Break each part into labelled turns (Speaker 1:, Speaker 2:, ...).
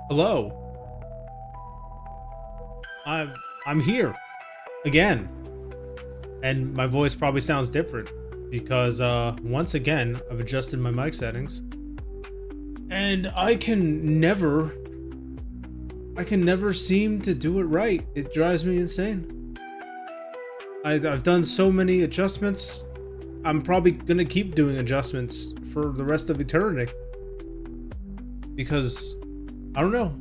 Speaker 1: Hello. I'm here again. And my voice probably sounds different because once again I've adjusted my mic settings and I can never seem to do it right. It drives me insane. I've done so many adjustments. I'm probably gonna keep doing adjustments for the rest of eternity because I don't know.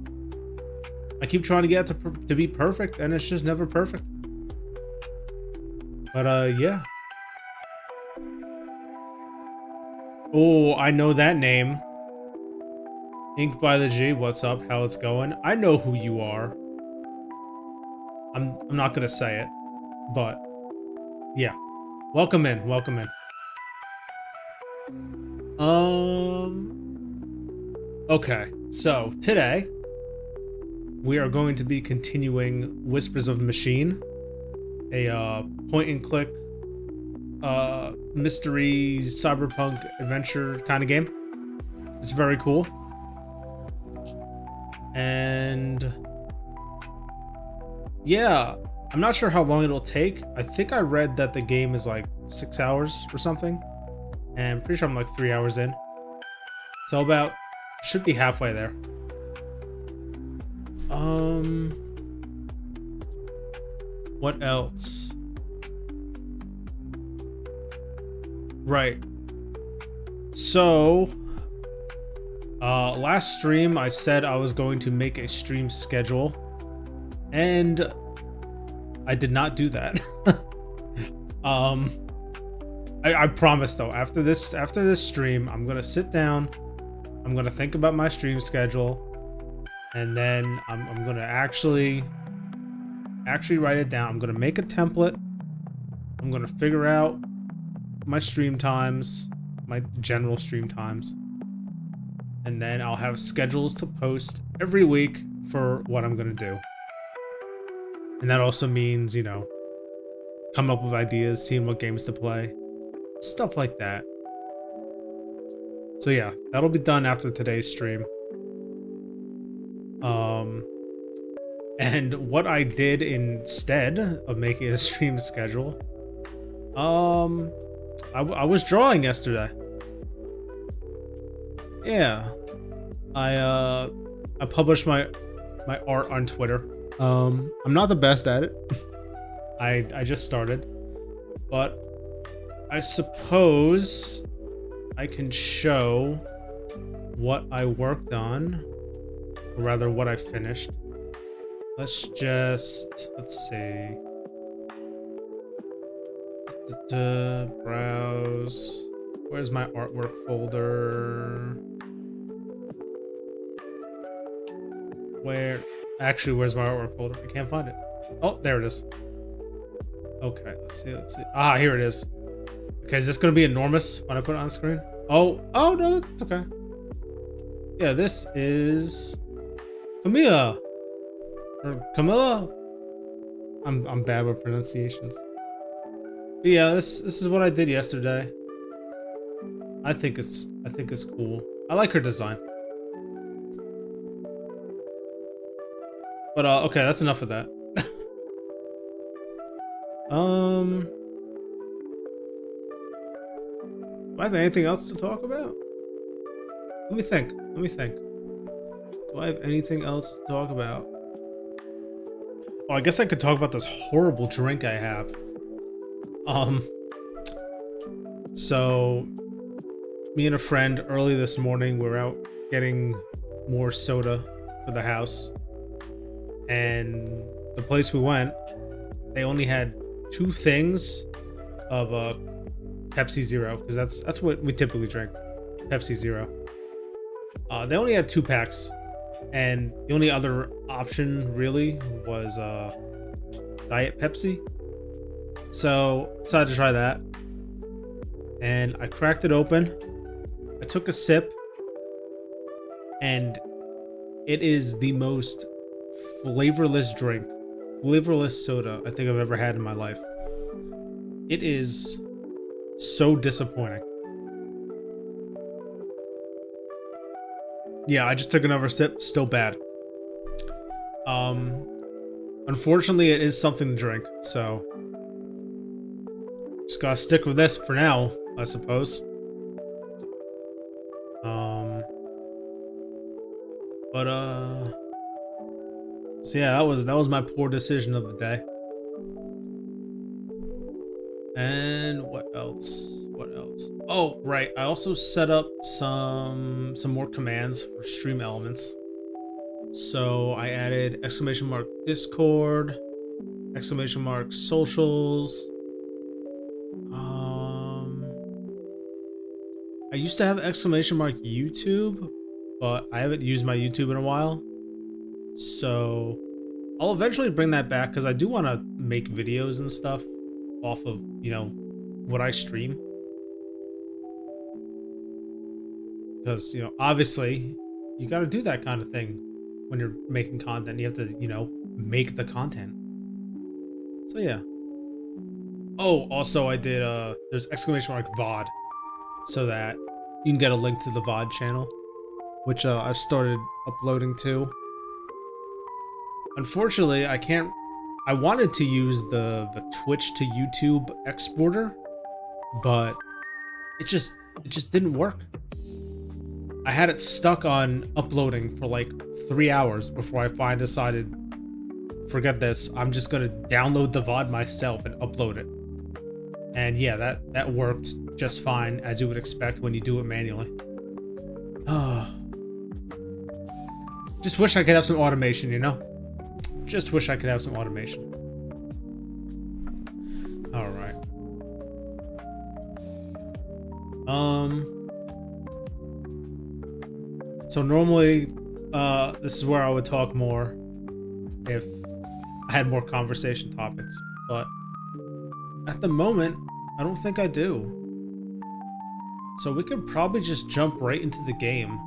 Speaker 1: I keep trying to get it to be perfect, and it's just never perfect. But yeah. Oh, I know that name. Ink by the G. What's up? How it's going? I know who you are. I'm not gonna say it, but yeah. Welcome in. Welcome in. Okay. So today we are going to be continuing Whispers of Machine, a point and click mystery cyberpunk adventure kind of game. It's very cool. And yeah, I'm not sure how long it'll take. I think I read that the game is like 6 hours or something. And I'm pretty sure I'm like 3 hours in. So about, should be halfway there. What else? Right. So, last stream I said I was going to make a stream schedule, and I did not do that. I promise though, after this stream, I'm gonna sit down, I'm gonna think about my stream schedule, and then I'm gonna actually write it down. I'm gonna make a template. I'm gonna figure out my stream times, my general stream times, and then I'll have schedules to post every week for what I'm gonna do. And that also means, you know, come up with ideas, seeing what games to play, stuff like that. So yeah, that'll be done after today's stream. And what I did instead of making a stream schedule, I was drawing yesterday. Yeah, I published my art on Twitter. I'm not the best at it. I just started, but I suppose I can show what I worked on, or rather what I finished. Let's see. Browse. Where's my artwork folder? Where's my artwork folder? I can't find it. Oh, there it is. Okay, let's see. Ah, here it is. Okay, is this gonna be enormous when I put it on screen? Oh no, that's okay. Yeah, this is Camilla. Or Camilla? I'm bad with pronunciations. But yeah, this is what I did yesterday. I think it's cool. I like her design. But okay, that's enough of that. Do I have anything else to talk about? Let me think. Do I have anything else to talk about? Oh, I guess I could talk about this horrible drink I have. So me and a friend early this morning, we're out getting more soda for the house. And the place we went, they only had 2 things of Pepsi Zero, because that's what we typically drink, Pepsi Zero. They only had 2 packs, and the only other option really was Diet Pepsi. So decided to try that, and I cracked it open. I took a sip, and it is the most flavorless drink, flavorless soda I think I've ever had in my life. It is so disappointing. Yeah, I just took another sip, still bad. Unfortunately, it is something to drink, so just gotta stick with this for now, I suppose. So yeah, that was my poor decision of the day. And what else? Oh, right. I also set up some more commands for stream elements. So I added !! Discord, !! socials. I used to have ! YouTube, but I haven't used my YouTube in a while. So I'll eventually bring that back, because I do want to make videos and stuff off of, you know, what I stream. Because, you know, obviously you got to do that kind of thing when you're making content. You have to, you know, make the content. So yeah. Oh, also I did there's ! VOD, so that you can get a link to the VOD channel, which I've started uploading to. Unfortunately, I can't I wanted to use the Twitch to YouTube exporter, but it just didn't work. I had it stuck on uploading for like 3 hours before I finally decided, forget this, I'm just gonna download the VOD myself and upload it. And yeah, that worked just fine, as you would expect when you do it manually. Just wish I could have some automation, you know? Just wish I could have some automation. Alright. So normally, this is where I would talk more if I had more conversation topics, but at the moment, I don't think I do. So we could probably just jump right into the game.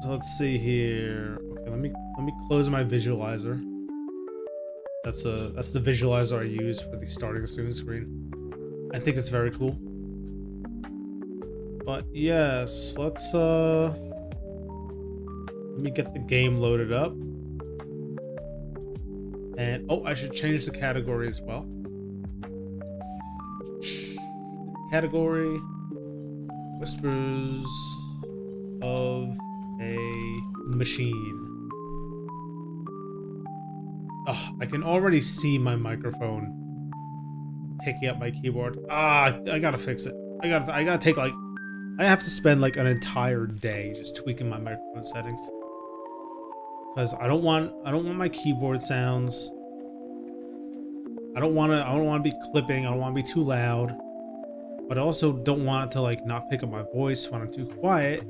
Speaker 1: So let's see here. Okay, let me close my visualizer. That's the visualizer I use for the starting soon screen. I think it's very cool. But yes, let's let me get the game loaded up. And oh, I should change the category as well. Category: Whispers of a Machine. Ugh, I can already see my microphone picking up my keyboard. Ah, I gotta fix it. I gotta take like, I have to spend like an entire day just tweaking my microphone settings. Because I don't want my keyboard sounds. I don't wanna be clipping, I don't wanna be too loud. But I also don't want it to like not pick up my voice when I'm too quiet.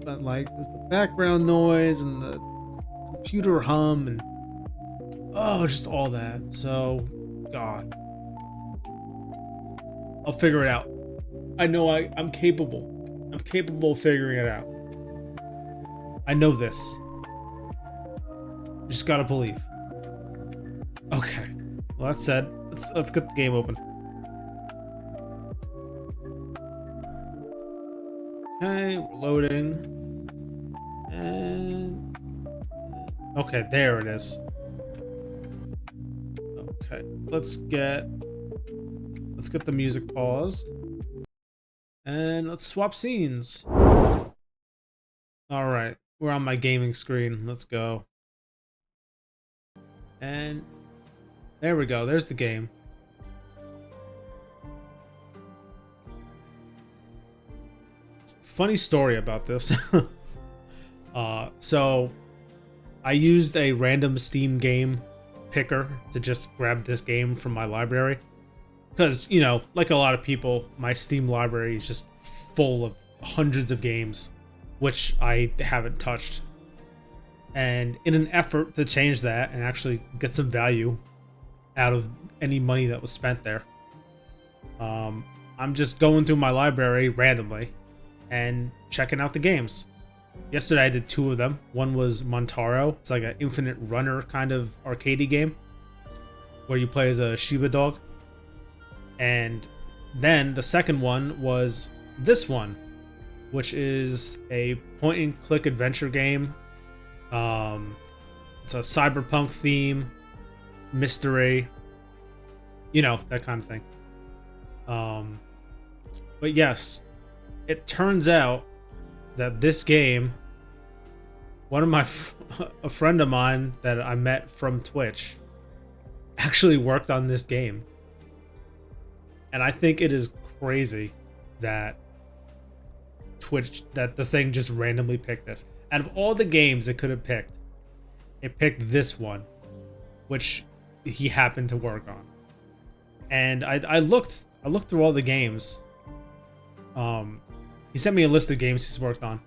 Speaker 1: But like there's the background noise and the computer hum and oh, just all that. So God. I'll figure it out. I know I'm capable. I'm capable of figuring it out. I know this. You just gotta believe. Okay. Well, that said, let's get the game open. Okay, we're loading. And okay, there it is. Okay, let's get the music paused. And let's swap scenes. Alright, we're on my gaming screen. Let's go. And there we go, there's the game. Funny story about this. So I used a random Steam game picker to just grab this game from my library. Because, you know, like a lot of people, my Steam library is just full of hundreds of games, which I haven't touched. And in an effort to change that and actually get some value out of any money that was spent there, I'm just going through my library randomly and checking out the games. Yesterday I did 2 of them. One was Montaro. It's like an infinite runner kind of arcadey game where you play as a Shiba dog. And then the second one was this one, which is a point-and-click adventure game. It's a cyberpunk theme, mystery, you know, that kind of thing. But yes, it turns out that this game, a friend of mine that I met from Twitch, actually worked on this game. And I think it is crazy that the thing just randomly picked this. Out of all the games it could have picked, it picked this one, which he happened to work on. And I looked through all the games. He sent me a list of games he's worked on.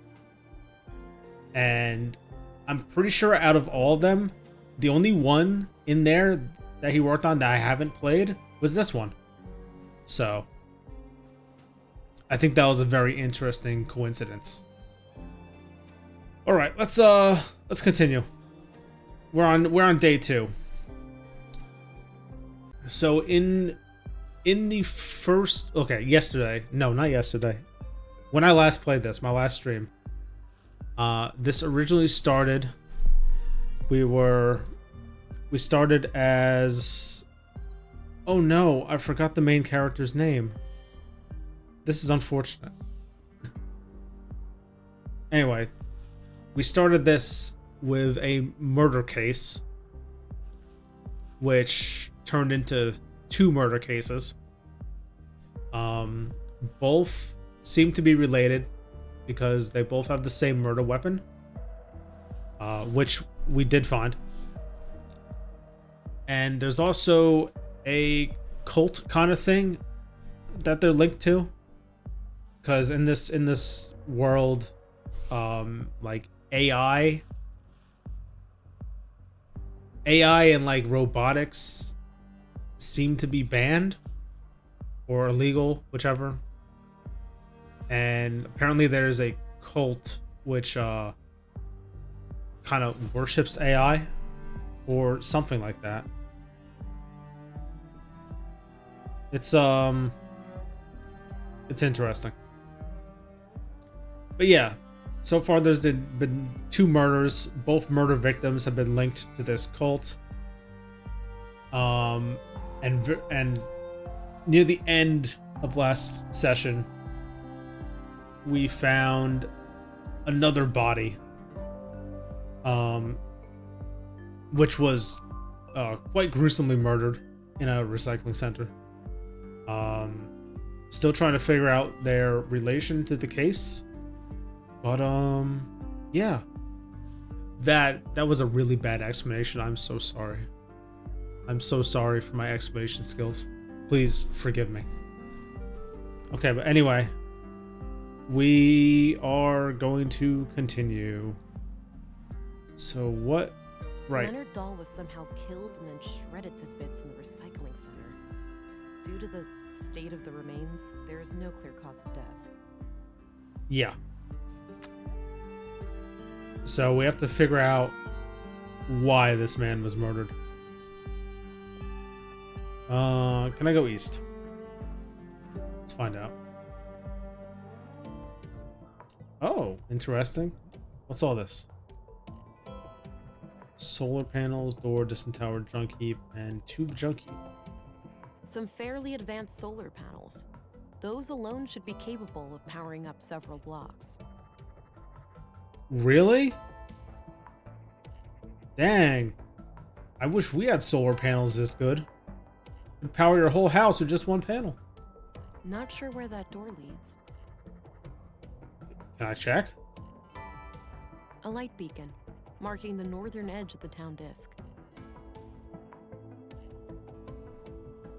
Speaker 1: And I'm pretty sure out of all of them, the only one in there that he worked on that I haven't played was this one. So I think that was a very interesting coincidence. All right, let's continue. We're on day 2. So in the first, okay, yesterday, no, not yesterday. When I last played this, my last stream, this originally started We started as... Oh no, I forgot the main character's name. This is unfortunate. Anyway, we started this with a murder case, which turned into 2 murder cases. Both seem to be related because they both have the same murder weapon, which we did find. And there's also a cult kind of thing that they're linked to, because in this world, like AI and like robotics seem to be banned or illegal, whichever. And apparently there's a cult which kind of worships AI or something like that. It's interesting. But yeah, so far there's been 2 murders. Both murder victims have been linked to this cult. And near the end of last session, we found another body, which was quite gruesomely murdered in a recycling center. Still trying to figure out their relation to the case, but yeah, that was a really bad explanation. I'm so sorry. I'm so sorry for my explanation skills. Please forgive me. Okay, but anyway, we are going to continue. So what? Right.
Speaker 2: Leonard Dahl was somehow killed and then shredded to bits in the recycling center. Due to the state of the remains, there is no clear cause of death.
Speaker 1: Yeah. So we have to figure out why this man was murdered. Can I go east? Let's find out. Oh, interesting. What's all this? Solar panels, door, distant tower, junk heap, and 2 junk heap.
Speaker 2: Some fairly advanced solar panels. Those alone should be capable of powering up several blocks.
Speaker 1: Really? Dang. I wish we had solar panels this good. You'd power your whole house with just 1 panel.
Speaker 2: Not sure where that door leads.
Speaker 1: Can I check?
Speaker 2: A light beacon, marking the northern edge of the town disk.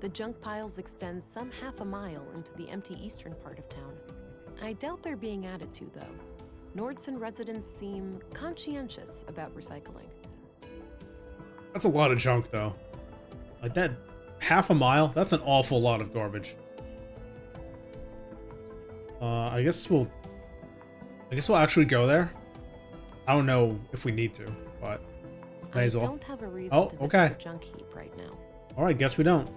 Speaker 2: The junk piles extend some half a mile into the empty eastern part of town. I doubt they're being added to, though. Nordson residents seem conscientious about recycling.
Speaker 1: That's a lot of junk, though. Like that half a mile, that's an awful lot of garbage. I guess we'll actually go there. I don't know if we need to, but may as well.
Speaker 2: I don't have a reason to visit the junk heap right now.
Speaker 1: All right, guess we don't.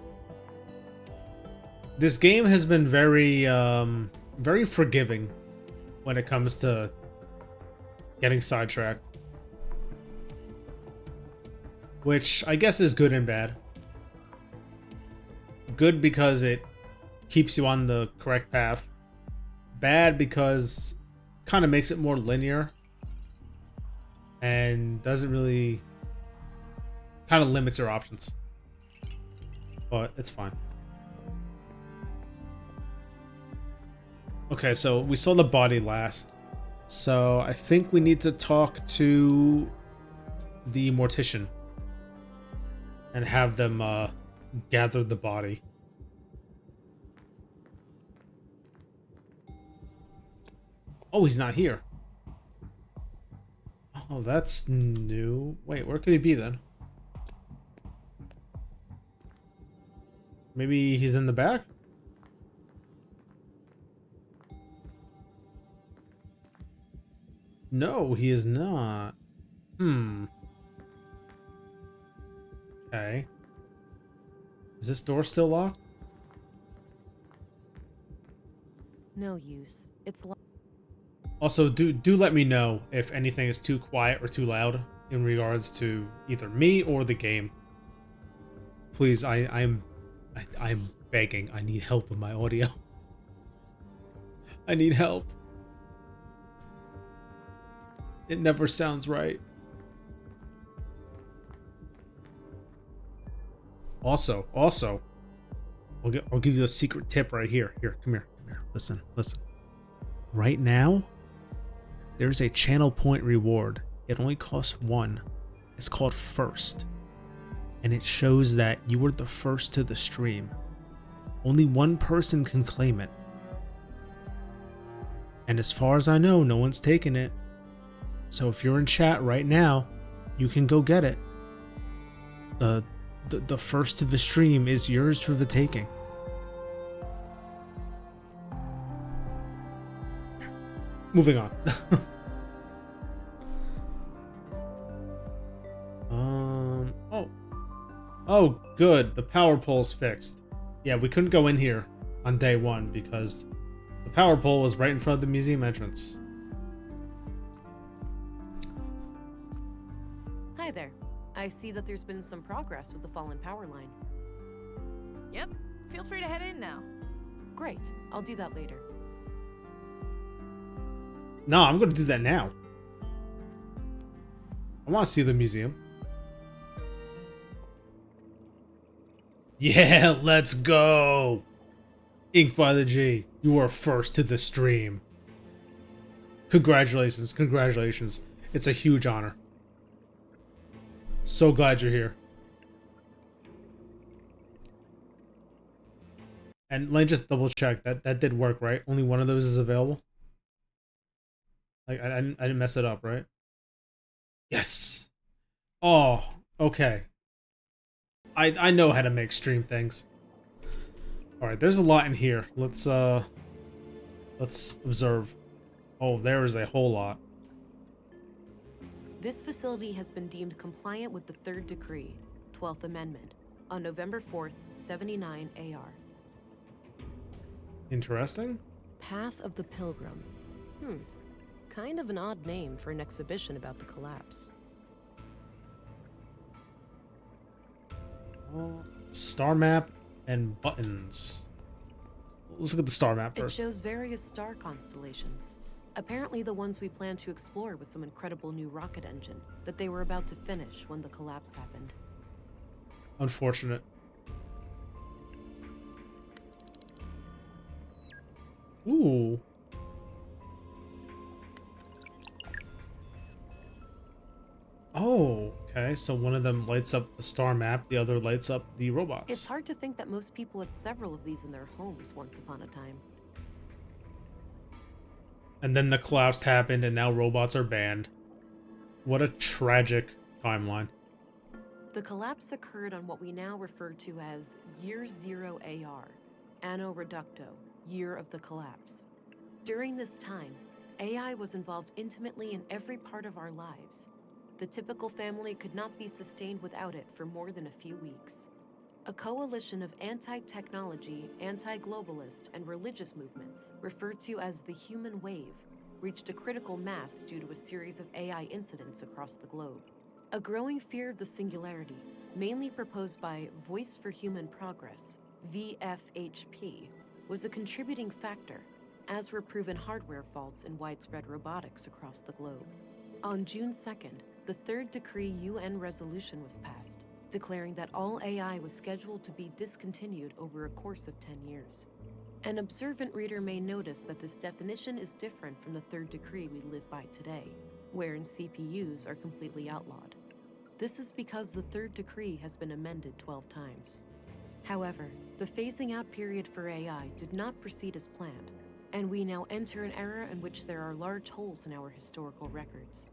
Speaker 1: This game has been very, very forgiving when it comes to getting sidetracked, which I guess is good and bad. Good because it keeps you on the correct path. Bad because it kind of makes it more linear and doesn't really, kind of limits your options. But it's fine. Okay, so we saw the body last. So I think we need to talk to the mortician and have them gather the body. Oh, he's not here. Oh, that's new. Wait, where could he be then? Maybe he's in the back? No, he is not. Okay. Is this door still locked?
Speaker 2: No use. It's locked.
Speaker 1: Also, do let me know if anything is too quiet or too loud. in regards to either me or the game. Please, I'm begging. I need help with my audio. I need help. It never sounds right. Also, I'll give you a secret tip right here. Here, come here. Listen. Right now, there's a channel point reward. It only costs 1. It's called First. And it shows that you were the first to the stream. Only 1 person can claim it. And as far as I know, no one's taken it. So if you're in chat right now, you can go get it. The first to the stream is yours for the taking. Moving on. Oh, good. The power pole's fixed. Yeah, we couldn't go in here on day 1 because the power pole was right in front of the museum entrance.
Speaker 2: Hi there. I see that there's been some progress with the fallen power line.
Speaker 3: Yep, feel free to head in now.
Speaker 2: Great. I'll do that later.
Speaker 1: No, I'm gonna do that now. I want to see the museum. Yeah, let's go! Ink by the G, you are first to the stream. Congratulations. It's a huge honor. So glad you're here. And let me just double check that did work, right? Only one of those is available. Like I didn't mess it up, right? Yes. Oh, okay. I know how to make stream things. All right, there's a lot in here. Let's observe. Oh, there is a whole lot.
Speaker 2: This facility has been deemed compliant with the Third Decree, 12th Amendment, on November 4th, 79 AR.
Speaker 1: Interesting.
Speaker 2: Path of the Pilgrim. Kind of an odd name for an exhibition about the collapse.
Speaker 1: Star map and buttons. Let's look at the star map
Speaker 2: It
Speaker 1: first.
Speaker 2: shows various star constellations. Apparently the ones we plan to explore with some incredible new rocket engine that they were about to finish when the collapse happened.
Speaker 1: Unfortunate. Ooh. Oh, okay. So one of them lights up the star map, the other lights up the robots.
Speaker 2: It's hard to think that most people had several of these in their homes once upon a time.
Speaker 1: And then the collapse happened, and now robots are banned. What a tragic timeline.
Speaker 2: The collapse occurred on what we now refer to as Year Zero AR, Anno Reducto, Year of the Collapse. During this time, AI was involved intimately in every part of our lives. The typical family could not be sustained without it for more than a few weeks. A coalition of anti-technology, anti-globalist, and religious movements, referred to as the Human Wave, reached a critical mass due to a series of AI incidents across the globe. A growing fear of the singularity, mainly proposed by Voice for Human Progress, VFHP, was a contributing factor, as were proven hardware faults in widespread robotics across the globe. On June 2nd, the Third Decree UN resolution was passed, declaring that all AI was scheduled to be discontinued over a course of 10 years. An observant reader may notice that this definition is different from the Third Decree we live by today, wherein CPUs are completely outlawed. This is because the Third Decree has been amended 12 times. However, the phasing out period for AI did not proceed as planned, and we now enter an era in which there are large holes in our historical records.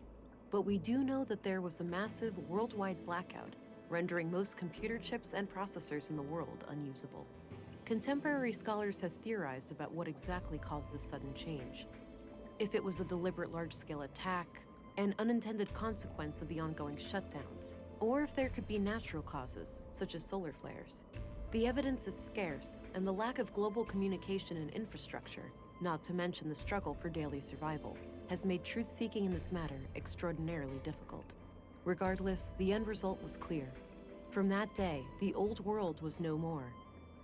Speaker 2: But we do know that there was a massive worldwide blackout, rendering most computer chips and processors in the world unusable. Contemporary scholars have theorized about what exactly caused this sudden change. If it was a deliberate large-scale attack, an unintended consequence of the ongoing shutdowns, or if there could be natural causes, such as solar flares. The evidence is scarce, and the lack of global communication and infrastructure, not to mention the struggle for daily survival, has made truth-seeking in this matter extraordinarily difficult. Regardless, the end result was clear. From that day, the old world was no more.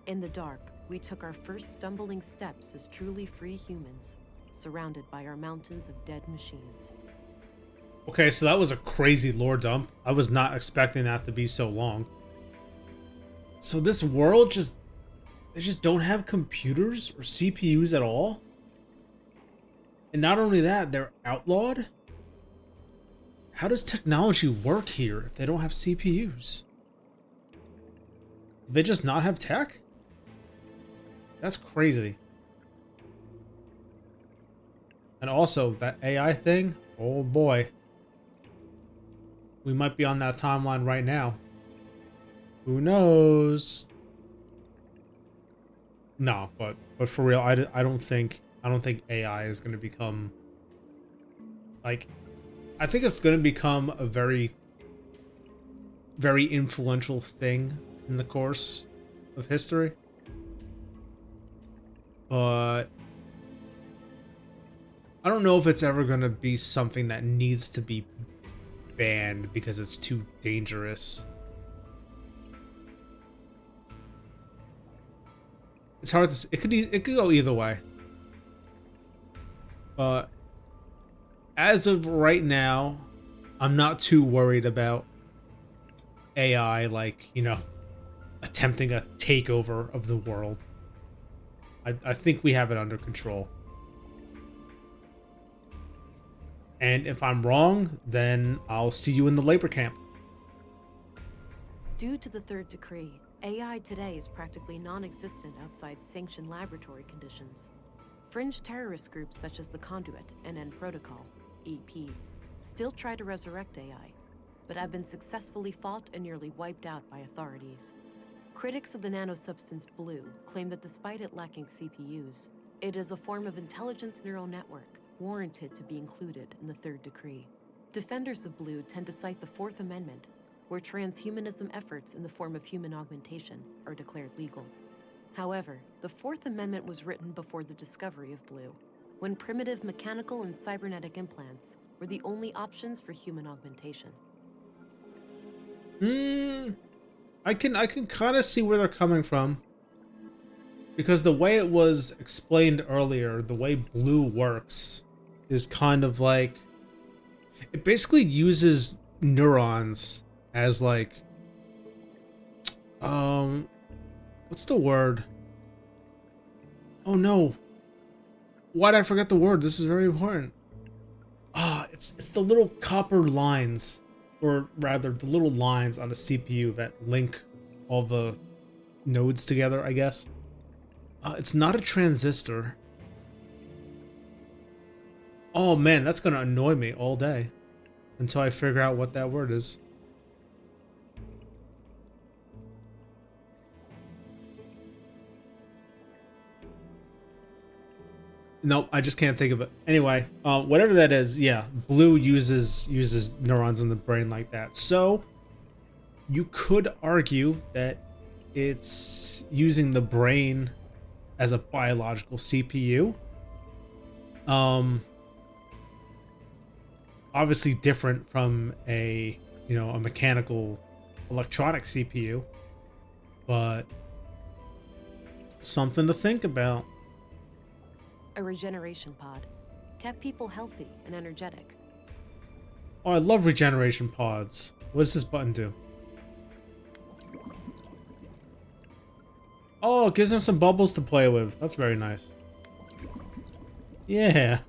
Speaker 2: In the dark, we took our first stumbling steps as truly free humans, surrounded by our mountains of dead machines.
Speaker 1: Okay, so that was a crazy lore dump. I was not expecting that to be so long. So this world they just don't have computers or CPUs at all? And not only that, they're outlawed? How does technology work here if they don't have CPUs? Do they just not have tech? That's crazy. And also, that AI thing, oh boy. We might be on that timeline right now. Who knows? No, but for real, I don't think AI is going to become like, I think it's going to become a very influential thing in the course of history. But I don't know if it's ever going to be something that needs to be banned because it's too dangerous. It's hard to. It could go either way. But as of right now, I'm not too worried about AI, like, you know, attempting a takeover of the world. I think we have it under control. And if I'm wrong, then I'll see you in the labor camp.
Speaker 2: Due to the third decree, AI today is practically non-existent outside sanctioned laboratory conditions. Fringe terrorist groups such as the Conduit and End Protocol, EP, still try to resurrect AI, but have been successfully fought and nearly wiped out by authorities. Critics of the nanosubstance Blue claim that despite it lacking CPUs, it is a form of intelligent neural network warranted to be included in the third decree. Defenders of Blue tend to cite the Fourth Amendment, where transhumanism efforts in the form of human augmentation are declared legal. However, the Fourth Amendment was written before the discovery of Blue, when primitive mechanical and cybernetic implants were the only options for human augmentation.
Speaker 1: I can kind of see where they're coming from. Because the way it was explained earlier, the way Blue works is kind of like, it basically uses neurons as like, what's the word? Oh no. Why'd I forget the word? This is very important. It's the little copper lines, or rather the little lines on the CPU that link all the nodes together, I guess. It's not a transistor. Oh man, that's gonna annoy me all day until I figure out what that word is. Nope, I just can't think of it. Anyway, whatever that is, yeah, Blue uses neurons in the brain like that. So you could argue that it's using the brain as a biological CPU. Obviously different from a mechanical electronic CPU, but something to think about.
Speaker 2: A regeneration pod kept people healthy and energetic.
Speaker 1: Oh, I love regeneration pods. What does this button do? Oh, it gives him some bubbles to play with. That's very nice. Yeah.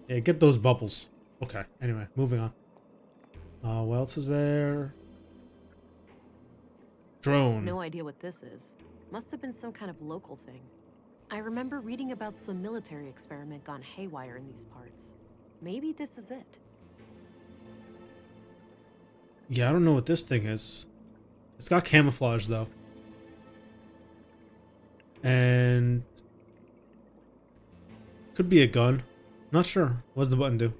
Speaker 1: Yeah, get those bubbles. Okay, anyway, moving on. What else is there? Drone.
Speaker 2: No idea what this is. Must have been some kind of local thing. I remember reading about some military experiment gone haywire in these parts. Maybe this is it.
Speaker 1: Yeah, I don't know what this thing is. It's got camouflage, though. And could be a gun. Not sure. What does the button do?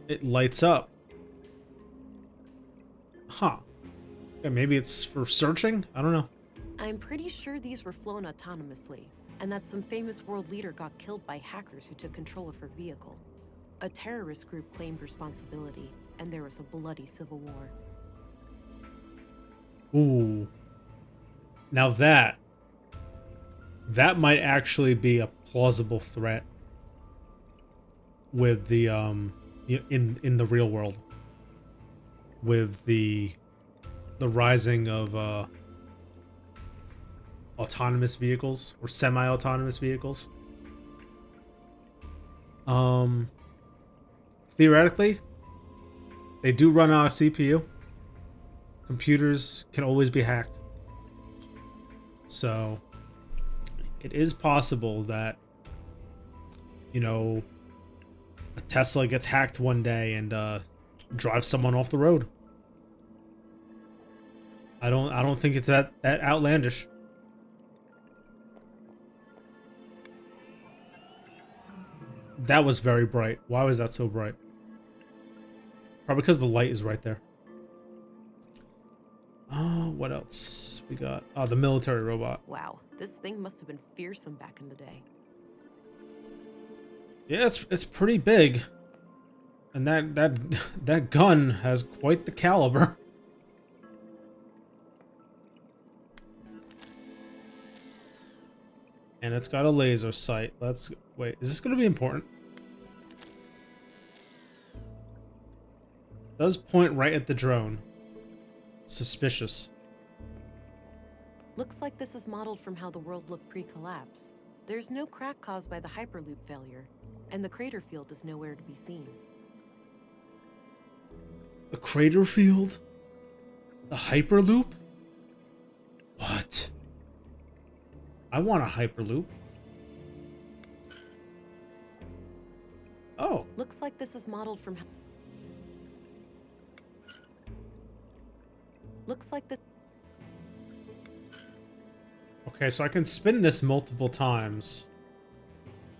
Speaker 1: It lights up. Huh. Yeah, maybe it's for searching? I don't know.
Speaker 2: I'm pretty sure these were flown autonomously, and that some famous world leader got killed by hackers who took control of her vehicle. A terrorist group claimed responsibility, and there was a bloody civil war.
Speaker 1: Ooh. Now that might actually be a plausible threat with the in the real world, with the rising of autonomous vehicles or semi-autonomous vehicles. Theoretically, they do run on a CPU. Computers can always be hacked. So it is possible that, you know, a Tesla gets hacked one day and drives someone off the road. I don't think it's that outlandish. That was very bright. Why was that so bright? Probably because the light is right there. Oh, what else we got? Oh, the military robot.
Speaker 2: Wow, this thing must have been fearsome back in the day.
Speaker 1: Yeah, it's pretty big. And that gun has quite the caliber. And it's got a laser sight. Let's wait. Is this going to be important? It does point right at the drone. Suspicious.
Speaker 2: Looks like this is modeled from how the world looked pre-collapse. There's no crack caused by the Hyperloop failure, and the crater field is nowhere to be seen.
Speaker 1: The crater field? The Hyperloop? What? I want a Hyperloop. Oh.
Speaker 2: Looks like this is modeled from Looks like the
Speaker 1: Okay, so I can spin this multiple times.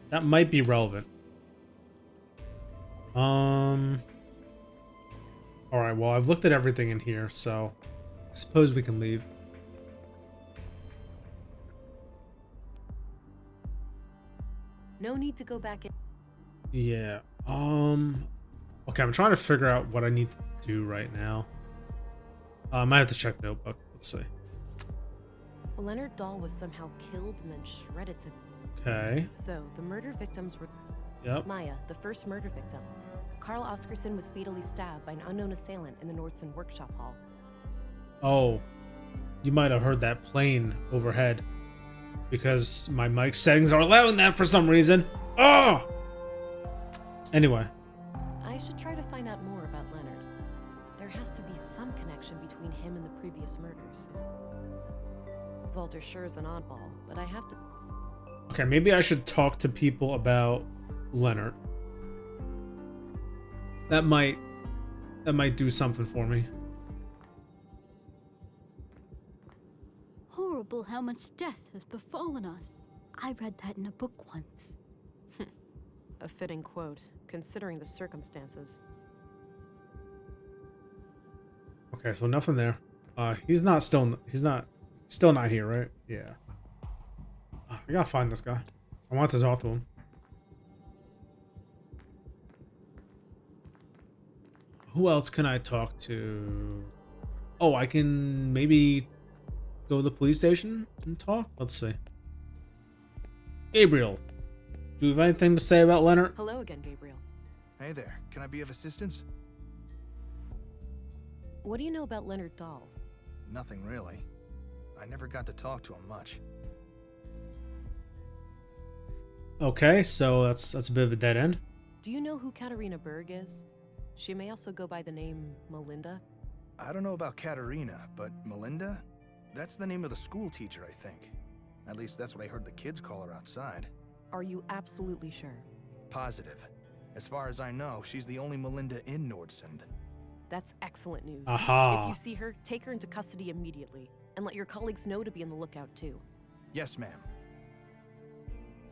Speaker 1: That might be relevant. Alright, well, I've looked at everything in here, so I suppose we can leave.
Speaker 2: No need to go back in.
Speaker 1: Yeah. Okay, I'm trying to figure out what I need to do right now. I might have to check the notebook. Let's see.
Speaker 2: Leonard Dahl was somehow killed and then shredded to...
Speaker 1: Okay.
Speaker 2: So, the murder victims were...
Speaker 1: Yep.
Speaker 2: Maya, the first murder victim. Carl Oscarson was fatally stabbed by an unknown assailant in the Nordson workshop hall.
Speaker 1: Oh. You might have heard that plane overhead. Because my mic settings are allowing that for some reason. Oh! Anyway.
Speaker 2: I should try to find out more about Leonard. There has to be some connection between him and the previous murders. Walter sure is an oddball, but I have to...
Speaker 1: Okay, maybe I should talk to people about Leonard. That might do something for me.
Speaker 4: Horrible how much death has befallen us. I read that in a book once.
Speaker 2: A fitting quote, considering the circumstances.
Speaker 1: Okay, so nothing there. He's still not here, right? Yeah. I gotta find this guy. I want to talk to him. Who else can I talk to? Oh, I can maybe go to the police station and talk? Let's see. Gabriel, do you have anything to say about Leonard?
Speaker 2: Hello again, Gabriel.
Speaker 5: Hey there, can I be of assistance?
Speaker 2: What do you know about Leonard Dahl?
Speaker 5: Nothing really. I never got to talk to him much.
Speaker 1: Okay, so that's a bit of a dead end.
Speaker 2: Do you know who Katarina Berg is? She may also go by the name Melinda.
Speaker 5: I don't know about Katerina, but Melinda? That's the name of the school teacher, I think. At least that's what I heard the kids call her outside.
Speaker 2: Are you absolutely sure?
Speaker 5: Positive. As far as I know, she's the only Melinda in Nordsund.
Speaker 2: That's excellent news.
Speaker 1: Aha.
Speaker 2: If you see her, take her into custody immediately, and let your colleagues know to be on the lookout too.
Speaker 5: Yes, ma'am.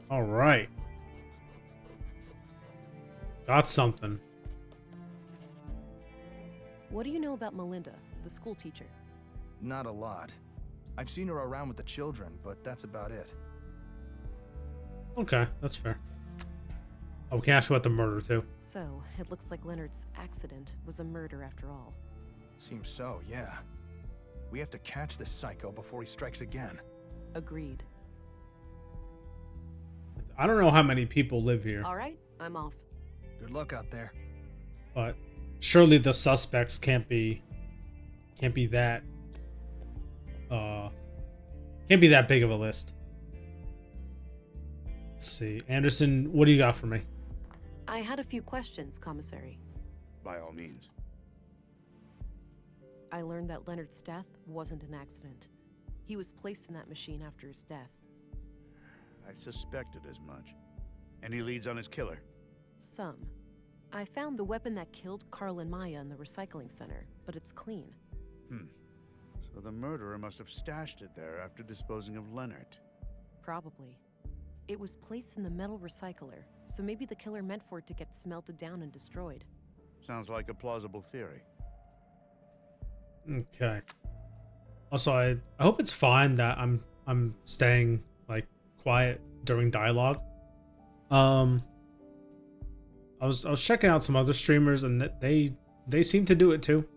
Speaker 1: All right. Got something.
Speaker 2: What do you know about Melinda, the school teacher?
Speaker 5: Not a lot. I've seen her around with the children, but that's about it.
Speaker 1: Okay, that's fair. Oh, we can ask about the murder too.
Speaker 2: So, it looks like Leonard's accident was a murder after all.
Speaker 5: Seems so, yeah. We have to catch this psycho before he strikes again.
Speaker 2: Agreed.
Speaker 1: I don't know how many people live here,
Speaker 2: All right, I'm off.
Speaker 5: Good luck out there.
Speaker 1: but surely the suspects can't be that can't be that big of a list. Let's see. Anderson, what do you got for me?
Speaker 2: I had a few questions, Commissary.
Speaker 6: By all means.
Speaker 2: I learned that Leonard's death wasn't an accident. He was placed in that machine after his death.
Speaker 6: I suspected as much. Any leads on his killer?
Speaker 2: Some. I found the weapon that killed Carl and Maya in the recycling center, but it's clean.
Speaker 6: So the murderer must have stashed it there after disposing of Leonard.
Speaker 2: Probably. It was placed in the metal recycler, so maybe the killer meant for it to get smelted down and destroyed.
Speaker 6: Sounds like a plausible theory.
Speaker 1: Okay. Also, I hope it's fine that I'm staying like quiet during dialogue. I was checking out some other streamers and they seem to do it too.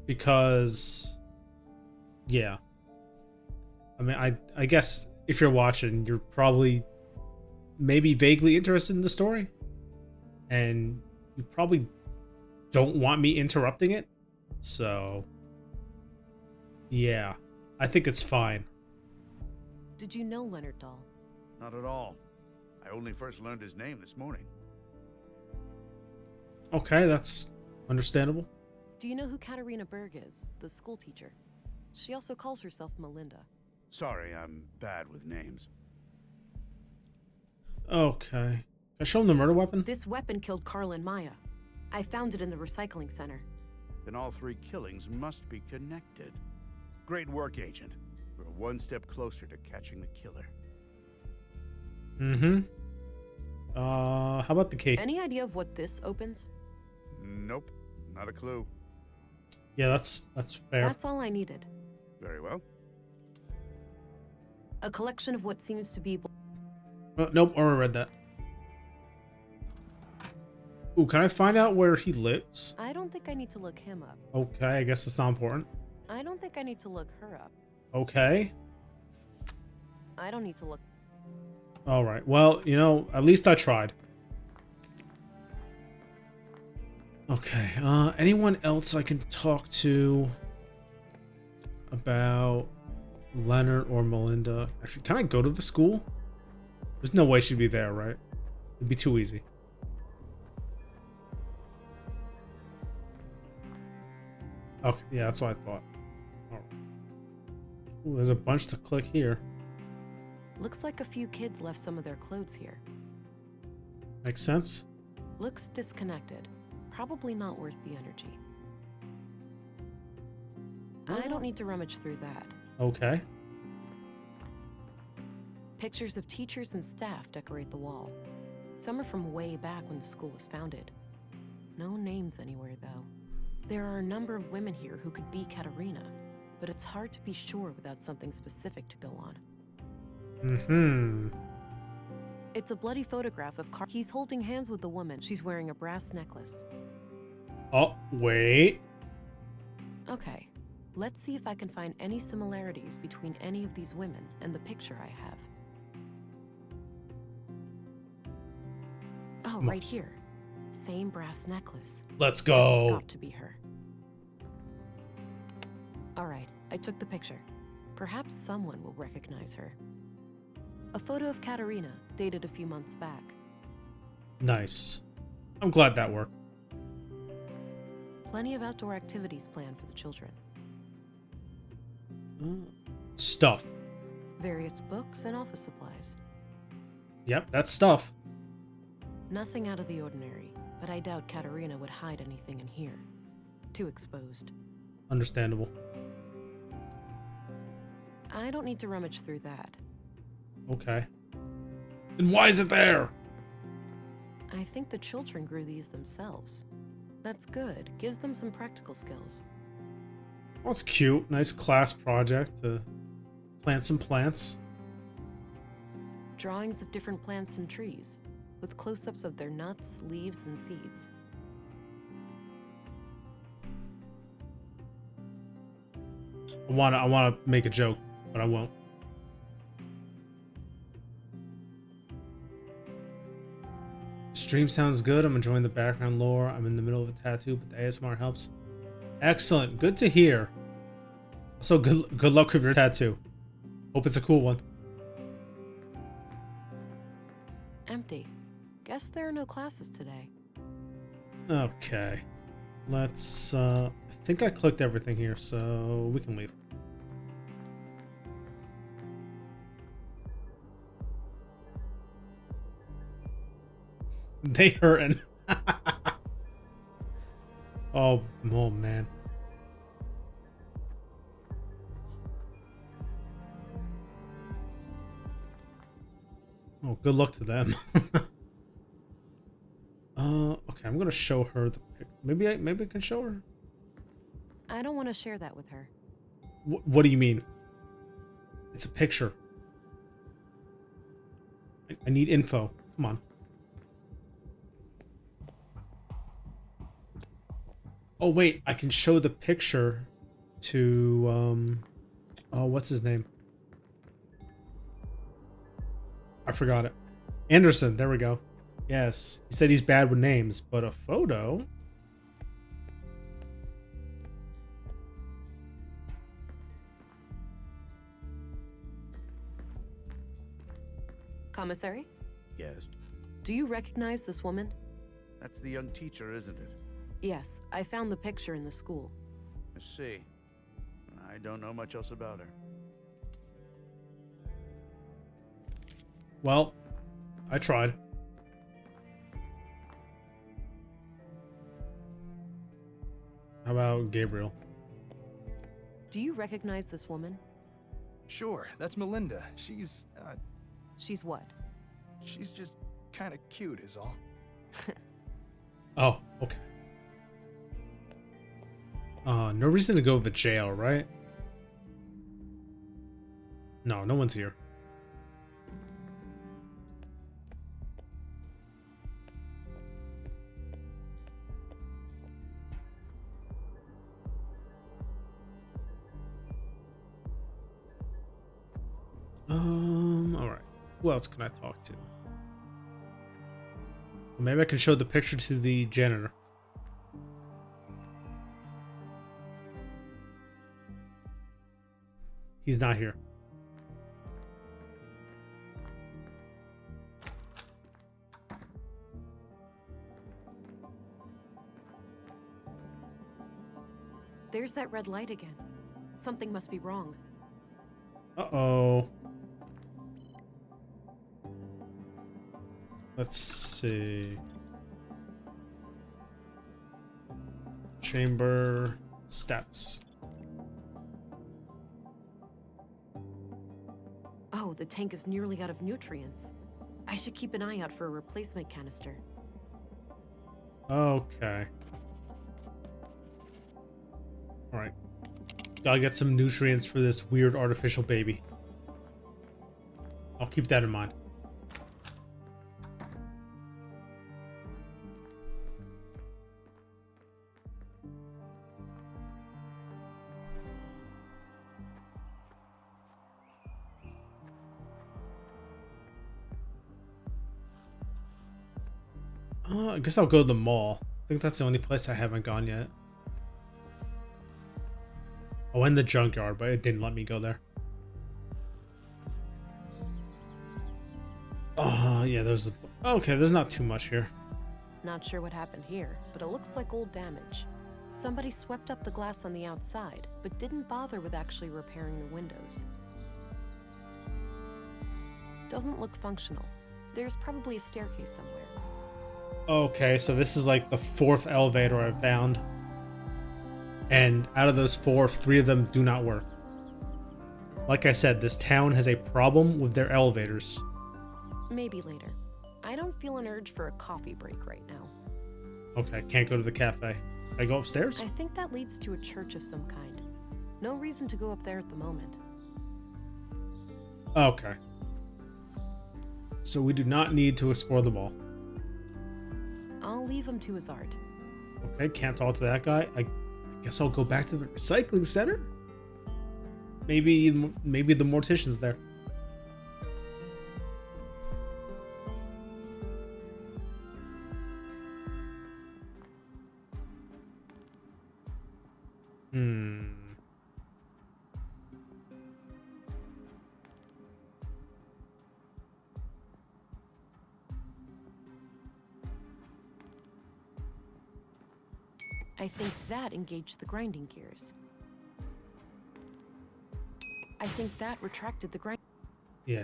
Speaker 1: Because yeah. I mean, I guess if you're watching, you're probably maybe vaguely interested in the story, and you probably don't want me interrupting it. So yeah, I think it's fine.
Speaker 2: Did you know Leonard Dahl?
Speaker 6: Not at all. I only first learned his name this morning.
Speaker 1: Okay, that's understandable.
Speaker 2: Do you know who Katerina Berg is, the school teacher? She also calls herself Melinda.
Speaker 6: Sorry, I'm bad with names.
Speaker 1: Okay. Can I show him the murder weapon?
Speaker 2: This weapon killed Carl and Maya. I found it in the recycling center.
Speaker 6: Then all three killings must be connected. Great work, Agent. We're one step closer to catching the killer.
Speaker 1: Mm-hmm. How about the key?
Speaker 2: Any idea of what this opens?
Speaker 6: Nope, not a clue.
Speaker 1: Yeah, that's fair.
Speaker 2: That's all I needed.
Speaker 6: Very well.
Speaker 2: A collection of what seems to be...
Speaker 1: Nope, already read that. Ooh, can I find out where he lives?
Speaker 2: I don't think I need to look him up.
Speaker 1: Okay, I guess it's not important.
Speaker 2: I don't think I need to look her up.
Speaker 1: Okay.
Speaker 2: I don't need to look...
Speaker 1: All right. Well, you know, at least I tried. Okay. Anyone else I can talk to about Leonard or Melinda? Actually, can I go to the school? There's no way she'd be there, right? It'd be too easy. Okay, yeah, that's what I thought. All right. Ooh, there's a bunch to click here.
Speaker 2: Looks like a few kids left some of their clothes here.
Speaker 1: Makes sense.
Speaker 2: Looks disconnected. Probably not worth the energy. I don't need to rummage through that.
Speaker 1: Okay.
Speaker 2: Pictures of teachers and staff decorate the wall. Some are from way back when the school was founded. No names anywhere, though. There are a number of women here who could be Katerina, but it's hard to be sure without something specific to go on.
Speaker 1: Mm-hmm.
Speaker 2: It's a bloody photograph of Carl. He's holding hands with the woman. She's wearing a brass necklace.
Speaker 1: Oh, wait.
Speaker 2: Okay, let's see if I can find any similarities between any of these women and the picture I have. Oh, right here. Same brass necklace.
Speaker 1: Let's
Speaker 2: This has
Speaker 1: go.
Speaker 2: got to be her. All right, I took the picture. Perhaps someone will recognize her. A photo of Katerina, dated a few months back.
Speaker 1: Nice. I'm glad that worked.
Speaker 2: Plenty of outdoor activities planned for the children.
Speaker 1: Stuff.
Speaker 2: Various books and office supplies.
Speaker 1: Yep, that's stuff.
Speaker 2: Nothing out of the ordinary, but I doubt Katerina would hide anything in here. Too exposed.
Speaker 1: Understandable.
Speaker 2: I don't need to rummage through that.
Speaker 1: Okay. And why is it there?
Speaker 2: I think the children grew these themselves. That's good. Gives them some practical skills.
Speaker 1: Well, it's cute. Nice class project to plant some plants.
Speaker 2: Drawings of different plants and trees, with close-ups of their nuts, leaves, and seeds.
Speaker 1: I wanna make a joke, but I won't. Stream sounds good. I'm enjoying the background lore. I'm in the middle of a tattoo, but the ASMR helps. Excellent. Good to hear. So good luck with your tattoo. Hope it's a cool one.
Speaker 2: Empty. Guess there are no classes today.
Speaker 1: Okay. Let's I think I clicked everything here, so we can leave. They hurting. Oh man. Oh, good luck to them. Okay, I'm gonna show her the pic. Maybe I can show her.
Speaker 2: I don't want to share that with her.
Speaker 1: What do you mean? It's a picture. I need info. Come on. Oh wait, I can show the picture to oh, what's his name? I forgot it. Anderson, there we go. Yes, he said he's bad with names, but a photo.
Speaker 2: Commissary,
Speaker 6: Yes.
Speaker 2: do you recognize this woman?
Speaker 6: That's the young teacher, isn't it?
Speaker 2: Yes, I found the picture in the school.
Speaker 6: I see. I don't know much else about her.
Speaker 1: Well, I tried. How about Gabriel?
Speaker 2: Do you recognize this woman?
Speaker 5: Sure, that's Melinda.
Speaker 2: She's what?
Speaker 5: She's just kind of cute is all.
Speaker 1: Oh, okay. No reason to go to the jail, right? No, no one's here. Alright. Who else can I talk to? Maybe I can show the picture to the janitor. He's not here.
Speaker 2: There's that red light again. Something must be wrong.
Speaker 1: Uh-oh. Let's see. Chamber stats.
Speaker 2: Oh, the tank is nearly out of nutrients. I should keep an eye out for a replacement canister.
Speaker 1: Okay. Alright. Gotta get some nutrients for this weird artificial baby. I'll keep that in mind. I guess I'll go to the mall. I think that's the only place I haven't gone yet. Oh, and the junkyard, but it didn't let me go there. Oh, yeah, there's a... Okay, there's not too much here.
Speaker 2: Not sure what happened here, but it looks like old damage. Somebody swept up the glass on the outside, but didn't bother with actually repairing the windows. Doesn't look functional. There's probably a staircase somewhere.
Speaker 1: Okay, so this is like the 4th elevator I've found. And out of those 4, 3 of them do not work. Like I said, this town has a problem with their elevators.
Speaker 2: Maybe later. I don't feel an urge for a coffee break right now.
Speaker 1: Okay, can't go to the cafe. I go upstairs?
Speaker 2: I think that leads to a church of some kind. No reason to go up there at the moment.
Speaker 1: Okay. So we do not need to explore them all.
Speaker 2: I'll leave him to his art.
Speaker 1: Okay, can't talk to that guy. I guess I'll go back to the recycling center. Maybe the mortician's there.
Speaker 2: I think that engaged the grinding gears. I think that retracted the grind.
Speaker 1: Yeah.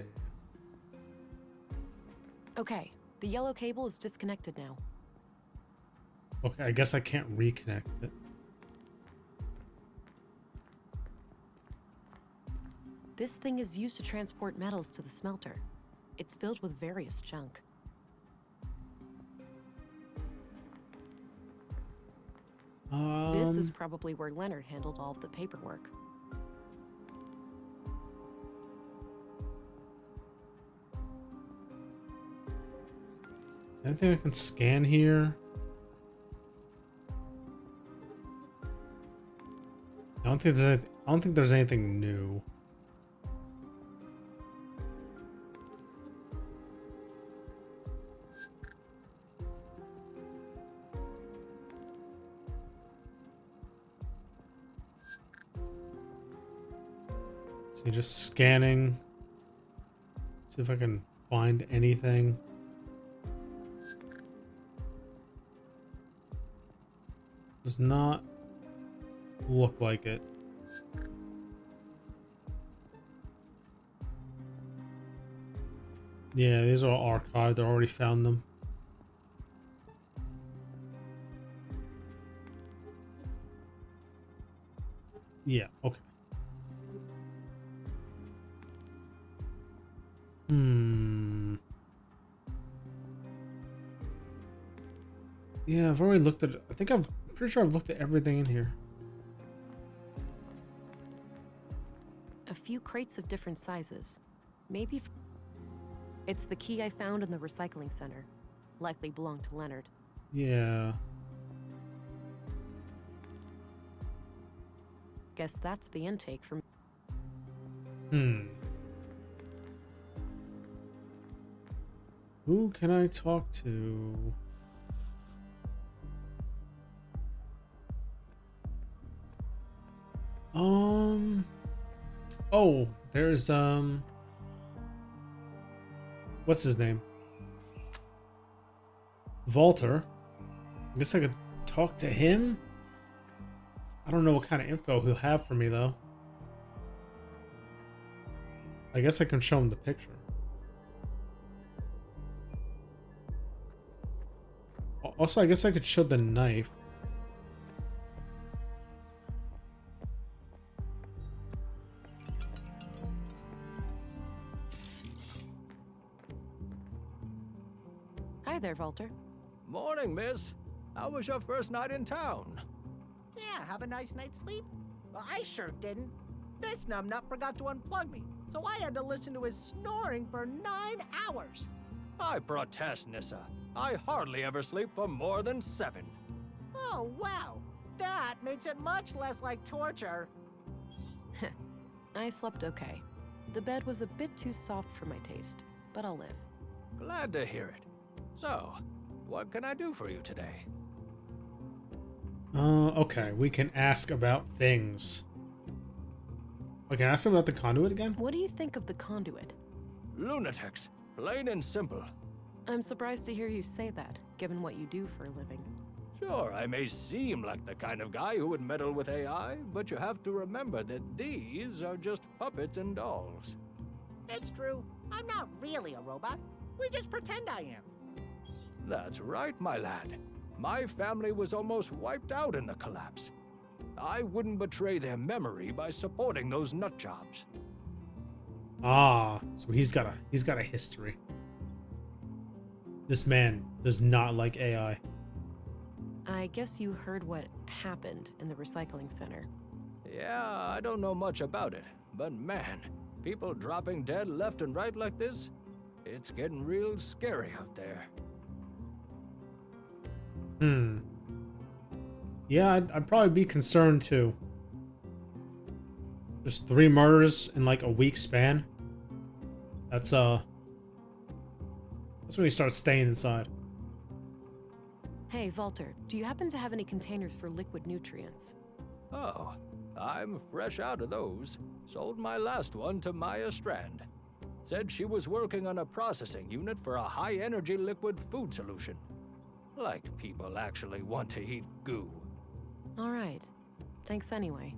Speaker 2: Okay, the yellow cable is disconnected now.
Speaker 1: Okay, I guess I can't reconnect it.
Speaker 2: This thing is used to transport metals to the smelter. It's filled with various junk. This is probably where Leonard handled all of the paperwork.
Speaker 1: Anything I can scan here? I don't think there's anything new. So just scanning. See if I can find anything. Does not look like it. Yeah, these are all archived. I already found them. Yeah, okay. Yeah, I've already looked at it. I'm pretty sure I've looked at everything in here.
Speaker 2: A few crates of different sizes. Maybe it's the key I found in the recycling center. Likely belonged to Leonard.
Speaker 1: Yeah.
Speaker 2: Guess that's the intake from.
Speaker 1: Who can I talk to? Oh, there's what's his name? Walter. I guess I could talk to him. I don't know what kind of info he'll have for me though. I guess I can show him the picture. Also, I guess I could show the knife.
Speaker 2: Hi there, Walter.
Speaker 7: Morning, miss. How was your first night in town?
Speaker 8: Yeah, have a nice night's sleep? Well, I sure didn't. This numbnut forgot to unplug me, so I had to listen to his snoring for 9 hours.
Speaker 7: I protest, Nissa. I hardly ever sleep for more than 7.
Speaker 8: Oh, wow. That makes it much less like torture.
Speaker 2: I slept okay. The bed was a bit too soft for my taste, but I'll live.
Speaker 7: Glad to hear it. So, what can I do for you today?
Speaker 1: Okay, we can ask about things. Okay, ask about the conduit again?
Speaker 2: What do you think of the conduit?
Speaker 7: Lunatics. Plain and simple.
Speaker 2: I'm surprised to hear you say that, given what you do for a living.
Speaker 7: Sure, I may seem like the kind of guy who would meddle with AI, but you have to remember that these are just puppets and dolls.
Speaker 8: It's true. I'm not really a robot. We just pretend I am.
Speaker 7: That's right, my lad. My family was almost wiped out in the collapse. I wouldn't betray their memory by supporting those nut jobs.
Speaker 1: Ah, so he's got a history. This man does not like AI.
Speaker 2: I guess you heard what happened in the recycling center.
Speaker 7: Yeah, I don't know much about it, but man, people dropping dead left and right like this? It's getting real scary out there.
Speaker 1: Yeah, I'd probably be concerned too. Just 3 murders in like a week span. That's when you start staying inside.
Speaker 2: Hey, Walter, do you happen to have any containers for liquid nutrients?
Speaker 7: Oh, I'm fresh out of those. Sold my last one to Maya Strand. Said she was working on a processing unit for a high-energy liquid food solution. Like people actually want to eat goo.
Speaker 2: All right. Thanks anyway.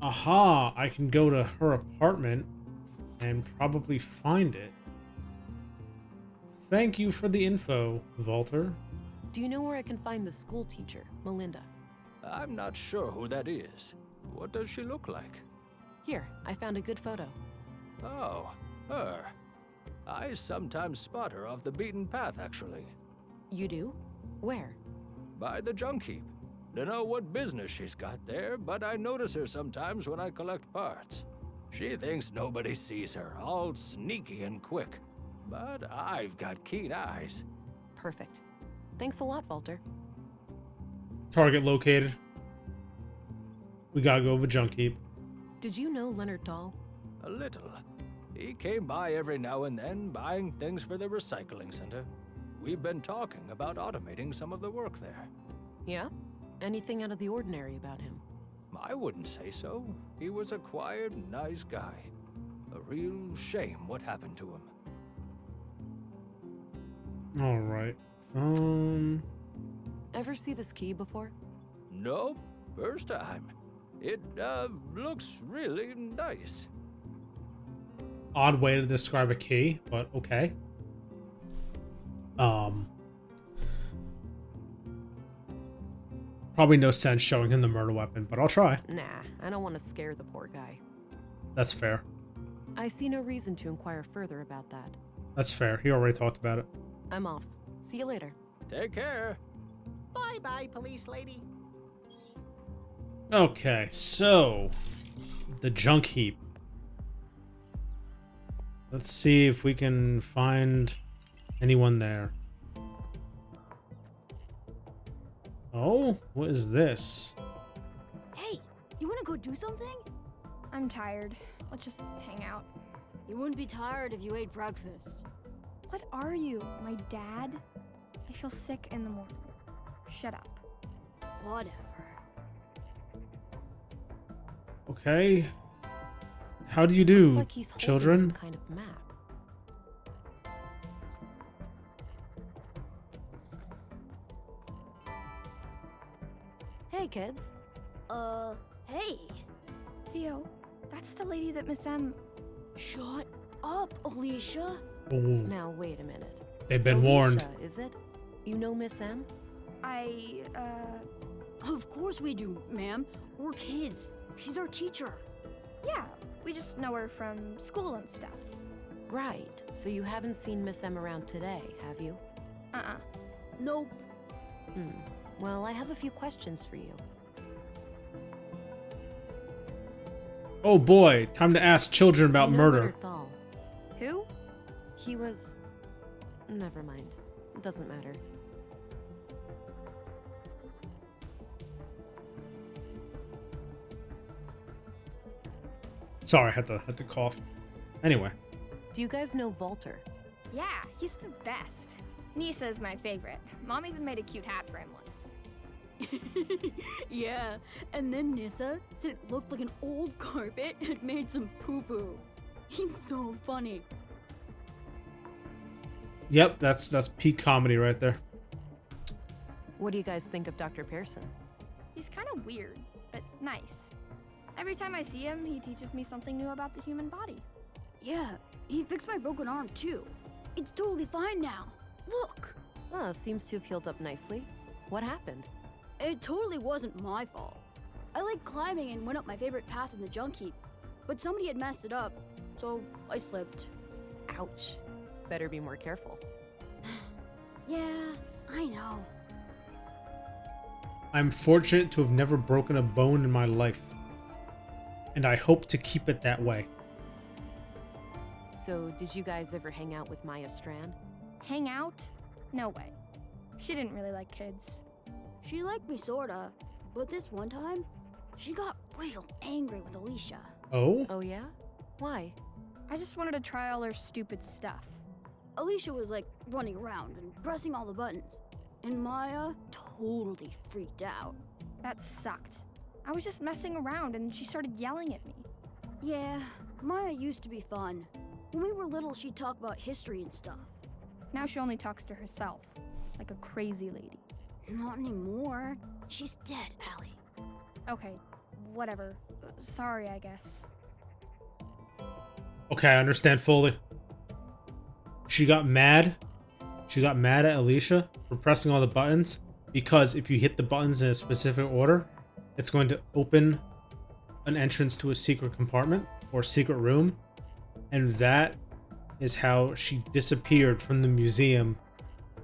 Speaker 1: Aha, I can go to her apartment and probably find it. Thank you for the info, Walter.
Speaker 2: Do you know where I can find the school teacher, Melinda?
Speaker 7: I'm not sure who that is. What does she look like?
Speaker 2: Here, I found a good photo.
Speaker 7: Oh, her. I sometimes spot her off the beaten path, actually.
Speaker 2: You do? Where?
Speaker 7: By the junk heap. Dunno what business she's got there, but I notice her sometimes when I collect parts. She thinks nobody sees her, all sneaky and quick. But I've got keen eyes.
Speaker 2: Perfect. Thanks a lot, Walter.
Speaker 1: Target located. We gotta go over junk heap.
Speaker 2: Did you know Leonard Dahl?
Speaker 7: A little. He came by every now and then, buying things for the recycling center. We've been talking about automating some of the work there.
Speaker 2: Yeah? Anything out of the ordinary about him?
Speaker 7: I wouldn't say so. He was a quiet, nice guy. A real shame what happened to him.
Speaker 1: Alright.
Speaker 2: Ever see this key before?
Speaker 7: Nope, first time. It, looks really nice.
Speaker 1: Odd way to describe a key, but okay. Probably no sense showing him the murder weapon, but I'll try.
Speaker 2: Nah, I don't want to scare the poor guy.
Speaker 1: That's fair.
Speaker 2: I see no reason to inquire further about that.
Speaker 1: That's fair. He already talked about it.
Speaker 2: I'm off. See you later.
Speaker 7: Take care.
Speaker 8: Bye-bye, police lady.
Speaker 1: Okay, so the junk heap. Let's see if we can find anyone there. Oh, what is this?
Speaker 4: Hey, you wanna go do something?
Speaker 9: I'm tired. Let's just hang out.
Speaker 4: You wouldn't be tired if you ate breakfast.
Speaker 9: What are you, my dad? I feel sick in the morning. Shut up.
Speaker 4: Whatever.
Speaker 1: Okay. How do you
Speaker 2: Looks
Speaker 1: do,
Speaker 2: like he's holding
Speaker 1: children?
Speaker 2: some kind of map. Hey, kids.
Speaker 4: Hey.
Speaker 9: Theo, that's the lady that Miss M...
Speaker 4: Shut up, Alicia.
Speaker 1: Oh,
Speaker 2: Now, wait a minute.
Speaker 1: they've been warned.
Speaker 2: Alicia, is it? You know Miss M?
Speaker 4: Of course we do, ma'am. We're kids. She's our teacher.
Speaker 9: Yeah, we just know her from school and stuff.
Speaker 2: Right. So you haven't seen Miss M around today, have you?
Speaker 9: Uh-uh.
Speaker 4: Nope.
Speaker 2: Well, I have a few questions for you.
Speaker 1: Oh boy, time to ask children about
Speaker 2: Do you know
Speaker 1: murder.
Speaker 2: Leonard Dahl?
Speaker 9: Who?
Speaker 2: He was... Never mind. It doesn't matter.
Speaker 1: Sorry, I had to cough. Anyway.
Speaker 2: Do you guys know Walter?
Speaker 9: Yeah, he's the best. Nisa is my favorite. Mom even made a cute hat for him once.
Speaker 4: Yeah, and then Nissa said it looked like an old carpet had made some poo-poo. He's so funny.
Speaker 1: Yep, that's peak comedy right there.
Speaker 2: What do you guys think of Dr. Pearson?
Speaker 9: He's kind of weird, but nice. Every time I see him, he teaches me something new about the human body.
Speaker 4: Yeah, he fixed my broken arm too. It's totally fine now. Look!
Speaker 2: Oh, seems to have healed up nicely. What happened?
Speaker 4: It totally wasn't my fault. I liked climbing and went up my favorite path in the junk heap, but somebody had messed it up, so I slipped.
Speaker 2: Ouch. Better be more careful.
Speaker 4: Yeah, I know.
Speaker 1: I'm fortunate to have never broken a bone in my life. And I hope to keep it that way.
Speaker 2: So So, did you guys ever hang out with Maya Strand?
Speaker 9: Hang out? No way. She didn't really like kids.
Speaker 4: She liked me sorta, but this one time, she got real angry with Alicia.
Speaker 1: Oh?
Speaker 2: Oh, yeah? Why?
Speaker 9: I just wanted to try all her stupid stuff.
Speaker 4: Alicia was like running around and pressing all the buttons, and Maya totally freaked out.
Speaker 9: That sucked. I was just messing around and she started yelling at me.
Speaker 4: Yeah, Maya used to be fun. When we were little, she'd talk about history and stuff.
Speaker 9: Now she only talks to herself, like a crazy lady.
Speaker 4: Not anymore. She's dead, Allie.
Speaker 9: Okay, whatever. Sorry, I guess.
Speaker 1: Okay, I understand fully. She got mad. She got mad at Alicia for pressing all the buttons because if you hit the buttons in a specific order, it's going to open an entrance to a secret compartment or secret room. And that is how she disappeared from the museum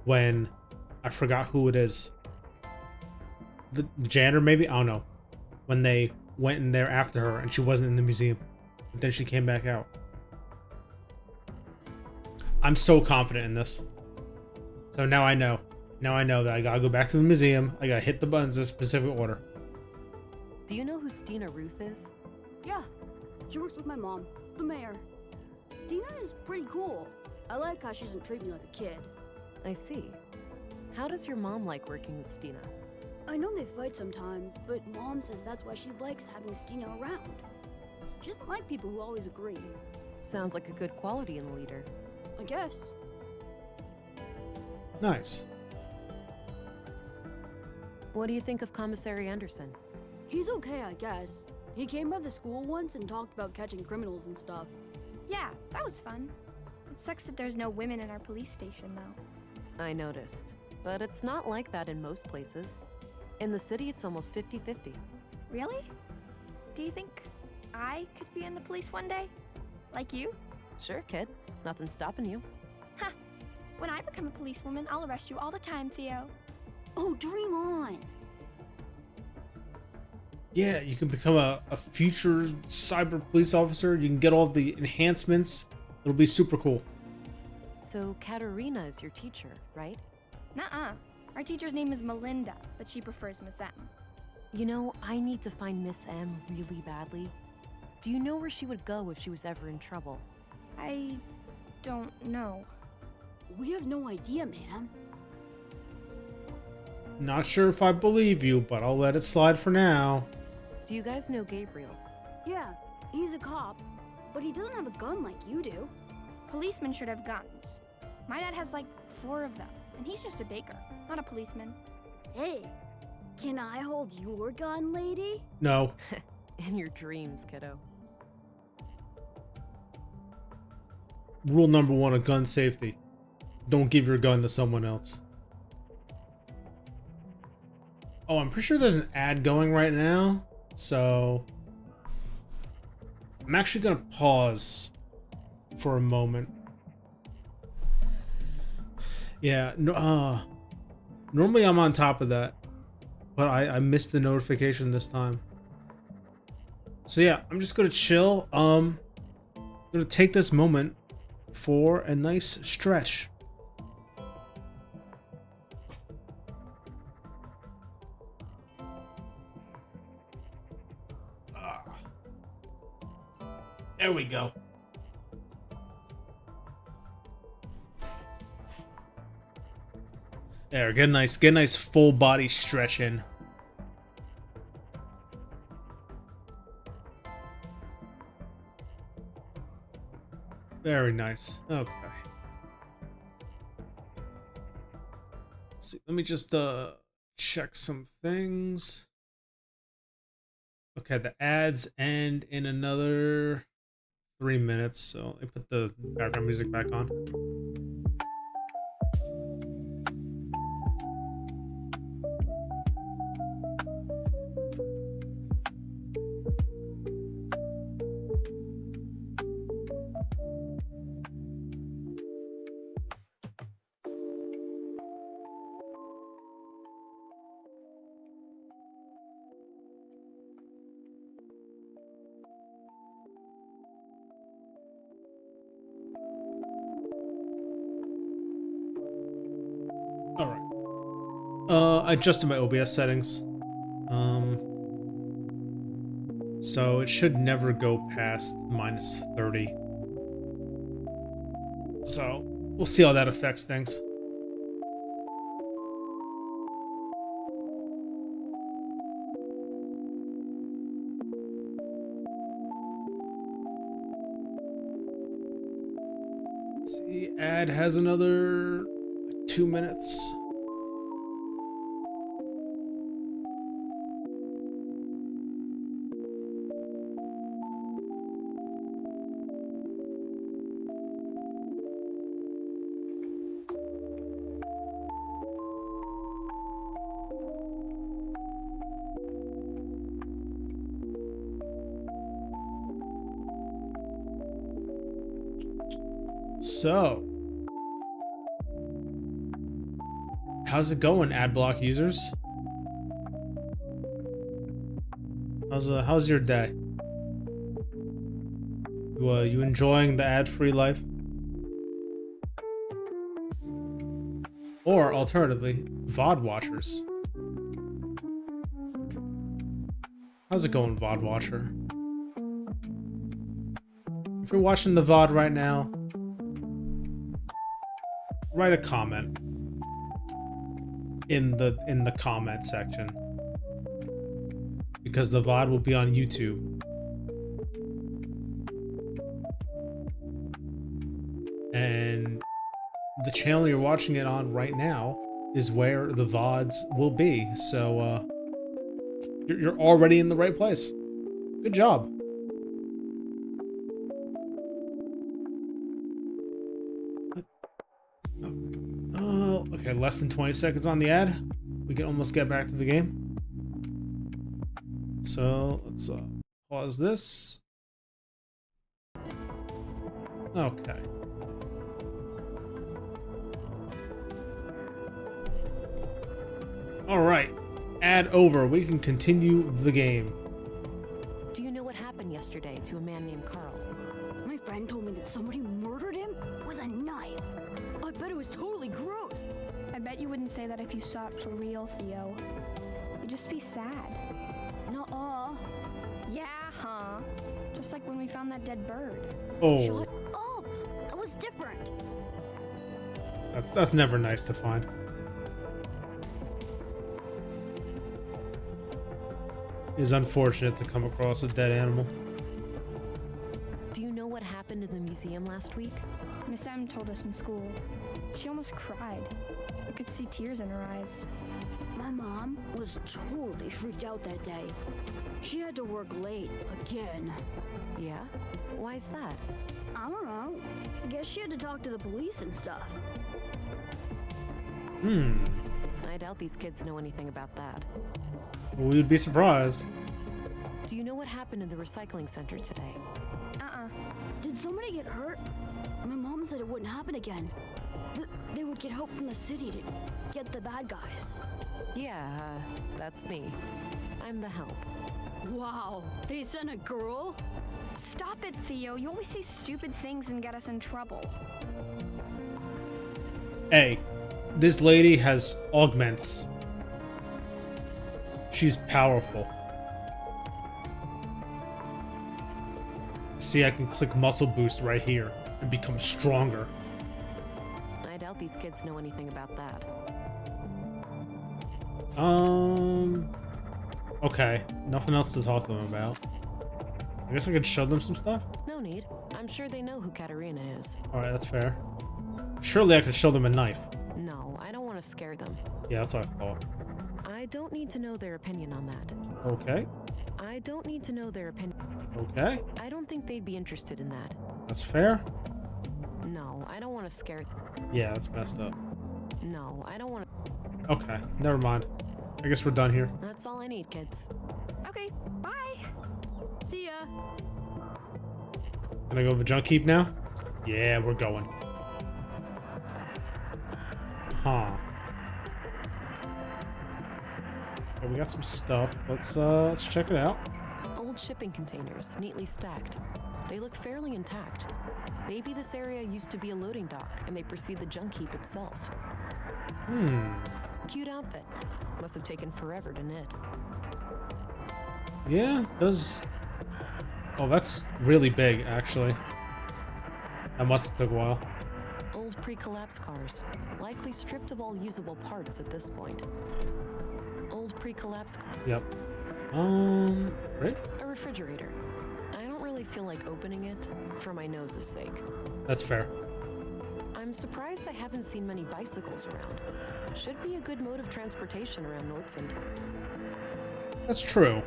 Speaker 1: when I forgot who it is. The janitor, maybe? I don't know. When they went in there after her and she wasn't in the museum. But then she came back out. I'm so confident in this. So now I know. Now I know that I gotta go back to the museum. I gotta hit the buttons in a specific order.
Speaker 2: Do you know who Stina Ruth is?
Speaker 4: Yeah, she works with my mom, the mayor. Stina is pretty cool. I like how she doesn't treat me like a kid.
Speaker 2: I see. How does your mom like working with Stina?
Speaker 4: I know they fight sometimes, but Mom says that's why she likes having Stina around. She doesn't like people who always agree.
Speaker 2: Sounds like a good quality in a leader.
Speaker 4: I guess.
Speaker 1: Nice.
Speaker 2: What do you think of Commissary Anderson?
Speaker 4: He's okay, I guess. He came by the school once and talked about catching criminals and stuff.
Speaker 9: Yeah, that was fun. It sucks that there's no women in our police station, though.
Speaker 2: I noticed. But it's not like that in most places. In the city, it's almost 50-50.
Speaker 9: Really? Do you think I could be in the police one day? Like you?
Speaker 2: Sure, kid. Nothing's stopping you.
Speaker 9: Ha! When I become a policewoman, I'll arrest you all the time, Theo.
Speaker 4: Oh, dream on!
Speaker 1: Yeah, you can become a future cyber police officer. You can get all the enhancements. It'll be super cool.
Speaker 2: So, Katerina is your teacher, right?
Speaker 9: Nuh-uh. Our teacher's name is Melinda, but she prefers Miss M.
Speaker 2: You know, I need to find Miss M really badly. Do you know where she would go if she was ever in trouble?
Speaker 9: I don't know.
Speaker 4: We have no idea, man.
Speaker 1: Not sure if I believe you, but I'll let it slide for now.
Speaker 2: Do you guys know Gabriel?
Speaker 4: Yeah, he's a cop, but he doesn't have a gun like you do.
Speaker 9: Policemen should have guns. My dad has like 4 of them, and he's just a baker, not a policeman.
Speaker 4: Hey, can I hold your gun, lady?
Speaker 1: No.
Speaker 2: In your dreams, kiddo.
Speaker 1: Rule number 1 of gun safety. Don't give your gun to someone else. Oh, I'm pretty sure there's an ad going right now. So I'm actually gonna pause for a moment. Yeah, no, normally I'm on top of that, but I missed the notification this time. So yeah, I'm just gonna chill. I'm gonna take this moment for a nice stretch. There we go. There, get a nice full body stretch in. Very nice. Okay. Let's see. Let me just check some things. Okay, the ads end in another 3 minutes, so I put the background music back on. I adjusted my OBS settings. So it should never go past minus 30. So we'll see how that affects things. Let's see, ad has another 2 minutes. So, how's it going, AdBlock users? How's your day? You enjoying the ad-free life? Or alternatively, VOD watchers. How's it going, VOD watcher? If you're watching the VOD right now, write a comment in the comment section, because the VOD will be on YouTube. And the channel you're watching it on right now is where the VODs will be. So you're already in the right place. Good job. Okay, less than 20 seconds on the ad. We can almost get back to the game. So let's pause this. Okay. All right. Ad over. We can continue the game.
Speaker 2: Do you know what happened yesterday to a man named Carl?
Speaker 4: My friend told me that somebody murdered him with a knife. I bet it was totally gross.
Speaker 9: I bet you wouldn't say that if you saw it for real, Theo. You'd just be sad.
Speaker 4: Nuh-uh.
Speaker 9: Yeah, huh? Just like when we found that dead bird.
Speaker 1: Oh,
Speaker 4: Shut up. That was different.
Speaker 1: that's never nice to find. It is unfortunate to come across a dead animal.
Speaker 2: Do you know what happened in the museum last week?
Speaker 9: Miss M told us in school. She almost cried. I could see tears in her eyes.
Speaker 4: My mom was totally freaked out that day. She had to work late again.
Speaker 2: Yeah? Why's that?
Speaker 4: I don't know. Guess she had to talk to the police and stuff.
Speaker 2: I doubt these kids know anything about that.
Speaker 1: We would be surprised.
Speaker 2: Do you know what happened in the recycling center today?
Speaker 4: Did somebody get hurt? My mom said it wouldn't happen again. They would get help from the city to get the bad guys.
Speaker 2: Yeah, that's me. I'm the help.
Speaker 4: Wow, they sent a girl?
Speaker 9: Stop it, Theo. You always say stupid things and get us in trouble.
Speaker 1: Hey, this lady has augments. She's powerful. See, I can click muscle boost right here and become stronger.
Speaker 2: I doubt these kids know anything about that.
Speaker 1: Okay, nothing else to talk to them about. I guess I could show them some stuff?
Speaker 2: No need. I'm sure they know who Katerina is.
Speaker 1: Alright, that's fair. Surely I could show them a knife.
Speaker 2: No, I don't want to scare them.
Speaker 1: Yeah, that's what I thought.
Speaker 2: I don't need to know their opinion on that.
Speaker 1: Okay.
Speaker 2: I don't need to know their opinion.
Speaker 1: Okay.
Speaker 2: I don't think they'd be interested in that.
Speaker 1: That's fair.
Speaker 2: No, I don't want to scare them.
Speaker 1: Yeah, that's messed up.
Speaker 2: No, I don't want to.
Speaker 1: Okay, never mind. I guess we're done here.
Speaker 2: That's all I need, kids.
Speaker 9: Okay, bye.
Speaker 4: See ya.
Speaker 1: Can I go to the junk heap now? Yeah, we're going. Huh. Okay, we got some stuff. Let's check it out.
Speaker 2: Old shipping containers, neatly stacked. They look fairly intact. Maybe this area used to be a loading dock, and they precede the junk heap itself. Cute outfit. Must have taken forever to knit.
Speaker 1: Yeah, those... Oh, that's really big, actually. That must have took a while.
Speaker 2: Old pre-collapse cars, likely stripped of all usable parts at this point. Old pre-collapse car.
Speaker 1: Yep. Right?
Speaker 2: A refrigerator. I don't really feel like opening it for my nose's sake.
Speaker 1: That's fair.
Speaker 2: I'm surprised I haven't seen many bicycles around. Should be a good mode of transportation around Nordsund.
Speaker 1: That's true.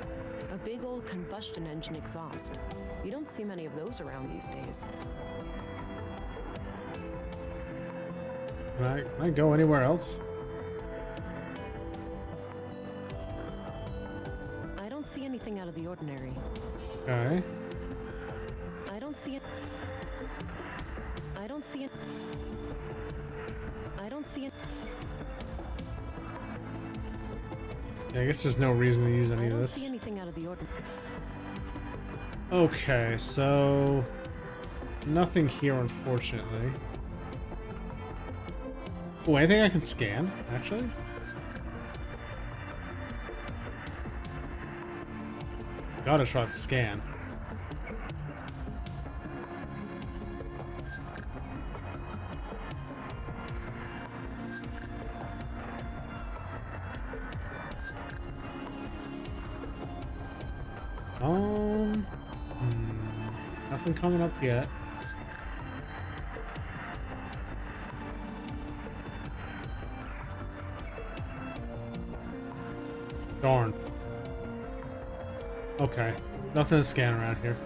Speaker 2: A big old combustion engine exhaust. You don't see many of those around these days.
Speaker 1: Can I go anywhere else?
Speaker 2: I don't see anything out of the ordinary.
Speaker 1: Okay.
Speaker 2: I don't see it. I don't see it. I don't see it.
Speaker 1: Yeah, I guess there's no reason to use any
Speaker 2: I
Speaker 1: of
Speaker 2: don't
Speaker 1: this.
Speaker 2: see anything out of the ordinary.
Speaker 1: Okay, so... Nothing here, unfortunately. Oh, anything I can scan, actually? Gotta try to scan. Nothing coming up yet. Darn. Okay. Nothing to scan around here.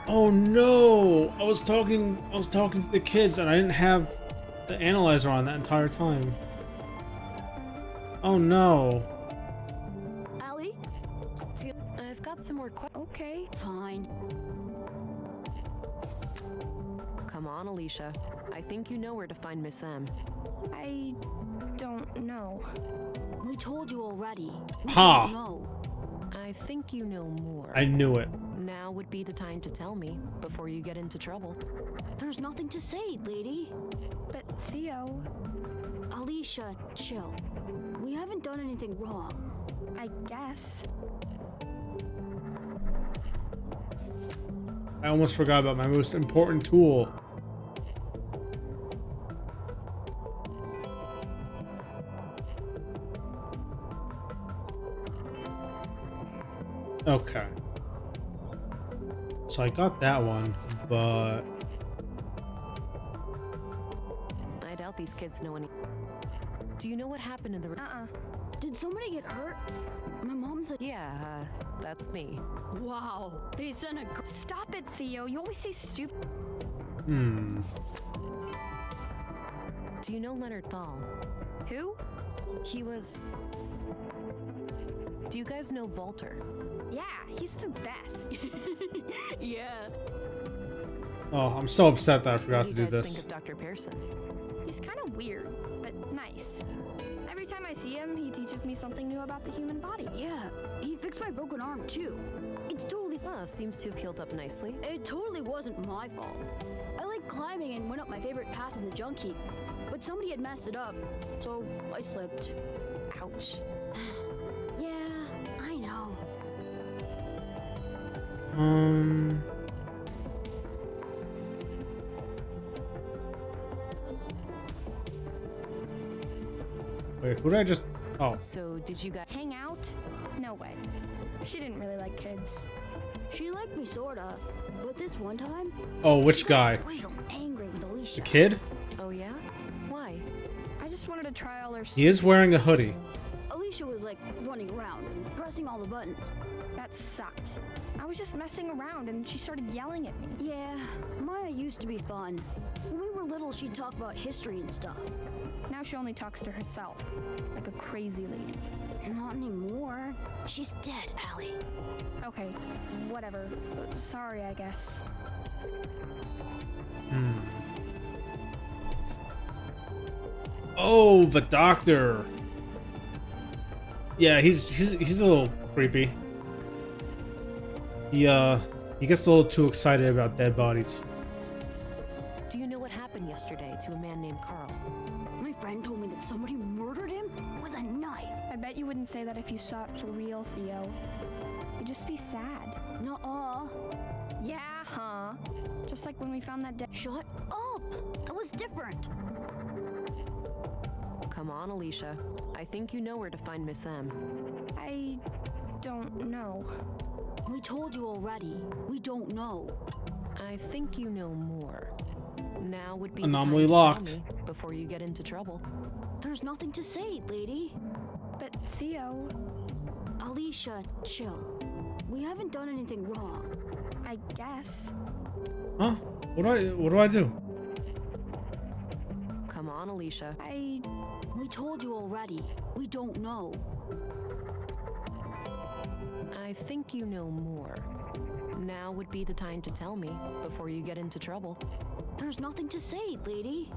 Speaker 1: Oh no! I was talking to the kids and I didn't have the analyzer on that entire time. Oh no.
Speaker 4: Allie?
Speaker 2: I've got some more questions.
Speaker 4: Okay, fine.
Speaker 2: Come on, Alicia. I think you know where to find Miss M.
Speaker 9: I don't know.
Speaker 4: We told you already. We
Speaker 1: Ha!
Speaker 4: don't know.
Speaker 2: I think you know more.
Speaker 1: I knew it.
Speaker 2: Now would be the time to tell me before you get into trouble.
Speaker 4: There's nothing to say, lady.
Speaker 9: But Theo,
Speaker 4: Alicia, chill. We haven't done anything wrong.
Speaker 9: I guess.
Speaker 1: I almost forgot about my most important tool. Okay. So I got that one, but...
Speaker 2: I doubt these kids know any. Do you know what happened in the...
Speaker 4: Did somebody get hurt? My mom said...
Speaker 2: Yeah, that's me.
Speaker 4: Wow, they sent a...
Speaker 9: Stop it, Theo. You always say stupid.
Speaker 2: Do you know Leonard Dahl?
Speaker 9: Who?
Speaker 2: He was... Do you guys know Walter?
Speaker 9: Yeah, he's the best.
Speaker 4: Yeah.
Speaker 1: Oh, I'm so upset that I
Speaker 2: What
Speaker 1: forgot
Speaker 2: do
Speaker 1: to
Speaker 2: you
Speaker 1: do
Speaker 2: guys
Speaker 1: this.
Speaker 2: think of Dr. Pearson?
Speaker 9: He's kind of weird, but nice. Every time I see him, he teaches me something new about the human body.
Speaker 4: Yeah, he fixed my broken arm too. It's totally fine.
Speaker 2: Seems to have healed up nicely.
Speaker 4: It totally wasn't my fault. I like climbing and went up my favorite path in the junk heap, but somebody had messed it up, so I slipped.
Speaker 2: Ouch.
Speaker 4: Yeah, I know.
Speaker 1: Wait, who did I just... Oh,
Speaker 2: So, did you guys...
Speaker 9: Hang out? No way. She didn't really like kids.
Speaker 4: She liked me sorta, but this one time,
Speaker 1: oh, which guy?
Speaker 4: a little angry with Alicia.
Speaker 1: The kid?
Speaker 2: Oh, yeah? Why?
Speaker 9: I just wanted to try all her
Speaker 1: He is wearing a hoodie.
Speaker 4: Alicia was like running around and pressing all the buttons.
Speaker 9: That sucked. I was just messing around and she started yelling at me.
Speaker 4: Yeah, Maya used to be fun. When we were little, she'd talk about history and stuff.
Speaker 9: Now she only talks to herself, like a crazy lady.
Speaker 4: Not anymore. She's dead, Allie.
Speaker 9: Okay, whatever. Sorry, I guess.
Speaker 1: Oh, the doctor. Yeah, he's a little creepy. He gets a little too excited about dead bodies.
Speaker 2: Do you know what happened yesterday to a man named Carl?
Speaker 4: Somebody murdered him with a knife.
Speaker 9: I bet you wouldn't say that if you saw it for real, Theo. You'd just be sad.
Speaker 4: Nuh-uh.
Speaker 9: Yeah, huh? Just like when we found that dead.
Speaker 4: Shut up. It was different.
Speaker 2: Come on, Alicia. I think you know where to find Miss M.
Speaker 9: I don't know.
Speaker 4: We told you already. We don't know.
Speaker 2: I think you know more. Now would be
Speaker 1: Anomaly
Speaker 2: the time
Speaker 1: locked.
Speaker 2: to tell me before you get into trouble.
Speaker 4: There's nothing to say, lady.
Speaker 9: But Theo,
Speaker 4: Alicia, chill. We haven't done anything wrong.
Speaker 9: I guess.
Speaker 1: Huh? What do I do?
Speaker 2: Come on, Alicia.
Speaker 4: We told you already. We don't know.
Speaker 2: I think you know more. Now would be the time to tell me before you get into trouble.
Speaker 4: There's nothing to say, lady.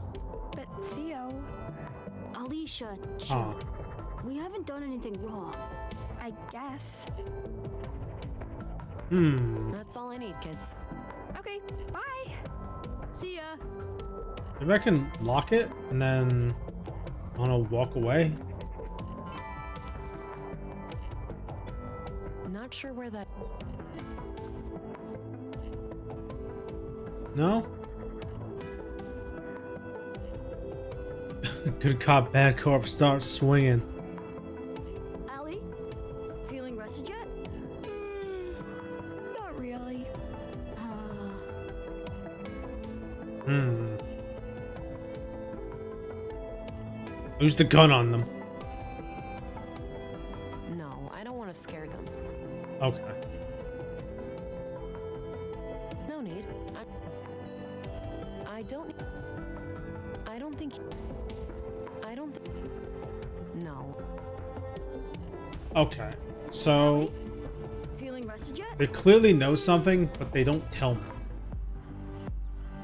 Speaker 9: But Theo,
Speaker 4: Alicia, chill.
Speaker 1: Huh.
Speaker 4: We haven't done anything wrong.
Speaker 9: I guess.
Speaker 2: That's all I need, kids.
Speaker 9: Okay, bye.
Speaker 4: See ya.
Speaker 1: Maybe I can lock it and then I want to walk away.
Speaker 2: Not sure where that.
Speaker 1: No? Good cop, bad cop, start swinging.
Speaker 4: Allie? Feeling rested yet?
Speaker 9: Not really.
Speaker 1: I used a gun on them.
Speaker 2: No, I don't want to scare them.
Speaker 1: Okay.
Speaker 2: No need. I don't. I don't think. I don't. No.
Speaker 1: Okay. So
Speaker 4: Feeling rested yet?
Speaker 1: they clearly know something, but they don't tell me.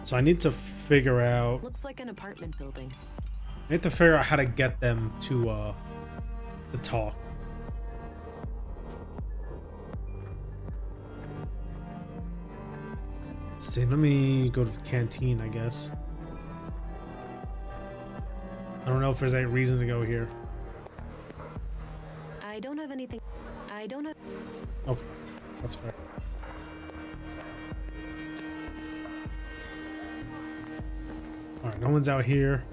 Speaker 1: So I need to figure out.
Speaker 2: Looks like an apartment building.
Speaker 1: I need to figure out how to get them to talk. Let's see. Let me go to the canteen, I guess. I don't know if there's any reason to go here.
Speaker 2: I don't have anything. I don't have.
Speaker 1: Okay, that's fair. All right, no one's out here.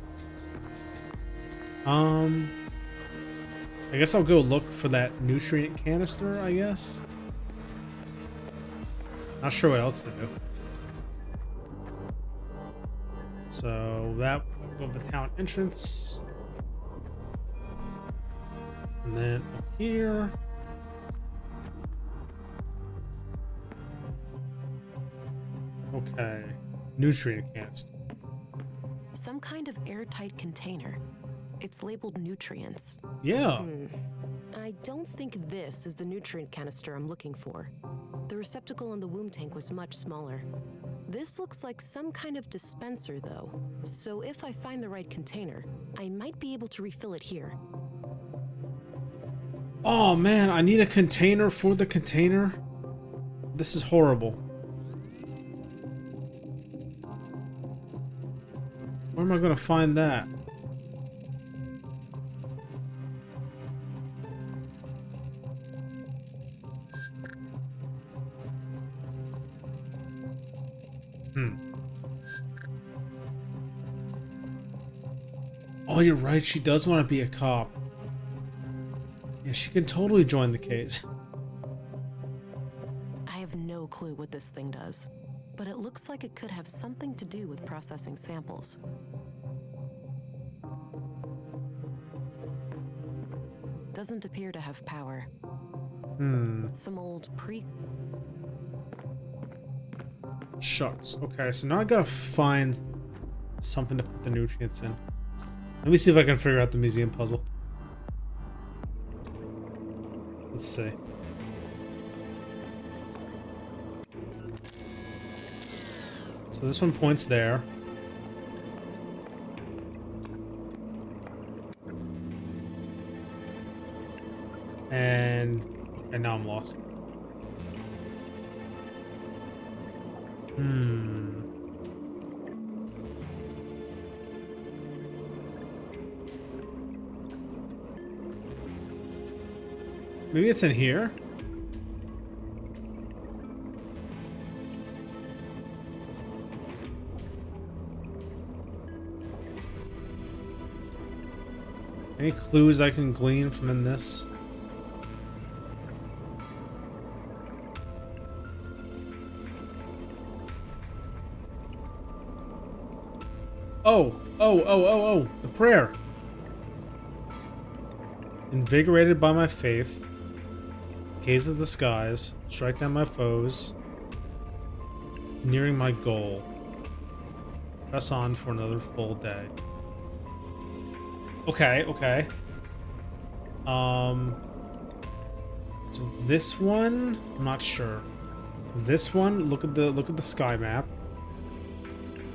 Speaker 1: I guess I'll go look for that nutrient canister, I guess. Not sure what else to do. So that will go to the town entrance. And then up here. Okay. Nutrient canister.
Speaker 2: Some kind of airtight container. It's labeled nutrients.
Speaker 1: Yeah.
Speaker 2: I don't think this is the nutrient canister I'm looking for. The receptacle in the womb tank was much smaller. This looks like some kind of dispenser, though. So if I find the right container, I might be able to refill it here.
Speaker 1: Oh man, I need a container for the container. This is horrible. Where am I gonna find that? Oh, you're right. She does want to be a cop. Yeah, she can totally join the case.
Speaker 2: I have no clue what this thing does, but it looks like it could have something to do with processing samples. Doesn't appear to have power. Some old
Speaker 1: Shucks. Okay, so now I gotta find something to put the nutrients in. Let me see if I can figure out the museum puzzle. Let's see. So this one points there. And now I'm lost. Maybe it's in here? Any clues I can glean from in this? Oh, the prayer. Invigorated by my faith, gaze at the skies, strike down my foes, nearing my goal. Press on for another full day. Okay, okay. So this one, I'm not sure. This one, look at the sky map.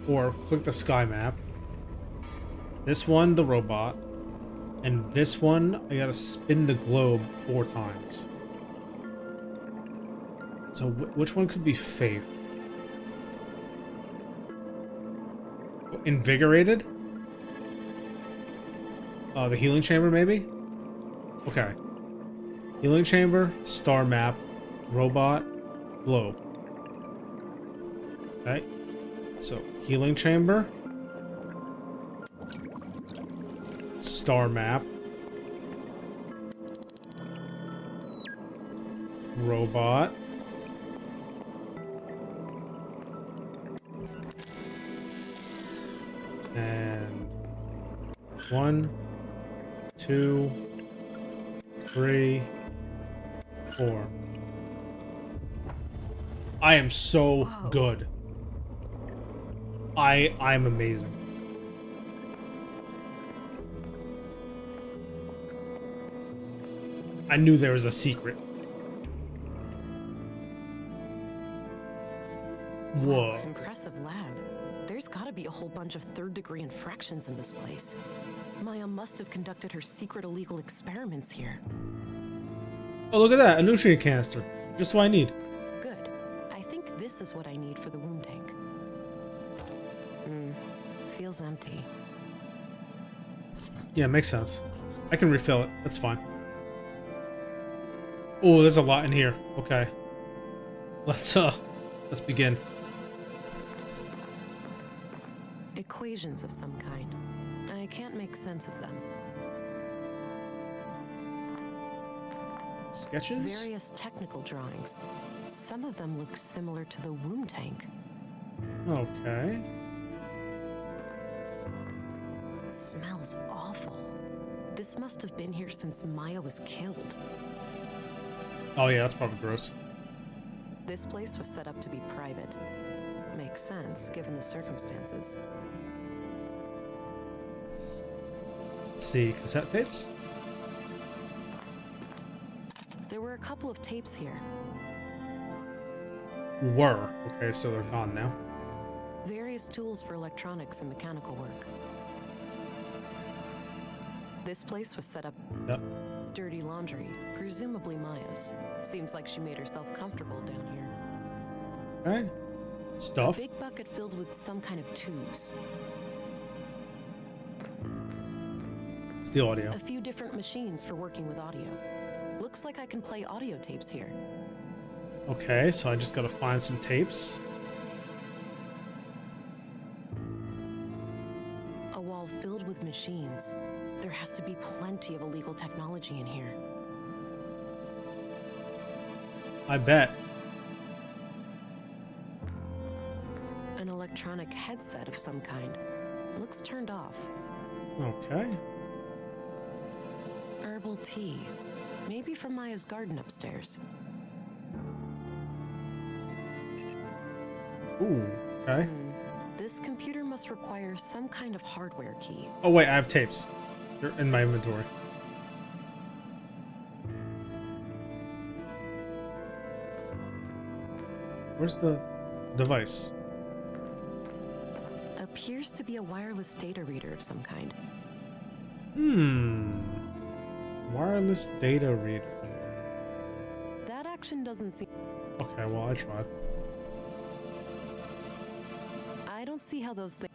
Speaker 1: Or click the sky map. This one, the robot. And this one, I gotta spin the globe 4 times. So which one could be Faith? Invigorated? The healing chamber, maybe? Okay. Healing chamber, star map, robot, globe. Okay. So, healing chamber. Star map. Robot. And 1, 2, 3, 4. I am so good. I'm amazing. I knew there was a secret. Whoa.
Speaker 2: Impressive lab. There's gotta be a whole bunch of third-degree infractions in this place. Maya must have conducted her secret illegal experiments here.
Speaker 1: Oh, look at that. A nutrient canister. Just what I need.
Speaker 2: Good. I think this is what I need for the womb tank. Feels empty.
Speaker 1: Yeah, makes sense. I can refill it. That's fine. Oh, there's a lot in here. Okay. Let's begin.
Speaker 2: Equations of some kind. I can't make sense of them.
Speaker 1: Sketches?
Speaker 2: Various technical drawings. Some of them look similar to the womb tank.
Speaker 1: Okay.
Speaker 2: It smells awful. This must have been here since Maya was killed.
Speaker 1: Oh yeah, that's probably gross.
Speaker 2: This place was set up to be private. Makes sense, given the circumstances.
Speaker 1: Let's see, cassette tapes?
Speaker 2: There were a couple of tapes here.
Speaker 1: Were. Okay, so they're gone now.
Speaker 2: Various tools for electronics and mechanical work. This place was set up.
Speaker 1: Yep.
Speaker 2: Dirty laundry, presumably Maya's. Seems like she made herself comfortable down here.
Speaker 1: Okay. Stuff.
Speaker 2: A big bucket filled with some kind of tubes.
Speaker 1: It's the audio.
Speaker 2: A few different machines for working with audio. Looks like I can play audio tapes here.
Speaker 1: Okay, so I just gotta find some tapes.
Speaker 2: A wall filled with machines. There has to be plenty of illegal technology in here.
Speaker 1: I bet.
Speaker 2: An electronic headset of some kind. Looks turned off.
Speaker 1: Okay.
Speaker 2: Herbal tea. Maybe from Maya's garden upstairs.
Speaker 1: Ooh, okay.
Speaker 2: This computer must require some kind of hardware key.
Speaker 1: Oh wait, I have tapes. They're in my inventory. Where's the device?
Speaker 2: Appears to be a wireless data reader of some kind.
Speaker 1: Wireless data reader.
Speaker 2: That action doesn't seem...
Speaker 1: Okay, well, I tried.
Speaker 2: I don't see how those things...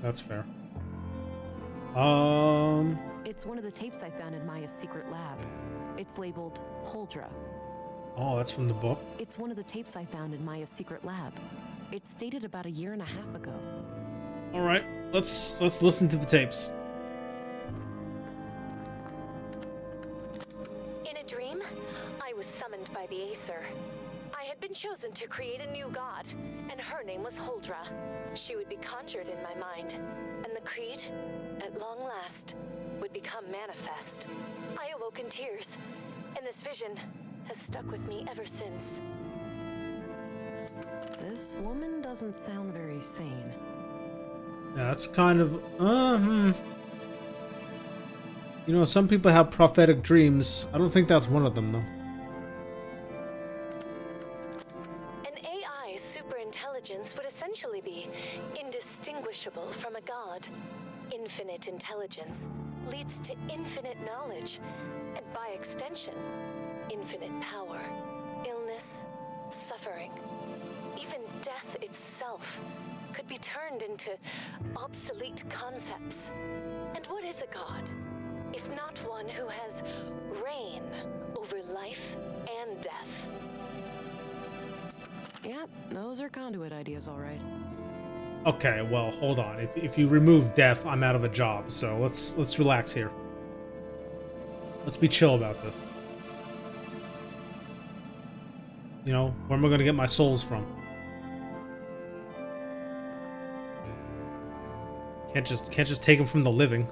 Speaker 1: That's fair.
Speaker 2: It's one of the tapes I found in Maya's secret lab. It's labeled Holdra.
Speaker 1: Oh, that's from the book.
Speaker 2: It's one of the tapes I found in Maya's secret lab. It's dated about 1.5 years ago.
Speaker 1: All right, let's listen to the tapes.
Speaker 10: In a dream, I was summoned by the Acer. I had been chosen to create a new god, and her name was Holdra. She would be conjured in my mind, and the creed, at long last, would become manifest. I awoke in tears, and this vision has stuck with me ever since.
Speaker 2: This woman doesn't sound very sane.
Speaker 1: Yeah, that's kind of You know, some people have prophetic dreams. I don't think that's one of them, though.
Speaker 10: An AI's superintelligence would essentially be indistinguishable from a god. Infinite intelligence leads to infinite knowledge, and by extension, infinite power, illness, suffering, even death itself could be turned into obsolete concepts. And what is a god, if not one who has reign over life and death?
Speaker 2: Yeah, those are conduit ideas, all right.
Speaker 1: Okay, well, hold on. If you remove death, I'm out of a job. So let's relax here. Let's be chill about this. You know, where am I gonna get my souls from? Can't just take them from the living.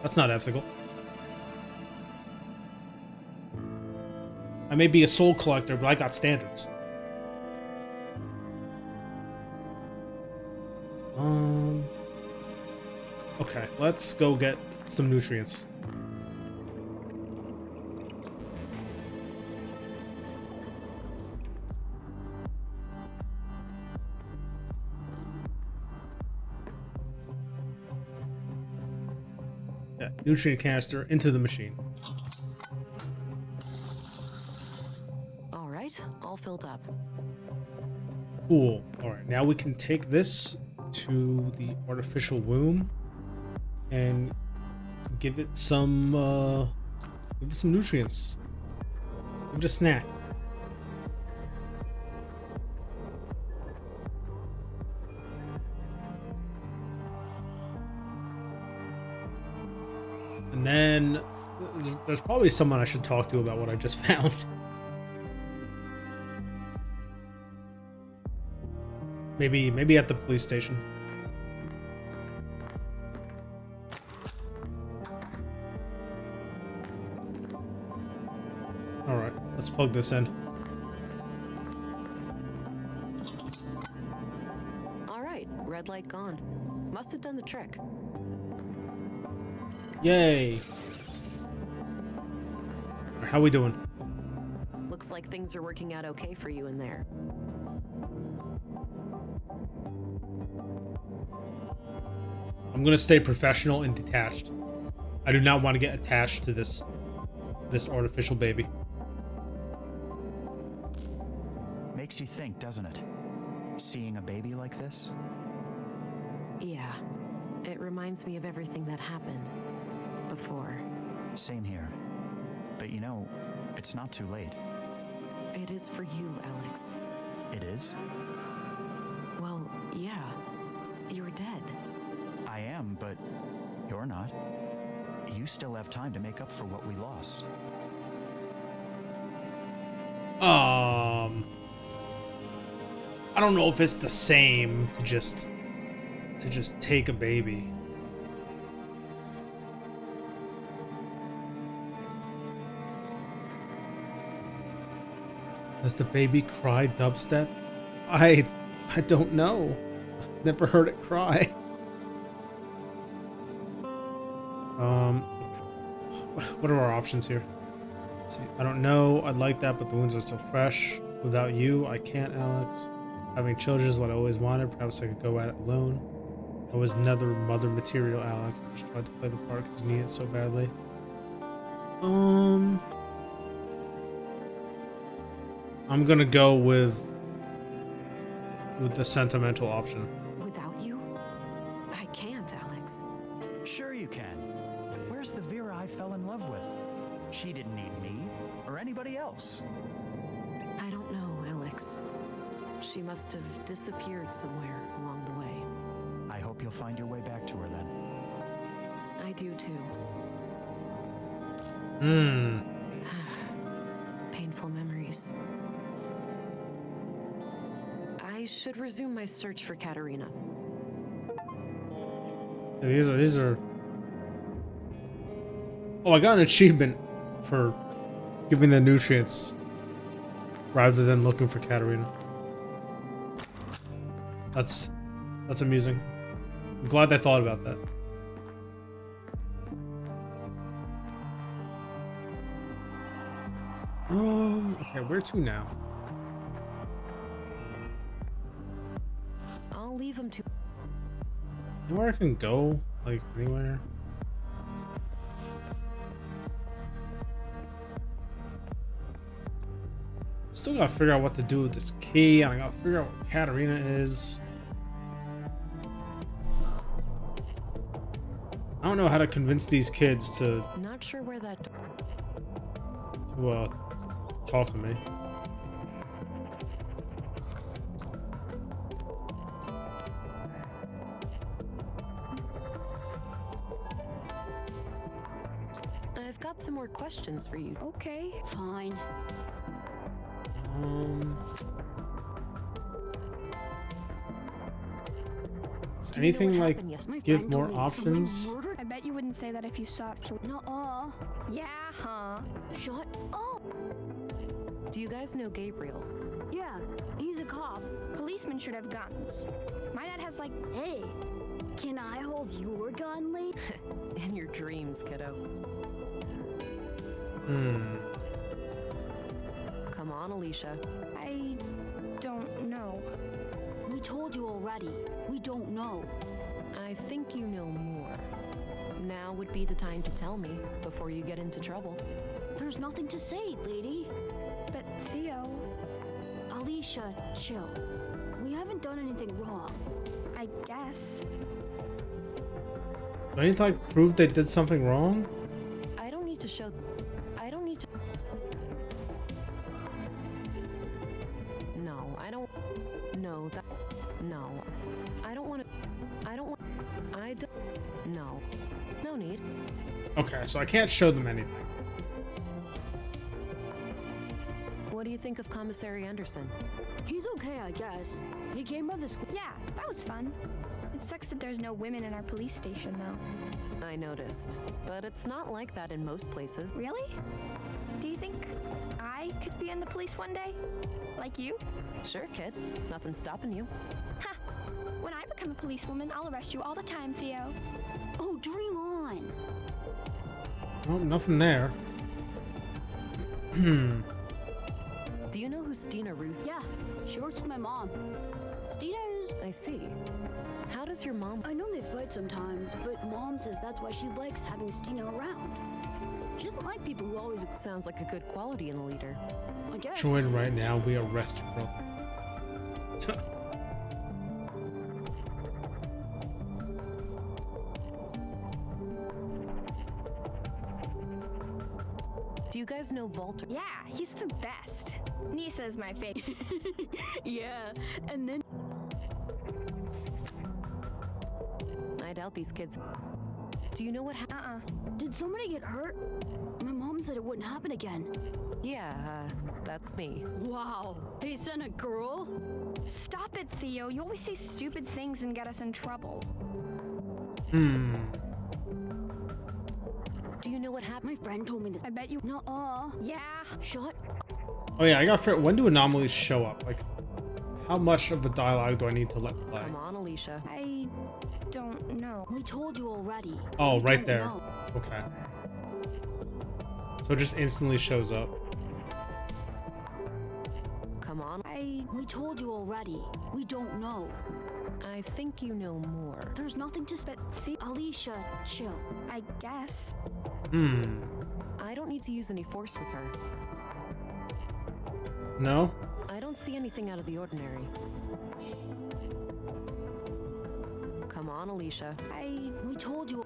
Speaker 1: That's not ethical. I may be a soul collector, but I got standards. Okay, let's go get some nutrients. Yeah, nutrient canister into the machine.
Speaker 2: All right, all filled up.
Speaker 1: Cool. All right, now we can take this to the artificial womb and give it some nutrients. Give it a snack. And then there's probably someone I should talk to about what I just found. Maybe at the police station. All right, let's plug this in.
Speaker 2: All right, red light gone. Must have done the trick.
Speaker 1: Yay! How we doing?
Speaker 2: Looks like things are working out okay for you in there.
Speaker 1: I'm gonna stay professional and detached. I do not want to get attached to this artificial baby.
Speaker 11: Makes you think, doesn't it? Seeing a baby like this?
Speaker 2: Yeah, it reminds me of everything that happened before.
Speaker 11: Same here. But you know, it's not too late.
Speaker 2: It is for you, Alex.
Speaker 11: It is?
Speaker 2: Well, yeah. You're dead.
Speaker 11: I am, but you're not. You still have time to make up for what we lost.
Speaker 1: I don't know if it's the same to just take a baby. Does the baby cry dubstep? I don't know. I've never heard it cry. What are our options here? Let's see. I don't know. I'd like that, but the wounds are so fresh. Without you, I can't, Alex. Having children is what I always wanted. Perhaps I could go at it alone. I was another mother material, Alex. I just tried to play the part because needed so badly. I'm gonna go with the sentimental option.
Speaker 2: Without you? I can't, Alex.
Speaker 11: Sure you can. Where's the Vera I fell in love with? She didn't need me or anybody else.
Speaker 2: I don't know, Alex. She must have disappeared somewhere along the way.
Speaker 11: I hope you'll find your way back to her then.
Speaker 2: I do too. Painful memories. I should resume my search for Katerina.
Speaker 1: These are. Oh, I got an achievement for giving the nutrients rather than looking for Katerina. That's amusing. I'm glad they thought about that. Okay, where to now?
Speaker 2: I'll leave him to.
Speaker 1: Anywhere I can go? Like, anywhere? Still gotta figure out what to do with this key, and I gotta figure out what Katerina is. I don't know how to convince these kids to
Speaker 2: Not sure where that.
Speaker 1: talk to me.
Speaker 2: I've got some more questions for you.
Speaker 4: Okay, fine.
Speaker 1: Does
Speaker 2: Do you know
Speaker 1: anything
Speaker 2: what
Speaker 1: like
Speaker 2: happened yesterday?
Speaker 1: give more options?
Speaker 9: I bet you wouldn't say that if you saw it for.
Speaker 4: Nuh-uh.
Speaker 9: Yeah, huh?
Speaker 4: Shut up.
Speaker 2: Do you guys know Gabriel?
Speaker 4: Yeah, he's a cop.
Speaker 9: Policemen should have guns. My dad has like.
Speaker 4: Hey, can I hold your gun, lady?
Speaker 2: In your dreams, kiddo. Come on, Alicia.
Speaker 9: I don't know.
Speaker 4: We told you already. We don't know.
Speaker 2: I think you know more. Now would be the time to tell me before you get into trouble.
Speaker 4: There's nothing to say, lady.
Speaker 9: But Theo.
Speaker 4: Alicia, chill. We haven't done anything wrong.
Speaker 9: I guess.
Speaker 1: Do I need to like prove they did something wrong?
Speaker 2: I don't need to show. I don't need to. No, I don't. No, that. No. I don't want to. I don't want. I don't. No. No need.
Speaker 1: Okay, so I can't show them anything.
Speaker 2: What do you think of Commissary Anderson?
Speaker 4: He's okay, I guess. He came by the school.
Speaker 9: Yeah, that was fun. It sucks that there's no women in our police station, though.
Speaker 2: I noticed. But it's not like that in most places.
Speaker 9: Really? Do you think I could be in the police one day? Like you?
Speaker 2: Sure, kid. Nothing's stopping you.
Speaker 9: Ha! When I become a policewoman, I'll arrest you all the time, Theo.
Speaker 4: Oh, dream on.
Speaker 1: Oh, nothing there.
Speaker 2: Do you know who Stina Ruth?
Speaker 4: Yeah, she works with my mom. Stina is...
Speaker 2: I see. How does your mom...
Speaker 4: I know they fight sometimes, but Mom says that's why she likes having Stina around. She doesn't like people who always...
Speaker 2: Sounds like a good quality in a leader.
Speaker 4: I guess.
Speaker 1: Join right now. We arrest your brother.
Speaker 2: Do you guys know Walter?
Speaker 9: Yeah, he's the best. Nisa is my favorite.
Speaker 4: Yeah, and then...
Speaker 2: I doubt these kids... Do you know what happened?
Speaker 4: Did somebody get hurt? My mom said it wouldn't happen again.
Speaker 2: Yeah, that's me.
Speaker 4: Wow, they sent a girl?
Speaker 9: Stop it, Theo. You always say stupid things and get us in trouble.
Speaker 2: Do you know what happened?
Speaker 4: My friend told me this.
Speaker 9: I bet you...
Speaker 4: Nuh-uh.
Speaker 9: Yeah.
Speaker 4: Shut.
Speaker 1: Oh yeah, I got. When do anomalies show up? Like, how much of the dialogue do I need to let play?
Speaker 2: Come on, Alicia.
Speaker 9: I don't know.
Speaker 4: We told you already.
Speaker 1: Oh,
Speaker 4: We
Speaker 1: right
Speaker 4: don't
Speaker 1: there.
Speaker 4: know.
Speaker 1: Okay. So it just instantly shows up.
Speaker 2: Come on.
Speaker 4: We told you already. We don't know.
Speaker 2: I think you know more.
Speaker 4: There's nothing to...
Speaker 9: But
Speaker 4: Alicia, chill.
Speaker 9: I guess.
Speaker 2: I don't need to use any force with her.
Speaker 1: No?
Speaker 2: I don't see anything out of the ordinary. Come on, Alicia.
Speaker 4: We told you...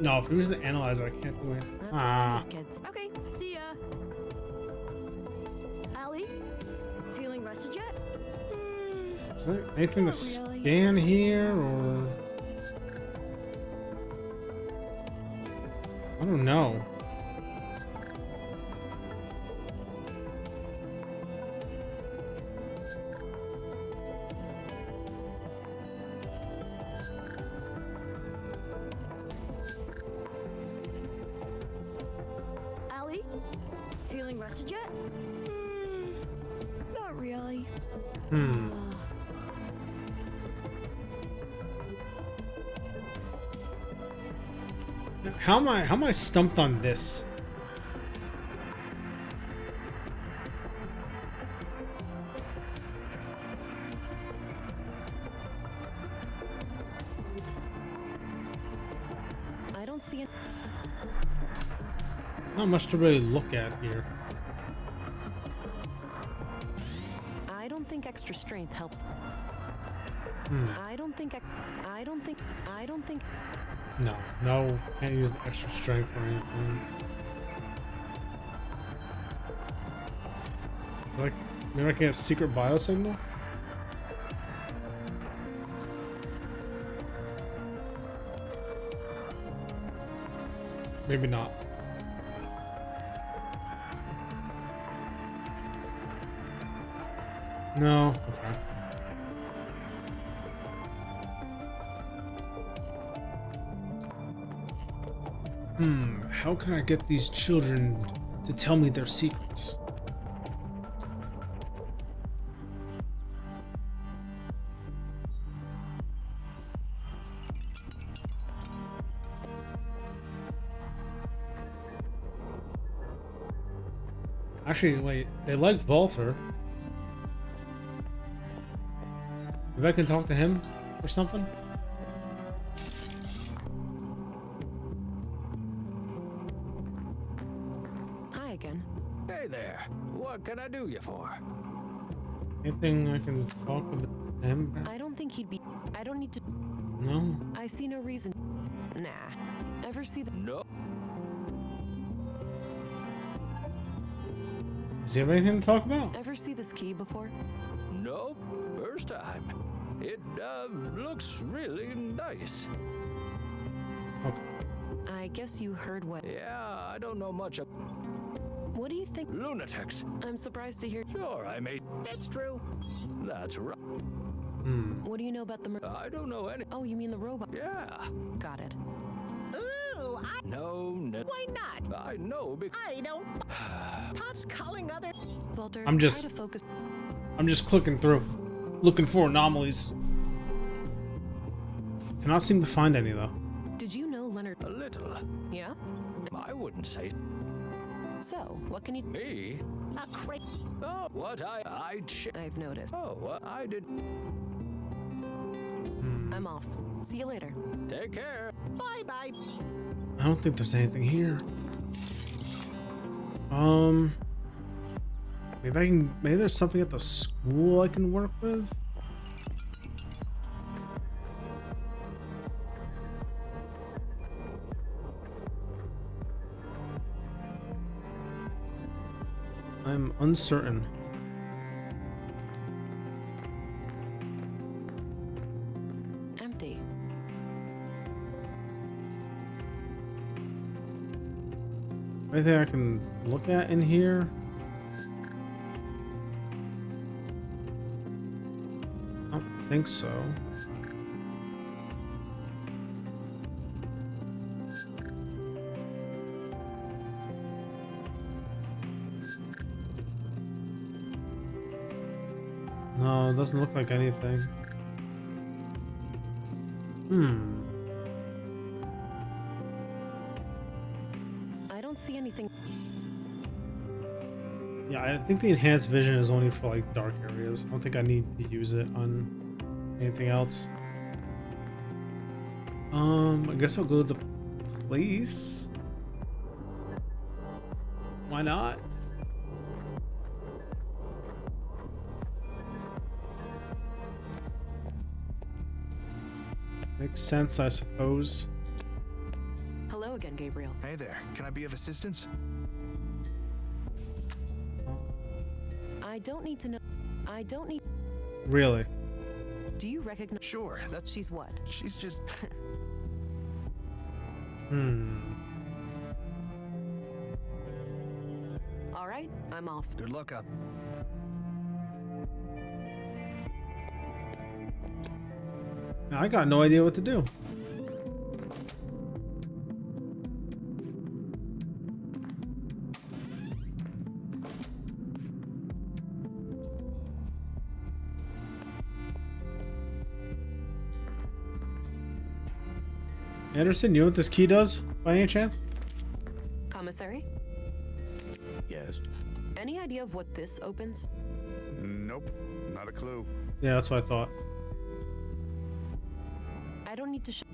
Speaker 1: No, if it was the analyzer, I can't do it.
Speaker 2: That's
Speaker 1: Ah.
Speaker 2: all, kids.
Speaker 4: Okay, see ya. Allie, feeling rested yet?
Speaker 1: Is there anything to
Speaker 4: Not really.
Speaker 1: scan here, or I don't know.
Speaker 4: Allie, feeling rested yet? Not really.
Speaker 1: Hmm. How am I stumped on this?
Speaker 2: I don't see it.
Speaker 1: Not much to really look at here.
Speaker 2: I don't think extra strength helps.
Speaker 1: Hmm.
Speaker 2: I don't think.
Speaker 1: No, can't use the extra strength or anything. Like, maybe I can get a secret bio signal? Maybe not. No, okay. How can I get these children to tell me their secrets? Actually, wait, they like Walter. Maybe I can talk to him or something?
Speaker 2: Hi again.
Speaker 7: Hey there. What can I do you for?
Speaker 1: Anything I can talk with him about?
Speaker 2: I don't think he'd be. I don't need to.
Speaker 1: No?
Speaker 2: I see no reason. Nah. Ever see the?
Speaker 7: No.
Speaker 1: Does he have anything to talk about?
Speaker 2: Ever see this key before?
Speaker 7: Nope. First time. It looks really nice.
Speaker 1: Okay.
Speaker 2: I guess you heard what.
Speaker 7: Yeah, I don't know much of
Speaker 2: What do you think?
Speaker 7: lunatics.
Speaker 2: I'm surprised to hear.
Speaker 7: Sure, I may.
Speaker 8: It's true.
Speaker 7: That's right.
Speaker 2: What do you know about the?
Speaker 7: I don't know any.
Speaker 2: Oh, you mean the robot?
Speaker 7: Yeah.
Speaker 2: Got it.
Speaker 8: Ooh,
Speaker 7: No,
Speaker 8: why not?
Speaker 7: I know because.
Speaker 8: I don't. Pop's calling other.
Speaker 2: Walter,
Speaker 1: I'm just-
Speaker 2: try to focus.
Speaker 1: I'm just clicking through, looking for anomalies. Cannot seem to find any though.
Speaker 2: Did you know Leonard?
Speaker 7: A little.
Speaker 2: Yeah.
Speaker 7: I wouldn't say
Speaker 2: So, what can you?
Speaker 7: me.
Speaker 8: A crate.
Speaker 7: Oh, what
Speaker 2: I've noticed.
Speaker 7: Oh, what I did.
Speaker 2: I'm off. See you later.
Speaker 7: Take care.
Speaker 8: Bye bye.
Speaker 1: I don't think there's anything here. Maybe there's something at the school I can work with. I'm uncertain.
Speaker 2: Empty.
Speaker 1: Anything I can look at in here? I don't think so. No, it doesn't look like anything.
Speaker 2: I don't see anything.
Speaker 1: Yeah, I think the enhanced vision is only for like dark areas. I don't think I need to use it on anything else. I guess I'll go to the police. Why not? Makes sense, I suppose.
Speaker 2: Hello? again, Gabriel.
Speaker 5: Hey there, can I be of assistance?
Speaker 2: I don't need to know. I don't need.
Speaker 1: Really?
Speaker 2: Do you recognize?
Speaker 5: Sure, that's...
Speaker 2: She's what?
Speaker 5: She's just...
Speaker 2: All right, I'm off.
Speaker 5: Good luck out...
Speaker 1: I got no idea what to do. Anderson, you know what this key does, by any chance?
Speaker 2: Commissary?
Speaker 6: Yes.
Speaker 2: Any idea of what this opens?
Speaker 6: Nope. Not a clue.
Speaker 1: Yeah, that's what I thought.
Speaker 2: I don't need to show.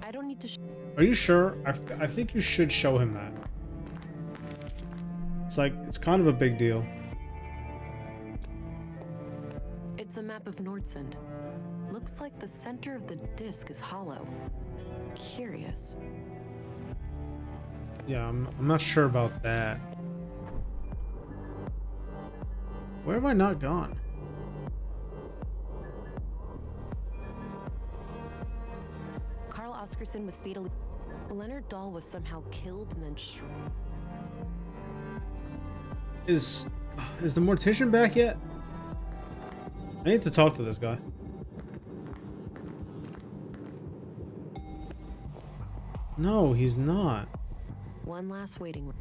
Speaker 2: I don't need to show.
Speaker 1: Are you sure? I think you should show him that. It's like, it's kind of a big deal.
Speaker 2: It's a map of Nordsund. Looks like the center of the disc is hollow. Curious.
Speaker 1: Yeah, I'm not sure about that. Where have I not gone?
Speaker 2: Carl Oscarson was fatally. Leonard Dahl was somehow killed and then
Speaker 1: Is the mortician back yet? I need to talk to this guy. No, he's not.
Speaker 2: One last waiting room.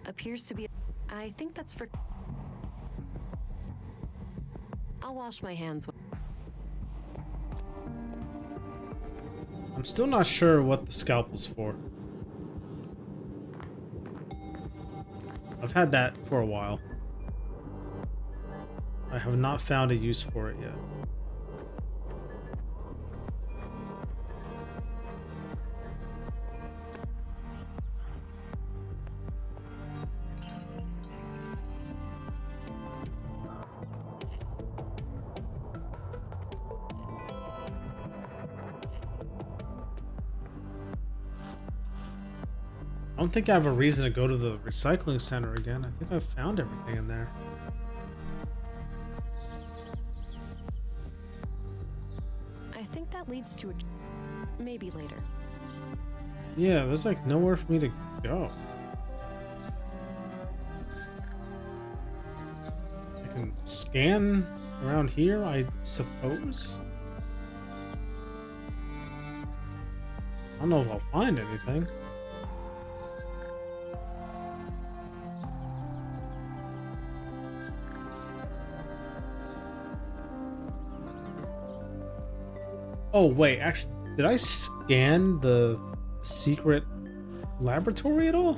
Speaker 2: Appears to be. I think that's for. I'll wash my hands.
Speaker 1: I'm still not sure what the scalpel's for. I've had that for a while. I have not found a use for it yet. I don't think I have a reason to go to the recycling center again. I think I've found everything in there.
Speaker 2: I think that leads to a. Maybe later.
Speaker 1: Yeah, there's like nowhere for me to go. I can scan around here, I suppose. I don't know if I'll find anything. Oh, wait, actually, did I scan the secret laboratory at all?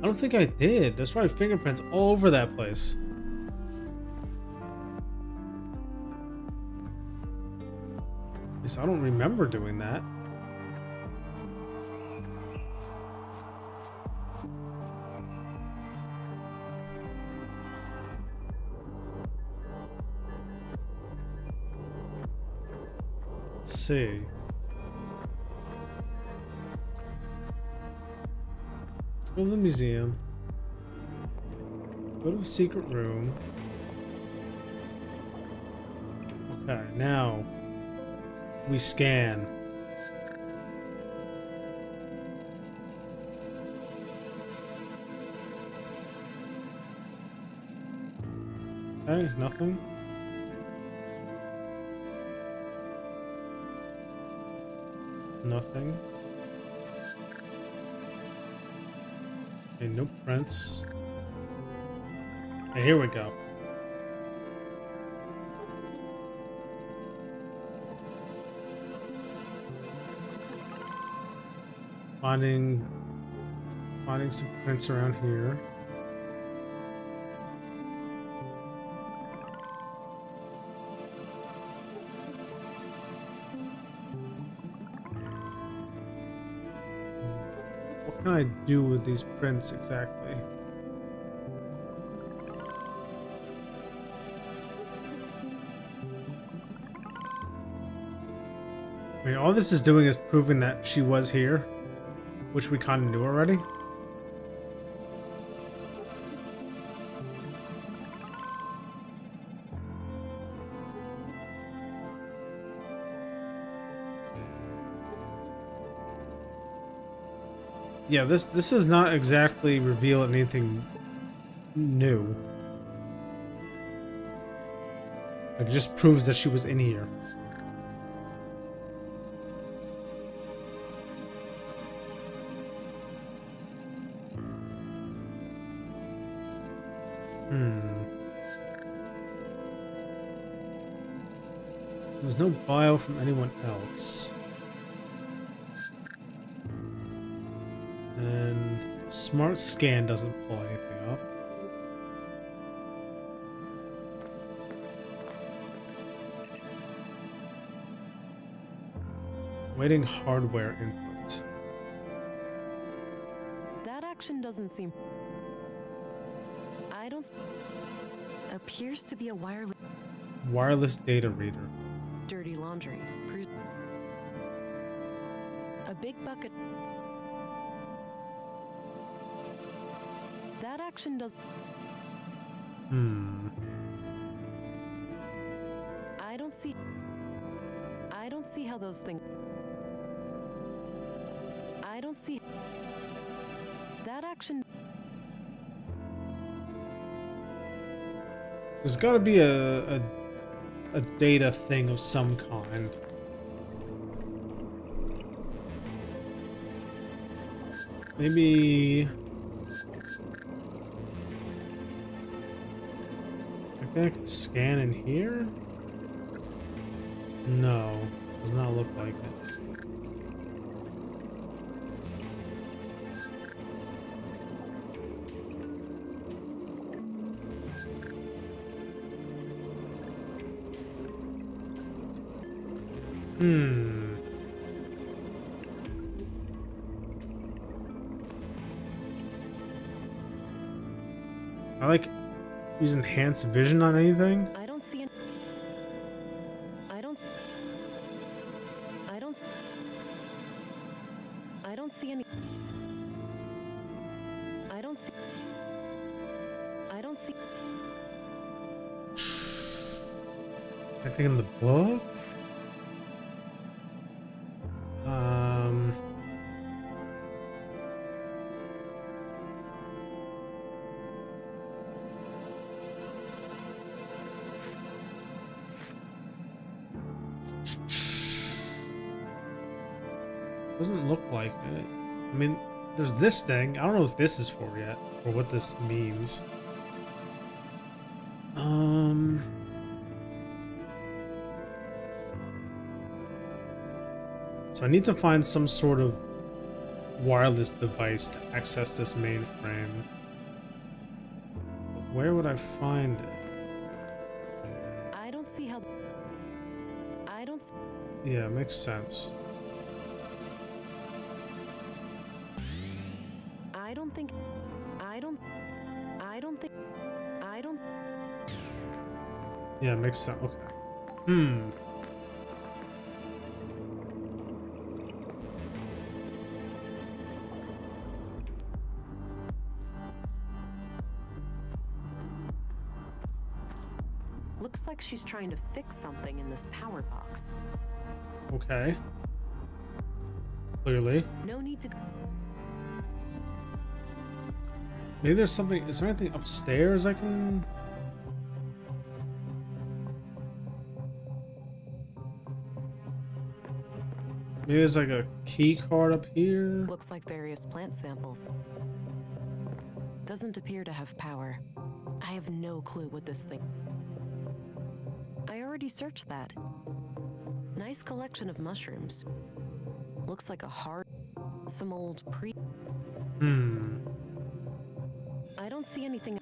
Speaker 1: I don't think I did. There's probably fingerprints all over that place. At least I don't remember doing that. Let's see. Let's go to the museum. Go to the secret room. Okay, now we scan. Okay, nothing. Nothing. Okay, no prints. Okay, here we go. Finding some prints around here. What can I do with these prints exactly? I mean, all this is doing is proving that she was here. which we kind of knew already. Yeah, this does not exactly reveal anything new. Like, it just proves that she was in here. There's no bio from anyone else. And Smart Scan doesn't pull anything up. Waiting hardware input.
Speaker 2: That action doesn't seem... I don't... Appears to be a
Speaker 1: Wireless data reader.
Speaker 2: dirty laundry. A big bucket... That action does... I don't see how those things... I don't see... That action...
Speaker 1: There's gotta be a data thing of some kind. Maybe... I think I can scan in here? No, does not look like it. I like use enhanced vision on anything.
Speaker 2: I don't see... I don't see any... I don't see...
Speaker 1: Anything in the book? Doesn't look like it. I mean, there's this thing. I don't know what this is for yet, or what this means. So I need to find some sort of wireless device to access this mainframe. But where would I find it?
Speaker 2: I don't see how... I don't...
Speaker 1: Yeah, makes sense.
Speaker 2: I don't think...
Speaker 1: Yeah, makes sense. Okay.
Speaker 2: Looks like she's trying to fix something in this power box.
Speaker 1: Okay. Clearly.
Speaker 2: No need to...
Speaker 1: Maybe there's something... Is there anything upstairs I can... Maybe there's like a key card up here?
Speaker 2: Looks like various plant samples. Doesn't appear to have power. I have no clue what this thing... I already searched that. Nice collection of mushrooms. Looks like a hard... Some old pre... I don't see anything...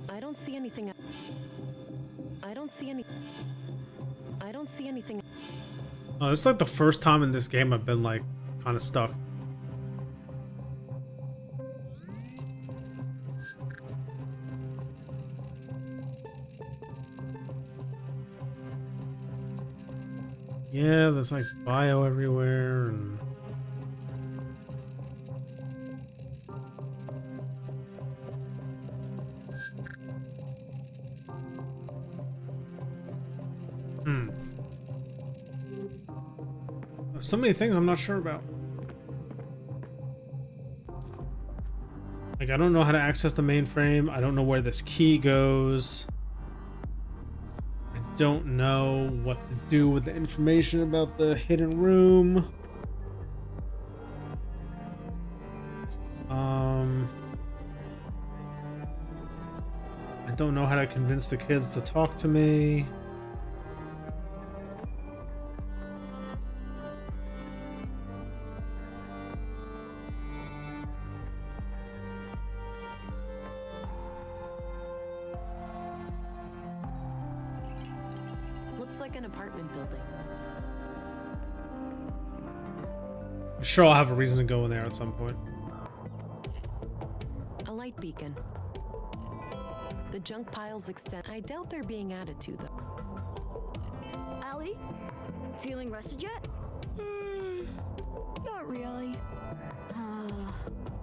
Speaker 2: I don't see anything... I don't see any... I don't see anything...
Speaker 1: Oh, this is like the first time in this game I've been like kind of stuck. Yeah, there's like bio everywhere and So many things I'm not sure about. Like, I don't know how to access the mainframe. I don't know where this key goes. I don't know what to do with the information about the hidden room. I don't know how to convince the kids to talk to me.
Speaker 2: Looks like an apartment building.
Speaker 1: I'm sure I'll have a reason to go in there at some point.
Speaker 2: A light beacon. The junk piles extend. I doubt they're being added to them.
Speaker 4: Allie? Feeling rested yet? Not really.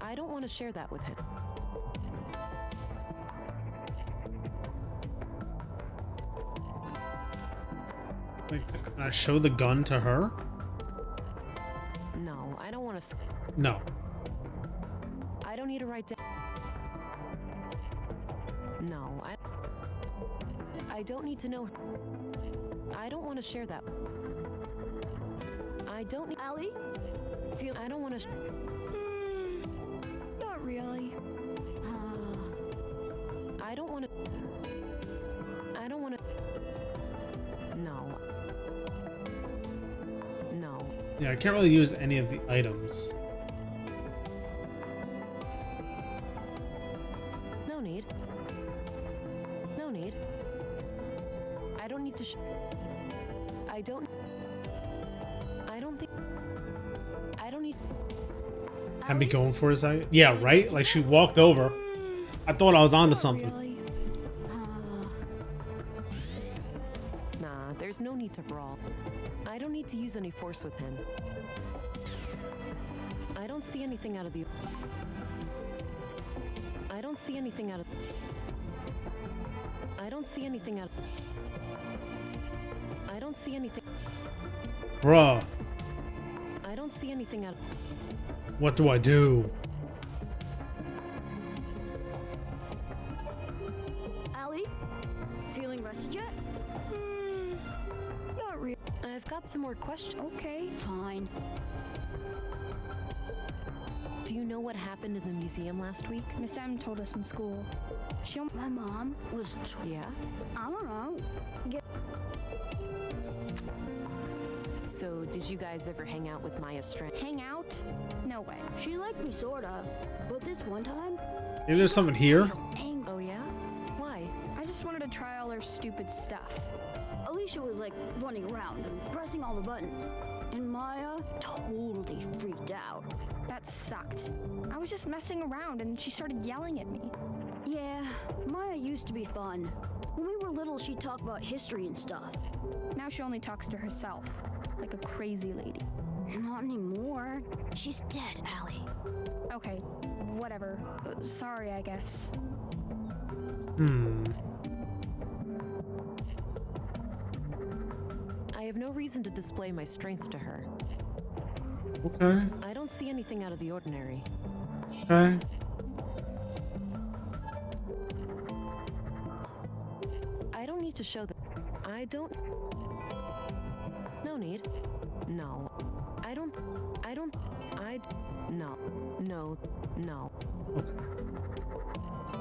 Speaker 2: I don't want to share that with him.
Speaker 1: Wait, can I show the gun to her?
Speaker 2: No, I don't want to.
Speaker 1: No.
Speaker 2: I don't need to write down. No, I don't need to know. I don't want to share that. I don't need.
Speaker 4: Allie?
Speaker 2: I don't want to.
Speaker 4: Not really.
Speaker 2: I don't want to. I don't want to. No. No.
Speaker 1: Yeah, I can't really use any of the items.
Speaker 2: No need. No need. I don't need to. I don't think. I don't need.
Speaker 1: Had me going for his eye. Yeah, right? Like she walked over. I thought I was onto something.
Speaker 4: Really?
Speaker 2: Nah, there's no need to brawl. I don't need to use any force with him. I don't see anything out of the. I don't see anything out of. I don't see anything out. I don't see anything.
Speaker 1: Bruh,
Speaker 2: I don't see anything out.
Speaker 1: what do I do?
Speaker 4: Allie? Feeling rested yet? Not really.
Speaker 2: I've got some more questions.
Speaker 4: Okay, fine.
Speaker 2: Do you know what happened in the museum last week?
Speaker 9: Miss M told us in school.
Speaker 4: My mom was.
Speaker 2: Yeah.
Speaker 4: I don't know.
Speaker 2: So, did you guys ever hang out with Maya Strand?
Speaker 9: Hang out? No way.
Speaker 4: She liked me sorta, but this one time.
Speaker 1: Maybe there's something here?
Speaker 2: Oh yeah? Why?
Speaker 9: I just wanted to try all her stupid stuff.
Speaker 4: Alicia was like running around and pressing all the buttons, and Maya totally freaked out.
Speaker 9: That sucked. I was just messing around and she started yelling at me.
Speaker 4: Yeah, Maya used to be fun. When we were little, she'd talk about history and stuff.
Speaker 9: Now she only talks to herself, like a crazy lady.
Speaker 4: Not anymore. She's dead, Allie.
Speaker 9: Okay, whatever. Sorry, I guess.
Speaker 2: I have no reason to display my strength to her.
Speaker 1: Okay.
Speaker 2: I don't see anything out of the ordinary.
Speaker 1: Okay.
Speaker 2: I don't need to show them. I don't. No need. No. I don't. No.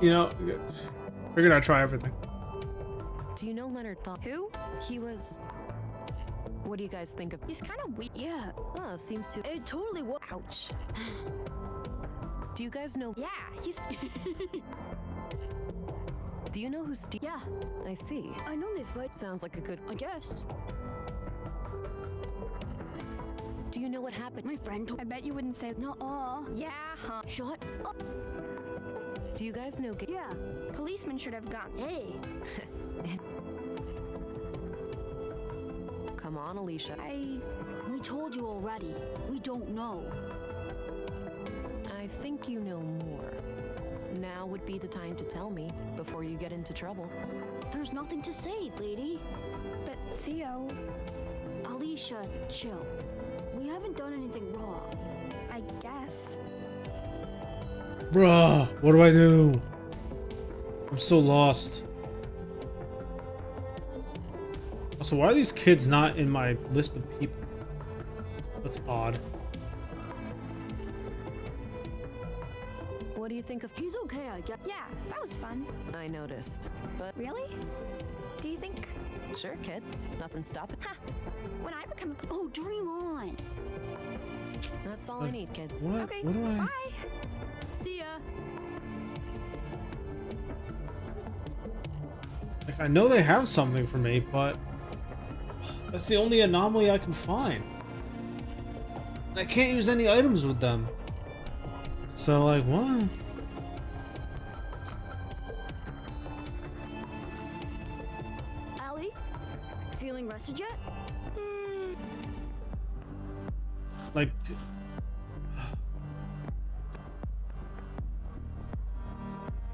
Speaker 1: You know, figured I'd try everything.
Speaker 2: Do you know Leonard Thom?
Speaker 9: Who?
Speaker 2: He was. What do you guys think of?
Speaker 9: He's kind of weird.
Speaker 4: Yeah,
Speaker 2: Seems to.
Speaker 4: it totally was.
Speaker 2: Ouch. Do you guys know?
Speaker 9: Yeah, he's.
Speaker 2: Do you know who Steve?
Speaker 4: Yeah,
Speaker 2: I see.
Speaker 4: I know they fight.
Speaker 2: Sounds like a good.
Speaker 4: I guess.
Speaker 2: Do you know what happened?
Speaker 4: My friend told.
Speaker 9: I bet you wouldn't say.
Speaker 4: Nuh-uh.
Speaker 9: Yeah, huh?
Speaker 4: Shut up.
Speaker 2: Do you guys know?
Speaker 4: Yeah.
Speaker 9: Policeman should have gone.
Speaker 4: Hey.
Speaker 2: Come on, Alicia.
Speaker 4: We told you already. We don't know.
Speaker 2: I think you know more. Now would be the time to tell me before you get into trouble.
Speaker 4: There's nothing to say, lady.
Speaker 9: But Theo.
Speaker 4: Alicia, chill. We We haven't done anything wrong.
Speaker 9: I guess.
Speaker 1: Bruh, what do I do? I'm so lost. Also, why are these kids not in my list of people? That's odd.
Speaker 2: What do you think of?
Speaker 4: He's okay, I guess.
Speaker 9: Yeah, that was fun.
Speaker 2: I noticed, but
Speaker 9: Really? Do you think?
Speaker 2: sure, kid. Nothing stopping.
Speaker 9: Ha! When I become a.
Speaker 4: Oh, dream on.
Speaker 2: That's all I need, kids.
Speaker 1: What?
Speaker 9: Okay,
Speaker 1: What do I?
Speaker 9: bye.
Speaker 4: See ya.
Speaker 1: Like, I know they have something for me, but that's the only anomaly I can find. And I can't use any items with them. So, like, what?
Speaker 4: Allie, feeling rested yet?
Speaker 1: Like,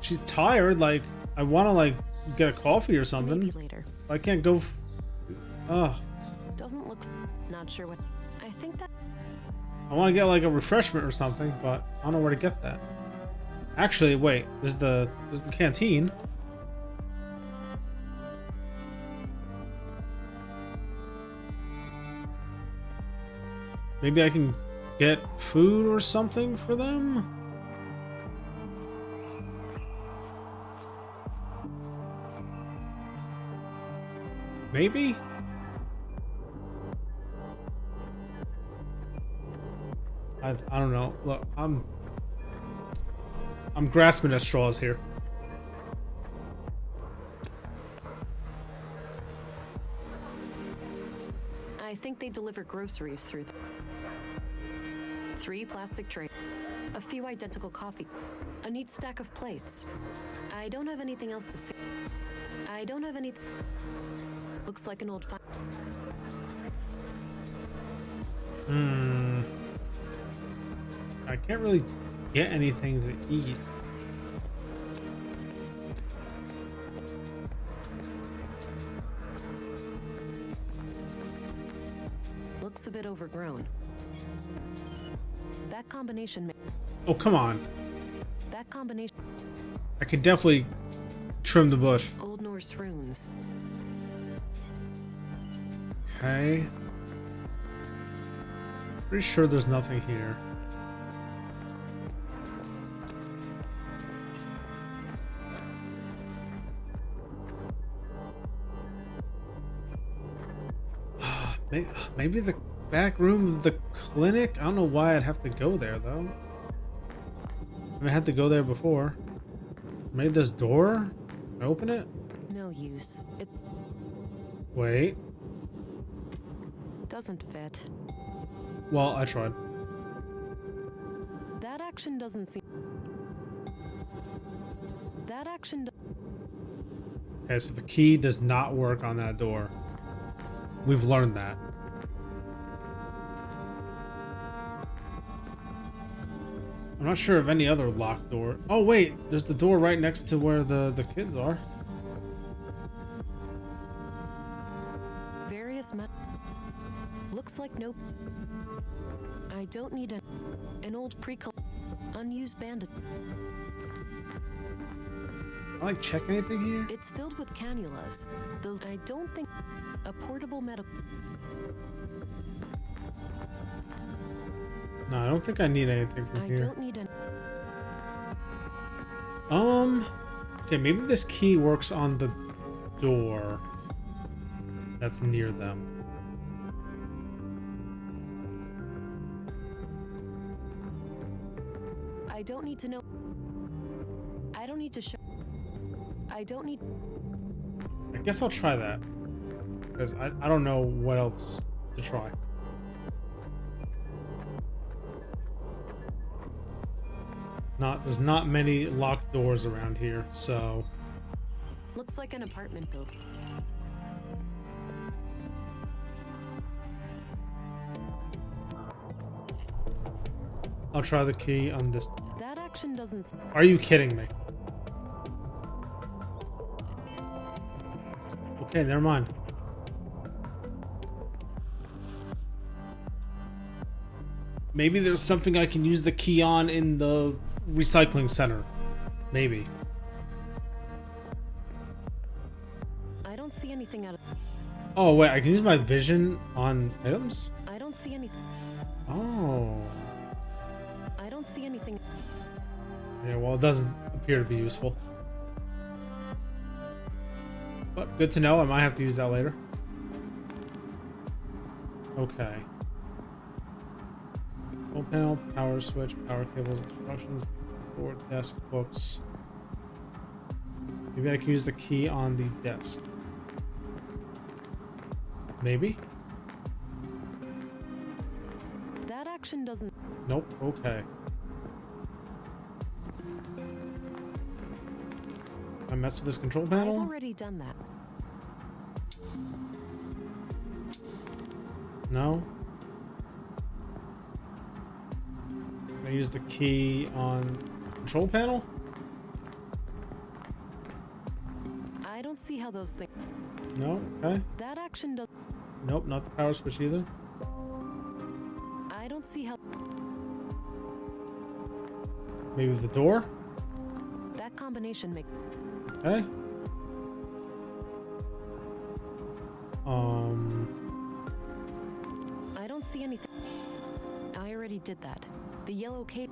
Speaker 1: she's tired. Like, I want to, like, get a coffee or something.
Speaker 2: Maybe later.
Speaker 1: I can't go.
Speaker 2: Doesn't look. Not sure what. I think that.
Speaker 1: I want to get like a refreshment or something, but I don't know where to get that. Actually, wait. There's the canteen. Maybe I can get food or something for them? Maybe? I don't know. Look, I'm grasping at straws here.
Speaker 2: I think they deliver groceries through them. 3 plastic trays, a few identical coffee, a neat stack of plates. I don't have anything else to say. I don't have anything. Looks like an old file.
Speaker 1: I can't really get anything to eat.
Speaker 2: Looks a bit overgrown. That combination.
Speaker 1: Oh, come on.
Speaker 2: That combination.
Speaker 1: I could definitely trim the bush.
Speaker 2: Old Norse runes.
Speaker 1: Okay. Pretty sure there's nothing here. Maybe the back room of the clinic? I don't know why I'd have to go there, though. I had to go there before. Maybe this door? Can I open it?
Speaker 2: No use. It
Speaker 1: Wait.
Speaker 2: doesn't fit.
Speaker 1: Well, I tried.
Speaker 2: That action doesn't seem. That action.
Speaker 1: Okay, so the key does not work on that door. We've learned that. I'm not sure of any other locked door. Oh wait, there's the door right next to where the kids are.
Speaker 2: Various looks like nope. I don't need an old unused bandit.
Speaker 1: Can I like check anything here?
Speaker 2: It's filled with cannulas. Those I don't think a portable medical.
Speaker 1: No, I don't think I need anything from here.
Speaker 2: I don't need an.
Speaker 1: Okay, maybe this key works on the door that's near them.
Speaker 2: I don't need to know. I don't need to show. I don't need.
Speaker 1: I guess I'll try that. Because I don't know what else to try. There's not many locked doors around here, so...
Speaker 2: Looks like an apartment building.
Speaker 1: I'll try the key on this.
Speaker 2: That action doesn't.
Speaker 1: Are you kidding me? Okay, never mind. Maybe there's something I can use the key on in the recycling center. Maybe.
Speaker 2: I don't see anything out of.
Speaker 1: Oh, wait, I can use my vision on items?
Speaker 2: I don't see anything.
Speaker 1: Oh.
Speaker 2: I don't see anything.
Speaker 1: Yeah, well, it doesn't appear to be useful. But good to know. I might have to use that later. Okay. Control panel, power switch, power cables, instructions, board, desk, books. Maybe I can use the key on the desk. Maybe?
Speaker 2: That action doesn't.
Speaker 1: Nope. Okay. I mess with this control panel?
Speaker 2: I've already done that.
Speaker 1: No? Can I use the key on control panel?
Speaker 2: I don't see how those things.
Speaker 1: No? Okay.
Speaker 2: That action does.
Speaker 1: Nope, not the power switch either.
Speaker 2: I don't see how.
Speaker 1: Maybe the door?
Speaker 2: That combination makes.
Speaker 1: Okay.
Speaker 2: I don't see anything. I already did that. The yellow cape.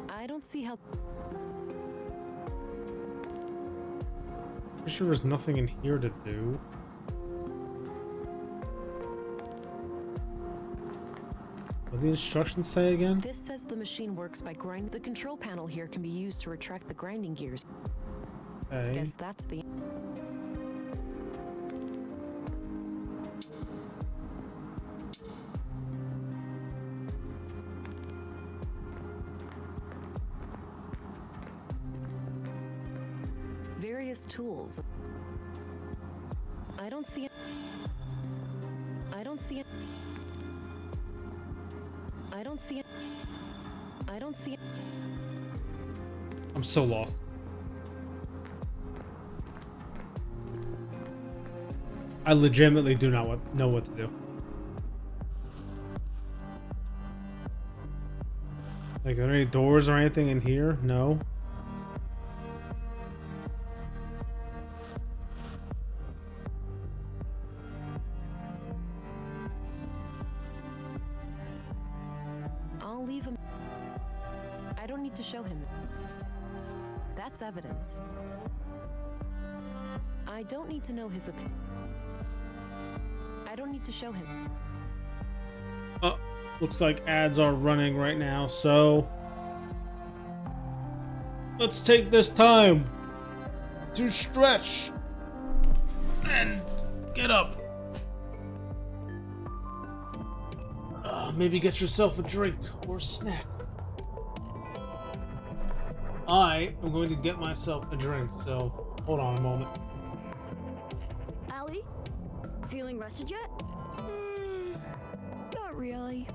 Speaker 2: I don't see how.
Speaker 1: Pretty sure there's nothing in here to do. What do the instructions say again?
Speaker 2: This says the machine works by grinding. The control panel here can be used to retract the grinding gears.
Speaker 1: Okay.
Speaker 2: Guess that's the. Various tools. I don't see it. I don't see it. I don't see it. I don't see it.
Speaker 1: I'm so lost. I legitimately do not know what to do. Like, are there any doors or anything in here? No.
Speaker 2: I'll leave him. I don't need to show him. That's evidence. I don't need to know his opinion. I don't need to show him.
Speaker 1: Looks like ads are running right now, so let's take this time to stretch and get up. Maybe get yourself a drink or a snack. I am going to get myself a drink, so hold on a moment.
Speaker 4: Allie? Feeling rested yet?
Speaker 9: Not really.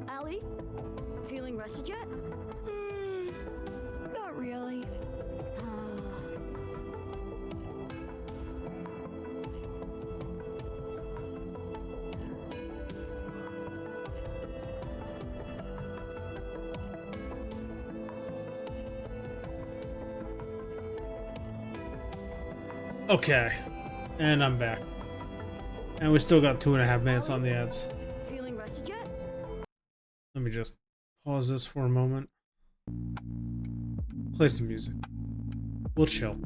Speaker 4: Allie? Feeling rested yet?
Speaker 9: Not really.
Speaker 1: Okay, and I'm back. And we still got 2.5 minutes on the ads.
Speaker 4: Feeling rested yet?
Speaker 1: Let me just pause this for a moment. Play some music. We'll chill.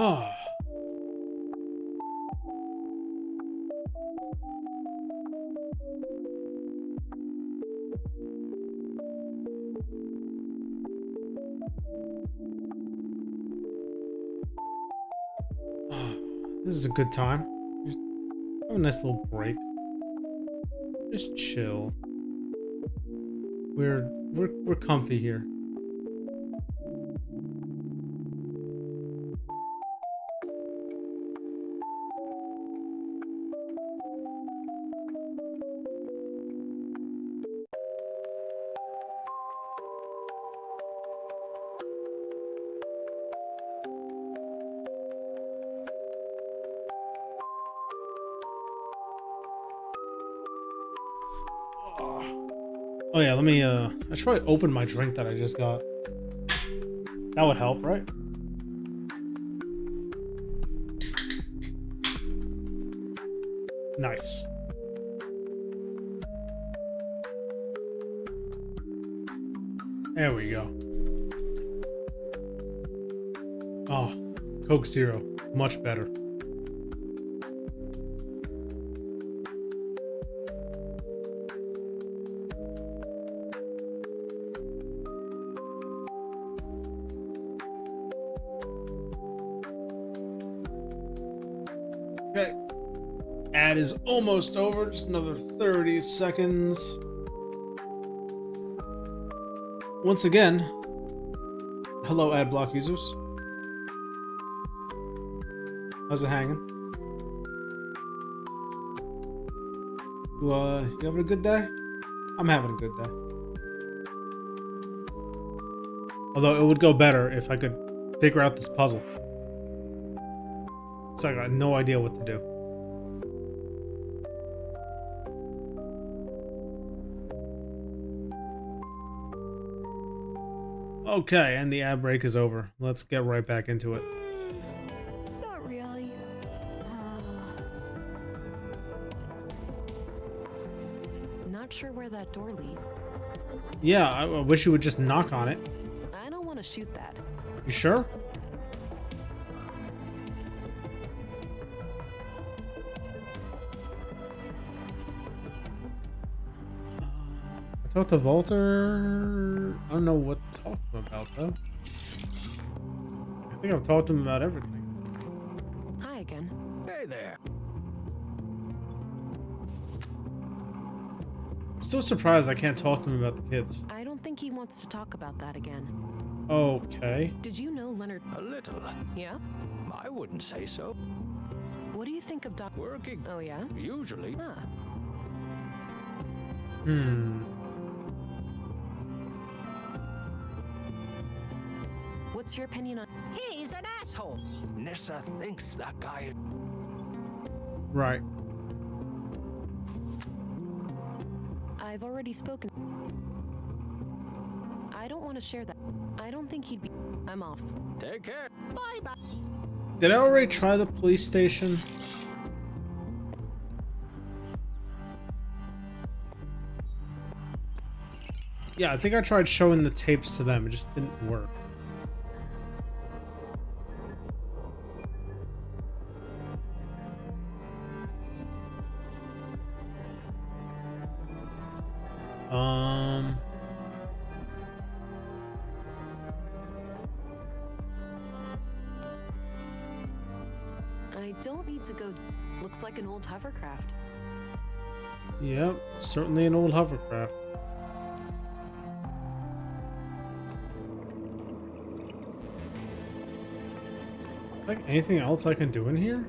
Speaker 1: Ah. This is a good time. Just have a nice little break. Just chill. We're comfy here. Oh yeah, let me I should probably open my drink that I just got. That would help, right? Nice. There we go. Oh, Coke Zero. Much better. Okay. Ad is almost over. Just another 30 seconds. Once again, hello ad block users. How's it hanging? You having a good day? I'm having a good day. Although it would go better if I could figure out this puzzle. So I got no idea what to do. Okay, and the ad break is over. Let's get right back into it.
Speaker 4: Not really.
Speaker 2: Not sure where that door leads.
Speaker 1: Yeah, I wish you would just knock on it.
Speaker 2: I don't want to shoot that.
Speaker 1: You sure? I talked to Walter. I don't know what to talk to him about, though. I think I've talked to him about everything.
Speaker 2: Hi again.
Speaker 7: Hey there.
Speaker 1: I'm still surprised I can't talk to him about the kids.
Speaker 2: I don't think he wants to talk about that again.
Speaker 1: Okay.
Speaker 2: Did you know Leonard?
Speaker 7: A little.
Speaker 2: Yeah?
Speaker 7: I wouldn't say so.
Speaker 2: What do you think of Doc?
Speaker 7: Working.
Speaker 2: Oh, yeah?
Speaker 7: Usually.
Speaker 2: Huh. What's your opinion on...
Speaker 8: He's an asshole.
Speaker 7: Nissa thinks that guy.
Speaker 1: Right.
Speaker 2: I've already spoken. I don't want to share that. I don't think he'd be... I'm off.
Speaker 7: Take care.
Speaker 8: Bye-bye.
Speaker 1: Did I already try the police station? Yeah, I think I tried showing the tapes to them. It just didn't work.
Speaker 2: I don't need to go... Looks like an old hovercraft.
Speaker 1: Yep, certainly an old hovercraft. Like anything else I can do in here?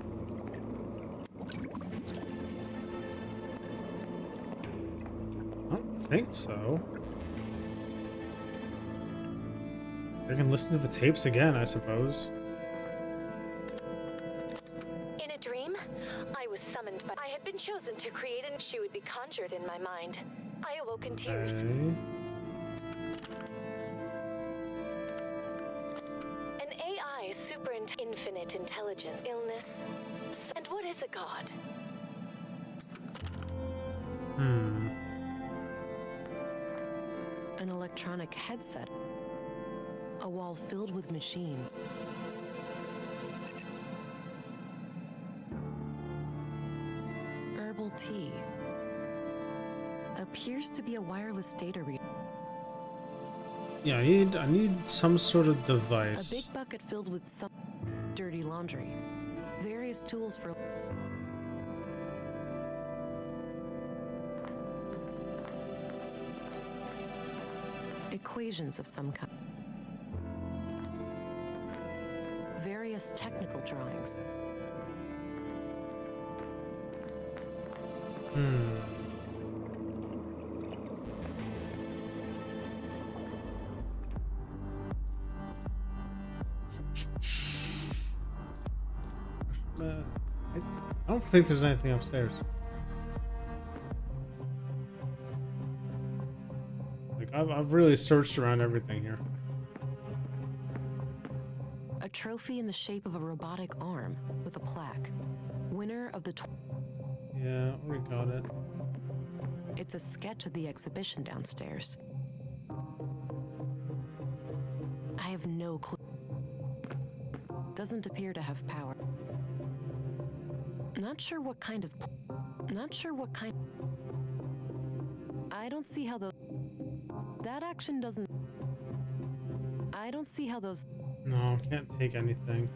Speaker 1: I don't think so. I can listen to the tapes again, I suppose.
Speaker 10: In a dream, I was summoned by... I had been chosen to create and she would be conjured in my mind. I awoke in tears.
Speaker 1: Okay.
Speaker 10: An AI infinite intelligence, illness, and what is a god?
Speaker 2: An electronic headset. A wall filled with machines. Herbal tea. Appears to be a wireless data reader.
Speaker 1: Yeah, I need some sort of
Speaker 2: A
Speaker 1: device.
Speaker 2: big bucket filled with some dirty laundry. various tools for equations of some kind. Various technical drawings.
Speaker 1: I don't think there's anything upstairs. Like I've really searched around everything here.
Speaker 2: A trophy in the shape of a robotic arm with a plaque. Winner of the
Speaker 1: Yeah, already got it.
Speaker 2: It's a sketch of the exhibition downstairs. I have no clue. Doesn't appear to have power. Not sure what kind. I don't see how those. That action doesn't. I don't see how those.
Speaker 1: No, can't take anything.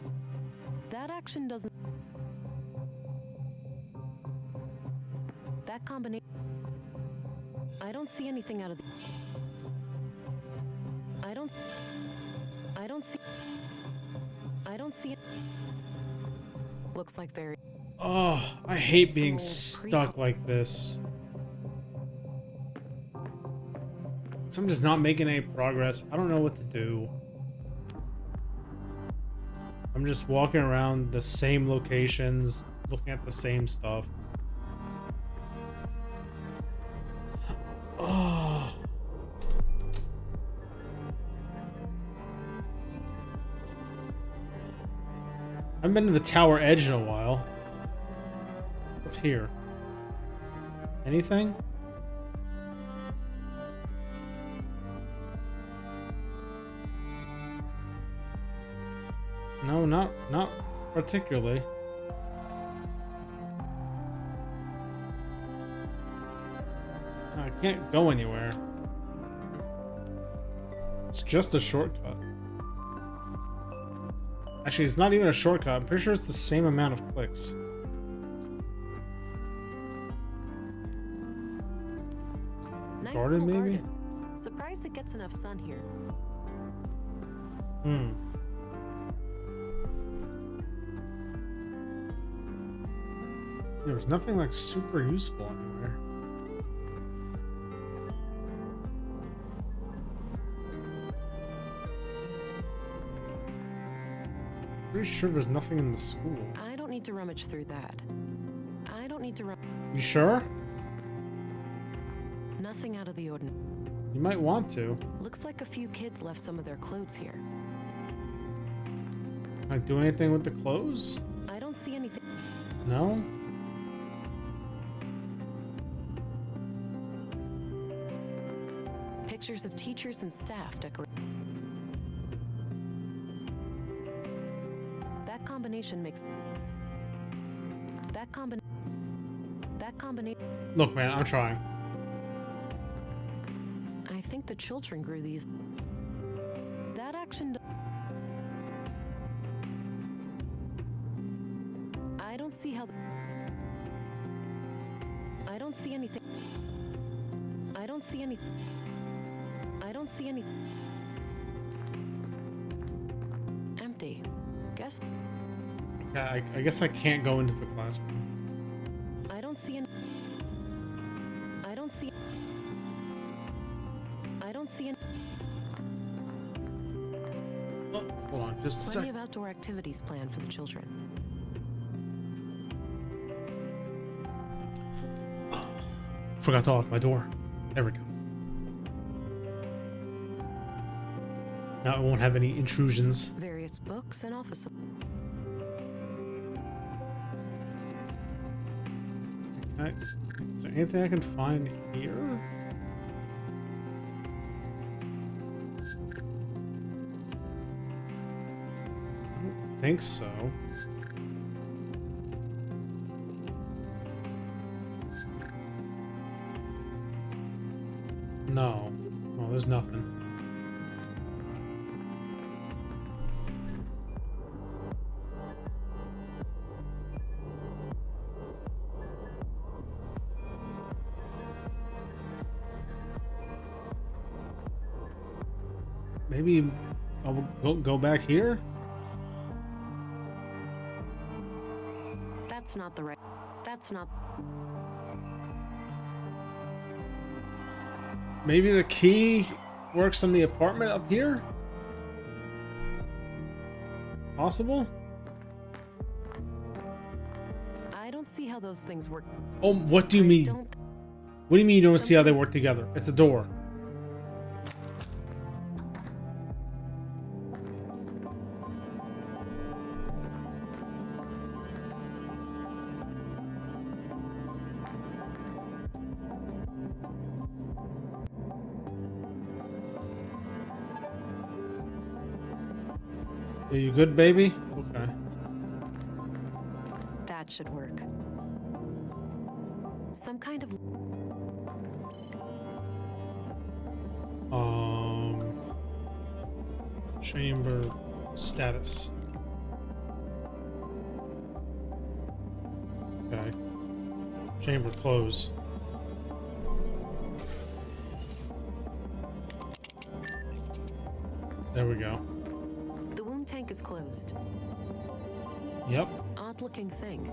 Speaker 2: That action doesn't. That combination. I don't see anything out of. I don't see it. Looks like very.
Speaker 1: Oh, I hate being stuck like this. So I'm just not making any progress. I don't know what to do. I'm just walking around the same locations, looking at the same stuff. Oh. I haven't been to the tower edge in a while. What's here? Anything? No, not particularly. I can't go anywhere. It's just a shortcut. Actually, it's not even a shortcut. I'm pretty sure it's the same amount of clicks.
Speaker 2: Nice
Speaker 1: Garden,
Speaker 2: little
Speaker 1: maybe?
Speaker 2: garden. Surprised it gets enough sun here.
Speaker 1: There was nothing like super useful anywhere. Pretty sure there's nothing in the school.
Speaker 2: I don't need to rummage through that. I don't need to
Speaker 1: You sure?
Speaker 2: Nothing out of the ordinary.
Speaker 1: You might want to.
Speaker 2: Looks like a few kids left some of their clothes here.
Speaker 1: Can I do anything with the clothes?
Speaker 2: I don't see anything.
Speaker 1: No?
Speaker 2: Pictures of teachers and staff decorated. That combination makes. That combination.
Speaker 1: Look, man, I'm trying.
Speaker 2: I think the children grew these. That action. I don't see how. I don't see anything. I don't see anything. I don't see anything. Empty. Guess.
Speaker 1: Okay, I guess I can't go into the classroom.
Speaker 2: I don't see any. I don't see. I don't see any.
Speaker 1: Oh, hold on, just a
Speaker 2: Plenty
Speaker 1: sec.
Speaker 2: of outdoor activities planned for the children.
Speaker 1: Forgot to lock my door. There we go. Now I won't have any intrusions.
Speaker 2: Various books and office.
Speaker 1: Is there anything I can find here? I don't think so. No. No, there's nothing. Maybe I'll go back here?
Speaker 2: That's not the right. That's not.
Speaker 1: Maybe the key works on the apartment up here? Possible?
Speaker 2: I don't see how those things work.
Speaker 1: Oh, what do you mean? What do you mean you don't see how they work together? It's a door. Are you good, baby? Okay.
Speaker 2: That should work. Some kind of.
Speaker 1: Chamber status. Okay. Chamber close. There we go.
Speaker 2: The womb tank is closed.
Speaker 1: Yep.
Speaker 2: Odd looking thing.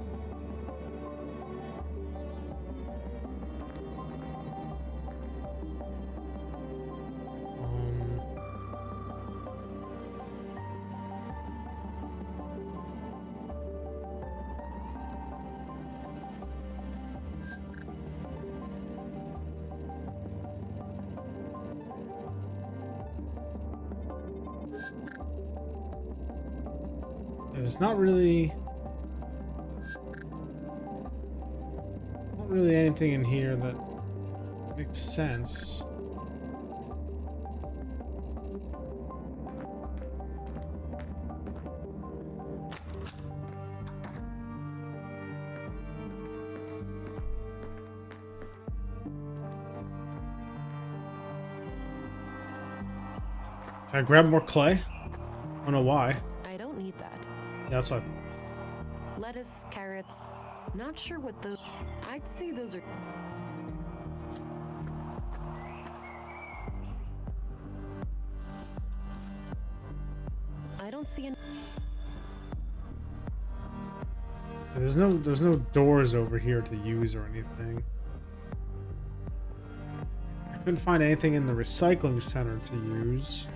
Speaker 1: There's not really anything in here that makes sense. Can I grab more clay? I don't know why.
Speaker 2: I don't need that.
Speaker 1: Yeah, that's what.
Speaker 2: Lettuce, carrots. Not sure what those. I'd say those are. I don't see any.
Speaker 1: There's no doors over here to use or anything. I couldn't find anything in the recycling center to use.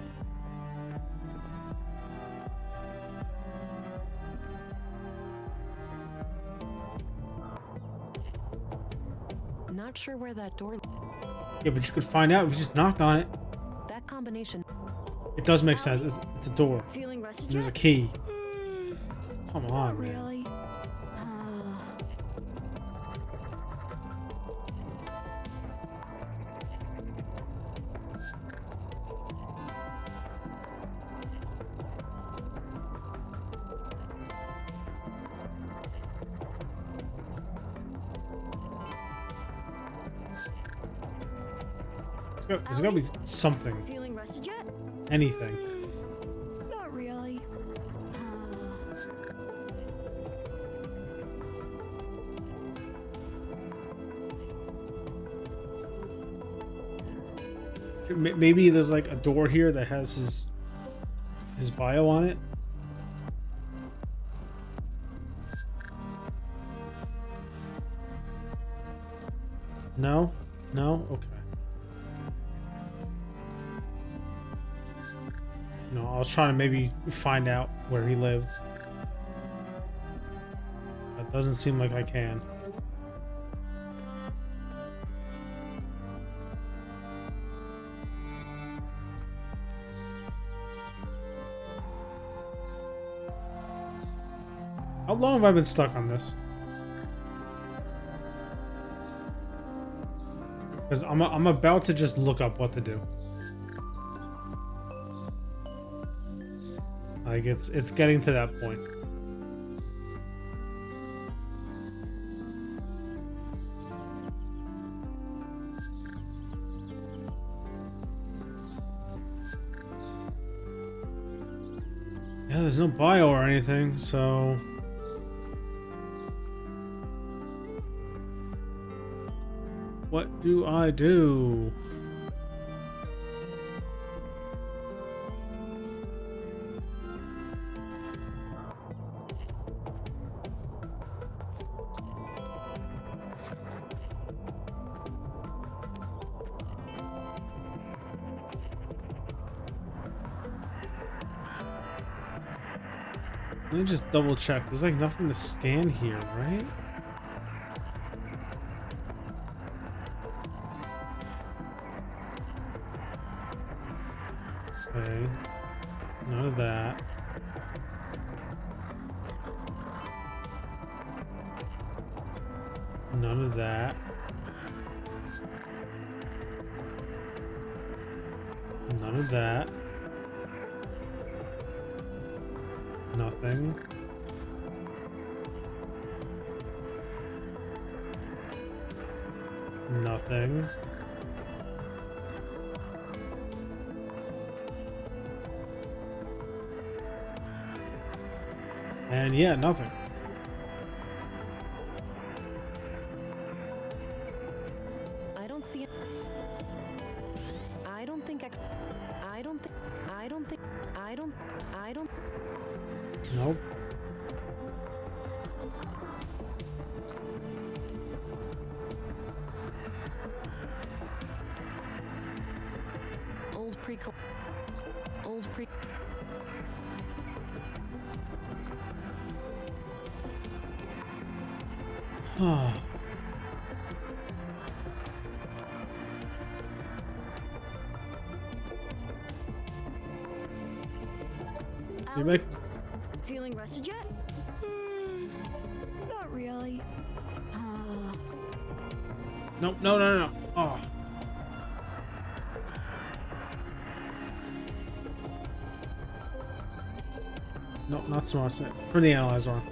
Speaker 2: Not sure where that door.
Speaker 1: Yeah, but you could find out if you just knocked on it.
Speaker 2: That combination.
Speaker 1: It does make sense. It's a door.
Speaker 4: Feeling rested
Speaker 1: There's a
Speaker 4: yet?
Speaker 1: key. Come on, man.
Speaker 4: Really?
Speaker 1: There's gotta be something.
Speaker 4: Feeling rested yet?
Speaker 1: Anything.
Speaker 4: Not really.
Speaker 1: Maybe there's like a door here that has his bio on it. No? No? Okay. No, I was trying to maybe find out where he lived. That doesn't seem like I can. How long have I been stuck on this? Because I'm about to just look up what to do. Like it's getting to that point. Yeah, there's no bio or anything, so what do I do? Let me just double check. There's like nothing to scan here, right? Okay. None of that. None of that. None of that. Nothing. Nothing. And yeah, nothing.
Speaker 2: I don't see it. I don't think I don't think I don't think I don't
Speaker 1: Nope.
Speaker 2: old pre
Speaker 1: You make
Speaker 4: Feeling rested yet?
Speaker 9: Not really.
Speaker 1: no. Oh. Nope, not smart set. For the analyzer one.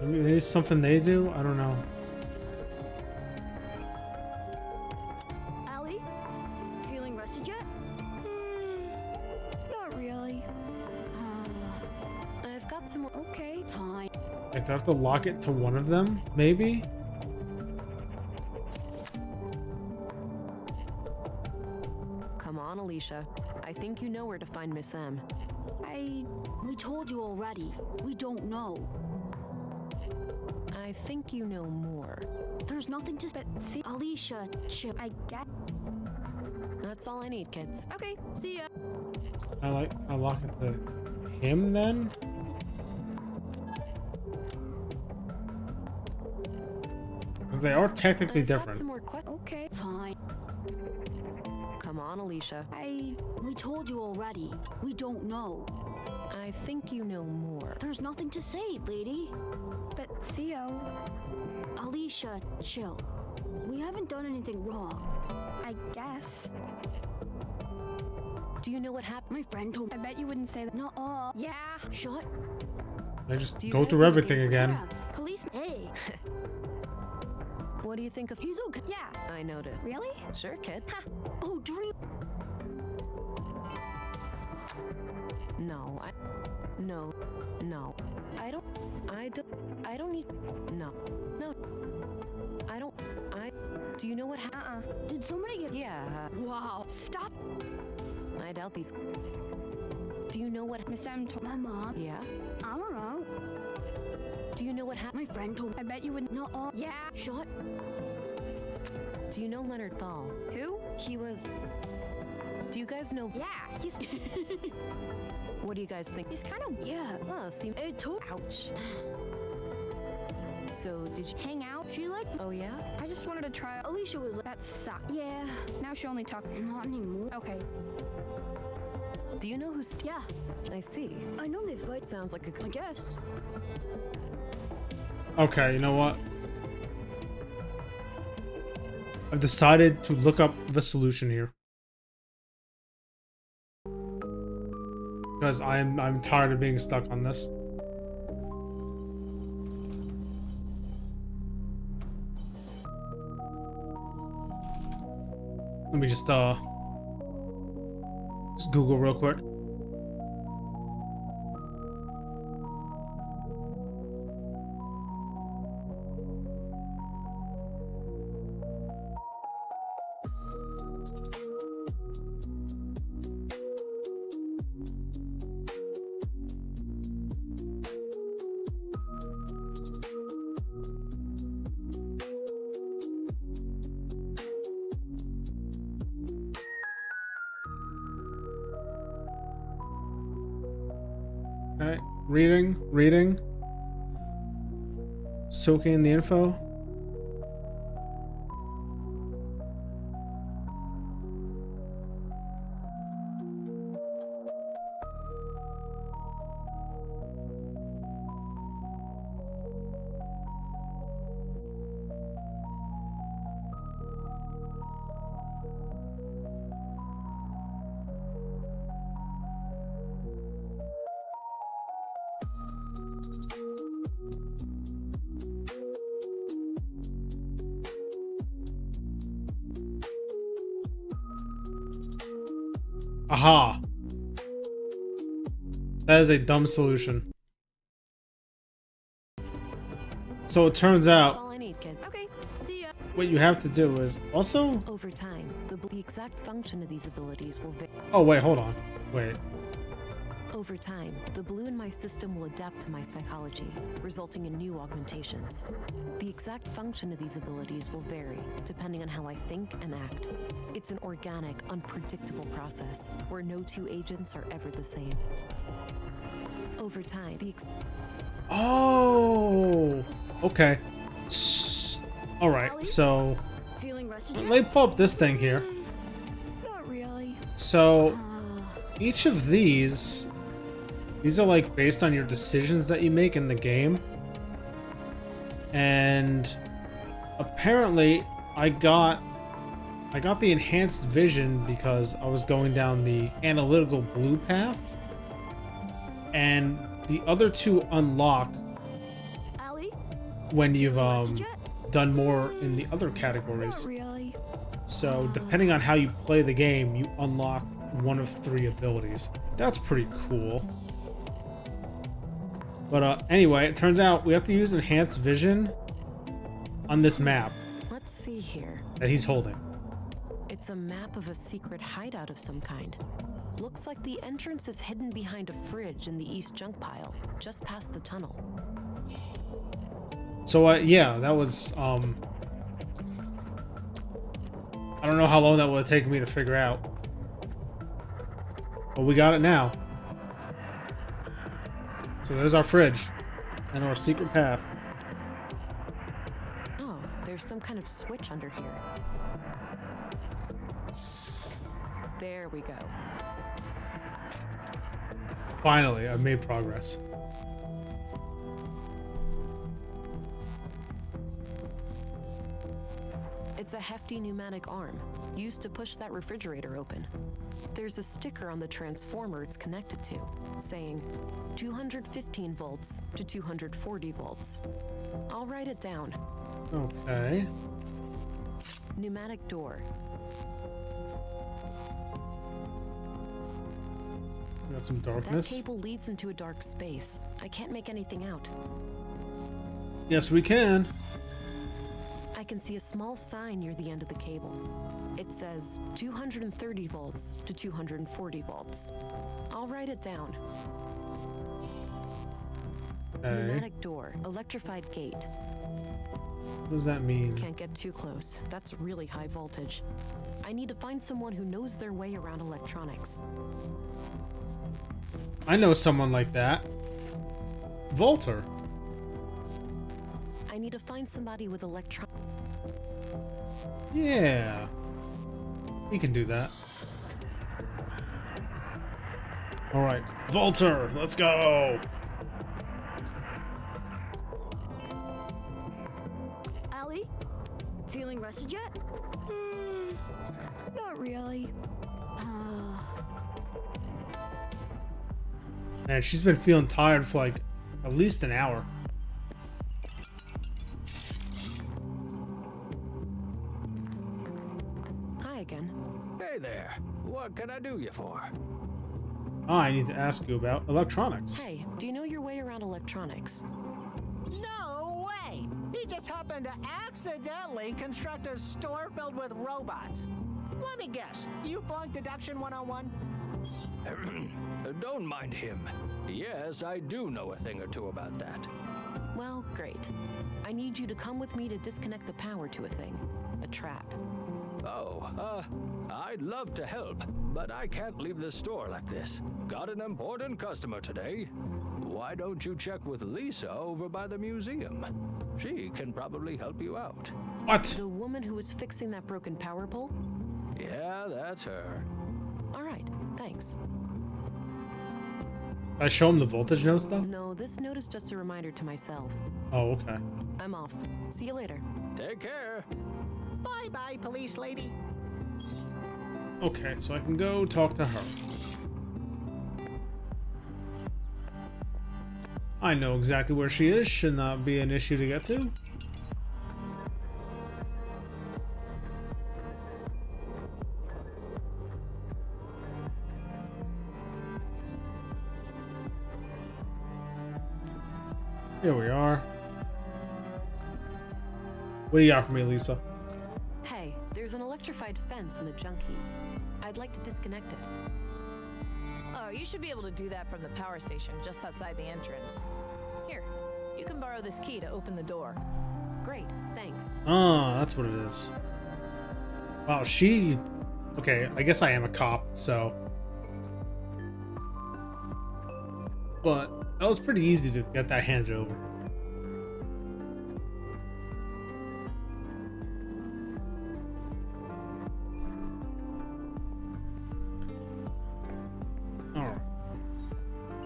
Speaker 1: Maybe something they do? I don't know.
Speaker 4: Allie? Feeling rested yet?
Speaker 9: Not really.
Speaker 2: I've got some more.
Speaker 4: Okay, fine.
Speaker 1: Like, do I have to lock it to one of them? Maybe?
Speaker 2: Come on, Alicia. I think you know where to find Miss M.
Speaker 4: We told you already. We don't know.
Speaker 2: I think you know more.
Speaker 4: There's nothing to see. Alicia, chill.
Speaker 9: I get.
Speaker 2: That's all I need, kids.
Speaker 9: Okay, see ya.
Speaker 1: I lock it to him then? Because they are technically
Speaker 2: I've got
Speaker 1: different.
Speaker 2: some more
Speaker 4: Okay, fine.
Speaker 2: Come on, Alicia.
Speaker 4: We told you already. We don't know.
Speaker 2: I think you know more.
Speaker 4: There's nothing to say, lady.
Speaker 9: But Theo,
Speaker 4: Alicia, chill. We haven't done anything wrong.
Speaker 9: I guess.
Speaker 2: Do you know what happened?
Speaker 4: My friend told me.
Speaker 9: I bet you wouldn't say that.
Speaker 4: Nuh-uh.
Speaker 9: Yeah.
Speaker 4: Shut.
Speaker 1: I just
Speaker 2: Do you
Speaker 1: go
Speaker 2: guys
Speaker 1: through
Speaker 2: know
Speaker 1: everything again.
Speaker 4: Yeah, police. Hey.
Speaker 2: What do you think of?
Speaker 4: He's okay.
Speaker 9: Yeah.
Speaker 2: I noted.
Speaker 9: Really?
Speaker 2: Sure, kid.
Speaker 4: Oh, dream.
Speaker 2: No, no. I don't need. No. Do you know what happened?
Speaker 4: Did somebody get?
Speaker 2: Yeah.
Speaker 4: Wow. Stop.
Speaker 2: I doubt these. Do you know what?
Speaker 9: Miss M told
Speaker 4: My mom.
Speaker 2: Yeah.
Speaker 4: I don't know.
Speaker 2: Do you know what happened?
Speaker 4: My friend told me.
Speaker 9: I bet you wouldn't.
Speaker 4: Nuh-uh.
Speaker 9: Yeah.
Speaker 4: Shut.
Speaker 2: Do you know Leonard Dahl?
Speaker 9: Who?
Speaker 2: He was. Do you guys know?
Speaker 9: Yeah. He's
Speaker 2: What do you guys think?
Speaker 9: kind of.
Speaker 4: Yeah.
Speaker 2: Oh, see.
Speaker 4: It took.
Speaker 2: Ouch. So did you?
Speaker 9: Hang out.
Speaker 4: She like.
Speaker 2: Oh yeah.
Speaker 9: I just wanted to try.
Speaker 4: Alicia was like.
Speaker 9: That sucked.
Speaker 4: Yeah.
Speaker 9: Now she only talks.
Speaker 4: Not anymore.
Speaker 9: Okay.
Speaker 2: Do you know who's?
Speaker 4: Yeah.
Speaker 2: I see.
Speaker 4: I know they fight.
Speaker 2: Sounds like a.
Speaker 4: I guess.
Speaker 1: Okay, you know what? I've decided to look up the solution here. Because I'm tired of being stuck on this. Let me just Google real quick. Okay. Reading. Soaking in the info. Aha! That is a dumb solution. So it turns
Speaker 2: That's
Speaker 1: out
Speaker 2: all I need, kid.
Speaker 4: Okay, see ya.
Speaker 1: what you have to do is also.
Speaker 2: Over time, the exact function of these abilities will vary.
Speaker 1: Oh wait, hold on. Wait.
Speaker 2: Over time, the blue in my system will adapt to my psychology, resulting in new augmentations. The exact function of these abilities will vary, depending on how I think and act. It's an organic, unpredictable process, where no two agents are ever the same. Over time,
Speaker 1: Oh. Okay. All right. So
Speaker 4: Feeling rested
Speaker 1: let me pull up this thing here.
Speaker 4: Not really.
Speaker 1: So each of these are like based on your decisions that you make in the game. And apparently I got the enhanced vision because I was going down the analytical blue path. And the other two unlock
Speaker 4: Allie?
Speaker 1: when you've
Speaker 4: Rested yet?
Speaker 1: done more in the other categories.
Speaker 4: Not really.
Speaker 1: So depending on how you play the game, you unlock one of 3 abilities. That's pretty cool. But anyway, it turns out we have to use enhanced vision on this map
Speaker 2: Let's see here.
Speaker 1: that he's holding.
Speaker 2: It's a map of a secret hideout of some kind. Looks like the entrance is hidden behind a fridge in the east junk pile, just past the tunnel.
Speaker 1: So yeah, that was I don't know how long that would have taken me to figure out. But we got it now. So there's our fridge and our secret path.
Speaker 2: Oh, there's some kind of switch under here. There we go.
Speaker 1: Finally, I've made progress.
Speaker 2: It's a hefty pneumatic arm, used to push that refrigerator open. There's a sticker on the transformer it's connected to, saying 215 volts to 240 volts. I'll write it down.
Speaker 1: Okay.
Speaker 2: Pneumatic door.
Speaker 1: Got some
Speaker 2: That
Speaker 1: darkness.
Speaker 2: cable leads into a dark space. I can't make anything out.
Speaker 1: Yes, we can.
Speaker 2: I can see a small sign near the end of the cable. It says 230 volts to 240 volts. I'll write it down.
Speaker 1: Okay.
Speaker 2: Pneumatic door, electrified gate.
Speaker 1: What does that mean?
Speaker 2: Can't get too close. That's really high voltage. I need to find someone who knows their way around electronics.
Speaker 1: I know someone like that. Volter.
Speaker 2: I need to find somebody with electron.
Speaker 1: Yeah. We can do that. Alright. Volter, let's go!
Speaker 4: Allie? Feeling rested yet? Not really.
Speaker 1: Man, she's been feeling tired for like at least an hour.
Speaker 2: Hi again.
Speaker 7: Hey there. What can I do you for?
Speaker 1: I need to ask you about electronics.
Speaker 2: Hey, do you know your way around electronics?
Speaker 8: No way! He just happened to accidentally construct a store filled with robots. Let me guess, you flunked Deduction 101?
Speaker 7: Don't mind him. Yes, I do know a thing or two about that.
Speaker 2: Well, great. I need you to come with me to disconnect the power to a thing. A trap.
Speaker 7: I'd love to help, but I can't leave the store like this. Got an important customer today. Why don't you check with Lisa over by the museum? She can probably help you out.
Speaker 1: What?
Speaker 2: The woman who was fixing that broken power pole?
Speaker 7: Yeah, that's her.
Speaker 2: All right, thanks.
Speaker 1: I show him the voltage notes though?
Speaker 2: No, this note is just a reminder to myself.
Speaker 1: Oh, okay.
Speaker 2: I'm off. See you later.
Speaker 7: Take care.
Speaker 8: Bye-bye, police lady.
Speaker 1: Okay, so I can go talk to her. I know exactly where she is. Should not be an issue to get to. Here we are. What do you got for me, Lisa?
Speaker 2: Hey, there's an electrified fence in the junk heap. I'd like to disconnect it.
Speaker 3: Oh, you should be able to do that from the power station just outside the entrance. Here, you can borrow this key to open the door.
Speaker 2: Great, thanks.
Speaker 1: Oh, that's what it is. Wow, she... Okay, I guess I am a cop, so... But that was pretty easy to get that handed over. Alright.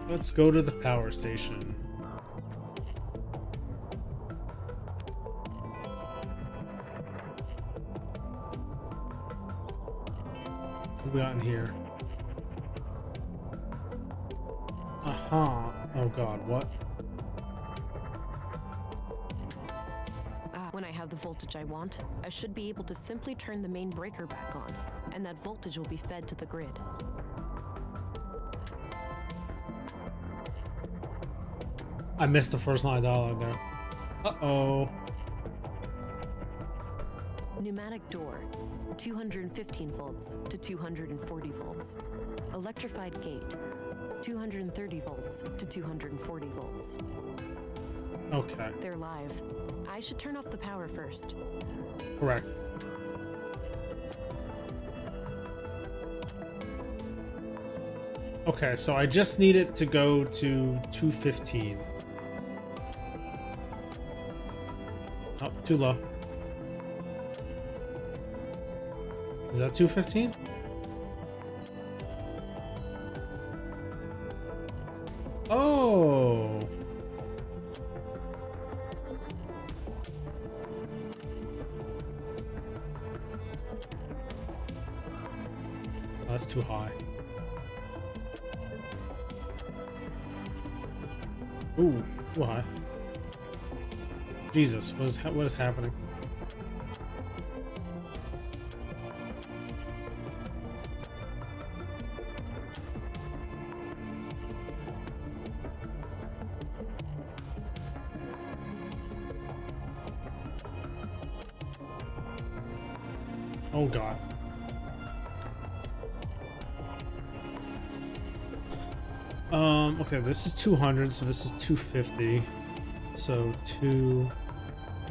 Speaker 1: Let's go to the power station. What we got in here? Oh god, what?
Speaker 2: When I have the voltage I want, I should be able to simply turn the main breaker back on, and that voltage will be fed to the grid.
Speaker 1: I missed the first line of dialogue there. Uh-oh.
Speaker 2: Pneumatic door, 215 volts to 240 volts. Electrified gate, 230 volts to 240 volts.
Speaker 1: Okay.
Speaker 2: They're live. I should turn off the power first.
Speaker 1: Correct. Okay, so I just need it to go to 215. Oh, too low. Is that 215? Oh. That's too high. Ooh, too high. Jesus, what is happening? Oh god. Okay, this is 200, so this is 250. So 2,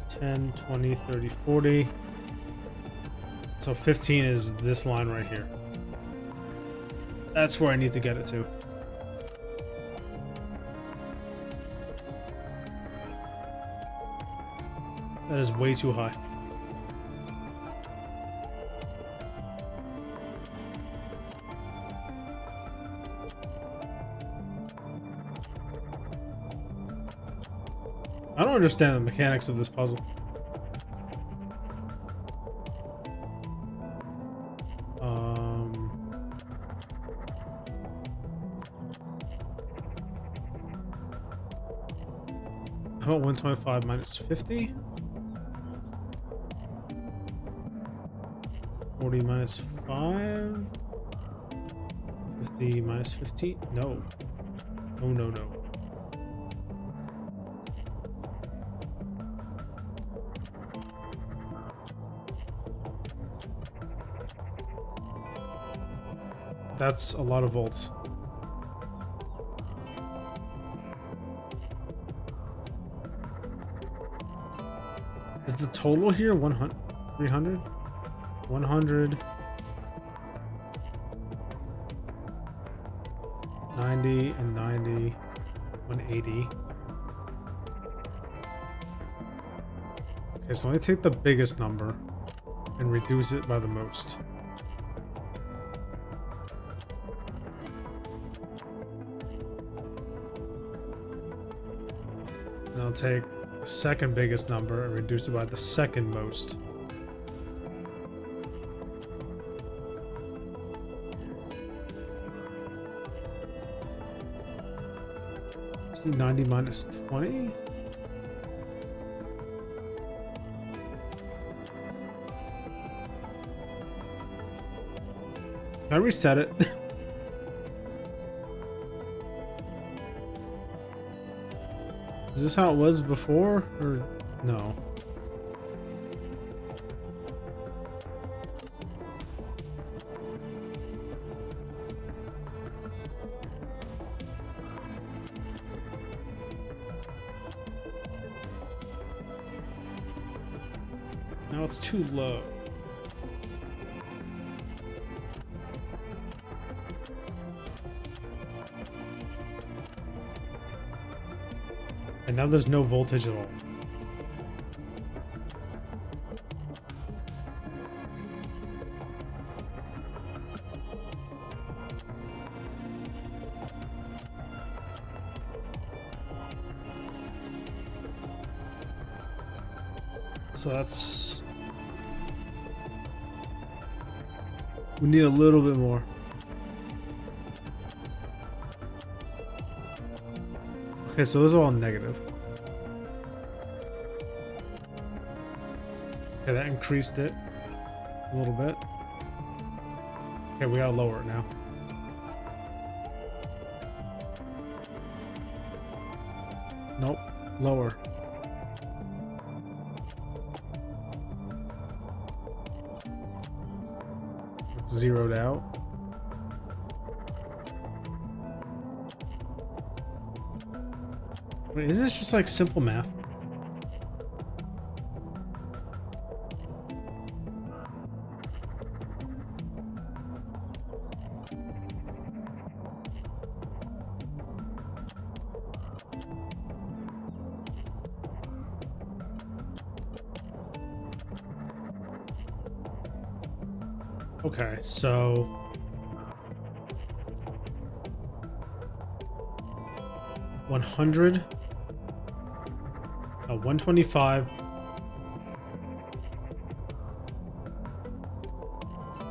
Speaker 1: 10, 20, 30, 40. So 15 is this line right here. That's where I need to get it to. That is way too high. I don't understand the mechanics of this puzzle. How about 125 minus 50? 40 minus 5? 50 minus 15? No. No, no, no. That's a lot of volts. Is the total here 100? 300? 100. 90 and 90. 180. Okay, so let me take the biggest number and reduce it by the most. And I'll take the second biggest number and reduce it by the second most. Let's do 90 minus 20. Can I reset it? Is this how it was before, or no? Now it's too low. And now there's no voltage at all. So that's... we need a little bit more. Okay, so those are all negative. Okay, that increased it a little bit. Okay, we gotta lower it now. Nope, lower. It's zeroed out. Wait, is this just like simple math? Okay, so 100, 125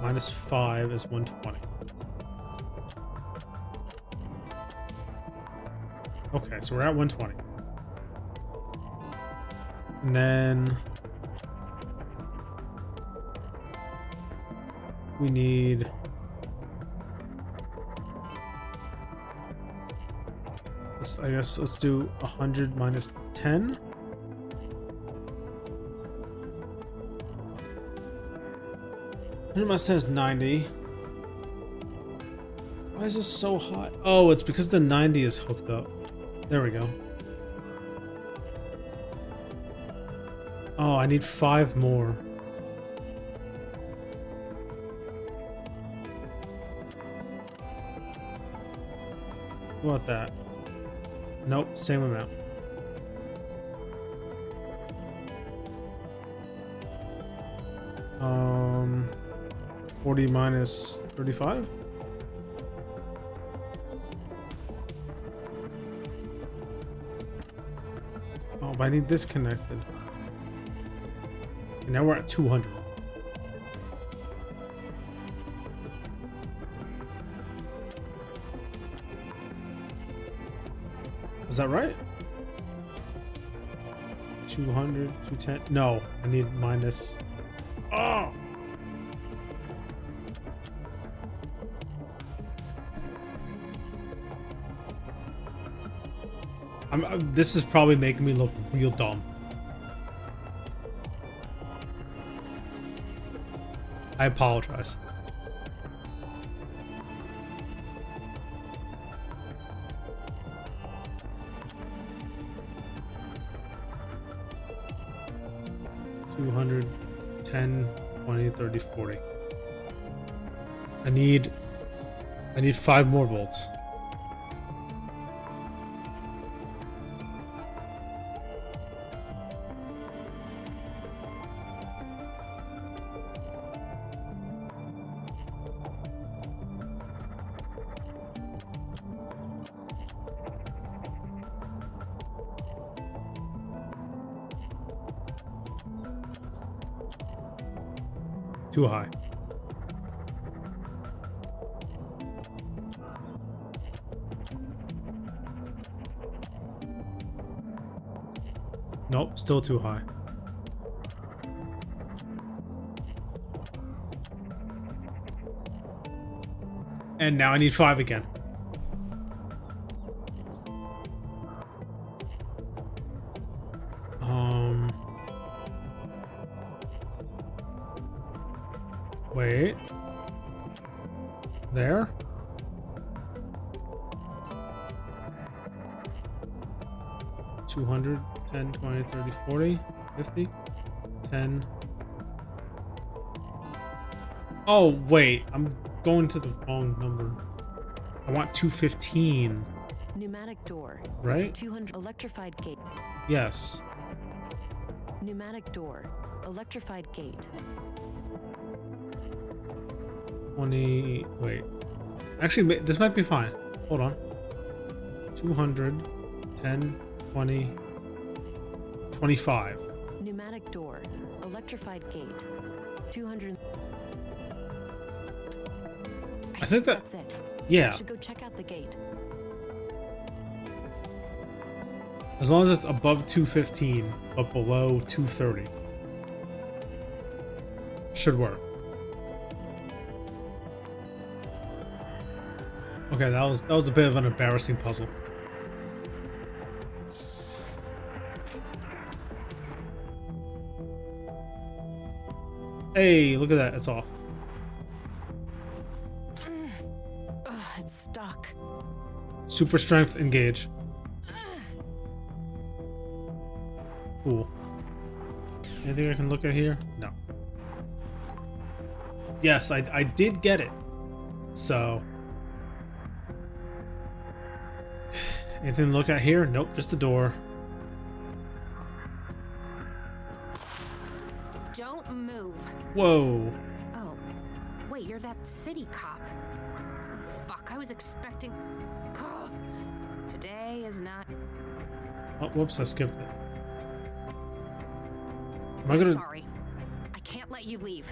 Speaker 1: minus 5 is 120. Okay, so we're at 120. And then we need I guess let's do 100 minus 10. And my says 90. Why is this so hot? Oh, it's because the 90 is hooked up. There we go. Oh, I need 5 more. What about that? Nope, same amount. Um, 40 minus 35? Oh, but I need this connected. And now we're at 200. Is that right? 200, 210. No, I need minus. Oh! This is probably making me look real dumb. I apologize. $210 20, 30, 40. I need 5 more volts. Too high. Nope, still too high. And now I need 5 again. Wait. There? $200, 10, 20, 30, 40, 50, 10. Oh, wait. I'm going to the wrong number. I want 215.
Speaker 2: Pneumatic door.
Speaker 1: Right?
Speaker 2: 200 electrified gate.
Speaker 1: Yes.
Speaker 2: Pneumatic door. Electrified gate.
Speaker 1: 20. Wait. Actually, this might be fine. Hold on. 200, 10, 20, 25.
Speaker 2: Pneumatic door. Electrified gate. 200.
Speaker 1: I think
Speaker 2: that's it.
Speaker 1: Yeah.
Speaker 2: You should go check out the gate.
Speaker 1: As long as it's above 215, but below 230. Should work. Okay, that was a bit of an embarrassing puzzle. Hey, look at that, it's off.
Speaker 2: Ugh, it's stuck.
Speaker 1: Super strength engage. Cool. Anything I can look at here? No. Yes, I did get it. So. Anything to look at here? Nope, just the door.
Speaker 3: Don't move.
Speaker 1: Whoa.
Speaker 3: Oh, wait, you're that city cop. Fuck, I was expecting. Oh, today is not.
Speaker 1: Oh, whoops, I skipped it. Am I gonna?
Speaker 3: Sorry, I can't let you leave.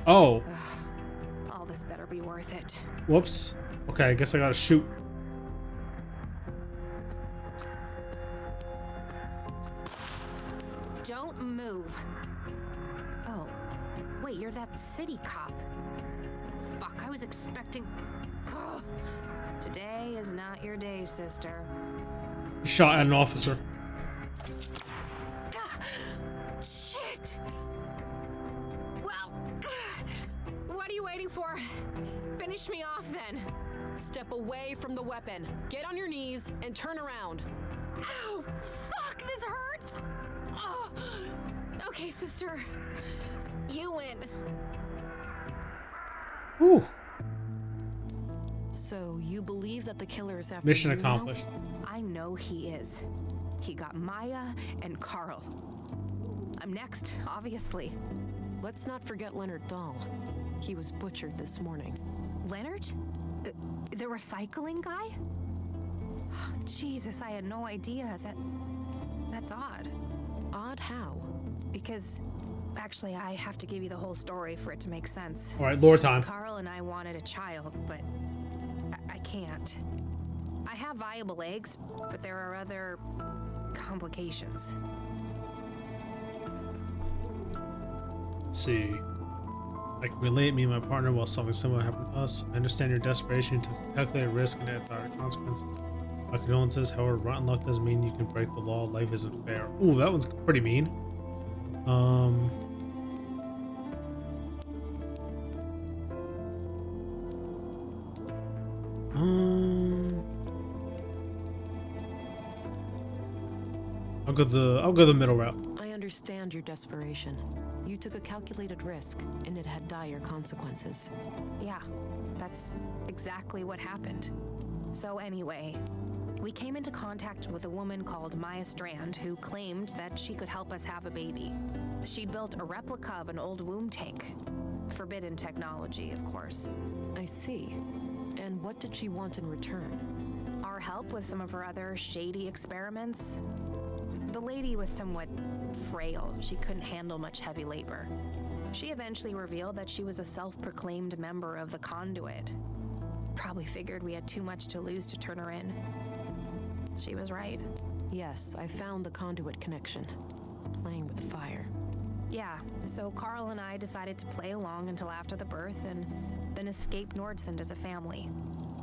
Speaker 1: Oh.
Speaker 3: All this better be worth it.
Speaker 1: Whoops. Okay, I guess I gotta shoot.
Speaker 3: Don't move. Oh, wait, you're that city cop. Fuck, I was expecting. Oh, today is not your day, sister.
Speaker 1: Shot at an officer.
Speaker 3: Shit! Well, what are you waiting for? Finish me off then.
Speaker 2: Step away from the weapon. Get on your knees and turn around.
Speaker 3: Ow! Fuck, this hurts! Oh. Okay, sister. You win.
Speaker 1: Whew.
Speaker 2: So you believe that the killer is after
Speaker 1: Mission
Speaker 2: you now?
Speaker 1: accomplished.
Speaker 3: I know he is. He got Maya and Carl. I'm next, obviously.
Speaker 2: Let's not forget Leonard Dahl. He was butchered this morning.
Speaker 3: Leonard? The recycling guy? Jesus, I had no idea. That's odd.
Speaker 2: Odd how?
Speaker 3: Because, actually, I have to give you the whole story for it to make sense.
Speaker 1: All right, lore time.
Speaker 3: Carl and I wanted a child, but I can't. I have viable eggs, but there are other complications.
Speaker 1: Let's see. I can relate me and my partner while something similar happened to us. I understand your desperation to calculate risk and dire consequences. My condolences, however, rotten luck doesn't mean you can break the law. Life isn't fair. Ooh, that one's pretty mean. I'll go the middle route.
Speaker 2: I understand. understand your desperation. You took a calculated risk, and it had dire consequences.
Speaker 3: Yeah, that's exactly what happened. So anyway, we came into contact with a woman called Maya Strand who claimed that she could help us have a baby. She'd built a replica of an old womb tank. Forbidden technology, of course.
Speaker 2: I see. And what did she want in return?
Speaker 3: Our help with some of her other shady experiments. The lady was somewhat frail. She couldn't handle much heavy labor. She eventually revealed that she was a self-proclaimed member of the Conduit. Probably figured we had too much to lose to turn her in. She was right.
Speaker 2: Yes, I found the Conduit connection. Playing with fire.
Speaker 3: Yeah, so Carl and I decided to play along until after the birth and then escape Nordsund as a family.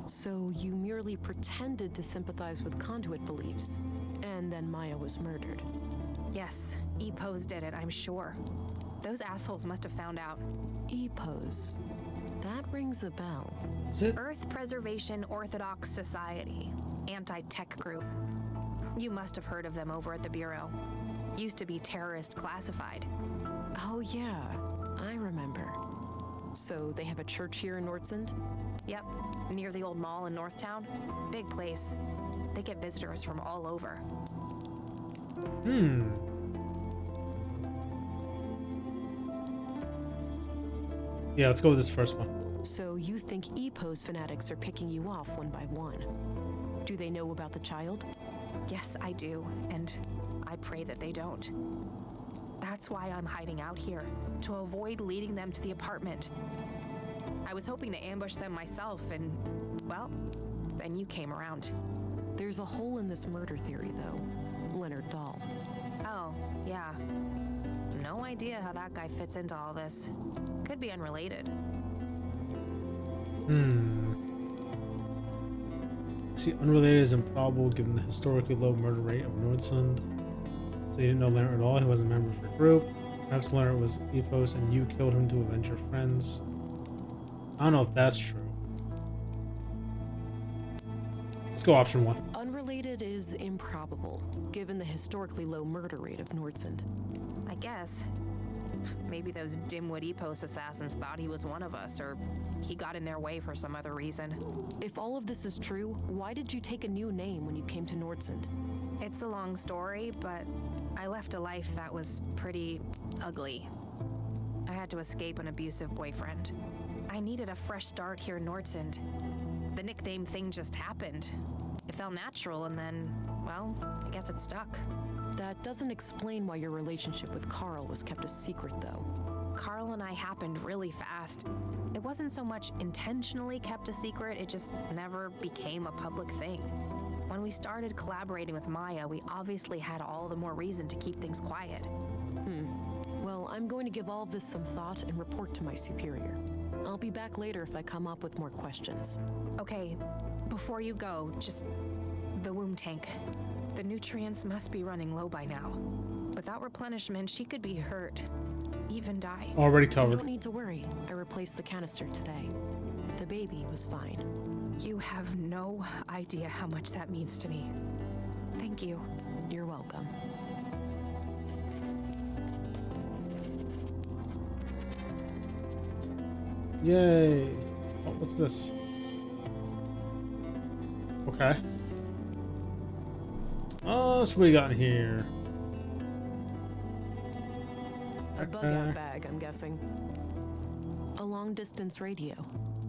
Speaker 2: So you merely pretended to sympathize with Conduit beliefs, and then Maya was murdered.
Speaker 3: Yes, EPOs did it, I'm sure. Those assholes must have found out.
Speaker 2: EPOs. That rings a bell.
Speaker 1: Is it?
Speaker 3: Earth Preservation Orthodox Society. Anti-tech group. You must have heard of them over at the Bureau. Used to be terrorist classified.
Speaker 2: Oh yeah, I remember. So they have a church here in Nordsund?
Speaker 3: Yep, near the old mall in Northtown. Big place. They get visitors from all over.
Speaker 1: Yeah, let's go with this first one.
Speaker 2: So you think EPO's fanatics are picking you off one by one? Do they know about the child?
Speaker 3: Yes, I do, and I pray that they don't. That's why I'm hiding out here, to avoid leading them to the apartment. I was hoping to ambush them myself, and, well, then you came around.
Speaker 2: There's a hole in this murder theory, though. Leonard Dahl.
Speaker 3: Oh, yeah. No idea how that guy fits into all this. Could be unrelated.
Speaker 1: See, unrelated is improbable given the historically low murder rate of Nordsund. So you didn't know Leonard at all, he wasn't a member of your group. Perhaps Leonard was EPOS and you killed him to avenge your friends. I don't know if that's true. Let's go option one.
Speaker 2: Unrelated is improbable, given the historically low murder rate of Nordsund.
Speaker 3: I guess. Maybe those dimwit EPOS assassins thought he was one of us, or he got in their way for some other reason.
Speaker 2: If all of this is true, why did you take a new name when you came to Nordsund?
Speaker 3: It's a long story, but I left a life that was pretty ugly. I had to escape an abusive boyfriend. I needed a fresh start here in Nordsund. The nickname thing just happened. It felt natural, and then, well, I guess it stuck.
Speaker 2: That doesn't explain why your relationship with Carl was kept a secret, though.
Speaker 3: Carl and I happened really fast. It wasn't so much intentionally kept a secret, it just never became a public thing. When we started collaborating with Maya, we obviously had all the more reason to keep things quiet.
Speaker 2: Well, I'm going to give all of this some thought and report to my superior. I'll be back later if I come up with more questions.
Speaker 3: Okay, before you go, just the womb tank. The nutrients must be running low by now. Without replenishment, she could be hurt, even die.
Speaker 1: Already
Speaker 2: You
Speaker 1: covered.
Speaker 2: don't need to worry. I replaced the canister today. The baby was fine.
Speaker 3: You have no idea how much that means to me. Thank you.
Speaker 2: You're welcome.
Speaker 1: Yay. Oh, what's this? Okay. Oh, so what do you got in here?
Speaker 2: A bug-out bag, I'm guessing. A long-distance radio.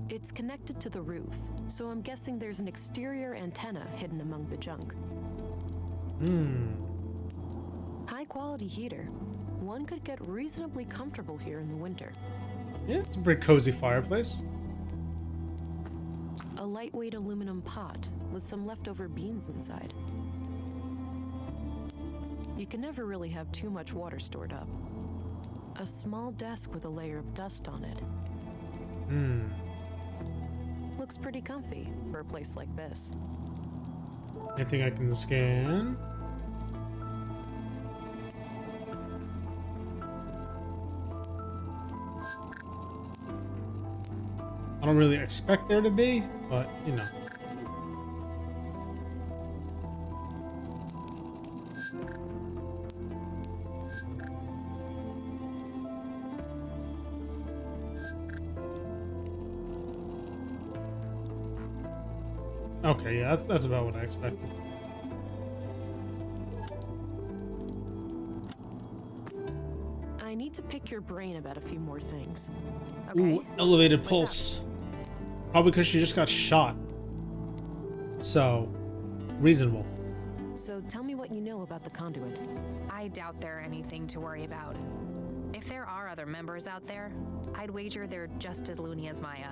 Speaker 2: It's connected to the roof, so I'm guessing there's an exterior antenna hidden among the junk. High-quality heater. One could get reasonably comfortable here in the winter.
Speaker 1: Yeah, it's a pretty cozy fireplace.
Speaker 2: A lightweight aluminum pot with some leftover beans inside. You can never really have too much water stored up. A small desk with a layer of dust on it. Looks pretty comfy for a place like this.
Speaker 1: Anything I can scan? I don't really expect there to be, but you know. Okay, yeah, that's about what I expected.
Speaker 2: I need to pick your brain about a few more things.
Speaker 3: Okay.
Speaker 1: Ooh, elevated
Speaker 3: What's
Speaker 1: pulse. Probably because she just got shot. So, reasonable.
Speaker 2: So tell me what you know about the conduit.
Speaker 3: I doubt they're anything to worry about. If there are other members out there, I'd wager they're just as loony as Maya.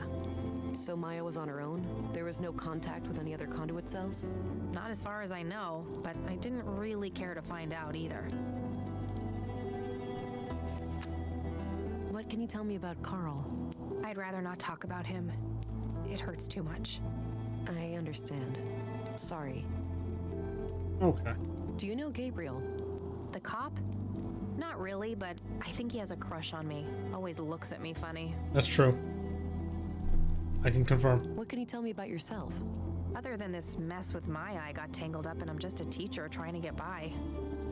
Speaker 2: So Maya was on her own? There was no contact with any other conduit cells?
Speaker 3: Not as far as I know, but I didn't really care to find out either.
Speaker 2: What can you tell me about Carl?
Speaker 3: I'd rather not talk about him. It hurts too much.
Speaker 2: I understand. Sorry.
Speaker 1: Okay.
Speaker 2: Do you know Gabriel?
Speaker 3: The cop? Not really, but I think he has a crush on me. Always looks at me funny.
Speaker 1: That's true. I can confirm.
Speaker 2: What can you tell me about yourself?
Speaker 3: Other than this mess with Maya, I got tangled up and I'm just a teacher trying to get by.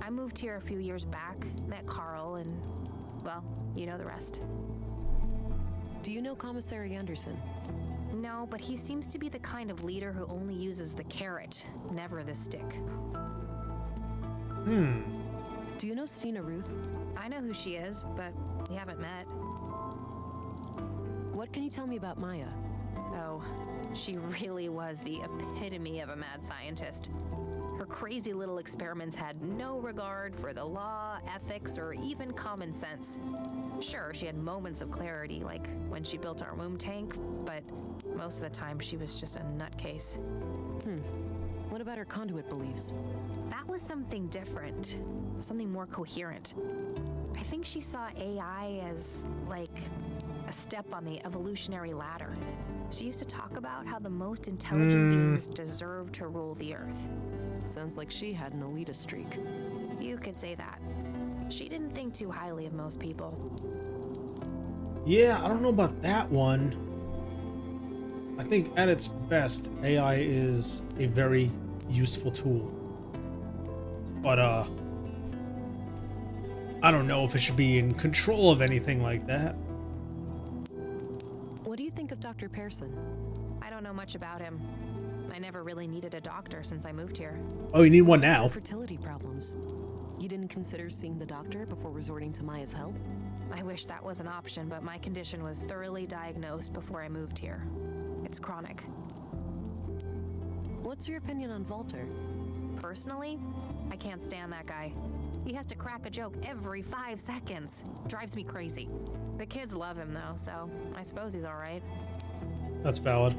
Speaker 3: I moved here a few years back, met Carl, and, well, you know the rest.
Speaker 2: Do you know Commissary Anderson?
Speaker 3: No, but he seems to be the kind of leader who only uses the carrot, never the stick.
Speaker 2: Do you know Stina Ruth?
Speaker 3: I know who she is, but we haven't met.
Speaker 2: What can you tell me about Maya?
Speaker 3: Oh, she really was the epitome of a mad scientist. Her crazy little experiments had no regard for the law, ethics, or even common sense. Sure, she had moments of clarity, like when she built our womb tank, but most of the time she was just a nutcase.
Speaker 2: What about her conduit beliefs?
Speaker 3: That was something different, something more coherent. I think she saw AI as, like, a step on the evolutionary ladder. She used to talk about how the most intelligent beings deserve to rule the Earth.
Speaker 2: Sounds like she had an elitist streak.
Speaker 3: You could say that. She didn't think too highly of most people.
Speaker 1: Yeah, I don't know about that one. I think at its best, AI is a very useful tool. But, I don't know if it should be in control of anything like that.
Speaker 2: What do you think of Dr. Pearson?
Speaker 3: I don't know much about him. I never really needed a doctor since I moved here.
Speaker 1: Oh, you need one now?
Speaker 2: Fertility problems. You didn't consider seeing the doctor before resorting to Maya's help?
Speaker 3: I wish that was an option, but my condition was thoroughly diagnosed before I moved here. It's chronic.
Speaker 2: What's your opinion on Walter?
Speaker 3: Personally, I can't stand that guy. He has to crack a joke every 5 seconds. Drives me crazy. The kids love him though, so I suppose he's all right.
Speaker 1: That's valid.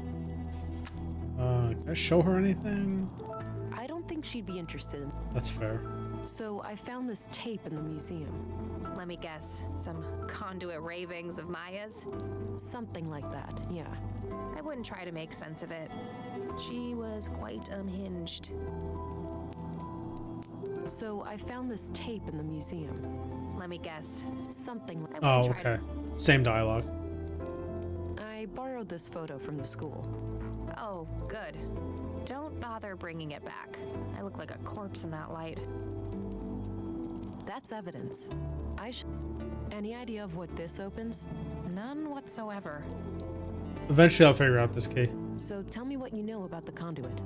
Speaker 1: Can I show her anything?
Speaker 2: I don't think she'd be interested in.
Speaker 1: That's fair.
Speaker 2: So I found this tape in the museum.
Speaker 3: Let me guess, some conduit ravings of Maya's?
Speaker 2: Something like that, yeah.
Speaker 3: I wouldn't try to make sense of it. She was quite unhinged.
Speaker 2: So I found this tape in the museum.
Speaker 3: Let me guess, something like
Speaker 1: Oh, okay. Same dialogue.
Speaker 2: I borrowed this photo from the school.
Speaker 3: Oh, good. Don't bother bringing it back. I look like a corpse in that light.
Speaker 2: That's evidence. Any idea of what this opens?
Speaker 3: None whatsoever.
Speaker 1: Eventually I'll figure out this key.
Speaker 2: So tell me what you know about the conduit.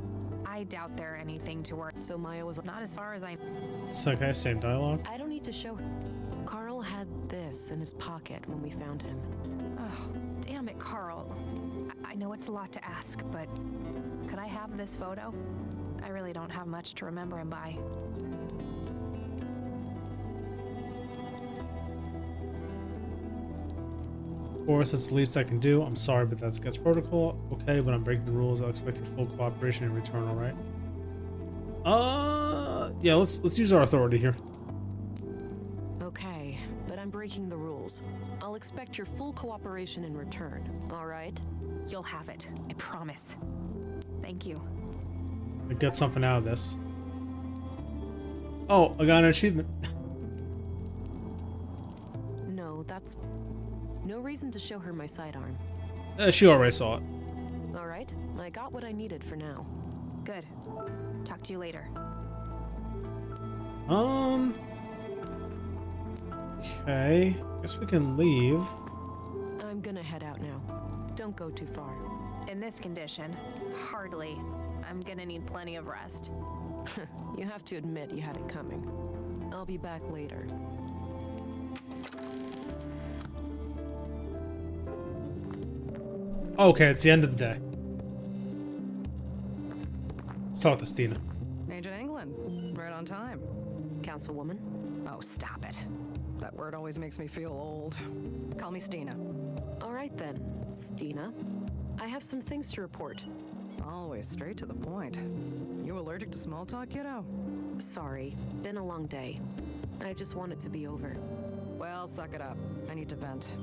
Speaker 3: I doubt they're anything to worry.
Speaker 2: So Maya was
Speaker 3: Not as far as I...
Speaker 1: It's okay, same dialogue.
Speaker 2: I don't need to show her. Carl had this in his pocket when we found him.
Speaker 3: Oh, damn it, Carl. I know it's a lot to ask, but could I have this photo? I really don't have much to remember him by.
Speaker 1: Of course, it's the least I can do. I'm sorry, but that's against protocol. Okay, but I'm breaking the rules. I'll expect your full cooperation in return, alright? Yeah, let's use our authority here.
Speaker 2: Okay, but I'm breaking the rules. I'll expect your full cooperation in return, alright?
Speaker 3: You'll have it, I promise. Thank you.
Speaker 1: I get something out of this. Oh, I got an achievement.
Speaker 2: No, that's... no reason to show her my sidearm.
Speaker 1: She already saw it.
Speaker 2: Alright, I got what I needed for now.
Speaker 3: Good. Talk to you later.
Speaker 1: Okay. Guess we can leave.
Speaker 2: I'm gonna head out now. Don't go too far.
Speaker 3: In this condition, hardly. I'm gonna need plenty of rest.
Speaker 2: You have to admit you had it coming. I'll be back later.
Speaker 1: Okay, it's the end of the day. Let's talk to Stina.
Speaker 12: Agent England, right on time.
Speaker 2: Councilwoman?
Speaker 12: Oh, stop it. That word always makes me feel old. Call me Stina.
Speaker 2: All right then, Stina. I have some things to report.
Speaker 12: Always straight to the point. You allergic to small talk, kiddo?
Speaker 2: Sorry, been a long day. I just want it to be over.
Speaker 12: Well, suck it up. I need to vent.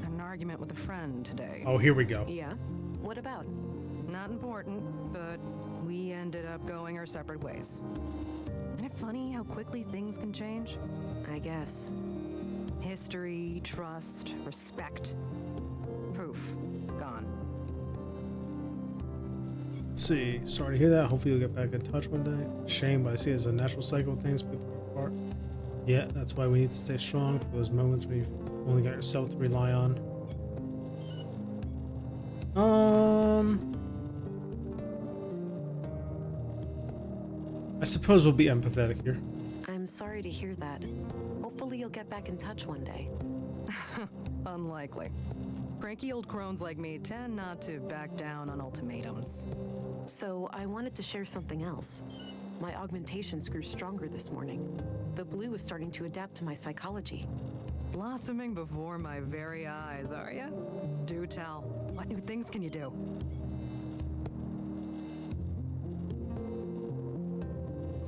Speaker 12: Had an argument with a friend today.
Speaker 1: Oh, here we go.
Speaker 2: Yeah? What about?
Speaker 12: Not important, but we ended up going our separate ways. Isn't it funny how quickly things can change?
Speaker 2: I guess.
Speaker 12: History, trust, respect. Poof. Gone.
Speaker 1: Let's see. Sorry to hear that. Hopefully you'll get back in touch one day. Shame, but I see it as a natural cycle of things. People are apart. Yeah, that's why we need to stay strong for those moments when you've only got yourself to rely on. I suppose we'll be empathetic here.
Speaker 2: I'm sorry to hear that. Hopefully you'll get back in touch one day.
Speaker 12: Unlikely. Cranky old crones like me tend not to back down on ultimatums.
Speaker 2: So I wanted to share something else. My augmentations grew stronger this morning. The blue is starting to adapt to my psychology.
Speaker 12: Blossoming before my very eyes, are ya? Do tell. What new things can you do?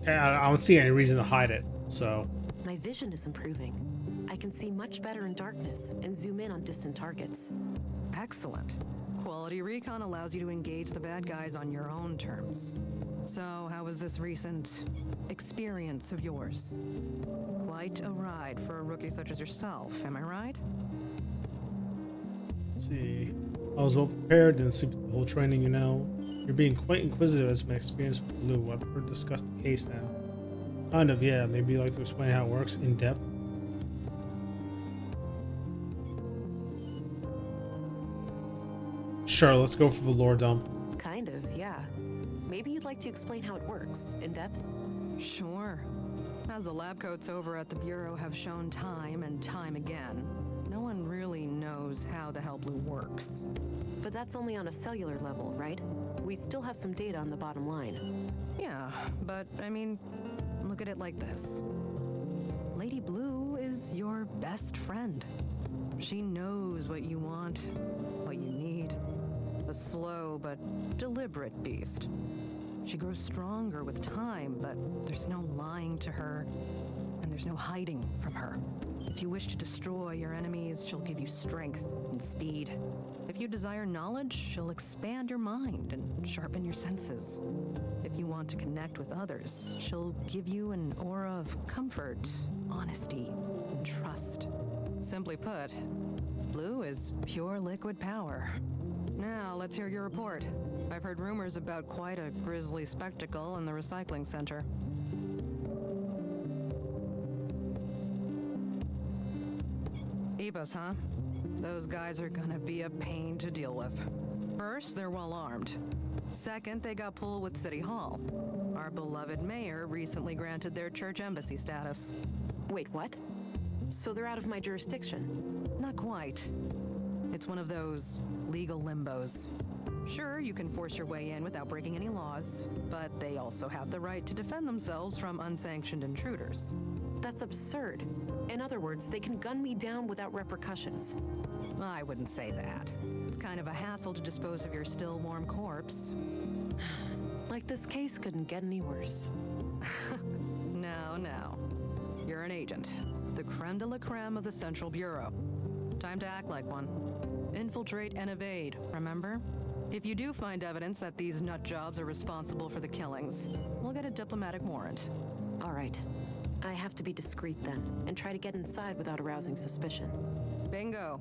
Speaker 1: Okay, I don't see any reason to hide it, so...
Speaker 2: My vision is improving. I can see much better in darkness and zoom in on distant targets.
Speaker 12: Excellent. Quality recon allows you to engage the bad guys on your own terms. So, how was this recent experience of yours? Quite a ride for a rookie such as yourself, am I right?
Speaker 1: Let's see. I was well prepared, didn't sleep the whole training, you know. You're being quite inquisitive as my experience with Blue. I've heard discuss the case now. Kind of, yeah. Maybe you'd like to explain how it works in depth. Sure, let's go for the lore dump.
Speaker 2: Kind of, yeah. Maybe you'd like to explain how it works, in depth?
Speaker 12: Sure. As the lab coats over at the Bureau have shown time and time again, no one really knows how the hell Blue works.
Speaker 2: But that's only on a cellular level, right? We still have some data on the bottom line.
Speaker 12: Yeah, but I mean, look at it like this. Lady Blue is your best friend. She knows what you want, what you need. A slow but deliberate beast. She grows stronger with time, but there's no lying to her, and there's no hiding from her. If you wish to destroy your enemies, she'll give you strength and speed. If you desire knowledge, she'll expand your mind and sharpen your senses. If you want to connect with others, she'll give you an aura of comfort, honesty, and trust. Simply put, Blue is pure liquid power. Now, let's hear your report. I've heard rumors about quite a grisly spectacle in the recycling center. Ebus, huh? Those guys are gonna be a pain to deal with. First, they're well armed. Second, they got pulled with City Hall. Our beloved mayor recently granted their church embassy status.
Speaker 2: Wait, what? So they're out of my jurisdiction?
Speaker 12: Not quite. It's one of those legal limbos. Sure, you can force your way in without breaking any laws, but they also have the right to defend themselves from unsanctioned intruders.
Speaker 2: That's absurd. In other words, they can gun me down without repercussions.
Speaker 12: I wouldn't say that. It's kind of a hassle to dispose of your still warm corpse.
Speaker 2: Like this case couldn't get any worse.
Speaker 12: No. You're an agent. The creme de la creme of the Central Bureau. Time to act like one. Infiltrate and evade, remember? If you do find evidence that these nut jobs are responsible for the killings, we'll get a diplomatic warrant.
Speaker 2: All right. I have to be discreet then, and try to get inside without arousing suspicion.
Speaker 12: Bingo.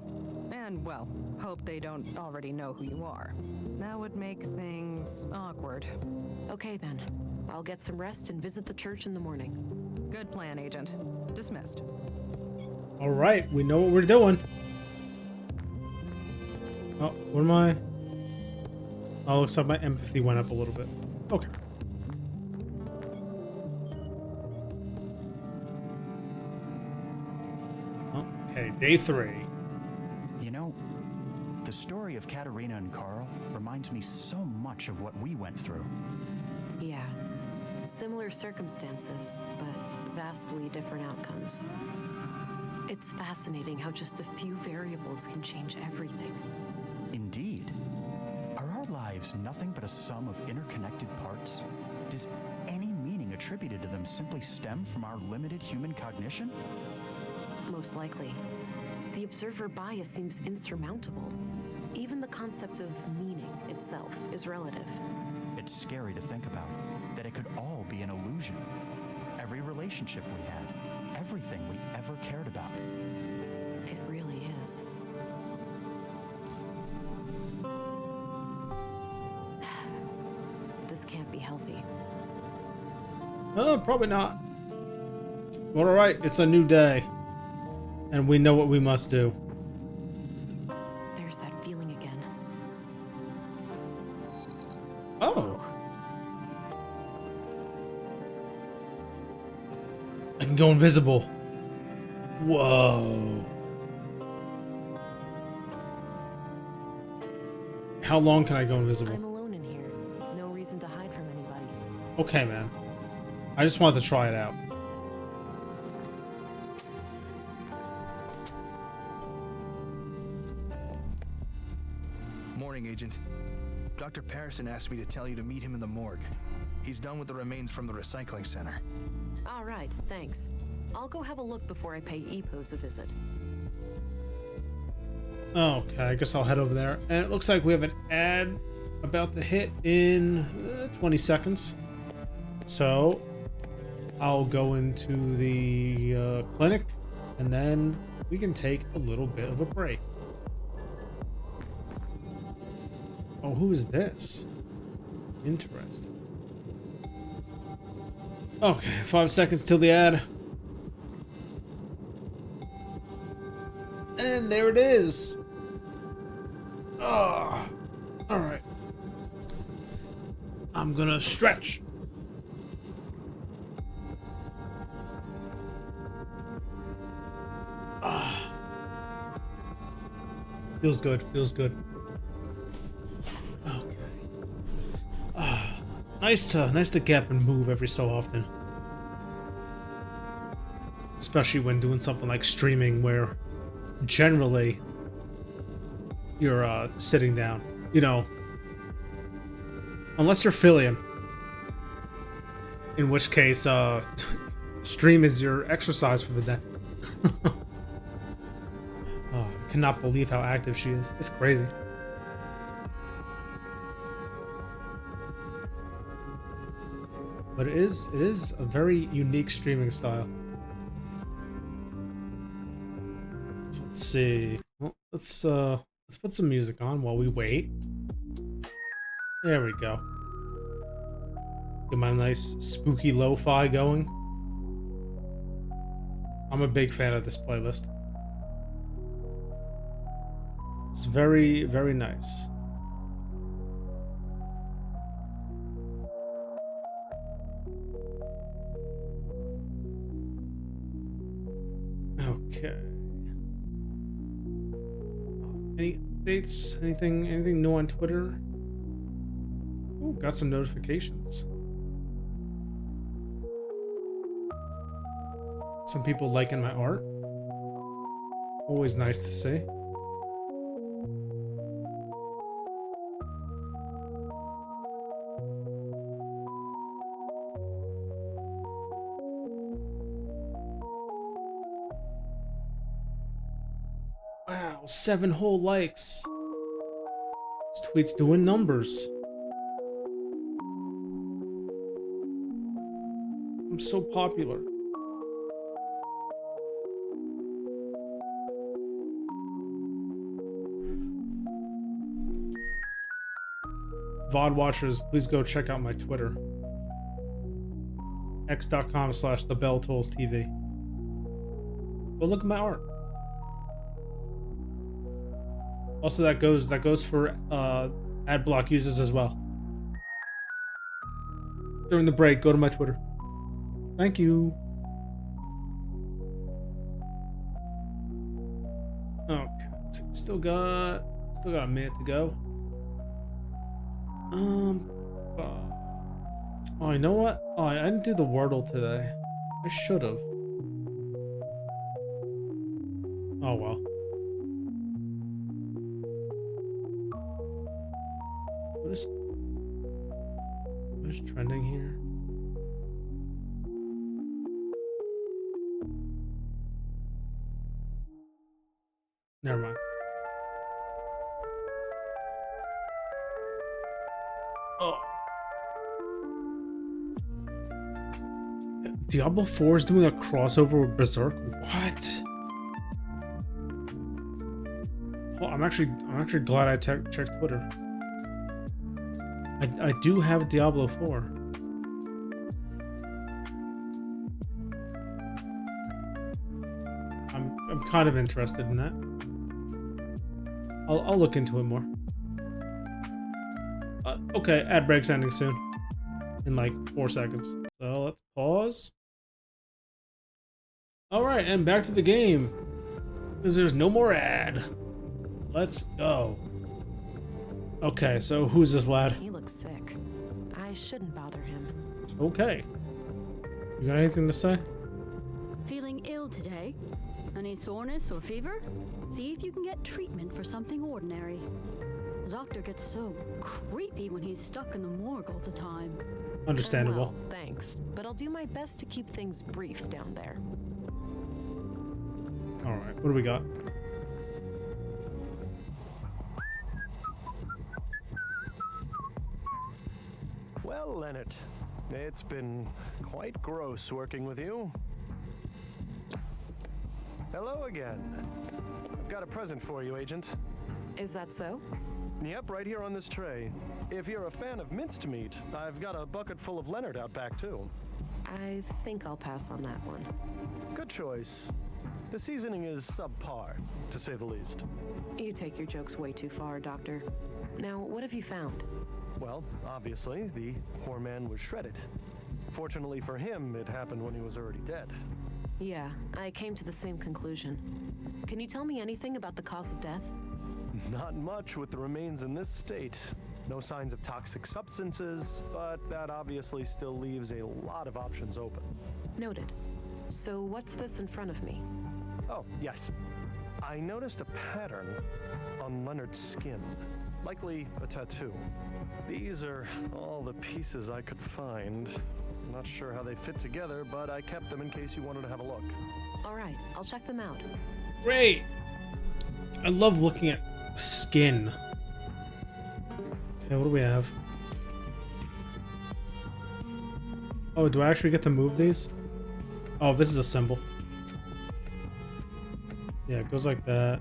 Speaker 12: And, well, hope they don't already know who you are. That would make things awkward.
Speaker 2: Okay then. I'll get some rest and visit the church in the morning.
Speaker 12: Good plan, Agent. Dismissed.
Speaker 1: All right, we know what we're doing. Oh, what am I? Oh, looks like my empathy went up a little bit. Okay. Okay, day 3.
Speaker 11: You know, the story of Katerina and Carl reminds me so much of what we went through.
Speaker 2: Yeah. Similar circumstances, but vastly different outcomes. It's fascinating how just a few variables can change everything.
Speaker 11: Indeed. Are our lives nothing but a sum of interconnected parts? Does any meaning attributed to them simply stem from our limited human cognition?
Speaker 2: Most likely. The observer bias seems insurmountable. Even the concept of meaning itself is relative.
Speaker 11: It's scary to think about, that it could all be an illusion. Every relationship we had, everything we ever cared about.
Speaker 2: It really is. This can't be healthy.
Speaker 1: Probably not. But alright, it's a new day. And we know what we must do.
Speaker 2: There's that feeling again.
Speaker 1: Oh. I can go invisible. Whoa. How long can I go invisible?
Speaker 2: I'm alone in here. No reason to hide from anybody.
Speaker 1: Okay, man. I just wanted to try it out.
Speaker 5: Morning, Agent. Dr. Patterson asked me to tell you to meet him in the morgue. He's done with the remains from the recycling center.
Speaker 2: All right, thanks. I'll go have a look before I pay Epos a visit.
Speaker 1: Okay, I guess I'll head over there. And it looks like we have an ad about to hit in 20 seconds. So, I'll go into the clinic, and then we can take a little bit of a break. Oh, who is this? Interesting. Okay, 5 seconds till the ad. And there it is. Ah, all right. I'm gonna stretch. Ah. Feels good, feels good. Okay. Ah, nice to get up and move every so often. Especially when doing something like streaming where generally you're sitting down, you know, unless you're Phillian, in which case stream is your exercise for the day. Oh, I cannot believe how active she is. It's crazy. But it is a very unique streaming style. So let's see. Well, let's put some music on while we wait. There we go. Get my nice spooky lo-fi going. I'm a big fan of this playlist. It's very, very nice. Okay. Any updates? Anything new on Twitter? Ooh, got some notifications. Some people liking my art. Always nice to see. Wow, 7 whole likes. This tweet's doing numbers. I'm so popular. VOD watchers, please go check out my Twitter. x.com/thebelltollstv. Go look at my art. Also, that goes for ad block users as well. During the break, go to my Twitter. Thank you. Okay, still got a minute to go. Oh, you know what? Oh, I didn't do the Wordle today. I should have. Oh well. What is trending here? Never mind. Oh. Diablo 4 is doing a crossover with Berserk? What? Oh, I'm actually glad I checked Twitter. I do have Diablo 4. I'm kind of interested in that. I'll look into it more. Okay, ad break's ending soon. In like 4 seconds. So let's pause. Alright, and back to the game. Because there's no more ad. Let's go. Okay, so who's this lad?
Speaker 2: He looks sick. I shouldn't bother him.
Speaker 1: Okay. You got anything to say?
Speaker 4: Feeling ill today? Any soreness or fever? See if you can get treatment for something ordinary. The doctor gets so creepy when he's stuck in the morgue all the time.
Speaker 1: Understandable.
Speaker 2: Well, thanks, but I'll do my best to keep things brief down there.
Speaker 1: Alright, what do we got?
Speaker 13: Well, Leonard, it's been quite gross working with you. Hello again. I've got a present for you, Agent.
Speaker 2: Is that so?
Speaker 13: Yep, right here on this tray. If you're a fan of minced meat, I've got a bucket full of Leonard out back, too.
Speaker 2: I think I'll pass on that one.
Speaker 13: Good choice. The seasoning is subpar, to say the least.
Speaker 2: You take your jokes way too far, Doctor. Now, what have you found?
Speaker 13: Well, obviously, the poor man was shredded. Fortunately for him, it happened when he was already dead.
Speaker 2: Yeah, I came to the same conclusion. Can you tell me anything about the cause of death?
Speaker 13: Not much with the remains in this state. No signs of toxic substances, but that obviously still leaves a lot of options open.
Speaker 2: Noted. So what's this in front of me?
Speaker 13: Oh, yes. I noticed a pattern on Leonard's skin. Likely a tattoo. These are all the pieces I could find. I'm not sure how they fit together, but I kept them in case you wanted to have a look.
Speaker 2: All right, I'll check them out.
Speaker 1: Great! I love looking at skin. Okay, what do we have? Oh, do I actually get to move these? Oh, this is a symbol. Yeah, it goes like that.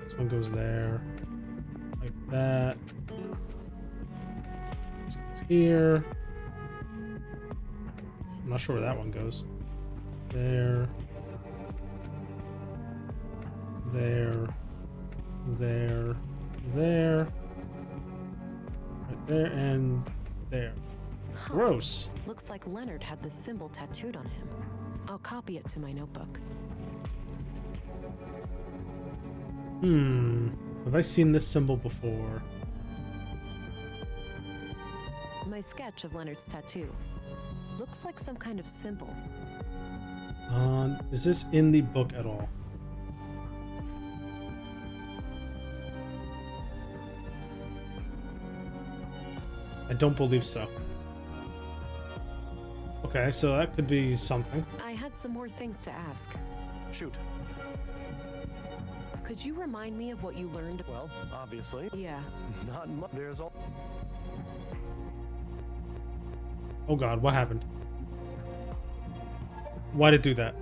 Speaker 1: This one goes there. Like that. This goes here. I'm not sure where that one goes. There. There. There. There. Right there and there.
Speaker 2: Huh.
Speaker 1: Gross.
Speaker 2: Looks like Leonard had this symbol tattooed on him. I'll copy it to my notebook.
Speaker 1: Have I seen this symbol before?
Speaker 2: My sketch of Leonard's tattoo. Looks like some kind of symbol.
Speaker 1: Is this in the book at all? I don't believe so. Okay, so that could be something.
Speaker 2: I had some more things to ask.
Speaker 13: Shoot.
Speaker 2: Could you remind me of what you learned?
Speaker 13: Well, obviously.
Speaker 2: Yeah.
Speaker 13: Not much. There's all.
Speaker 1: Oh god, what happened? Why'd it do that?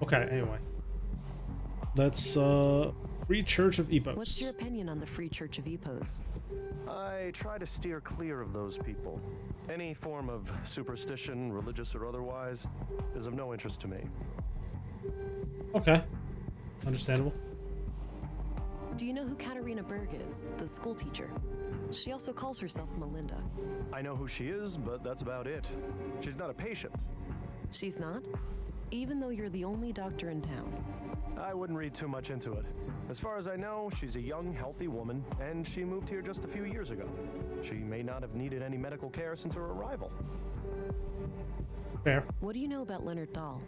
Speaker 1: Okay, anyway. Let's, Free Church of Epos.
Speaker 2: What's your opinion on the Free Church of Epos?
Speaker 13: I try to steer clear of those people. Any form of superstition, religious or otherwise, is of no interest to me.
Speaker 1: Okay. Understandable.
Speaker 2: Do you know who Katarina Berg is, the school teacher? She also calls herself Melinda.
Speaker 13: I know who she is, but that's about it. She's not a patient.
Speaker 2: She's not? Even though you're the only doctor in town.
Speaker 13: I wouldn't read too much into it. As far as I know, she's a young, healthy woman, and she moved here just a few years ago. She may not have needed any medical care since her arrival.
Speaker 1: Fair.
Speaker 2: What do you know about Leonard Dahl?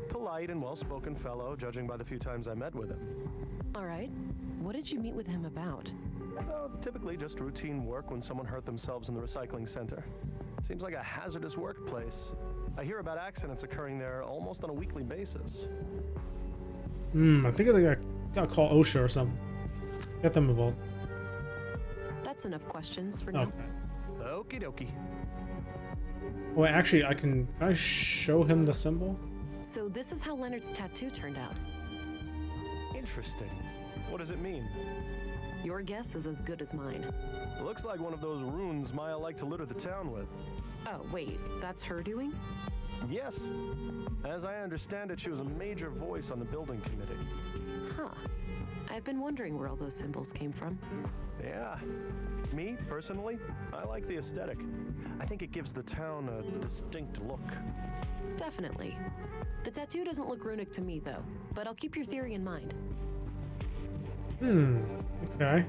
Speaker 13: Polite and well-spoken fellow, judging by the few times I met with him.
Speaker 2: All right. What did you meet with him about?
Speaker 13: Well, typically just routine work when someone hurt themselves in the recycling center. Seems like a hazardous workplace. I hear about accidents occurring there almost on a weekly basis.
Speaker 1: I think I gotta call OSHA or something. Get them involved.
Speaker 2: That's enough questions for now.
Speaker 13: Okie dokie.
Speaker 1: Wait, actually, can I show him the symbol?
Speaker 2: So this is how Leonard's tattoo turned out.
Speaker 13: Interesting. What does it mean?
Speaker 2: Your guess is as good as mine.
Speaker 13: Looks like one of those runes Maya liked to litter the town with.
Speaker 2: Oh, wait, that's her doing?
Speaker 13: Yes. As I understand it, she was a major voice on the building committee.
Speaker 2: Huh. I've been wondering where all those symbols came from.
Speaker 13: Yeah. Me, personally, I like the aesthetic. I think it gives the town a distinct look.
Speaker 2: Definitely. The tattoo doesn't look runic to me, though, but I'll keep your theory in mind.
Speaker 1: Okay.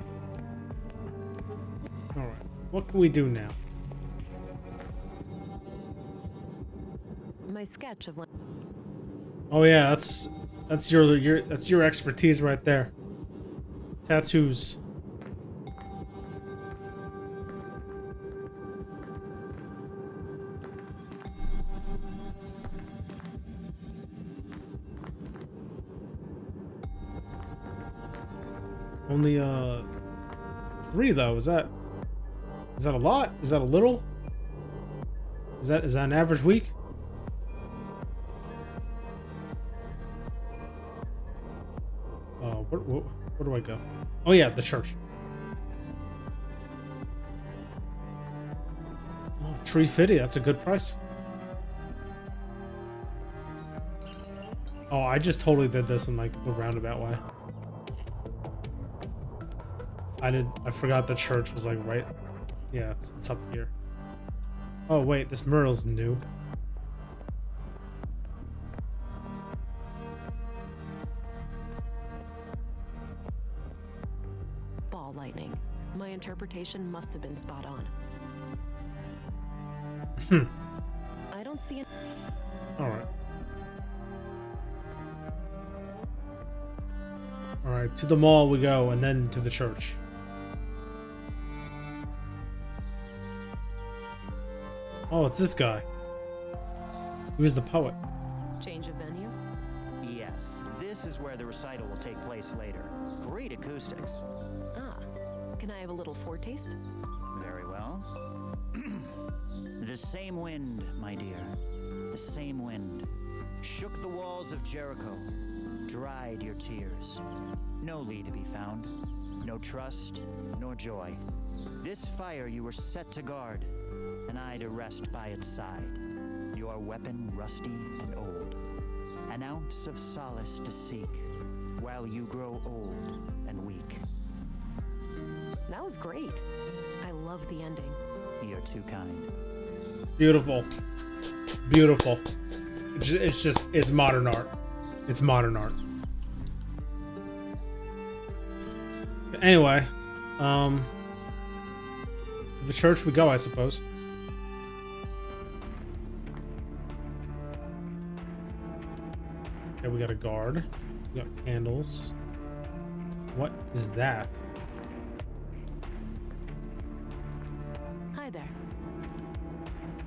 Speaker 1: Alright. What can we do now?
Speaker 2: My sketch of
Speaker 1: Oh yeah, that's your expertise right there. Tattoos. Only 3 though. Is that a lot? Is that a little? Is that an average week? Where do I go? Oh yeah, the church. Oh, $3.50. That's a good price. Oh, I just totally did this in like the roundabout way. I forgot the church was like right. Yeah, it's up here. Oh wait, this mural's new.
Speaker 2: ball lightning. My interpretation must have been spot on. I don't see it.
Speaker 1: Alright. Alright, to the mall we go, and then to the church. Oh, it's this guy. He was the poet.
Speaker 2: Change of venue?
Speaker 14: Yes, this is where the recital will take place later. Great acoustics.
Speaker 2: Ah, can I have a little foretaste?
Speaker 14: Very well. The same wind, my dear. The same wind. Shook the walls of Jericho. Dried your tears. No Lee to be found. No trust, nor joy. This fire you were set to guard, and I to rest by its side. Your weapon rusty and old. An ounce of solace to seek, while you grow old and weak.
Speaker 2: That was great. I love the ending.
Speaker 14: You're too kind.
Speaker 1: Beautiful. Beautiful. It's modern art. It's modern art. But anyway, to the church we go, I suppose. Okay, we got a guard. We got candles. What is that?
Speaker 2: Hi there.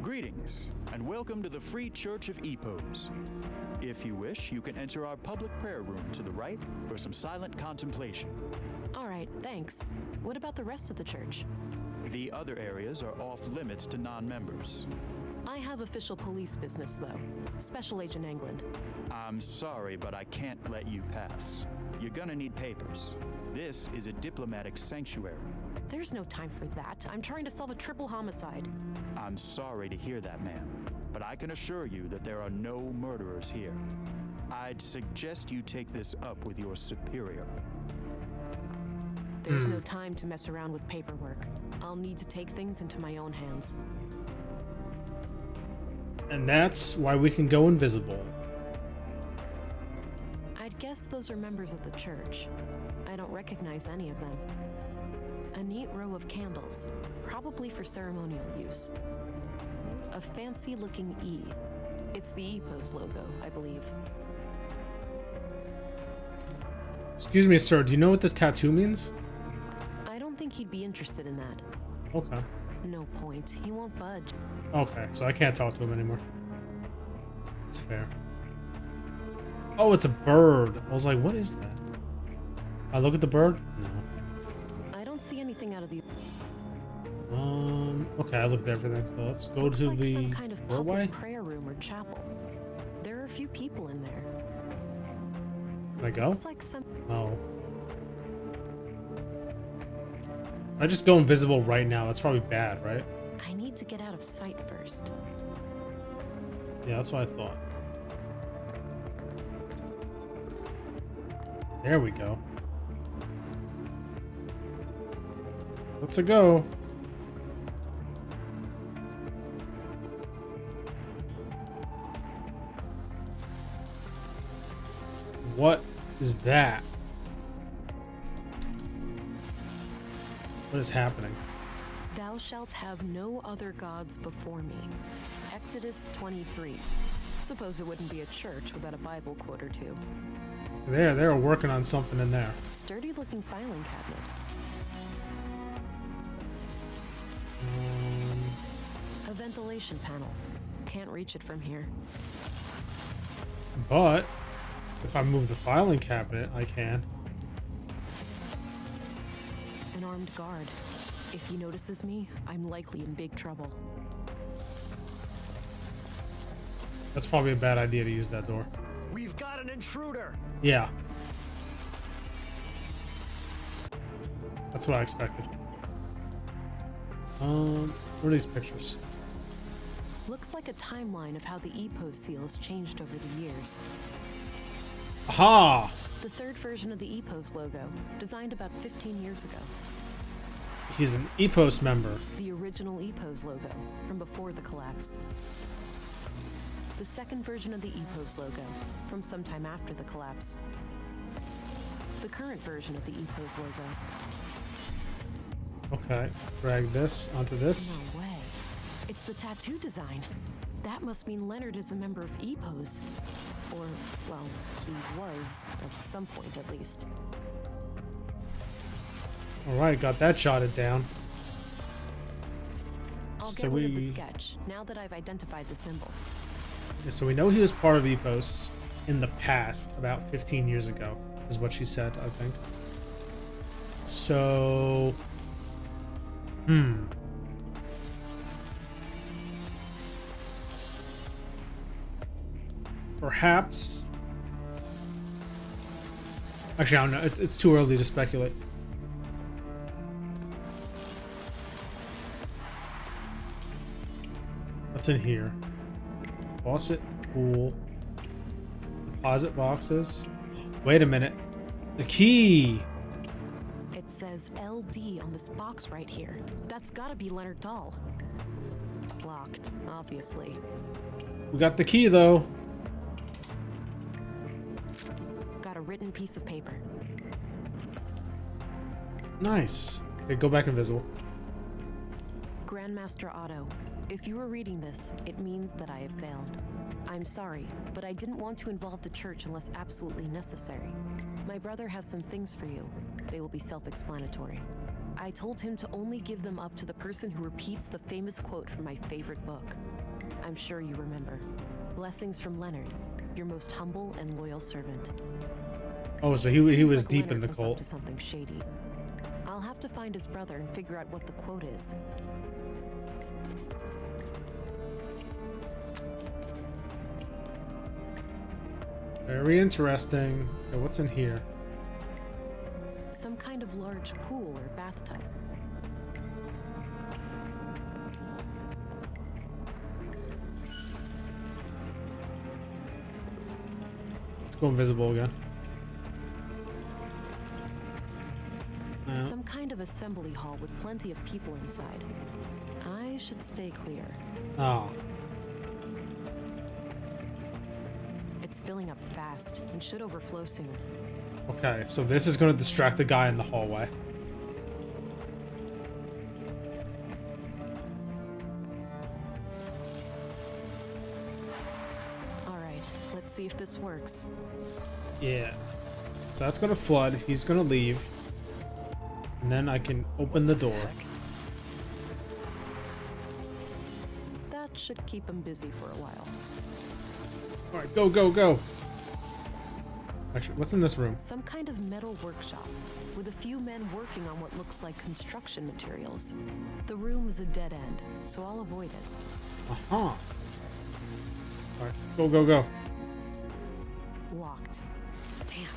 Speaker 11: Greetings, and welcome to the Free Church of Epos. If you wish, you can enter our public prayer room to the right for some silent contemplation.
Speaker 2: All right, thanks. What about the rest of the church?
Speaker 11: The other areas are off limits to non-members.
Speaker 2: I have official police business, though. Special Agent England.
Speaker 11: I'm sorry, but I can't let you pass. You're gonna need papers. This is a diplomatic sanctuary.
Speaker 2: There's no time for that. I'm trying to solve a triple homicide.
Speaker 11: I'm sorry to hear that, ma'am, but I can assure you that there are no murderers here. I'd suggest you take this up with your superior.
Speaker 2: There's no time to mess around with paperwork. I'll need to take things into my own hands.
Speaker 1: And that's why we can go invisible.
Speaker 2: I'd guess those are members of the church. I don't recognize any of them. A neat row of candles, probably for ceremonial use. A fancy-looking E. It's the E-Pose logo, I believe.
Speaker 1: Excuse me, sir, do you know what this tattoo means?
Speaker 2: I don't think he'd be interested in that.
Speaker 1: Okay.
Speaker 2: No point. He won't budge.
Speaker 1: Okay, so I can't talk to him anymore. That's fair. Oh, it's a bird. I was like, what is that? I look at the bird? No.
Speaker 2: I don't see anything out of the...
Speaker 1: Okay, I looked at everything. So let's go
Speaker 2: Looks
Speaker 1: to
Speaker 2: like
Speaker 1: the
Speaker 2: some kind of
Speaker 1: doorway.
Speaker 2: public prayer room or chapel. There are a few people in there.
Speaker 1: Can I go?
Speaker 2: Looks like some...
Speaker 1: Oh. If I just go invisible right now, that's probably bad, right?
Speaker 2: I need to get out of sight first.
Speaker 1: Yeah, that's what I thought. There we go. Let's go. What is that? What is happening?
Speaker 2: Thou shalt have no other gods before me. Exodus 23. Suppose it wouldn't be a church without a Bible quote or two.
Speaker 1: They're working on something in there.
Speaker 2: Sturdy looking filing cabinet. A ventilation panel. Can't reach it from here.
Speaker 1: But if I move the filing cabinet, I can.
Speaker 2: An armed guard. If he notices me, I'm likely in big trouble.
Speaker 1: That's probably a bad idea to use that door.
Speaker 13: We've got an intruder.
Speaker 1: Yeah. That's what I expected. What are these pictures?
Speaker 2: Looks like a timeline of how the E-Pose seal has changed over the years.
Speaker 1: Aha!
Speaker 2: The third version of the E-Pose logo, designed about 15 years ago.
Speaker 1: He's an EPOS member.
Speaker 2: The original E-Pose logo, from before the collapse. The second version of the E-Pose logo, from sometime after the collapse. The current version of the E-Pose logo.
Speaker 1: Okay, drag this onto this.
Speaker 2: No way. It's the tattoo design. That must mean Leonard is a member of E-Pose. Or, well, he was, at some point at least.
Speaker 1: Alright, got that jotted down.
Speaker 2: I'll get rid of the sketch, now that I've identified the symbol.
Speaker 1: So we know he was part of EPOS in the past, about 15 years ago, is what she said, I think. So... Perhaps... Actually, I don't know. It's too early to speculate. What's in here? Faucet, pool, deposit boxes. Wait a minute. The key!
Speaker 2: It says LD on this box right here. That's gotta be Leonard Dahl. Locked, obviously.
Speaker 1: We got the key, though.
Speaker 2: Got a written piece of paper.
Speaker 1: Nice. Okay, go back invisible.
Speaker 2: Grandmaster Otto, if you are reading this, it means that I have failed. I'm sorry, but I didn't want to involve the church unless absolutely necessary. My brother has some things for you. They will be self-explanatory. I told him to only give them up to the person who repeats the famous quote from my favorite book. I'm sure you remember. Blessings from Leonard, your most humble and loyal servant.
Speaker 1: Oh, so he was
Speaker 2: like
Speaker 1: deep
Speaker 2: Leonard
Speaker 1: in the
Speaker 2: was up
Speaker 1: cult.
Speaker 2: to something shady. I'll have to find his brother and figure out what the quote is.
Speaker 1: Very interesting. Okay, what's in here?
Speaker 2: Some kind of large pool or bathtub.
Speaker 1: Let's go invisible again.
Speaker 2: Some kind of assembly hall with plenty of people inside. I should stay clear.
Speaker 1: Oh.
Speaker 2: It's filling up fast and should overflow soon.
Speaker 1: Okay, so this is going to distract the guy in the hallway.
Speaker 2: Alright, let's see if this works.
Speaker 1: Yeah. So that's going to flood. He's going to leave. And then I can open the door.
Speaker 2: That should keep him busy for a while.
Speaker 1: Alright, go, go, go. Actually, what's in this room?
Speaker 2: Some kind of metal workshop, with a few men working on what looks like construction materials. The room is a dead end, so I'll avoid it.
Speaker 1: Uh-huh. Alright, go, go, go.
Speaker 2: Locked. Damn.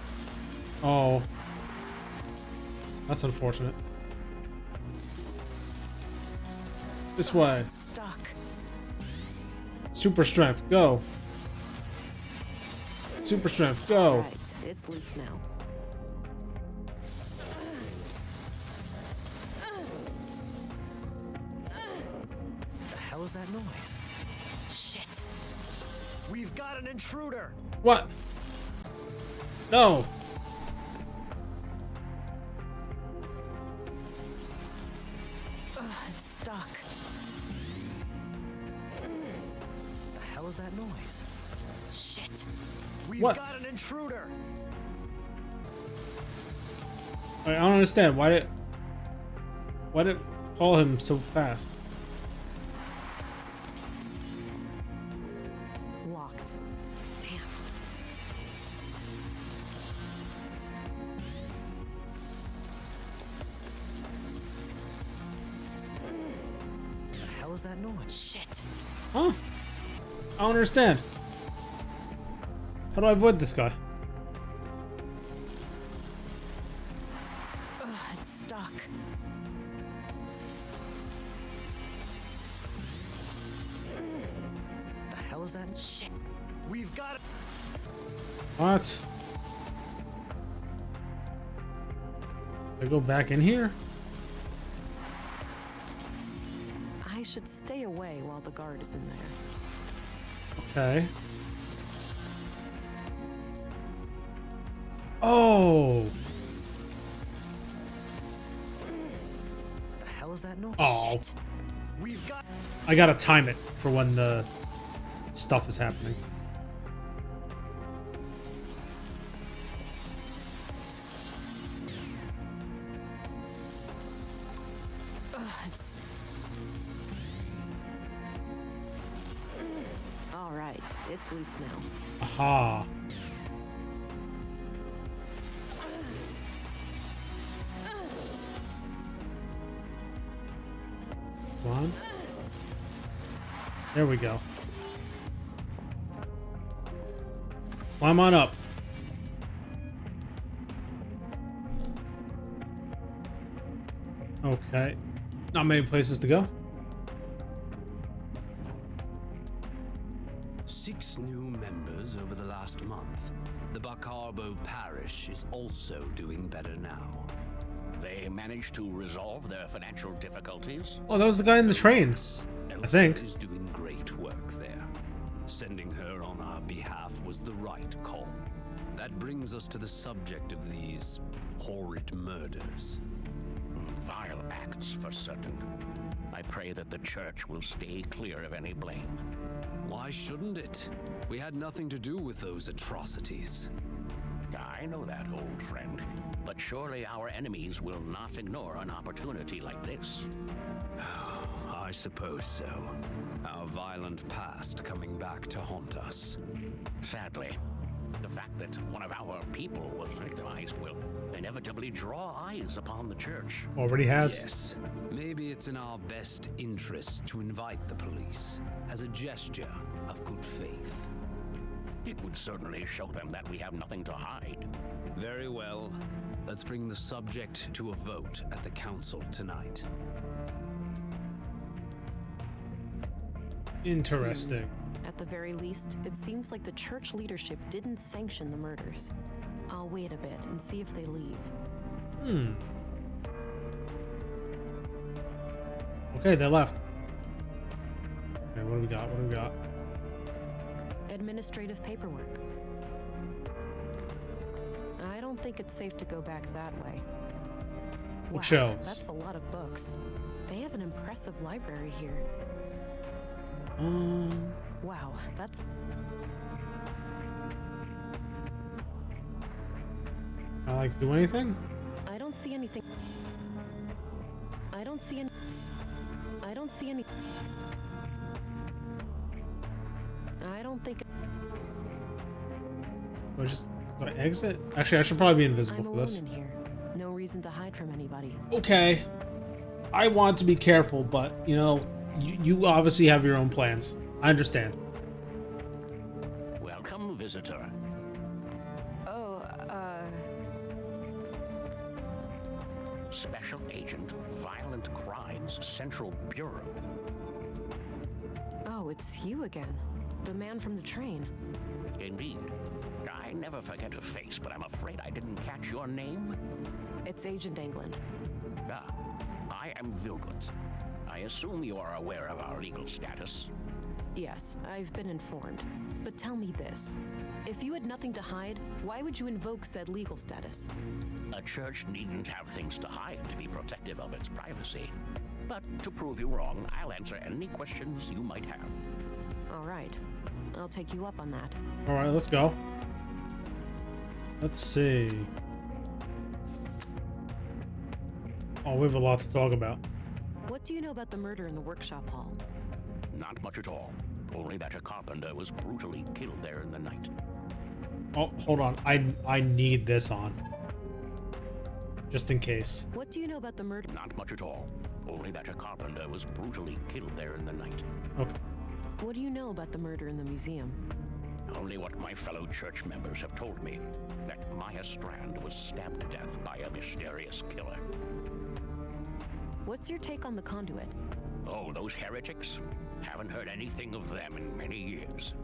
Speaker 1: Oh. That's unfortunate. This way.
Speaker 2: Stuck.
Speaker 1: Super strength, go. Super strength, go.
Speaker 2: Right, it's loose now.
Speaker 13: The hell is that noise?
Speaker 2: Shit.
Speaker 13: We've got an intruder.
Speaker 1: What? No.
Speaker 2: It's stuck.
Speaker 13: The hell is that noise?
Speaker 2: Shit.
Speaker 13: We've
Speaker 1: What?
Speaker 13: got an intruder.
Speaker 1: I don't understand. Why did it call him so fast?
Speaker 2: Locked. Damn.
Speaker 13: The hell is that noise?
Speaker 2: Shit.
Speaker 1: Huh? I don't understand. How do I avoid this guy?
Speaker 2: It's stuck.
Speaker 13: The hell is that?
Speaker 2: Shit.
Speaker 13: We've got it.
Speaker 1: What? I go back in here?
Speaker 2: I should stay away while the guard is in there.
Speaker 1: Okay. Oh.
Speaker 13: The hell is that noise?
Speaker 1: Oh.
Speaker 13: We've got.
Speaker 1: I gotta time it for when the stuff is happening.
Speaker 2: It's... All right, it's loose now.
Speaker 1: Aha. Come on. There we go. Climb on up. Okay. Not many places to go.
Speaker 15: 6 new members over the last month. The Bacarbo parish is also doing better now.
Speaker 16: They managed to resolve their financial difficulties.
Speaker 1: Oh, that was the guy in the train. I think.
Speaker 15: Elsa is doing great work there. Sending her on our behalf was the right call. That brings us to the subject of these horrid murders.
Speaker 16: Vile acts, for certain. I pray that the church will stay clear of any blame.
Speaker 15: Why shouldn't it? We had nothing to do with those atrocities.
Speaker 16: I know that, old friend. But surely our enemies will not ignore an opportunity like this.
Speaker 15: I suppose so. Our violent past coming back to haunt us.
Speaker 16: Sadly, the fact that one of our people was victimized will inevitably draw eyes upon the church.
Speaker 1: Already has.
Speaker 15: Yes. Maybe it's in our best interest to invite the police as a gesture of good faith.
Speaker 16: It would certainly show them that we have nothing to hide.
Speaker 15: Very well. Let's bring the subject to a vote at the council tonight.
Speaker 1: Interesting.
Speaker 2: At the very least, it seems like the church leadership didn't sanction the murders. I'll wait a bit and see if they leave.
Speaker 1: Okay, they left. Okay, what do we got? What do we got?
Speaker 2: Administrative paperwork. I don't think it's safe to go back that way. Wow,
Speaker 1: Bookshelves.
Speaker 2: that's a lot of books. They have an impressive library here. Wow, that's...
Speaker 1: Can I like do anything?
Speaker 2: I don't see anything. I don't see any. I don't see any. I don't think.
Speaker 1: Do I just do I exit? Actually, I should probably be invisible
Speaker 2: I'm
Speaker 1: for
Speaker 2: alone
Speaker 1: this.
Speaker 2: in here. No reason to hide from anybody.
Speaker 1: Okay. I want to be careful, but you know, you obviously have your own plans. I understand.
Speaker 16: Welcome, visitor.
Speaker 2: Oh,
Speaker 16: Special Agent, Violent Crimes, Central Bureau.
Speaker 2: Oh, it's you again. The man from the train.
Speaker 16: Indeed. I never forget a face, but I'm afraid I didn't catch your name.
Speaker 2: It's Agent England.
Speaker 16: Ah, I am Vilgut. I assume you are aware of our legal status.
Speaker 2: Yes, I've been informed. But tell me this. If you had nothing to hide, why would you invoke said legal status?
Speaker 16: A church needn't have things to hide to be protective of its privacy. But to prove you wrong, I'll answer any questions you might have.
Speaker 2: All right. I'll take you up on that.
Speaker 1: All right, let's go. Let's see. Oh, we have a lot to talk about.
Speaker 2: What do you know about the murder in the workshop hall?
Speaker 16: Not much at all. Only that a carpenter was brutally killed there in the night.
Speaker 1: Oh, hold on. I need this on. Just in case.
Speaker 2: What do you know about the murder?
Speaker 16: Not much at all. Only that a carpenter was brutally killed there in the night.
Speaker 1: Okay.
Speaker 2: What do you know about the murder in the museum?
Speaker 16: Only what my fellow church members have told me. That Maya Strand was stabbed to death by a mysterious killer.
Speaker 2: What's your take on the conduit?
Speaker 16: Oh, those heretics? Haven't heard anything of them in many years.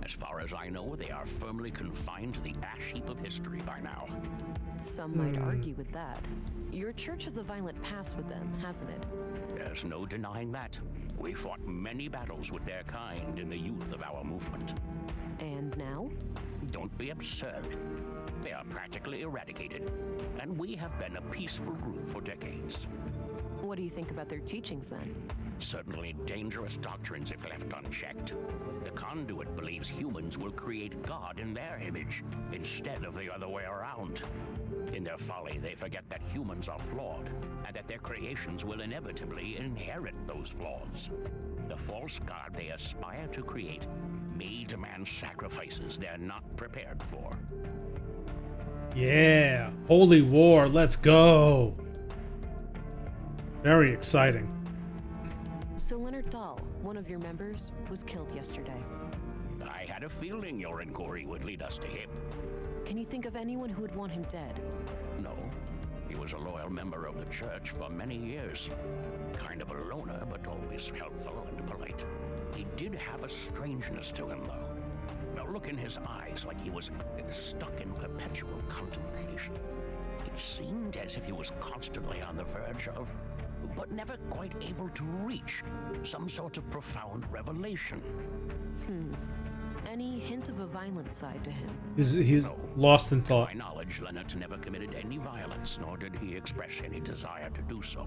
Speaker 16: As far as I know, they are firmly confined to the ash heap of history by now.
Speaker 2: Some might argue with that. Your church has a violent past with them, hasn't it?
Speaker 16: There's no denying that. We fought many battles with their kind in the youth of our movement.
Speaker 2: And now?
Speaker 16: Don't be absurd. They are practically eradicated, and we have been a peaceful group for decades.
Speaker 2: What do you think about their teachings then?
Speaker 16: Certainly dangerous doctrines if left unchecked. The conduit believes humans will create God in their image, instead of the other way around. In their folly, they forget that humans are flawed, and that their creations will inevitably inherit those flaws. The false God they aspire to create may demand sacrifices they're not prepared for.
Speaker 1: Yeah. Holy War. Let's go. Very exciting.
Speaker 2: So Leonard Dahl, one of your members, was killed yesterday.
Speaker 16: I had a feeling your inquiry would lead us to him.
Speaker 2: Can you think of anyone who would want him dead?
Speaker 16: No. He was a loyal member of the church for many years. Kind of a loner, but always helpful and polite. He did have a strangeness to him, though. A look in his eyes like he was stuck in perpetual contemplation. It seemed as if he was constantly on the verge of, but never quite able to reach, some sort of profound revelation.
Speaker 2: Any hint of a violent side to him?
Speaker 1: He's lost in
Speaker 16: To
Speaker 1: thought.
Speaker 16: my knowledge, Leonard never committed any violence, nor did he express any desire to do so.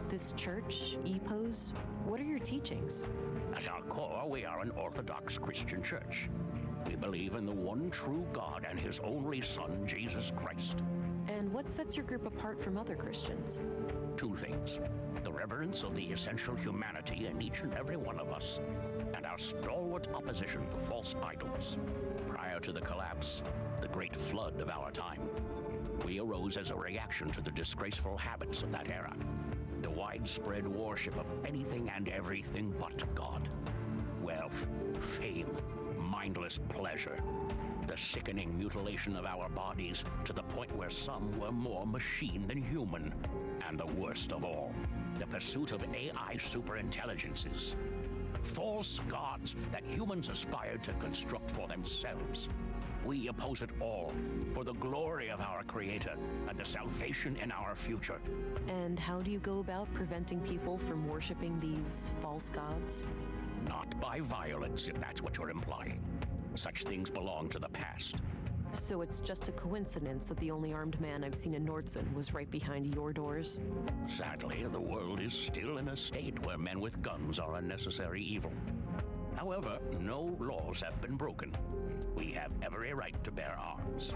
Speaker 2: This church, EPOS, what are your teachings?
Speaker 16: At our core, we are an Orthodox Christian church. We believe in the one true God and His only Son, Jesus Christ.
Speaker 2: And what sets your group apart from other Christians?
Speaker 16: Two things. The reverence of the essential humanity in each and every one of us, and our stalwart opposition to false idols. Prior to the collapse, the great flood of our time, we arose as a reaction to the disgraceful habits of that era. The widespread worship of anything and everything but God. Wealth, fame, mindless pleasure. The sickening mutilation of our bodies to the point where some were more machine than human. And the worst of all, the pursuit of AI superintelligences. False gods that humans aspired to construct for themselves. We oppose it all for the glory of our Creator and the salvation in our future.
Speaker 2: And how do you go about preventing people from worshipping these false gods?
Speaker 16: Not by violence, if that's what you're implying. Such things belong to the past.
Speaker 2: So it's just a coincidence that the only armed man I've seen in Nordson was right behind your doors?
Speaker 16: Sadly, the world is still in a state where men with guns are a necessary evil. However, no laws have been broken. We have every right to bear arms.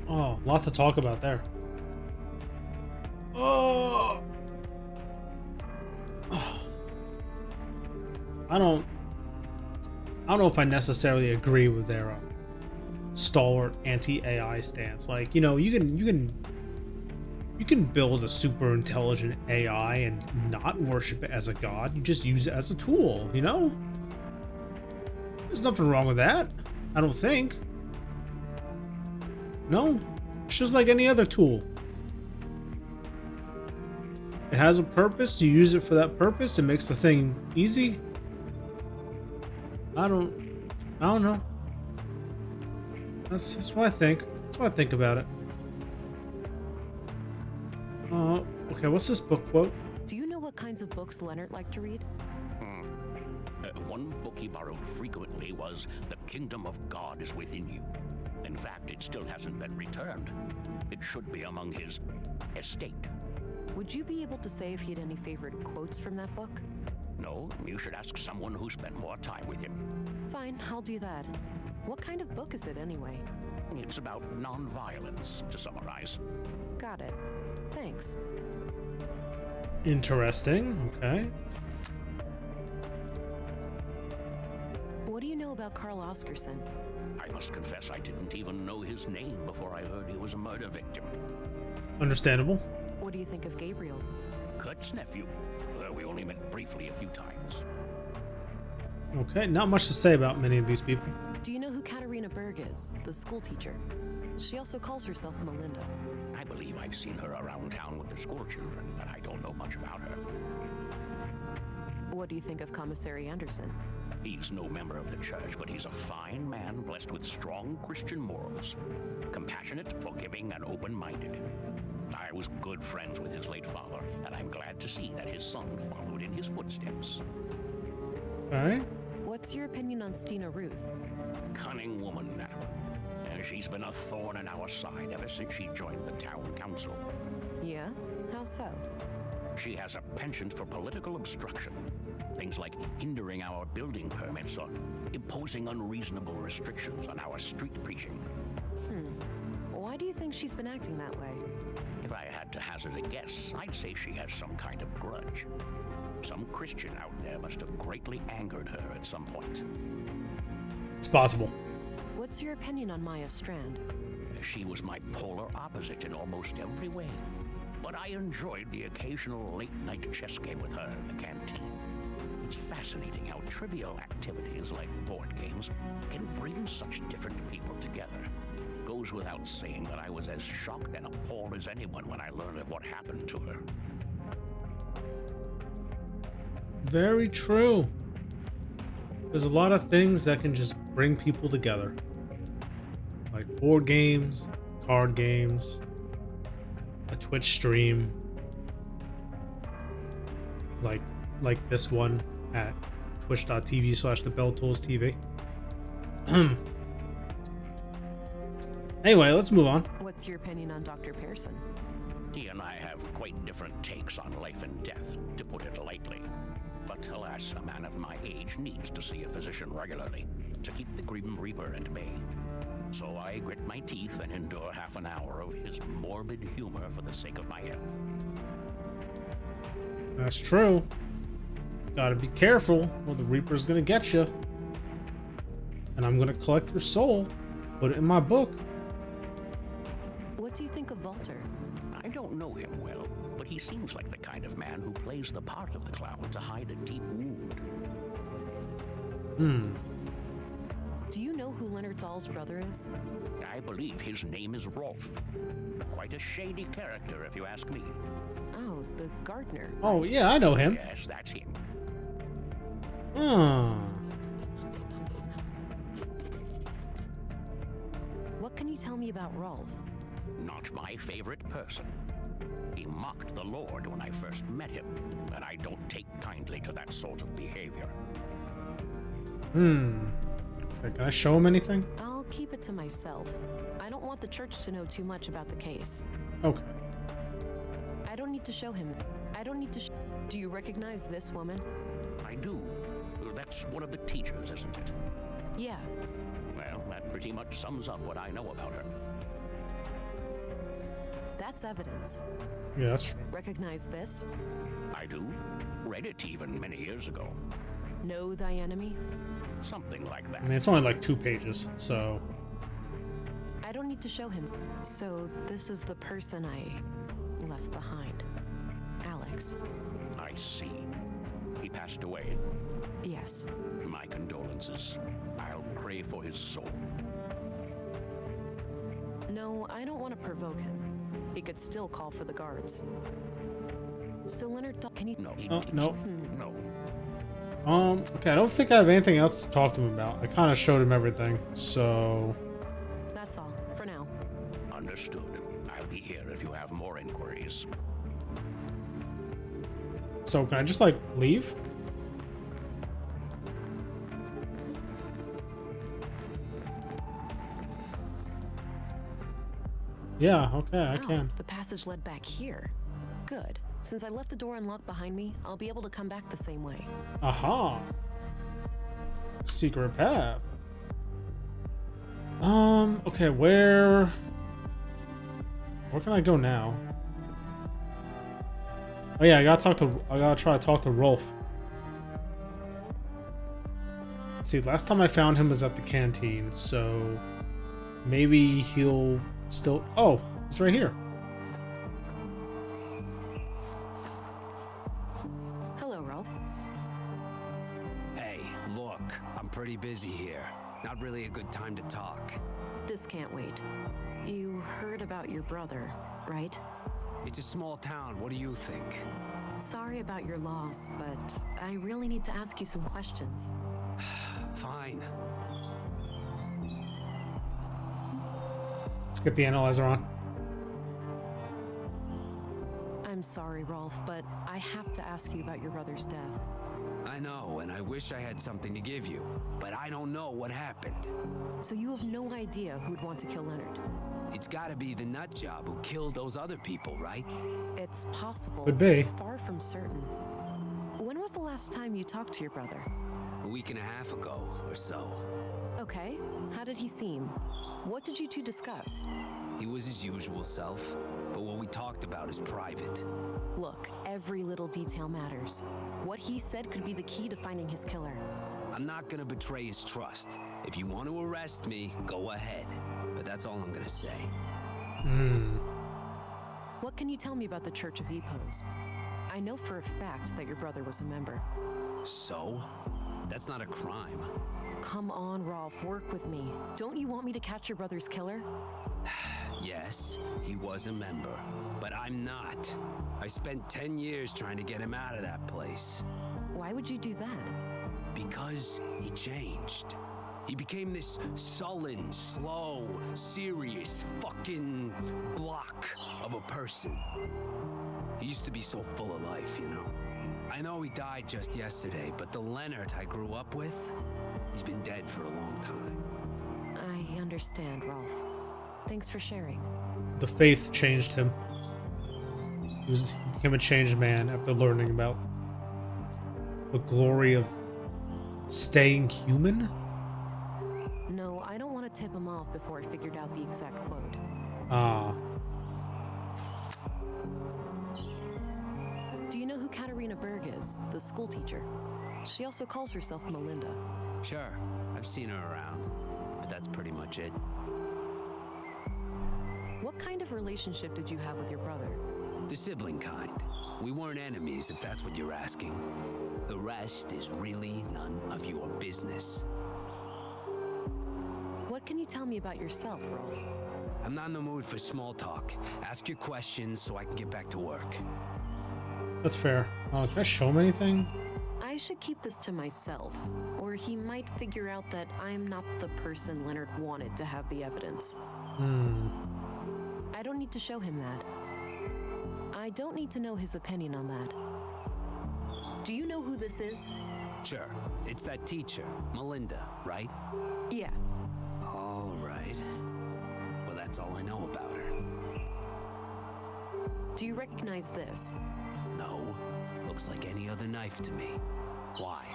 Speaker 1: Oh, a lot to talk about there. Oh. I don't know if I necessarily agree with their stalwart anti-AI stance. Like, you know, you can build a super intelligent AI and not worship it as a god. You just use it as a tool, you know? There's nothing wrong with that. I don't think. No, it's just like any other tool. It has a purpose. You use it for that purpose. It makes the thing easy. I don't know. That's what I think. That's what I think about it. Okay, what's this book quote?
Speaker 2: Do you know what kinds of books Leonard liked to read?
Speaker 16: One book he borrowed frequently was The Kingdom of God is Within You. In fact, it still hasn't been returned. It should be among his estate.
Speaker 2: Would you be able to say if he had any favorite quotes from that book?
Speaker 16: No, you should ask someone who spent more time with him.
Speaker 2: Fine, I'll do that. What kind of book is it anyway?
Speaker 16: It's about non-violence, to summarize.
Speaker 2: Got it. Thanks.
Speaker 1: Interesting. Okay.
Speaker 2: What do you know about Carl Oscarson?
Speaker 16: I must confess I didn't even know his name before I heard he was a murder victim.
Speaker 1: Understandable.
Speaker 2: What do you think of Gabriel?
Speaker 16: Kurt's nephew. We only met briefly a few times.
Speaker 1: Okay, not much to say about many of these people.
Speaker 2: Do you know who Katarina Berg is, the school teacher? She also calls herself Melinda.
Speaker 16: I believe I've seen her around town with the school children, but I don't know much about her.
Speaker 2: What do you think of Commissary Anderson?
Speaker 16: He's no member of the church, but he's a fine man blessed with strong Christian morals. Compassionate, forgiving, and open-minded. I was good friends with his late father, and I'm glad to see that his son followed in his footsteps.
Speaker 1: Alright.
Speaker 2: What's your opinion on Stina Ruth?
Speaker 16: Cunning woman, that one. She's been a thorn in our side ever since she joined the town council.
Speaker 2: Yeah? How so?
Speaker 16: She has a penchant for political obstruction. Things like hindering our building permits or imposing unreasonable restrictions on our street preaching.
Speaker 2: Why do you think she's been acting that way?
Speaker 16: If I had to hazard a guess, I'd say she has some kind of grudge. Some Christian out there must have greatly angered her at some point.
Speaker 1: It's possible.
Speaker 2: What's your opinion on Maya Strand?
Speaker 16: She was my polar opposite in almost every way. But I enjoyed the occasional late-night chess game with her in the canteen. It's fascinating how trivial activities like board games can bring such different people together. Goes without saying that I was as shocked and appalled as anyone when I learned of what happened to her.
Speaker 1: Very true. There's a lot of things that can just bring people together. Like board games, card games, a Twitch stream. Like this one at twitch.tv/thebelltoolstv. Anyway, let's move on.
Speaker 2: What's your opinion on Dr. Pearson?
Speaker 16: He and I have quite different takes on life and death, to put it lightly. But alas, a man of my age needs to see a physician regularly to keep the Grim Reaper at bay. So I grit my teeth and endure half an hour of his morbid humor for the sake of my health.
Speaker 1: That's true. Gotta be careful, or the Reaper's gonna get you. And I'm gonna collect your soul, put it in my book.
Speaker 2: What do you think of Walter?
Speaker 16: I don't know him well, but he seems like the kind of man who plays the part of the clown to hide a deep wound.
Speaker 2: Do you know who Leonard Dahl's brother is?
Speaker 16: I believe his name is Rolf. Quite a shady character, if you ask me.
Speaker 2: Oh, the gardener.
Speaker 1: Oh, yeah, I know him.
Speaker 16: Yes, that's him.
Speaker 2: you tell me about Rolf?
Speaker 16: Not my favorite person. He mocked the Lord when I first met him, and I don't take kindly to that sort of behavior.
Speaker 1: Okay, can I show him anything?
Speaker 2: I'll keep it to myself. I don't want the church to know too much about the case.
Speaker 1: Okay.
Speaker 2: I don't need to show him. I don't need to Do you recognize this woman?
Speaker 16: I do. That's one of the teachers, isn't it?
Speaker 2: Yeah.
Speaker 16: Well, that pretty much sums up what I know about her.
Speaker 2: That's evidence.
Speaker 1: Yeah, that's true.
Speaker 2: Recognize this?
Speaker 16: I do. Read it even many years ago.
Speaker 2: Know thy enemy?
Speaker 16: Something like that.
Speaker 1: I mean, it's only like 2 pages, so...
Speaker 2: I don't need to show him. So this is the person I left behind. Alex.
Speaker 16: I see. He passed away.
Speaker 2: Yes.
Speaker 16: My condolences. I'll pray for his soul.
Speaker 2: No, I don't want to provoke him. He could still call for the guards. So Leonard, can you...
Speaker 16: No.
Speaker 1: No.
Speaker 16: No.
Speaker 1: Okay, I don't think I have anything else to talk to him about. I kind of showed him everything, so...
Speaker 2: That's all, for now.
Speaker 16: Understood. I'll be here if you have more inquiries.
Speaker 1: So, can I just, like, leave? Yeah, okay, I can.
Speaker 2: The passage led back here. Good. Since I left the door unlocked behind me, I'll be able to come back the same way.
Speaker 1: Aha! Secret path. Okay, where can I go now? Oh yeah, I gotta try to talk to Rolf. See, last time I found him was at the canteen, so maybe he'll still... Oh, he's right here.
Speaker 2: Hello, Rolf.
Speaker 15: Hey, look, I'm pretty busy here. Not really a good time to talk.
Speaker 2: This can't wait. You heard about your brother, right?
Speaker 15: It's a small town, what do you think?
Speaker 2: Sorry about your loss, but I really need to ask you some questions.
Speaker 15: Fine.
Speaker 1: Let's get the analyzer on.
Speaker 2: I'm sorry, Rolf, but I have to ask you about your brother's death.
Speaker 15: I know, and I wish I had something to give you, but I don't know what happened.
Speaker 2: So you have no idea who'd want to kill Leonard?
Speaker 15: It's gotta be the nutjob who killed those other people, right?
Speaker 2: It's possible.
Speaker 1: Could be.
Speaker 2: Far from certain. When was the last time you talked to your brother?
Speaker 15: A week and a half ago, or so.
Speaker 2: Okay. How did he seem? What did you two discuss?
Speaker 15: He was his usual self, but what we talked about is private.
Speaker 2: Look, every little detail matters. What he said could be the key to finding his killer.
Speaker 15: I'm not gonna betray his trust. If you want to arrest me, go ahead. But that's all I'm gonna say.
Speaker 2: What can you tell me about the Church of Epos? I know for a fact that your brother was a member.
Speaker 15: So? That's not a crime.
Speaker 2: Come on, Rolf, work with me. Don't you want me to catch your brother's killer?
Speaker 15: Yes, he was a member, but I'm not. I spent 10 years trying to get him out of that place.
Speaker 2: Why would you do that?
Speaker 15: Because he changed. He became this sullen, slow, serious, fucking block of a person. He used to be so full of life, you know. I know he died just yesterday, but the Leonard I grew up with, he's been dead for a long time.
Speaker 2: I understand, Rolf. Thanks for sharing.
Speaker 1: The faith changed him. He became a changed man after learning about the glory of staying human.
Speaker 2: No, I don't want to tip him off before I figured out the exact quote.
Speaker 1: Ah.
Speaker 2: Do you know who Katarina Berg is, the school teacher? She also calls herself Melinda.
Speaker 15: Sure, I've seen her around, but that's pretty much it.
Speaker 2: What kind of relationship did you have with your brother?
Speaker 15: The sibling kind. We weren't enemies, if that's what you're asking. The rest is really none of your business.
Speaker 2: What can you tell me about yourself, Rolf?
Speaker 15: I'm not in the mood for small talk. Ask your questions so I can get back to work.
Speaker 1: That's fair. Can I show him anything?
Speaker 2: I should keep this to myself, or he might figure out that I'm not the person Leonard wanted to have the evidence. I don't need to show him that. I don't need to know his opinion on that. Do you know who this is?
Speaker 15: Sure. It's that teacher, Melinda, right?
Speaker 2: Yeah.
Speaker 15: All right. Well, that's all I know about her.
Speaker 2: Do you recognize this?
Speaker 15: No. Looks like any other knife to me. Why?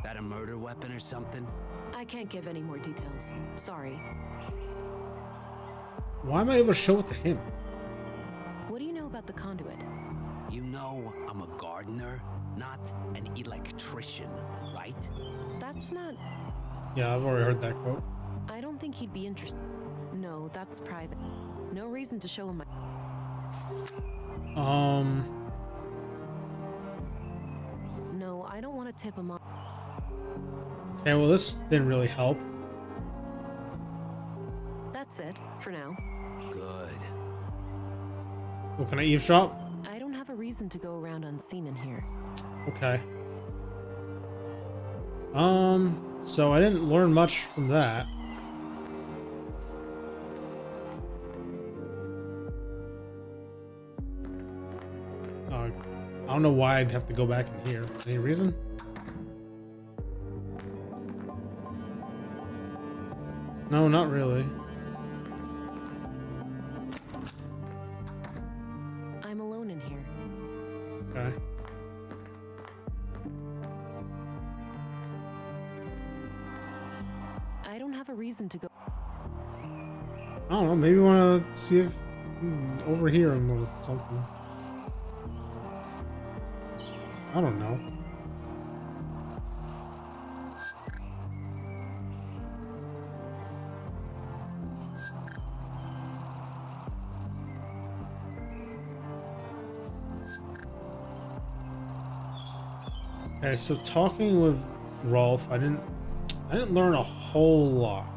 Speaker 15: That a murder weapon or something?
Speaker 2: I can't give any more details. Sorry.
Speaker 1: Why am I able to show it to him?
Speaker 2: What do you know about the conduit?
Speaker 15: You know I'm a gardener, not an electrician, right?
Speaker 2: That's not...
Speaker 1: Yeah, I've already heard that quote.
Speaker 2: I don't think he'd be interested. No, that's private. No reason to show him my... No, I don't want to tip him off.
Speaker 1: Okay, well this didn't really help.
Speaker 2: That's it, for now.
Speaker 15: Good.
Speaker 1: Well, can I eavesdrop?
Speaker 2: I don't have a reason to go around unseen in here.
Speaker 1: Okay. So I didn't learn much from that. I don't know why I'd have to go back in here. Any reason? No, not really.
Speaker 2: I'm alone in here.
Speaker 1: Okay.
Speaker 2: I don't have a reason to go.
Speaker 1: I don't know, maybe you want to see if overhear him or something. I don't know. Okay, so talking with Rolf, I didn't learn a whole lot.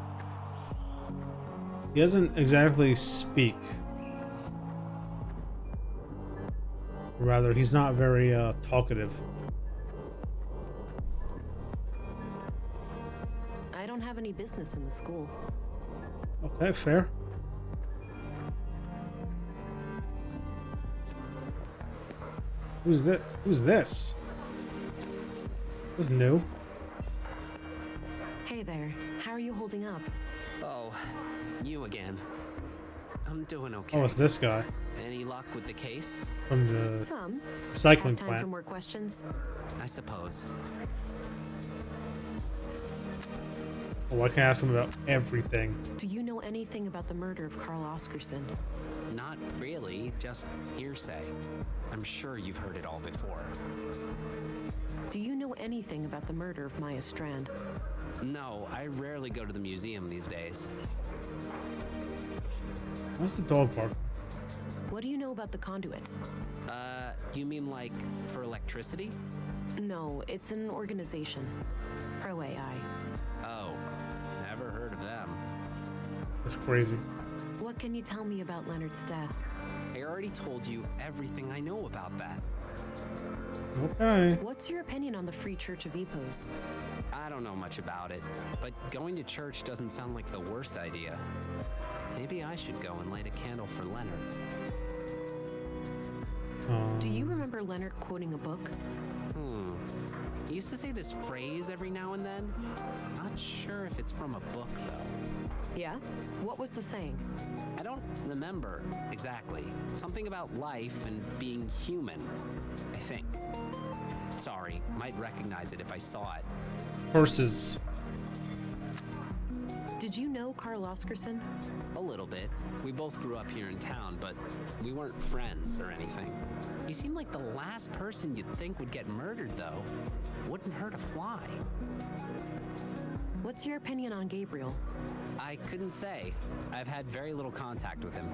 Speaker 1: He doesn't exactly speak. Rather, he's not very talkative.
Speaker 2: I don't have any business in the school.
Speaker 1: Okay, fair. Who's this? Who's this? This is new.
Speaker 2: Hey there, how are you holding up?
Speaker 17: Oh, you again. I'm doing okay.
Speaker 1: Oh, it's this guy.
Speaker 17: Any luck with the case?
Speaker 1: From the
Speaker 2: Some.
Speaker 1: recycling
Speaker 2: Have time
Speaker 1: plant.
Speaker 2: for more questions?
Speaker 17: I suppose.
Speaker 1: Oh, I can ask him about everything.
Speaker 2: Do you know anything about the murder of Carl Oscarson?
Speaker 17: Not really, just hearsay. I'm sure you've heard it all before.
Speaker 2: Do you know anything about the murder of Maya Strand?
Speaker 17: No, I rarely go to the museum these days.
Speaker 1: What's the dog park?
Speaker 2: What do you know about the conduit?
Speaker 17: You mean like for electricity?
Speaker 2: No, it's an organization. Pro AI.
Speaker 17: Oh, never heard of them.
Speaker 1: That's crazy.
Speaker 2: What can you tell me about Leonard's death?
Speaker 17: I already told you everything I know about that.
Speaker 1: Okay.
Speaker 2: What's your opinion on the Free Church of Epos?
Speaker 17: I don't know much about it, but going to church doesn't sound like the worst idea. Maybe I should go and light a candle for Leonard.
Speaker 2: Do you remember Leonard quoting a book?
Speaker 17: He used to say this phrase every now and then. Not sure if it's from a book, though.
Speaker 2: Yeah? What was the saying?
Speaker 17: I don't remember exactly. Something about life and being human, I think. Sorry, might recognize it if I saw it.
Speaker 1: Horses.
Speaker 2: Did you know Carl Oscarson?
Speaker 17: A little bit. We both grew up here in town, but we weren't friends or anything. He seemed like the last person you'd think would get murdered, though. Wouldn't hurt a fly.
Speaker 2: What's your opinion on Gabriel?
Speaker 17: I couldn't say. I've had very little contact with him.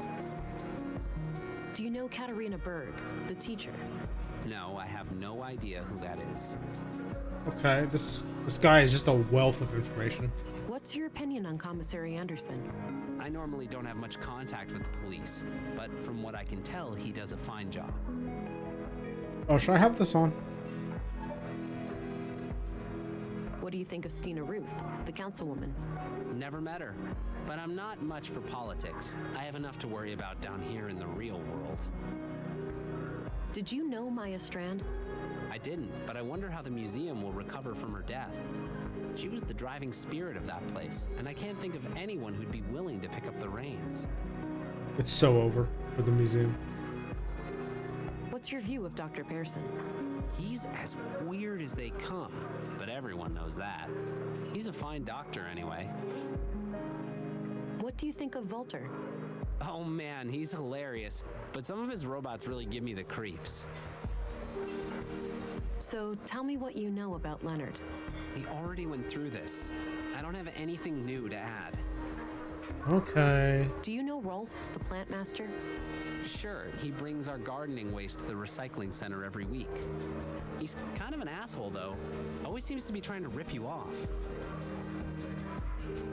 Speaker 2: Do you know Katarina Berg, the teacher?
Speaker 17: No, I have no idea who that is.
Speaker 1: Okay, this guy is just a wealth of information.
Speaker 2: What's your opinion on Commissary Anderson?
Speaker 17: I normally don't have much contact with the police, but from what I can tell, he does a fine job.
Speaker 1: Oh, should I have this on?
Speaker 2: What do you think of Stina Ruth, the councilwoman?
Speaker 17: Never met her, but I'm not much for politics. I have enough to worry about down here in the real world.
Speaker 2: Did you know Maya Strand?
Speaker 17: I didn't, but I wonder how the museum will recover from her death. She was the driving spirit of that place, and I can't think of anyone who'd be willing to pick up the reins.
Speaker 1: It's so over for the museum.
Speaker 2: What's your view of Dr. Pearson?
Speaker 17: He's as weird as they come, but everyone knows that. He's a fine doctor anyway.
Speaker 2: What do you think of Volter?
Speaker 17: Oh man, he's hilarious, but some of his robots really give me the creeps.
Speaker 2: So tell me what you know about Leonard.
Speaker 17: He already went through this. I don't have anything new to add.
Speaker 1: Okay.
Speaker 2: Do you know Rolf, the plant master?
Speaker 17: Sure, he brings our gardening waste to the recycling center every week. He's kind of an asshole, though. Always seems to be trying to rip you off.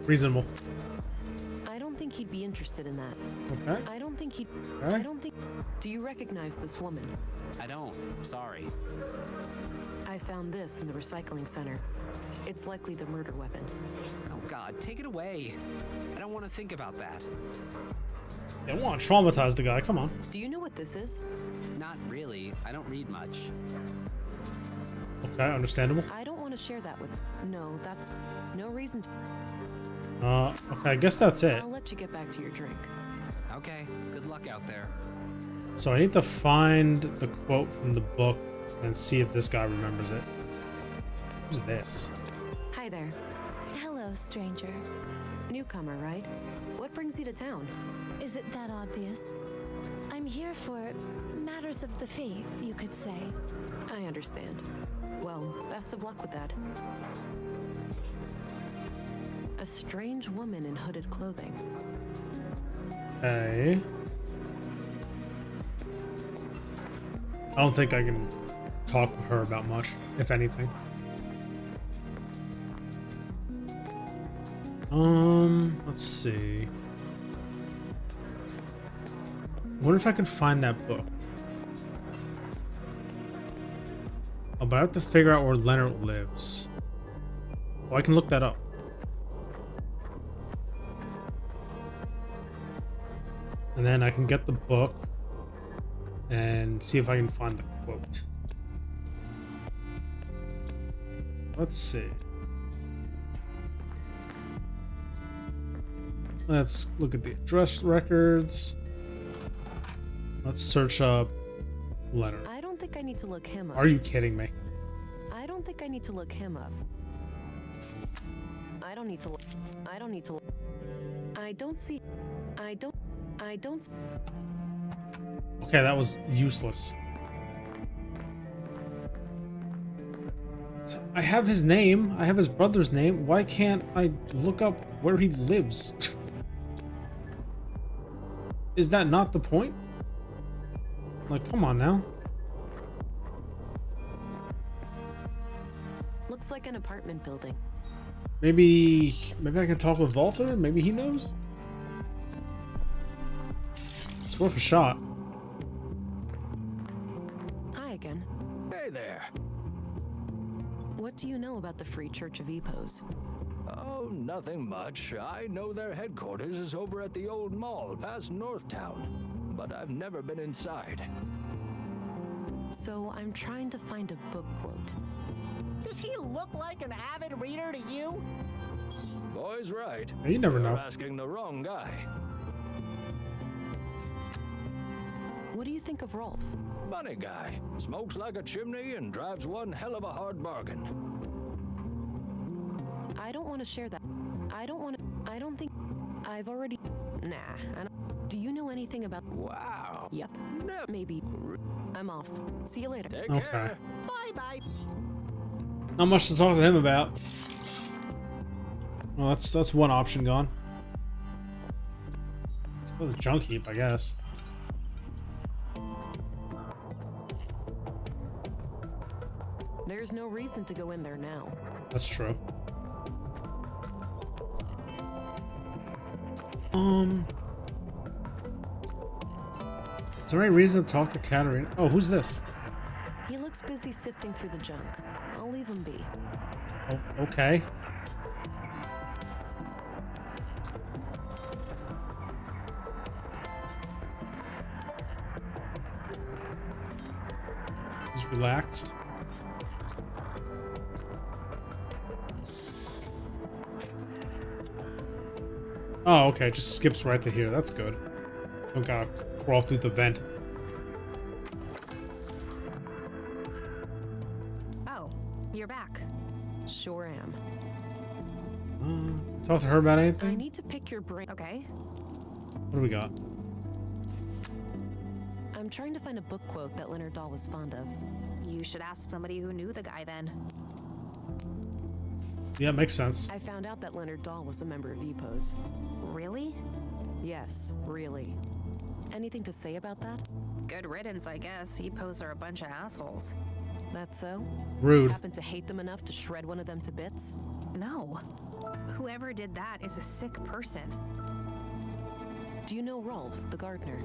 Speaker 1: Reasonable.
Speaker 2: I don't think he'd be interested in that.
Speaker 1: Okay.
Speaker 2: I don't think he'd...
Speaker 1: Okay.
Speaker 2: I don't think... Do you recognize this woman?
Speaker 17: I don't. Sorry.
Speaker 2: I found this in the recycling center. It's likely the murder weapon.
Speaker 17: Oh God, take it away. I don't want to think about that.
Speaker 1: They want to traumatize the guy, come on.
Speaker 2: Do you know what this is?
Speaker 17: Not really. I don't read much.
Speaker 1: Okay, understandable.
Speaker 2: I don't want to share that with... No, that's... No reason to...
Speaker 1: Okay, I guess that's it.
Speaker 2: I'll let you get back to your drink.
Speaker 17: Okay, good luck out there.
Speaker 1: So I need to find the quote from the book and see if this guy remembers it. Who's this?
Speaker 2: Hi there.
Speaker 10: Hello, stranger.
Speaker 2: Newcomer, right? What brings you to town?
Speaker 10: Is it that obvious? I'm here for matters of the faith, you could say.
Speaker 2: I understand. Well, best of luck with that. A strange woman in hooded clothing.
Speaker 1: Okay. I don't think I can talk with her about much, if anything. Let's see. I wonder if I can find that book. Oh, but I have to figure out where Leonard lives. Oh, I can look that up. And then I can get the book and see if I can find the quote. Let's see. Let's look at the address records. Let's search up Leonard.
Speaker 2: I don't think I need to look him up.
Speaker 1: Are you kidding me?
Speaker 2: I don't think I need to look him up. I don't need to look. I don't need to look. I don't see. I don't.
Speaker 1: Okay, that was useless. I have his name. I have his brother's name. Why can't I look up where he lives? Is that not the point? Like, come on now.
Speaker 2: Looks like an apartment building.
Speaker 1: Maybe I can talk with Volter? Maybe he knows? It's worth a shot.
Speaker 2: Hi again.
Speaker 7: Hey there.
Speaker 2: What do you know about the Free Church of Epos?
Speaker 7: Oh, nothing much. I know their headquarters is over at the old mall past Northtown, but I've never been inside.
Speaker 2: So I'm trying to find a book quote.
Speaker 8: Does he look like an avid reader to you?
Speaker 7: Boy's right.
Speaker 1: You never know.
Speaker 7: You're asking the wrong guy.
Speaker 2: What do you think of Rolf?
Speaker 7: Money guy. Smokes like a chimney and drives one hell of a hard bargain.
Speaker 2: I don't want to share that. I don't think I've already... Nah, I don't... Do you know anything about...
Speaker 7: Wow.
Speaker 2: Yep. Maybe. I'm off. See you later.
Speaker 7: Take
Speaker 1: Okay.
Speaker 7: care.
Speaker 8: Bye-bye.
Speaker 1: Not much to talk to him about. Well, that's one option gone. Let's go to the junk heap, I guess.
Speaker 2: There's no reason to go in there now.
Speaker 1: That's true. Is there any reason to talk to Katarina? Oh, who's this?
Speaker 2: He looks busy sifting through the junk. I'll leave him be.
Speaker 1: Oh, okay. He's relaxed. Oh, okay. Just skips right to here. That's good. Don't gotta crawl through the vent.
Speaker 3: Oh, you're back.
Speaker 2: Sure am.
Speaker 1: Talk to her about
Speaker 2: I
Speaker 1: anything?
Speaker 2: need to pick your brain.
Speaker 3: Okay.
Speaker 1: What do we got?
Speaker 2: I'm trying to find a book quote that Leonard Dahl was fond of.
Speaker 3: You should ask somebody who knew the guy then.
Speaker 1: Yeah, makes sense.
Speaker 2: I found out that Leonard Dahl was a member of VPOS.
Speaker 3: Really?
Speaker 2: Yes, really. Anything to say about that?
Speaker 3: Good riddance, I guess. VPOs are a bunch of assholes.
Speaker 2: That so?
Speaker 1: Rude.
Speaker 2: Happen to hate them enough to shred one of them to bits?
Speaker 3: No. Whoever did that is a sick person.
Speaker 2: Do you know Rolf, the gardener?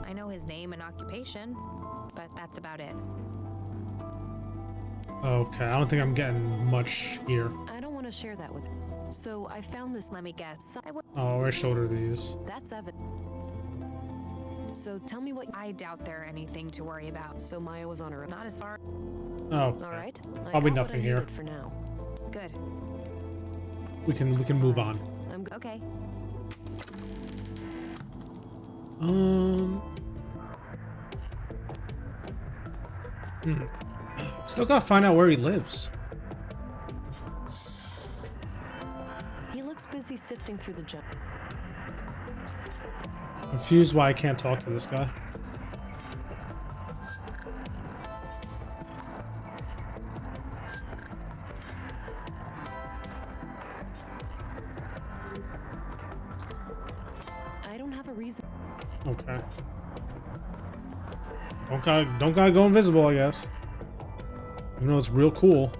Speaker 3: I know his name and occupation, but that's about it.
Speaker 1: Okay, I don't think I'm getting much here.
Speaker 2: I don't want to share that with. So I found this.
Speaker 3: Let me guess.
Speaker 1: Oh, I showed her these.
Speaker 2: That's evident. So tell me what.
Speaker 3: I doubt there are anything to worry about.
Speaker 2: So Maya was on her own.
Speaker 3: Not as far.
Speaker 1: Oh,
Speaker 2: All right.
Speaker 1: probably nothing here.
Speaker 2: For now.
Speaker 3: Good.
Speaker 1: We can move on.
Speaker 2: I'm
Speaker 3: okay.
Speaker 1: Still gotta find out where he lives.
Speaker 2: He looks busy sifting through the junk.
Speaker 1: Confused why I can't talk to this guy.
Speaker 2: I don't have a reason.
Speaker 1: Okay. Don't gotta go invisible, I guess. Even though it's real cool.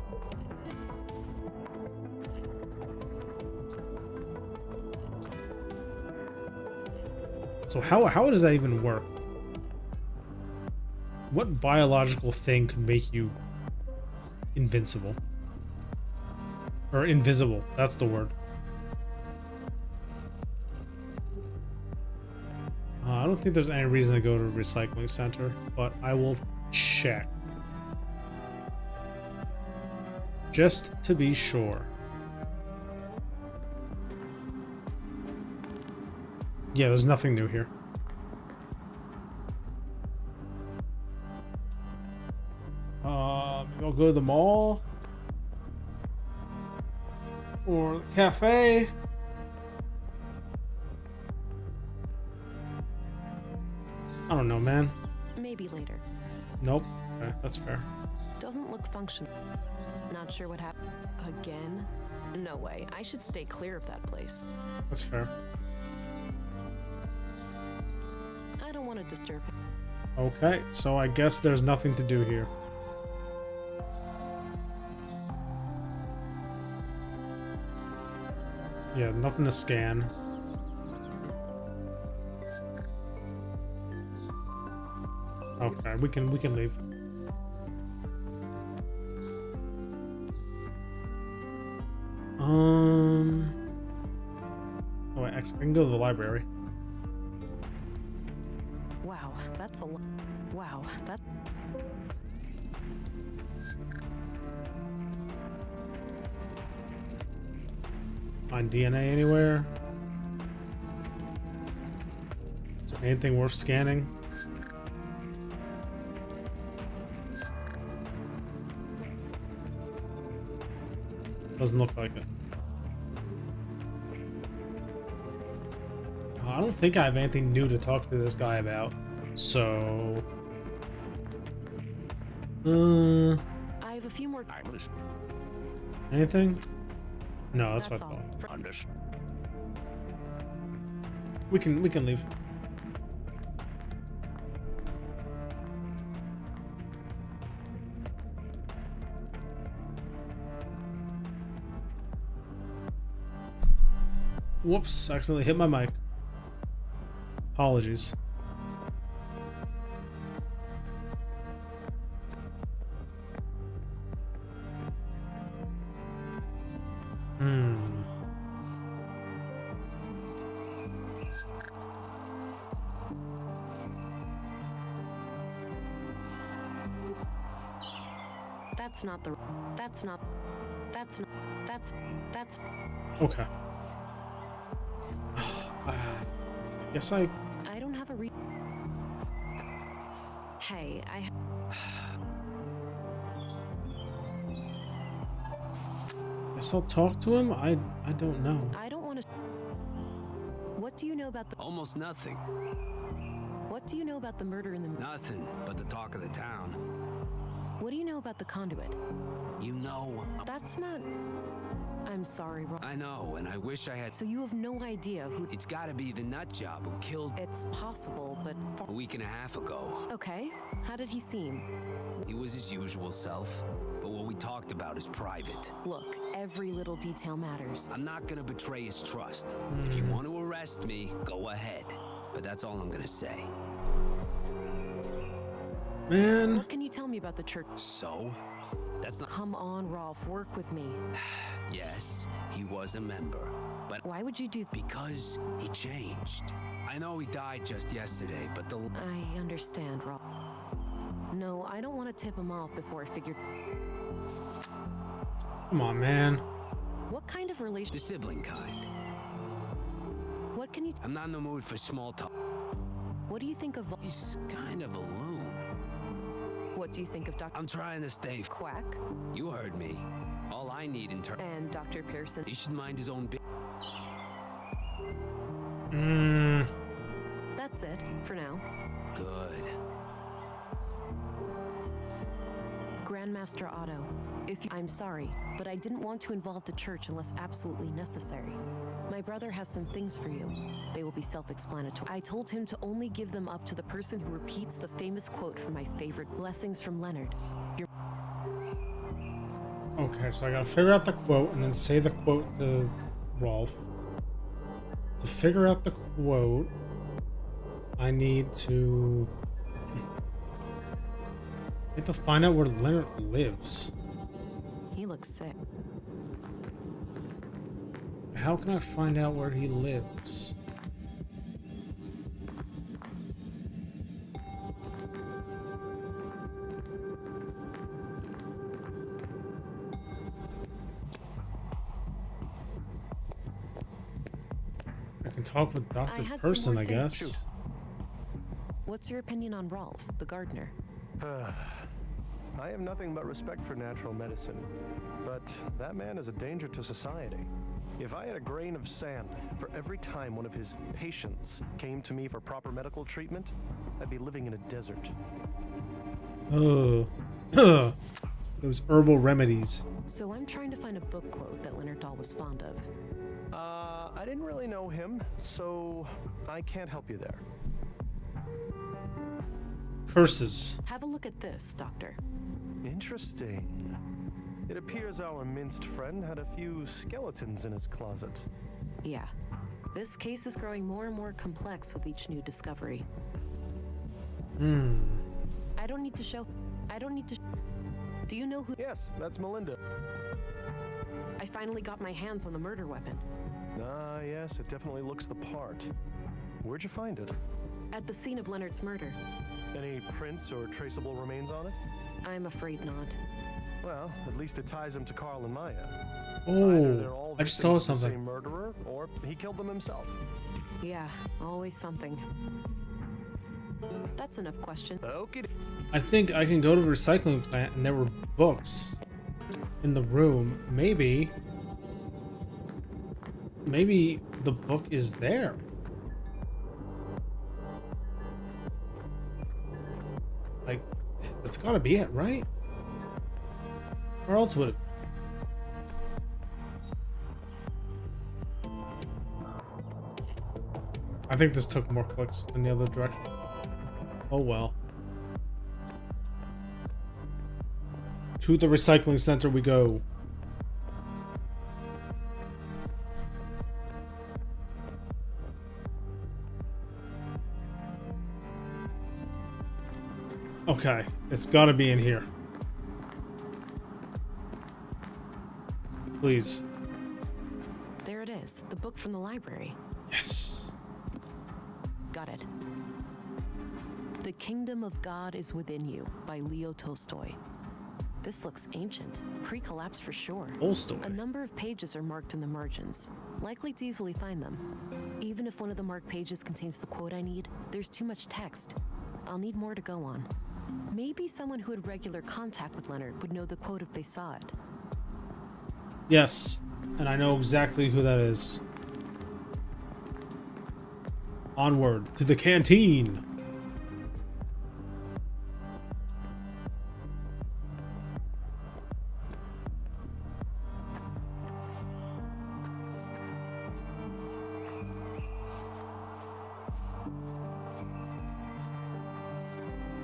Speaker 1: So how does that even work? What biological thing could make you invincible? Or invisible, that's the word. I don't think there's any reason to go to a recycling center, but I will check. Just to be sure. Yeah, there's nothing new here. Maybe I'll go to the mall. Or the cafe. I don't know, man.
Speaker 2: Maybe later.
Speaker 1: Nope. Okay, that's fair.
Speaker 2: Doesn't look functional. Not sure what happened. Again? No way. I should stay clear of that place.
Speaker 1: That's fair.
Speaker 2: I don't want to disturb him.
Speaker 1: Okay, so I guess there's nothing to do here. Yeah, nothing to scan. Okay, we can leave. Oh wait, actually, I can go to the library.
Speaker 2: Wow, that's a lot. Wow, that.
Speaker 1: Find DNA anywhere? Is there anything worth scanning? Doesn't look like it. I don't think I have anything new to talk to this guy about. So...
Speaker 2: I have a few more.
Speaker 1: Anything? No, that's what I thought. We can leave. Whoops, accidentally hit my mic. Apologies. Hmm.
Speaker 2: That's not the. That's not. That's not. That's.
Speaker 1: Okay. I guess I
Speaker 2: don't have a re. Hey,
Speaker 1: guess I'll talk to him. I don't know.
Speaker 2: I don't want to. What do you know about the?
Speaker 15: Almost nothing.
Speaker 2: What do you know about the murder in the?
Speaker 15: Nothing but the talk of the town.
Speaker 2: What do you know about the conduit?
Speaker 15: You know.
Speaker 2: That's not. I'm sorry, Rob.
Speaker 15: I know, and I wish I had.
Speaker 2: So you have no idea who.
Speaker 15: It's gotta be the nut job who killed.
Speaker 2: It's possible, but.
Speaker 15: A week and a half ago.
Speaker 2: Okay. How did he seem?
Speaker 15: He was his usual self, but what we talked about is private.
Speaker 2: Look, every little detail matters.
Speaker 15: I'm not gonna betray his trust. If you want to arrest me, go ahead. But that's all I'm gonna say.
Speaker 1: Man.
Speaker 2: What can you tell me about the church?
Speaker 15: So? That's not.
Speaker 2: Come on, Rolf, work with me.
Speaker 15: Yes, he was a member. But
Speaker 2: why would you do?
Speaker 15: Because he changed. I know he died just yesterday, but the.
Speaker 2: I understand, Rolf. No, I don't want to tip him off before I figure.
Speaker 1: Come on, man.
Speaker 2: What kind of relation?
Speaker 15: The sibling kind.
Speaker 2: What can you?
Speaker 15: I'm not in the mood for small talk.
Speaker 2: What do you think of?
Speaker 15: He's kind of a loon.
Speaker 2: What do you think of Dr.
Speaker 15: I'm trying to stay.
Speaker 2: Quack?
Speaker 15: You heard me. All I need in turn.
Speaker 2: And Dr. Pearson.
Speaker 15: He should mind his own business.
Speaker 2: That's it for now.
Speaker 15: Good.
Speaker 2: Grandmaster Otto, I'm sorry, but I didn't want to involve the church unless absolutely necessary. My brother has some things for you. They will be self-explanatory. I told him to only give them up to the person who repeats the famous quote from my favorite Blessings from Leonard.
Speaker 1: Okay, so I gotta figure out the quote and then say the quote to Rolf. To figure out the quote, I need to find out where Leonard lives.
Speaker 2: He looks sick.
Speaker 1: How can I find out where he lives? I can talk with Dr. Person, I guess.
Speaker 2: What's your opinion on Rolf, the gardener?
Speaker 13: I have nothing but respect for natural medicine, but that man is a danger to society. If I had a grain of sand for every time one of his patients came to me for proper medical treatment, I'd be living in a desert.
Speaker 1: Oh, those herbal remedies.
Speaker 2: So I'm trying to find a book quote that Leonard Dahl was fond of.
Speaker 13: I didn't really know him, so I can't help you there.
Speaker 1: Curses.
Speaker 2: Have a look at this, Doctor.
Speaker 13: Interesting. It appears our minced friend had a few skeletons in his closet.
Speaker 2: Yeah. This case is growing more and more complex with each new discovery. I don't need to. Do you know who?
Speaker 13: Yes, that's Melinda.
Speaker 2: I finally got my hands on the murder weapon.
Speaker 13: Ah, yes, it definitely looks the part. Where'd you find it?
Speaker 2: At the scene of Leonard's murder.
Speaker 13: Any prints or traceable remains on it?
Speaker 2: I'm afraid not.
Speaker 13: Well, at least it ties him to Carl and Maya.
Speaker 1: Oh, I just thought something.
Speaker 13: The same murderer, or he killed them himself.
Speaker 2: Yeah, always something. That's enough questions.
Speaker 13: Okay.
Speaker 1: I think I can go to the recycling plant and there were books in the room. Maybe the book is there. Like, that's gotta be it, right? Where else would it? I think this took more clicks than the other direction. Oh well. To the recycling center we go. Okay, it's gotta be in here. Please.
Speaker 2: is. The book from the library.
Speaker 1: Yes.
Speaker 2: Got it. The Kingdom of God is Within You by Leo Tolstoy. This looks ancient, pre-collapse for sure.
Speaker 1: Tolstoy.
Speaker 2: A number of pages are marked in the margins, likely to easily find them. Even if one of the marked pages contains the quote I need, there's too much text. I'll need more to go on. Maybe someone who had regular contact with Leonard would know the quote if they saw it.
Speaker 1: Yes, and I know exactly who that is. Onward to the canteen.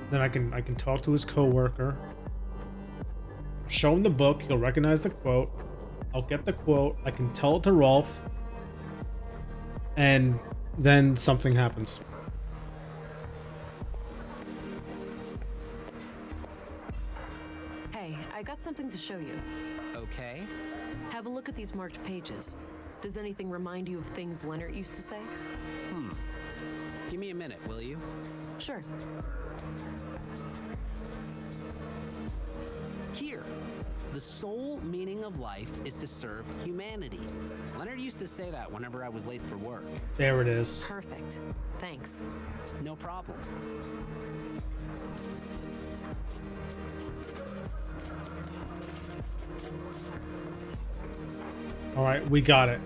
Speaker 1: Then I can talk to his coworker. Show him the book. He'll recognize the quote. I'll get the quote. I can tell it to Rolf. And then something happens.
Speaker 2: Hey, I got something to show you.
Speaker 17: Okay.
Speaker 2: Have a look at these marked pages. Does anything remind you of things Leonard used to say?
Speaker 17: Give me a minute, will you?
Speaker 2: Sure.
Speaker 17: Here. The sole meaning of life is to serve humanity. Leonard used to say that whenever I was late for work.
Speaker 1: There it is.
Speaker 2: Perfect. Thanks.
Speaker 17: No problem.
Speaker 1: All right, we got it.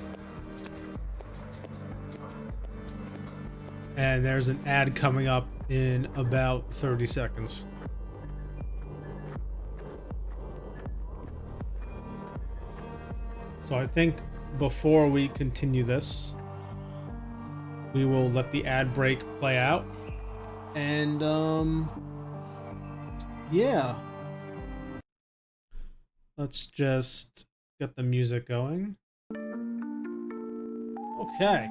Speaker 1: And there's an ad coming up in about 30 seconds. So I think before we continue this, we will let the ad break play out. And, yeah. Let's just get the music going. Okay.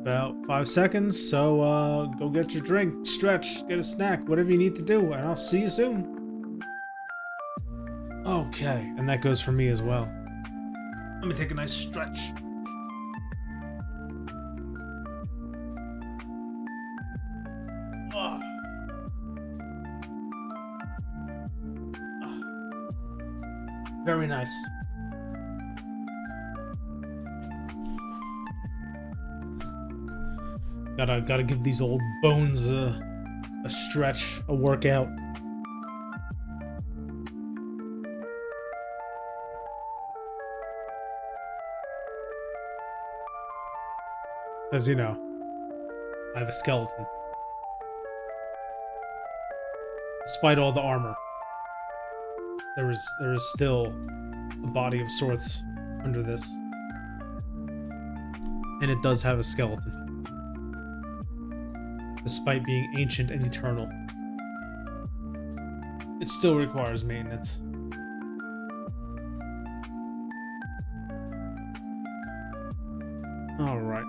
Speaker 1: About 5 seconds, so go get your drink, stretch, get a snack, whatever you need to do, and I'll see you soon. Okay, and that goes for me as well. Let me take a nice stretch. Very nice. Gotta give these old bones a stretch, a workout. As you know, I have a skeleton. Despite all the armor, there is still a body of sorts under this. And it does have a skeleton. Despite being ancient and eternal, it still requires maintenance. All right.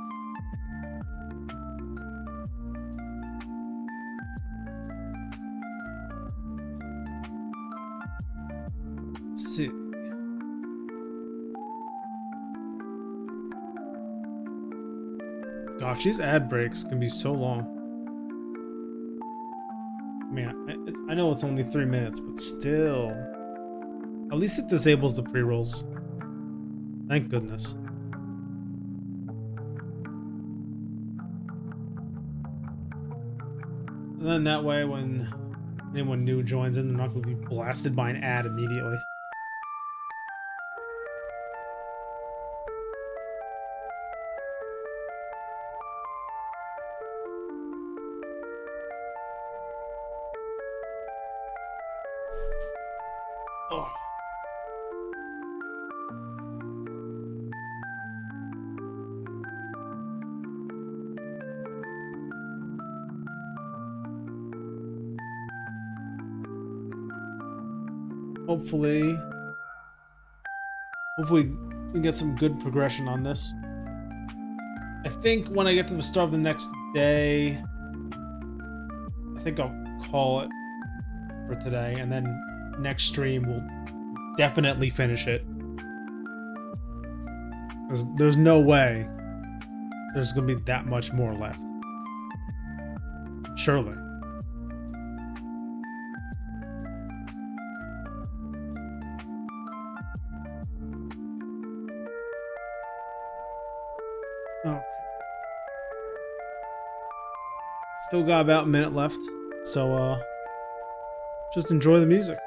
Speaker 1: Let's see. Gosh, these ad breaks can be so long. I mean, I know it's only 3 minutes, but still. At least it disables the pre-rolls. Thank goodness. And then that way, when anyone new joins in, they're not going to be blasted by an ad immediately. Oh. Hopefully we can get some good progression on this. I think when I get to the start of the next day, I think I'll call it for today, and then next stream we'll definitely finish it. There's no way there's gonna be that much more left. Surely. Okay. Still got about a minute left, so just enjoy the music.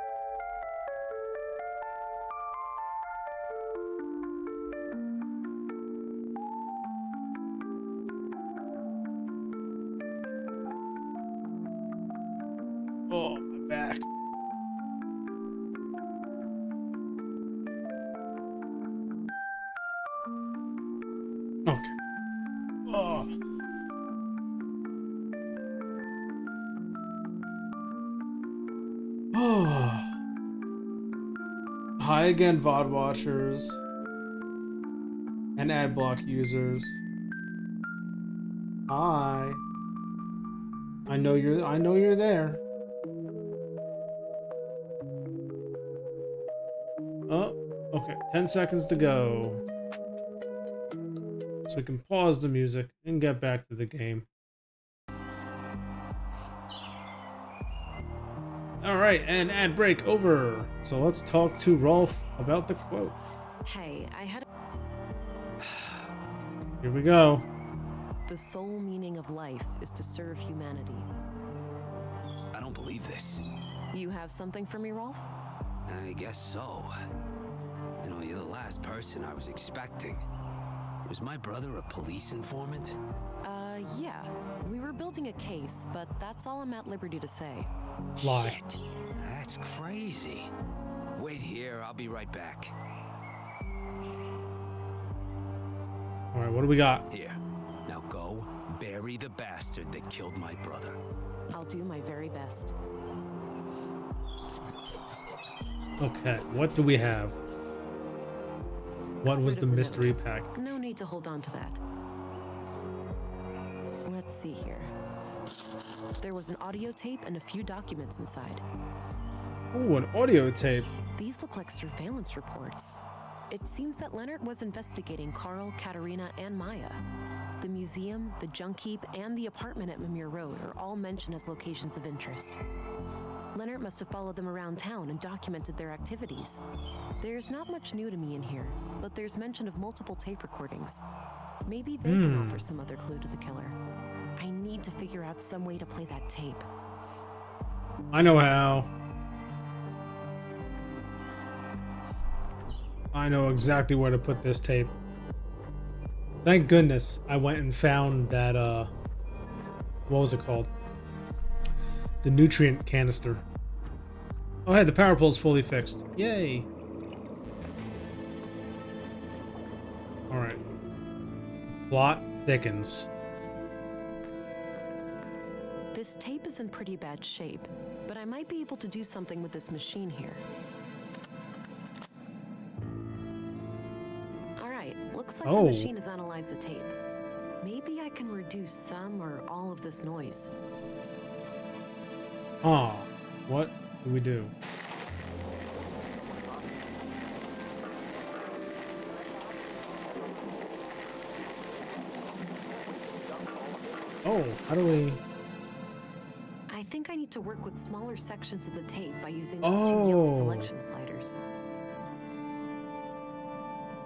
Speaker 1: Oh, my back. Okay. Oh. Oh. Hi again, VOD watchers and ad block users. Hi. I know you're there. Oh, okay. 10 seconds to go. So we can pause the music and get back to the game. Alright, and ad break over. So let's talk to Rolf about the quote.
Speaker 2: Hey, I had
Speaker 1: Here we go.
Speaker 2: The sole meaning of life is to serve humanity.
Speaker 15: I don't believe this.
Speaker 2: You have something for me, Rolf?
Speaker 15: I guess so. You know, you're the last person I was expecting. Was my brother a police informant?
Speaker 2: Yeah. We were building a case, but that's all I'm at liberty to say.
Speaker 1: Lie.
Speaker 15: Shit. That's crazy. Wait here, I'll be right back.
Speaker 1: Alright, what do we got?
Speaker 15: Here. Now go bury the bastard that killed my brother.
Speaker 2: I'll do my very best.
Speaker 1: Okay, what do we have? What was the mystery pack?
Speaker 2: No need to hold on to that. Let's see here. There was an audio tape and a few documents inside.
Speaker 1: Oh, an audio tape.
Speaker 2: These look like surveillance reports. It seems that Leonard was investigating Carl, Katerina, and Maya. The museum, the junk heap, and the apartment at Mimir Road are all mentioned as locations of interest. Leonard must have followed them around town and documented their activities. There's not much new to me in here, but there's mention of multiple tape recordings. Maybe they can offer some other clue to the killer. I need to figure out some way to play that tape.
Speaker 1: I know how. I know exactly where to put this tape. Thank goodness I went and found that, what was it called? The nutrient canister. Oh, hey, the power pole's fully fixed. Yay! Alright. Plot thickens.
Speaker 2: This tape is in pretty bad shape, but I might be able to do something with this machine here. Alright, looks like the machine has analyzed the tape. Maybe I can reduce some or all of this noise.
Speaker 1: Ah, what do we do? Oh, how do we...
Speaker 2: I think I need to work with smaller sections of the tape by using these two yellow selection sliders.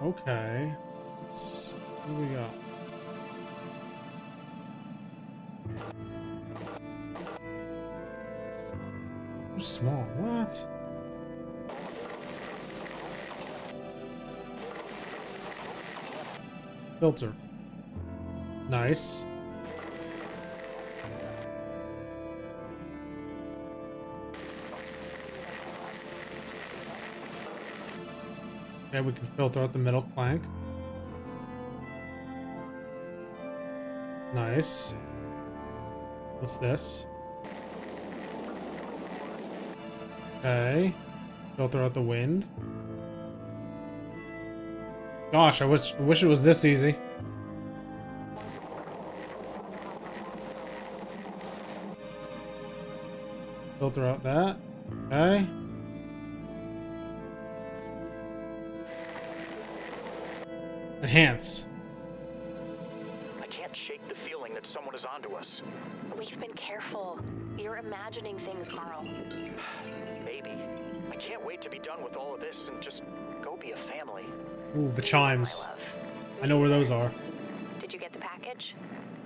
Speaker 1: Okay. What do we got? Small, what? Filter. Nice. Okay, we can filter out the metal clank. Nice. What's this? Okay. Filter out the wind. Gosh, I wish it was this easy. Filter out that. Okay. Enhance.
Speaker 11: I can't shake the feeling that someone is onto us.
Speaker 3: We've been careful. You're imagining things, Carl.
Speaker 11: Maybe. I can't wait to be done with all of this and just go be a family.
Speaker 1: Ooh, the chimes. I know where those are.
Speaker 3: Did you get the package?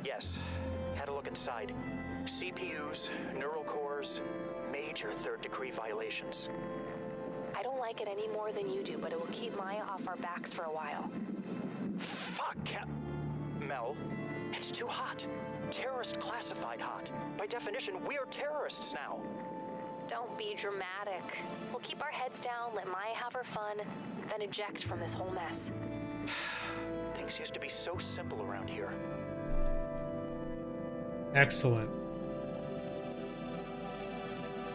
Speaker 11: Yes. Had a look inside. CPUs, neural cores, major third-degree violations.
Speaker 3: I don't like it any more than you do, but it will keep Maya off our backs for a while.
Speaker 11: Fuck, Mel, it's too hot. Terrorist classified hot. By definition, we're terrorists now.
Speaker 3: Don't be dramatic. We'll keep our heads down, let Maya have her fun, then eject from this whole mess.
Speaker 11: Things used to be so simple around here.
Speaker 1: Excellent.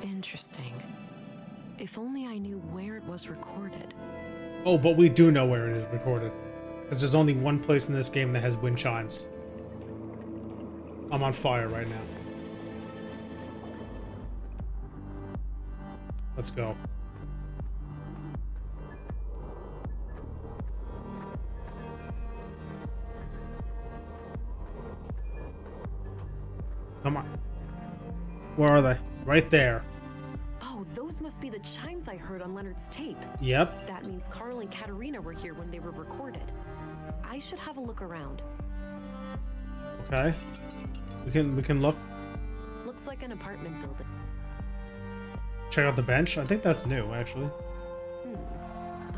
Speaker 2: Interesting. If only I knew where it was recorded.
Speaker 1: Oh, but we do know where it is recorded. Because there's only one place in this game that has wind chimes. I'm on fire right now. Let's go. Come on. Where are they? Right there.
Speaker 2: Oh, those must be the chimes I heard on Leonard's tape.
Speaker 1: Yep.
Speaker 2: That means Carl and Katerina were here when they were recorded. I should have a look around.
Speaker 1: Okay. We can look.
Speaker 2: Looks like an apartment building.
Speaker 1: Check out the bench. I think that's new, actually.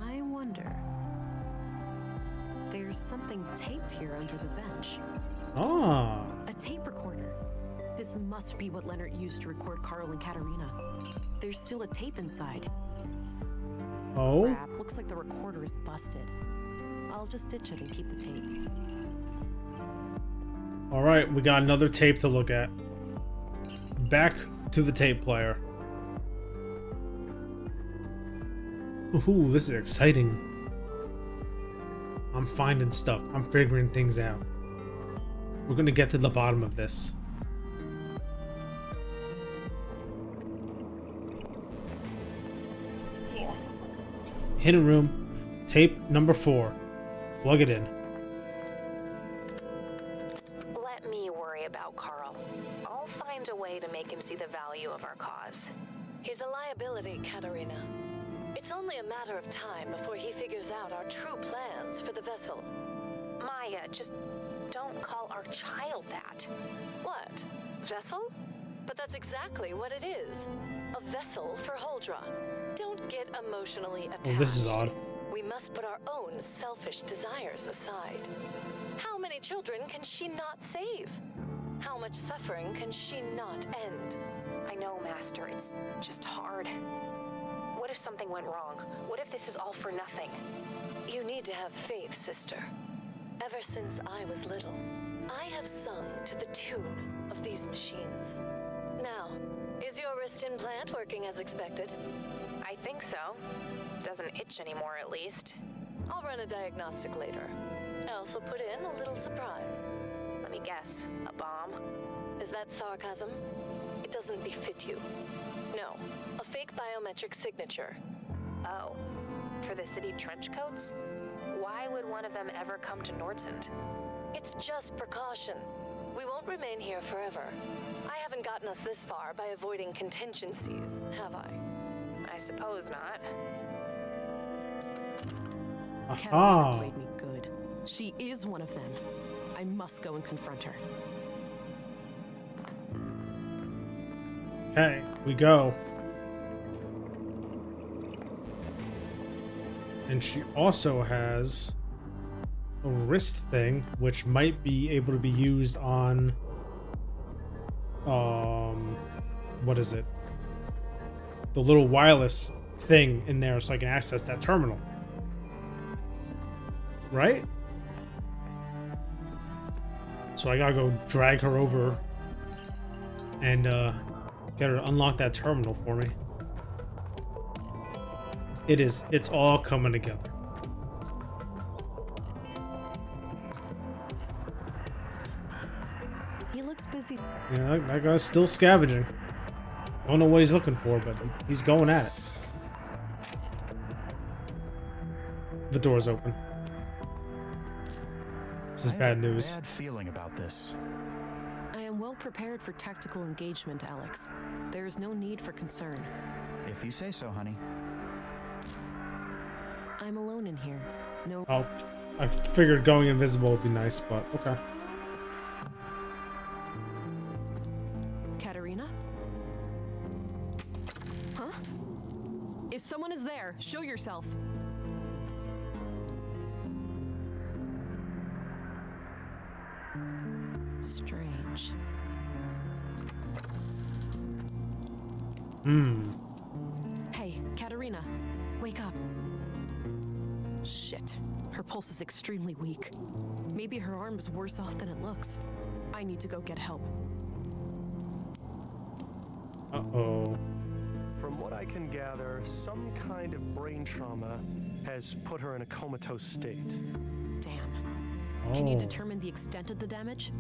Speaker 2: I wonder. There's something taped here under the bench.
Speaker 1: Ah.
Speaker 2: A tape recorder. This must be what Leonard used to record Carl and Katerina. There's still a tape inside.
Speaker 1: Oh?
Speaker 2: Crap, looks like the recorder is busted. I'll just ditch it and keep the tape.
Speaker 1: Alright, we got another tape to look at. Back to the tape player. Ooh, this is exciting. I'm finding stuff. I'm figuring things out. We're gonna get to the bottom of this. Hidden room. Tape number 4. Plug it in.
Speaker 3: Let me worry about Carl. I'll find a way to make him see the value of our cause.
Speaker 10: He's a liability, Katerina. It's only a matter of time before he figures out our true plans for the vessel.
Speaker 3: Maya, just don't call our child that.
Speaker 10: What? Vessel? But that's exactly what it is. A vessel for Holdra. Don't get emotionally attached.
Speaker 1: Oh, this is odd.
Speaker 10: We must put our own selfish desires aside. How many children can she not save? How much suffering can she not end?
Speaker 3: I know, Master. It's just hard. What if something went wrong? What if this is all for nothing?
Speaker 10: You need to have faith, sister. Ever since I was little, I have sung to the tune of these machines. Now, is your wrist implant working as expected?
Speaker 3: I think so. Doesn't itch anymore, at least.
Speaker 10: I'll run a diagnostic later. I also put in a little surprise.
Speaker 3: Let me guess. A bomb?
Speaker 10: Is that sarcasm? It doesn't befit you. No, a fake biometric signature.
Speaker 3: Oh, for the city trench coats? Why would one of them ever come to Nordsund?
Speaker 10: It's just precaution. We won't remain here forever. I haven't gotten us this far by avoiding contingencies, have I?
Speaker 3: I suppose not.
Speaker 2: Katerina played me good. She is one of them. I must go and confront her.
Speaker 1: Okay, we go. And she also has a wrist thing, which might be able to be used on what is it? The little wireless thing in there so I can access that terminal. Right? So I gotta go drag her over and get her to unlock that terminal for me. It's all coming together.
Speaker 2: He looks busy.
Speaker 1: Yeah, that guy's still scavenging. Don't know what he's looking for, but he's going at it. The door's open. This is
Speaker 11: I have
Speaker 1: bad
Speaker 11: a
Speaker 1: news.
Speaker 11: Bad feeling about this.
Speaker 2: I am well prepared for tactical engagement, Alex. There is no need for concern.
Speaker 11: If you say so, honey.
Speaker 2: I'm alone in here. No.
Speaker 1: Oh, I figured going invisible would be nice, but okay.
Speaker 2: Katerina? Huh? If someone is there, show yourself. Strange. Hey, Katerina, wake up. Shit. Her pulse is extremely weak. Maybe her arm is worse off than it looks. I need to go get help.
Speaker 1: Uh-oh.
Speaker 13: From what I can gather, some kind of brain trauma has put her in a comatose state.
Speaker 2: Damn. Can you determine the extent of the damage?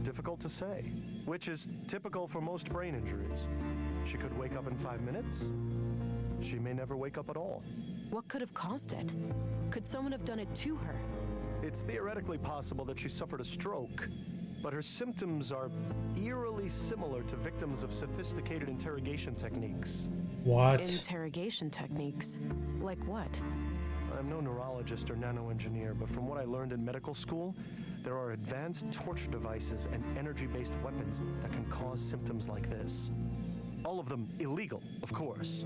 Speaker 13: Difficult to say, which is typical for most brain injuries. She could wake up in 5 minutes. She may never wake up at all.
Speaker 2: What could have caused it? Could someone have done it to her?
Speaker 13: It's theoretically possible that she suffered a stroke, but her symptoms are eerily similar to victims of sophisticated interrogation techniques.
Speaker 1: What?
Speaker 2: Interrogation techniques? Like what?
Speaker 13: I'm no neurologist or nanoengineer, but from what I learned in medical school, there are advanced torture devices and energy-based weapons that can cause symptoms like this. All of them illegal, of course.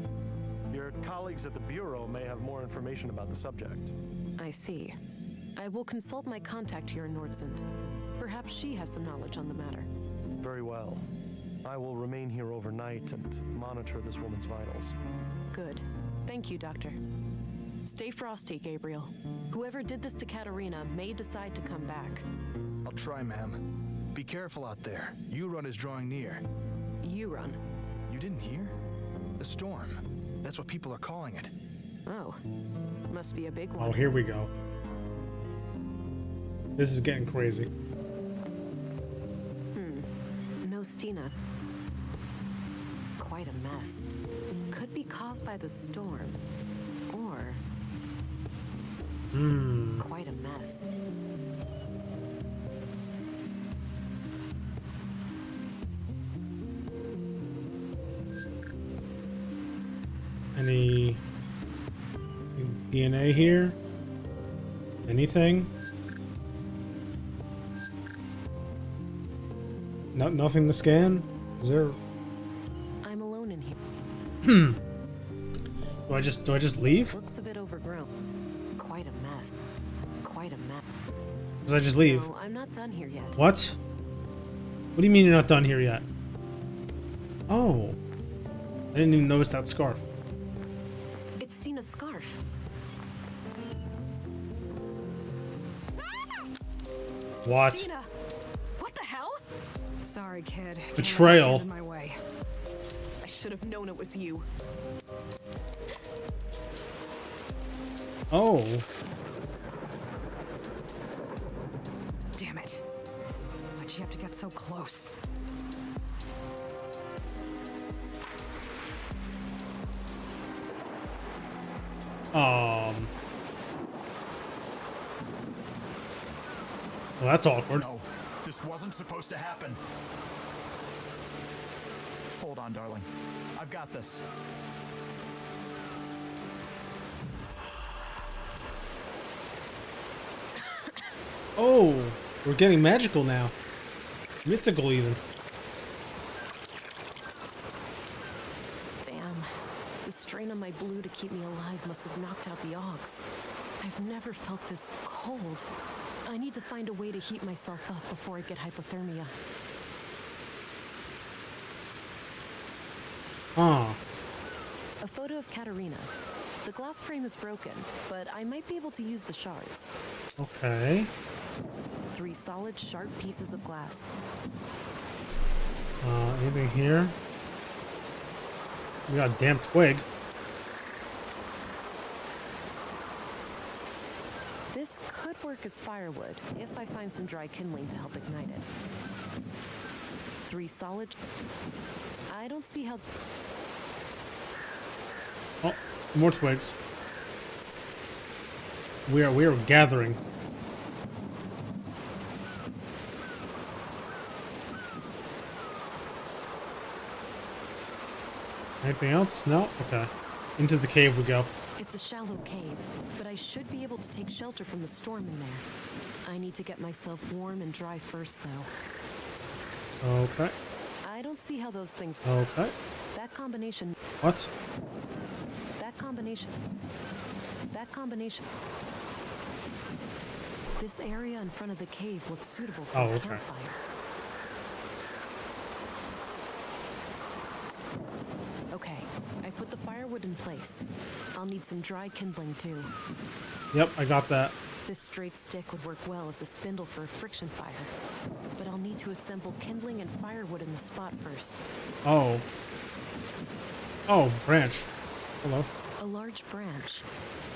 Speaker 13: Your colleagues at the Bureau may have more information about the subject.
Speaker 2: I see. I will consult my contact here in Nordsund. Perhaps she has some knowledge on the matter.
Speaker 13: Very well. I will remain here overnight and monitor this woman's vitals.
Speaker 2: Good. Thank you, Doctor. Stay frosty, Gabriel. Whoever did this to Katerina may decide to come back.
Speaker 5: I'll try, ma'am. Be careful out there. U-Run is drawing near.
Speaker 2: U-Run?
Speaker 5: You didn't hear? The storm. That's what people are calling it.
Speaker 2: Oh. Must be a big one.
Speaker 1: Oh, here we go. This is getting crazy.
Speaker 2: No Stina. Quite a mess. Could be caused by the storm. Or... quite a mess.
Speaker 1: Any DNA here? Anything? Nothing to scan? Is there?
Speaker 2: I'm alone in here.
Speaker 1: Do I just leave?
Speaker 2: Looks a bit overgrown. Quite a mess. Quite a mess.
Speaker 1: Does I just leave?
Speaker 2: No, I'm not done here yet.
Speaker 1: What? What do you mean you're not done here yet? Oh. I didn't even notice that scarf.
Speaker 2: It's Stina's scarf.
Speaker 1: What?
Speaker 2: Stina! What the hell?
Speaker 12: Sorry, kid.
Speaker 1: Betrayal.
Speaker 12: Can't stand in my way.
Speaker 2: I should have known it was you.
Speaker 1: Oh.
Speaker 12: Damn it. Why'd you have to get so close?
Speaker 1: Well, that's awkward.
Speaker 11: No, this wasn't supposed to happen. Hold on, darling. I've got this.
Speaker 1: Oh, we're getting magical now. Mythical even.
Speaker 2: Damn. The strain on my blue to keep me alive must have knocked out the Augs. I've never felt this cold. I need to find a way to heat myself up before I get hypothermia.
Speaker 1: Huh.
Speaker 2: A photo of Katerina. The glass frame is broken, but I might be able to use the shards.
Speaker 1: Okay.
Speaker 2: 3 solid, sharp pieces of glass.
Speaker 1: Anything here? We got a damn twig.
Speaker 2: This could work as firewood, if I find some dry kindling to help ignite it. 3 solid... I don't see how...
Speaker 1: Oh, more twigs. We are gathering. Anything else? No? Okay. Into the cave we go.
Speaker 2: It's a shallow cave, but I should be able to take shelter from the storm in there. I need to get myself warm and dry first, though.
Speaker 1: Okay.
Speaker 2: I don't see how those things work.
Speaker 1: Okay.
Speaker 2: That combination.
Speaker 1: What?
Speaker 2: That combination. That combination. This area in front of the cave looks suitable for a campfire. Okay, I put the firewood in place. I'll need some dry kindling too.
Speaker 1: Yep, I got that.
Speaker 2: This straight stick would work well as a spindle for a friction fire, but I'll need to assemble kindling and firewood in the spot first.
Speaker 1: Oh. Oh, branch. Hello.
Speaker 2: A large branch.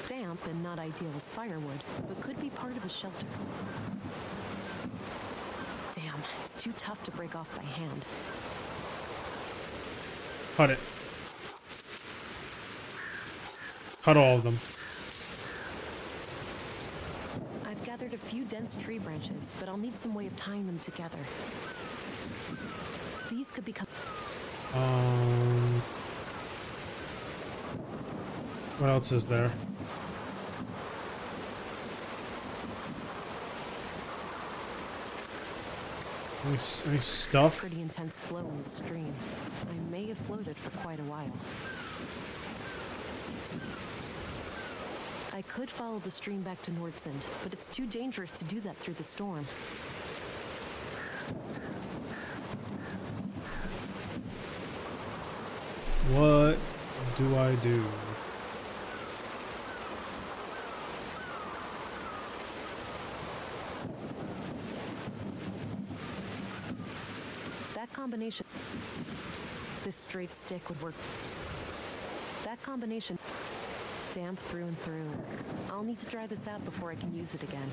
Speaker 2: Damp and not ideal as firewood, but could be part of a shelter. Damn, it's too tough to break off by hand.
Speaker 1: Cut it. Cut all of them.
Speaker 2: I've gathered a few dense tree branches, but I'll need some way of tying them together. These could become...
Speaker 1: What else is there? Any stuff?
Speaker 2: Pretty intense flow in the stream. I may have floated for quite a while. I could follow the stream back to Nordsund, but it's too dangerous to do that through the storm.
Speaker 1: What do I do?
Speaker 2: That combination... This straight stick would work. That combination... Damp through and through. I'll need to dry this out before I can use it again.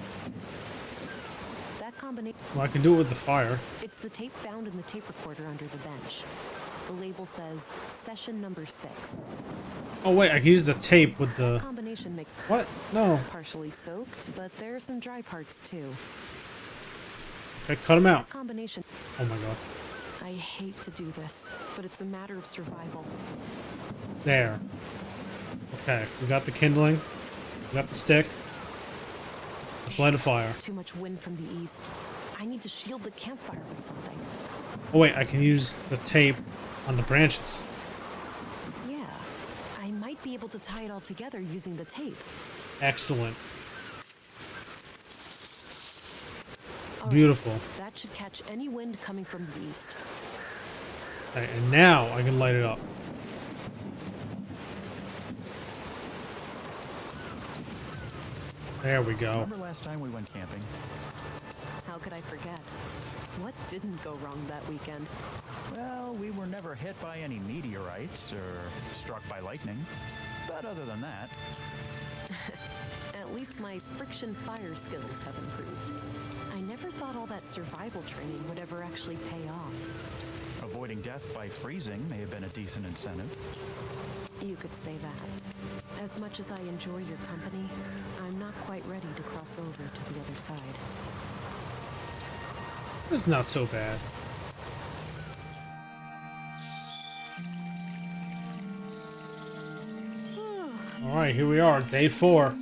Speaker 2: That combination...
Speaker 1: Well, I can do it with the fire.
Speaker 2: It's the tape found in the tape recorder under the bench. The label says session number 6.
Speaker 1: Oh wait, I can use the tape with the...
Speaker 2: That combination makes...
Speaker 1: What? No.
Speaker 2: Partially soaked, but there are some dry parts too.
Speaker 1: Okay, cut them out.
Speaker 2: That combination...
Speaker 1: Oh my god.
Speaker 2: I hate to do this, but it's a matter of survival.
Speaker 1: There. Okay, we got the kindling. We got the stick. Let's light a fire.
Speaker 2: Too much wind from the east. I need to shield the campfire with something.
Speaker 1: Oh wait, I can use the tape on the branches.
Speaker 2: Yeah, I might be able to tie it all together using the tape.
Speaker 1: Excellent.
Speaker 2: All
Speaker 1: Beautiful.
Speaker 2: right, that should catch any wind coming from the east.
Speaker 1: Okay, and now I can light it up. There we go.
Speaker 11: Remember last time we went camping?
Speaker 2: How could I forget? What didn't go wrong that weekend?
Speaker 11: Well, we were never hit by any meteorites or struck by lightning. But other than that...
Speaker 2: At least my friction fire skills have improved. I never thought all that survival training would ever actually pay off.
Speaker 11: Avoiding death by freezing may have been a decent incentive.
Speaker 2: You could say that. As much as I enjoy your company, I'm not quite ready to cross over to the other side.
Speaker 1: It's not so bad. Alright, here we are, day 4.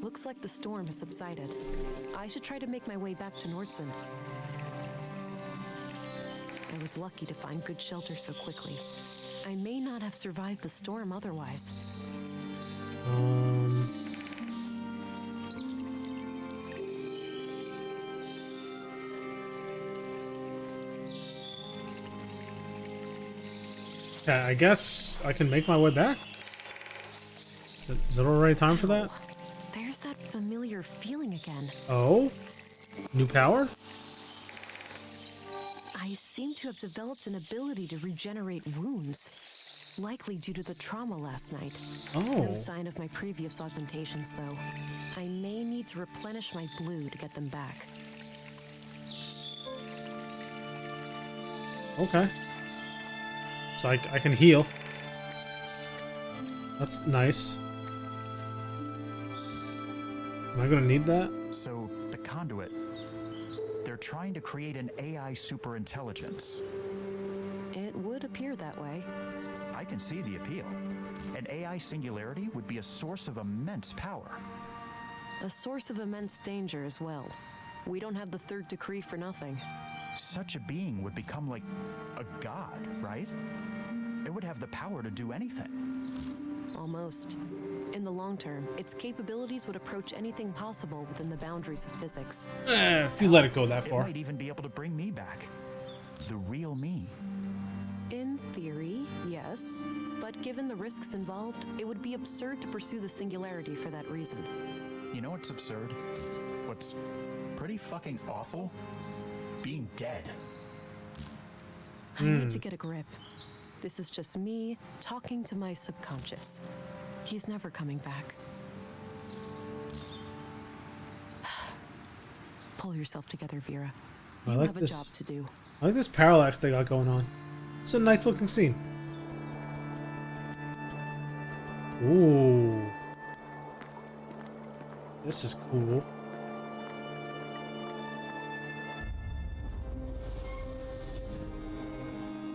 Speaker 2: Looks like the storm has subsided. I should try to make my way back to Nordsund. I was lucky to find good shelter so quickly. I may not have survived the storm otherwise.
Speaker 1: Okay, I guess I can make my way back? Is it already time for that?
Speaker 2: There's that familiar feeling again.
Speaker 1: Oh? New power?
Speaker 2: I seem to have developed an ability to regenerate wounds. Likely due to the trauma last night.
Speaker 1: Oh.
Speaker 2: No sign of my previous augmentations, though. I may need to replenish my blue to get them back.
Speaker 1: Okay. So I can heal. That's nice. Am I gonna need that?
Speaker 11: So, the conduit. They're trying to create an AI superintelligence.
Speaker 2: It would appear that way.
Speaker 11: I can see the appeal. An AI singularity would be a source of immense power.
Speaker 2: A source of immense danger as well. We don't have the third decree for nothing.
Speaker 11: Such a being would become like a god, right? It would have the power to do anything.
Speaker 2: Almost. In the long term, its capabilities would approach anything possible within the boundaries of physics.
Speaker 1: If you let it go that far.
Speaker 11: It might even be able to bring me back. The real me.
Speaker 2: In theory, yes. But given the risks involved, it would be absurd to pursue the singularity for that reason.
Speaker 11: You know what's absurd? What's pretty fucking awful? Being dead.
Speaker 2: I need to get a grip. This is just me talking to my subconscious. He's never coming back. Pull yourself together, Vera.
Speaker 1: I
Speaker 2: You
Speaker 1: like
Speaker 2: have a
Speaker 1: this.
Speaker 2: job to do.
Speaker 1: I like this parallax they got going on. It's a nice looking scene. Ooh. This is cool.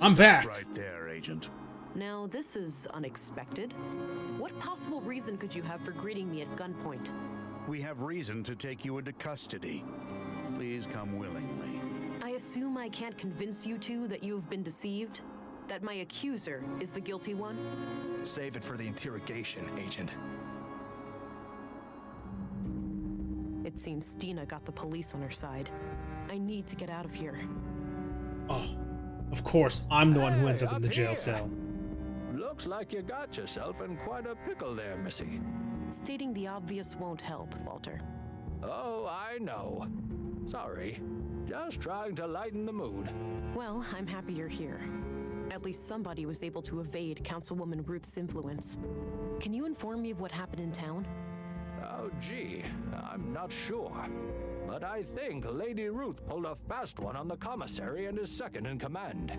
Speaker 1: I'm back.
Speaker 6: Right there, Agent.
Speaker 2: Now, this is unexpected. What possible reason could you have for greeting me at gunpoint?
Speaker 6: We have reason to take you into custody. Please come willingly.
Speaker 2: I assume I can't convince you two that you have been deceived? That my accuser is the guilty one?
Speaker 5: Save it for the interrogation, Agent.
Speaker 2: It seems Stina got the police on her side. I need to get out of here.
Speaker 1: Oh, of course, I'm the one who ends up in the jail
Speaker 7: here.
Speaker 1: cell.
Speaker 7: Looks like you got yourself in quite a pickle there, Missy.
Speaker 2: Stating the obvious won't help, Walter.
Speaker 7: Oh, I know. Sorry. Just trying to lighten the mood.
Speaker 2: Well, I'm happy you're here. At least somebody was able to evade Councilwoman Ruth's influence. Can you inform me of what happened in town?
Speaker 7: Oh, gee, I'm not sure. But I think Lady Ruth pulled a fast one on the commissary and his second in command.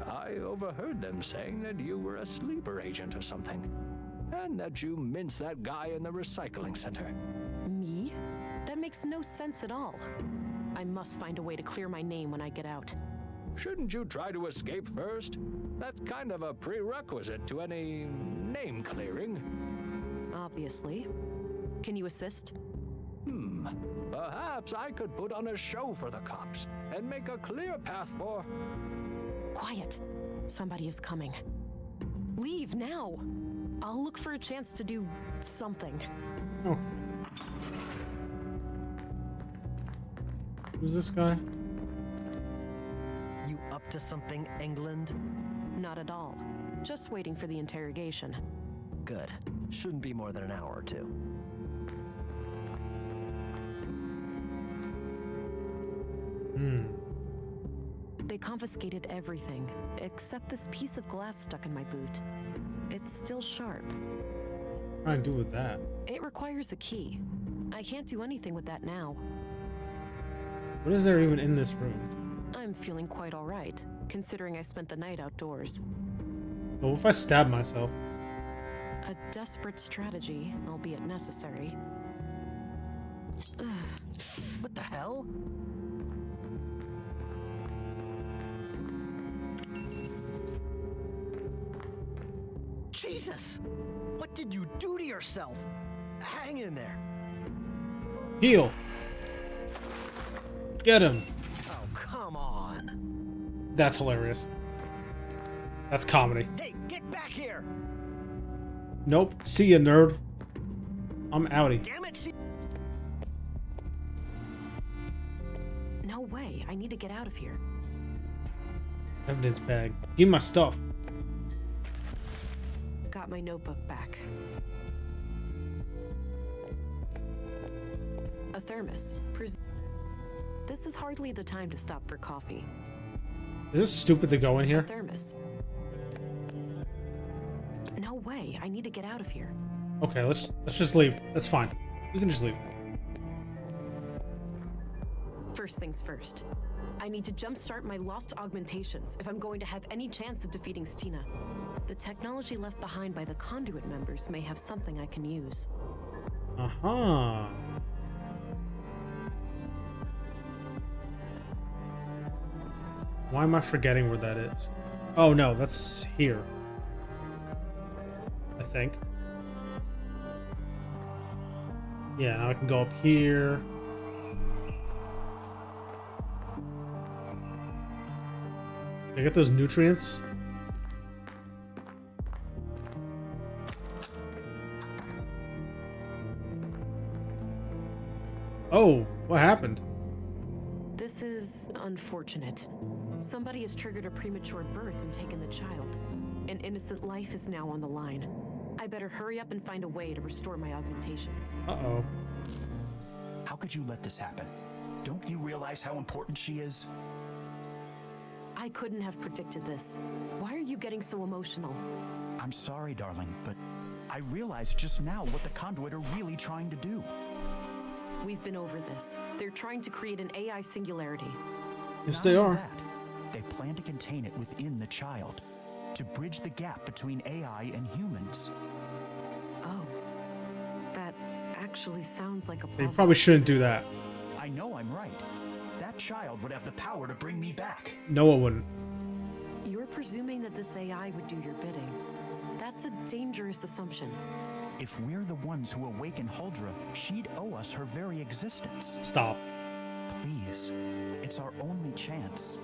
Speaker 7: I overheard them saying that you were a sleeper agent or something. And that you minced that guy in the recycling center.
Speaker 2: Me? That makes no sense at all. I must find a way to clear my name when I get out.
Speaker 7: Shouldn't you try to escape first? That's kind of a prerequisite to any name clearing.
Speaker 2: Obviously. Can you assist?
Speaker 7: Perhaps I could put on a show for the cops and make a clear path for...
Speaker 2: Quiet. Somebody is coming. Leave now. I'll look for a chance to do something.
Speaker 1: Okay. Who's this guy?
Speaker 18: You up to something, England?
Speaker 2: Not at all. Just waiting for the interrogation.
Speaker 18: Good. Shouldn't be more than an hour or two.
Speaker 2: They confiscated everything, except this piece of glass stuck in my boot. It's still sharp.
Speaker 1: What am I trying to do with that?
Speaker 2: It requires a key. I can't do anything with that now.
Speaker 1: What is there even in this room?
Speaker 2: I'm feeling quite all right, considering I spent the night outdoors.
Speaker 1: Oh, if I stab myself?
Speaker 2: A desperate strategy, albeit necessary.
Speaker 18: What the hell? Jesus! What did you do to yourself? Hang in there.
Speaker 1: Heal. Get him.
Speaker 18: Oh, come on.
Speaker 1: That's hilarious. That's comedy.
Speaker 18: Hey, get back here!
Speaker 1: Nope. See ya, nerd. I'm outie.
Speaker 18: Damn it!
Speaker 2: No way. I need to get out of here.
Speaker 1: Evidence bag. Give me my stuff.
Speaker 2: Got my notebook back. A thermos. This is hardly the time to stop for coffee.
Speaker 1: Is this stupid to go in
Speaker 2: A
Speaker 1: here?
Speaker 2: thermos. No way. I need to get out of here.
Speaker 1: Okay, let's just leave. That's fine. We can just leave.
Speaker 2: First things first. I need to jumpstart my lost augmentations if I'm going to have any chance of defeating Stina. The technology left behind by the conduit members may have something I can use.
Speaker 1: Uh-huh. Why am I forgetting where that is? Oh no, that's here. think. Yeah, now I can go up here. Can I get those nutrients? Oh, what happened?
Speaker 2: This is unfortunate. Somebody has triggered a premature birth and taken the child. An innocent life is now on the line. I better hurry up and find a way to restore my augmentations.
Speaker 1: Uh-oh.
Speaker 11: How could you let this happen? Don't you realize how important she is?
Speaker 2: I couldn't have predicted this. Why are you getting so emotional?
Speaker 11: I'm sorry, darling, but I realized just now what the Conduit are really trying to do.
Speaker 2: We've been over this. They're trying to create an AI singularity.
Speaker 1: Yes,
Speaker 11: Not
Speaker 1: they
Speaker 11: only
Speaker 1: are.
Speaker 11: that, they plan to contain it within the child, to bridge the gap between AI and humans.
Speaker 2: Oh. That actually sounds like a
Speaker 1: They
Speaker 2: plausible...
Speaker 1: probably shouldn't do that.
Speaker 11: I know I'm right. That child would have the power to bring me back.
Speaker 1: No, it wouldn't.
Speaker 2: You're presuming that this AI would do your bidding. That's a dangerous assumption.
Speaker 11: If we're the ones who awaken Huldra, she'd owe us her very existence.
Speaker 1: Stop.
Speaker 11: Please, it's our only chance.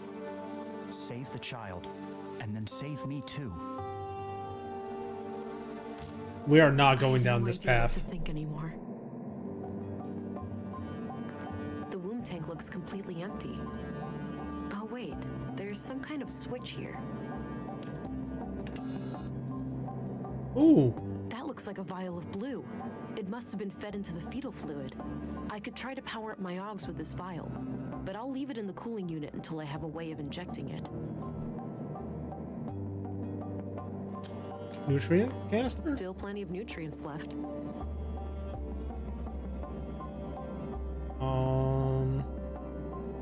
Speaker 11: Save the child, and then save me too.
Speaker 1: We are not going down
Speaker 2: No
Speaker 1: this
Speaker 2: idea what
Speaker 1: path.
Speaker 2: to think anymore. The womb tank looks completely empty. Oh wait, there's some kind of switch here.
Speaker 1: Ooh.
Speaker 2: That looks like a vial of blue. It must have been fed into the fetal fluid. I could try to power up my augs with this vial, but I'll leave it in the cooling unit until I have a way of injecting it.
Speaker 1: Nutrient canister?
Speaker 2: Still plenty of nutrients left.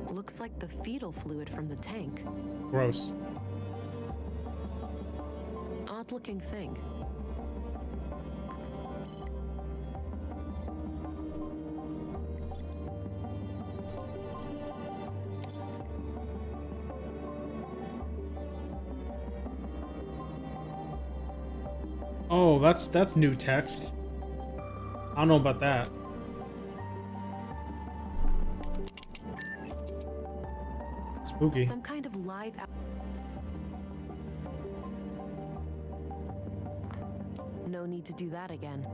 Speaker 2: Looks like the fetal fluid from the tank.
Speaker 1: Gross.
Speaker 2: Odd-looking thing.
Speaker 1: Oh, that's new text. I don't know about that. Spooky.
Speaker 2: Some kind of live... No need to do that again.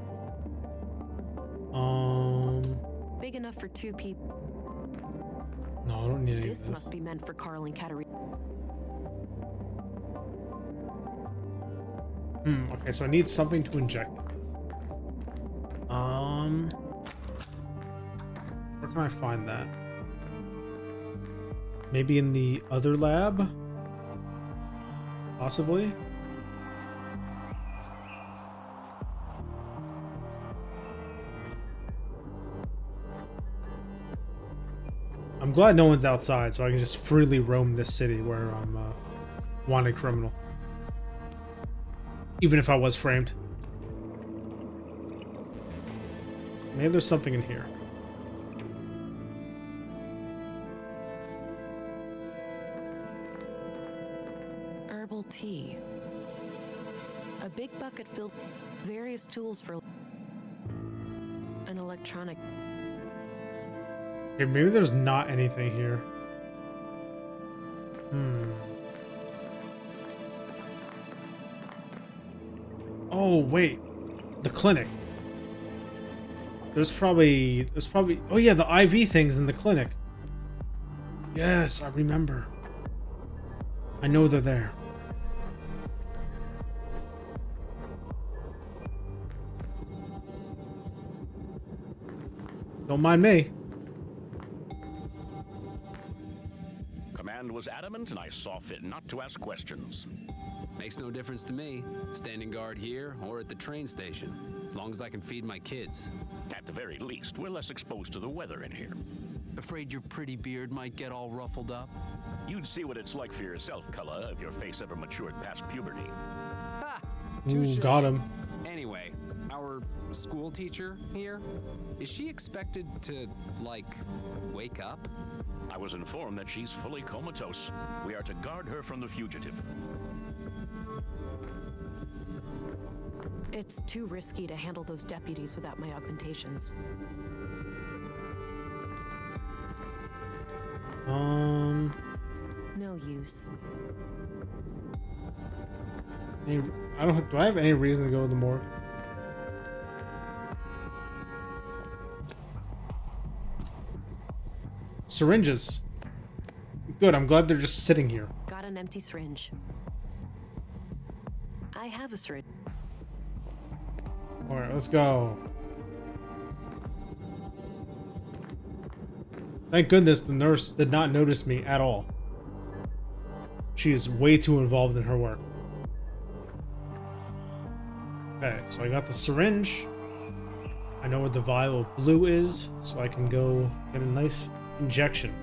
Speaker 2: Big enough for 2 people.
Speaker 1: No, I don't need any of
Speaker 2: This
Speaker 1: this.
Speaker 2: must be meant for Carl and Katarina.
Speaker 1: Okay, so I need something to inject it with. Where can I find that? Maybe in the other lab? Possibly? I'm glad no one's outside, so I can just freely roam this city where I'm a wanted criminal. Even if I was framed. Maybe there's something in here.
Speaker 2: Herbal tea. A big bucket filled with various tools for an electronic.
Speaker 1: Okay, maybe there's not anything here. Oh, wait. The clinic. There's probably... Oh yeah, the IV things in the clinic. Yes, I remember. I know they're there. Don't mind me.
Speaker 16: Command was adamant, and I saw fit not to ask questions.
Speaker 17: Makes no difference to me, standing guard here or at the train station, as long as I can feed my kids.
Speaker 16: At the very least, we're less exposed to the weather in here.
Speaker 17: Afraid your pretty beard might get all ruffled up?
Speaker 16: You'd see what it's like for yourself, Cullah, if your face ever matured past puberty.
Speaker 17: Ha!
Speaker 1: Ooh,
Speaker 17: Touche.
Speaker 1: got him.
Speaker 17: Anyway, our school teacher here, is she expected to, like, wake up?
Speaker 16: I was informed that she's fully comatose. We are to guard her from the fugitive.
Speaker 2: It's too risky to handle those deputies without my augmentations. No use.
Speaker 1: Do I have any reason to go to the morgue? Syringes. Good, I'm glad they're just sitting here.
Speaker 2: Got an empty syringe. I have a syringe.
Speaker 1: Alright, let's go. Thank goodness the nurse did not notice me at all. She is way too involved in her work. Okay, so I got the syringe. I know where the vial of blue is, so I can go get a nice injection.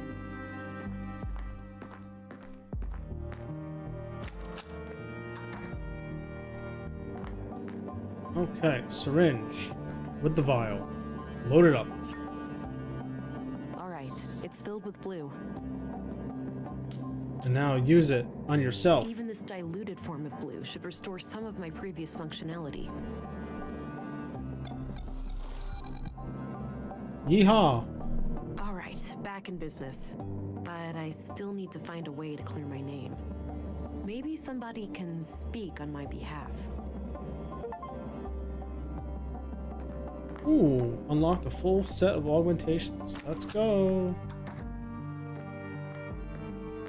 Speaker 1: Okay, syringe with the vial. Load it up.
Speaker 2: Alright, it's filled with blue.
Speaker 1: And now use it on yourself.
Speaker 2: Even this diluted form of blue should restore some of my previous functionality.
Speaker 1: Yeehaw!
Speaker 2: Alright, back in business. But I still need to find a way to clear my name. Maybe somebody can speak on my behalf.
Speaker 1: Ooh, unlock the full set of augmentations. Let's go.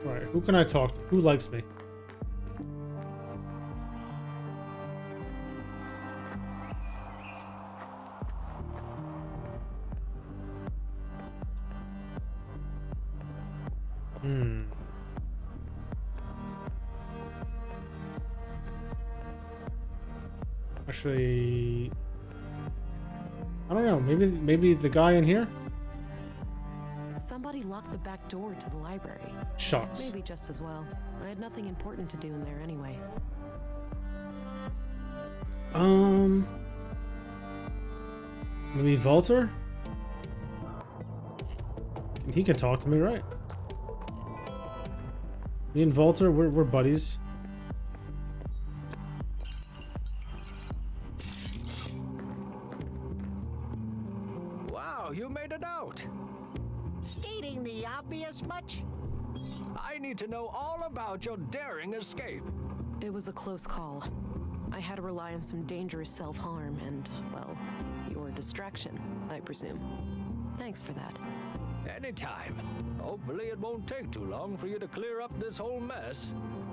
Speaker 1: Alright, who can I talk to? Who likes me? Actually, I don't know. Maybe the guy in here?
Speaker 2: Somebody locked the back door to the library.
Speaker 1: Shucks.
Speaker 2: Maybe just as well. I had nothing important to do in there anyway.
Speaker 1: Maybe Walter? He can talk to me, right? Me and Walter, we're buddies.
Speaker 7: Wow, you made it out.
Speaker 8: Stating the obvious much?
Speaker 7: I need to know all about your daring escape.
Speaker 2: It was a close call. I had to rely on some dangerous self-harm and, well, your distraction, I presume. Thanks for that.
Speaker 7: Anytime. Hopefully it won't take too long for you to clear up this whole mess.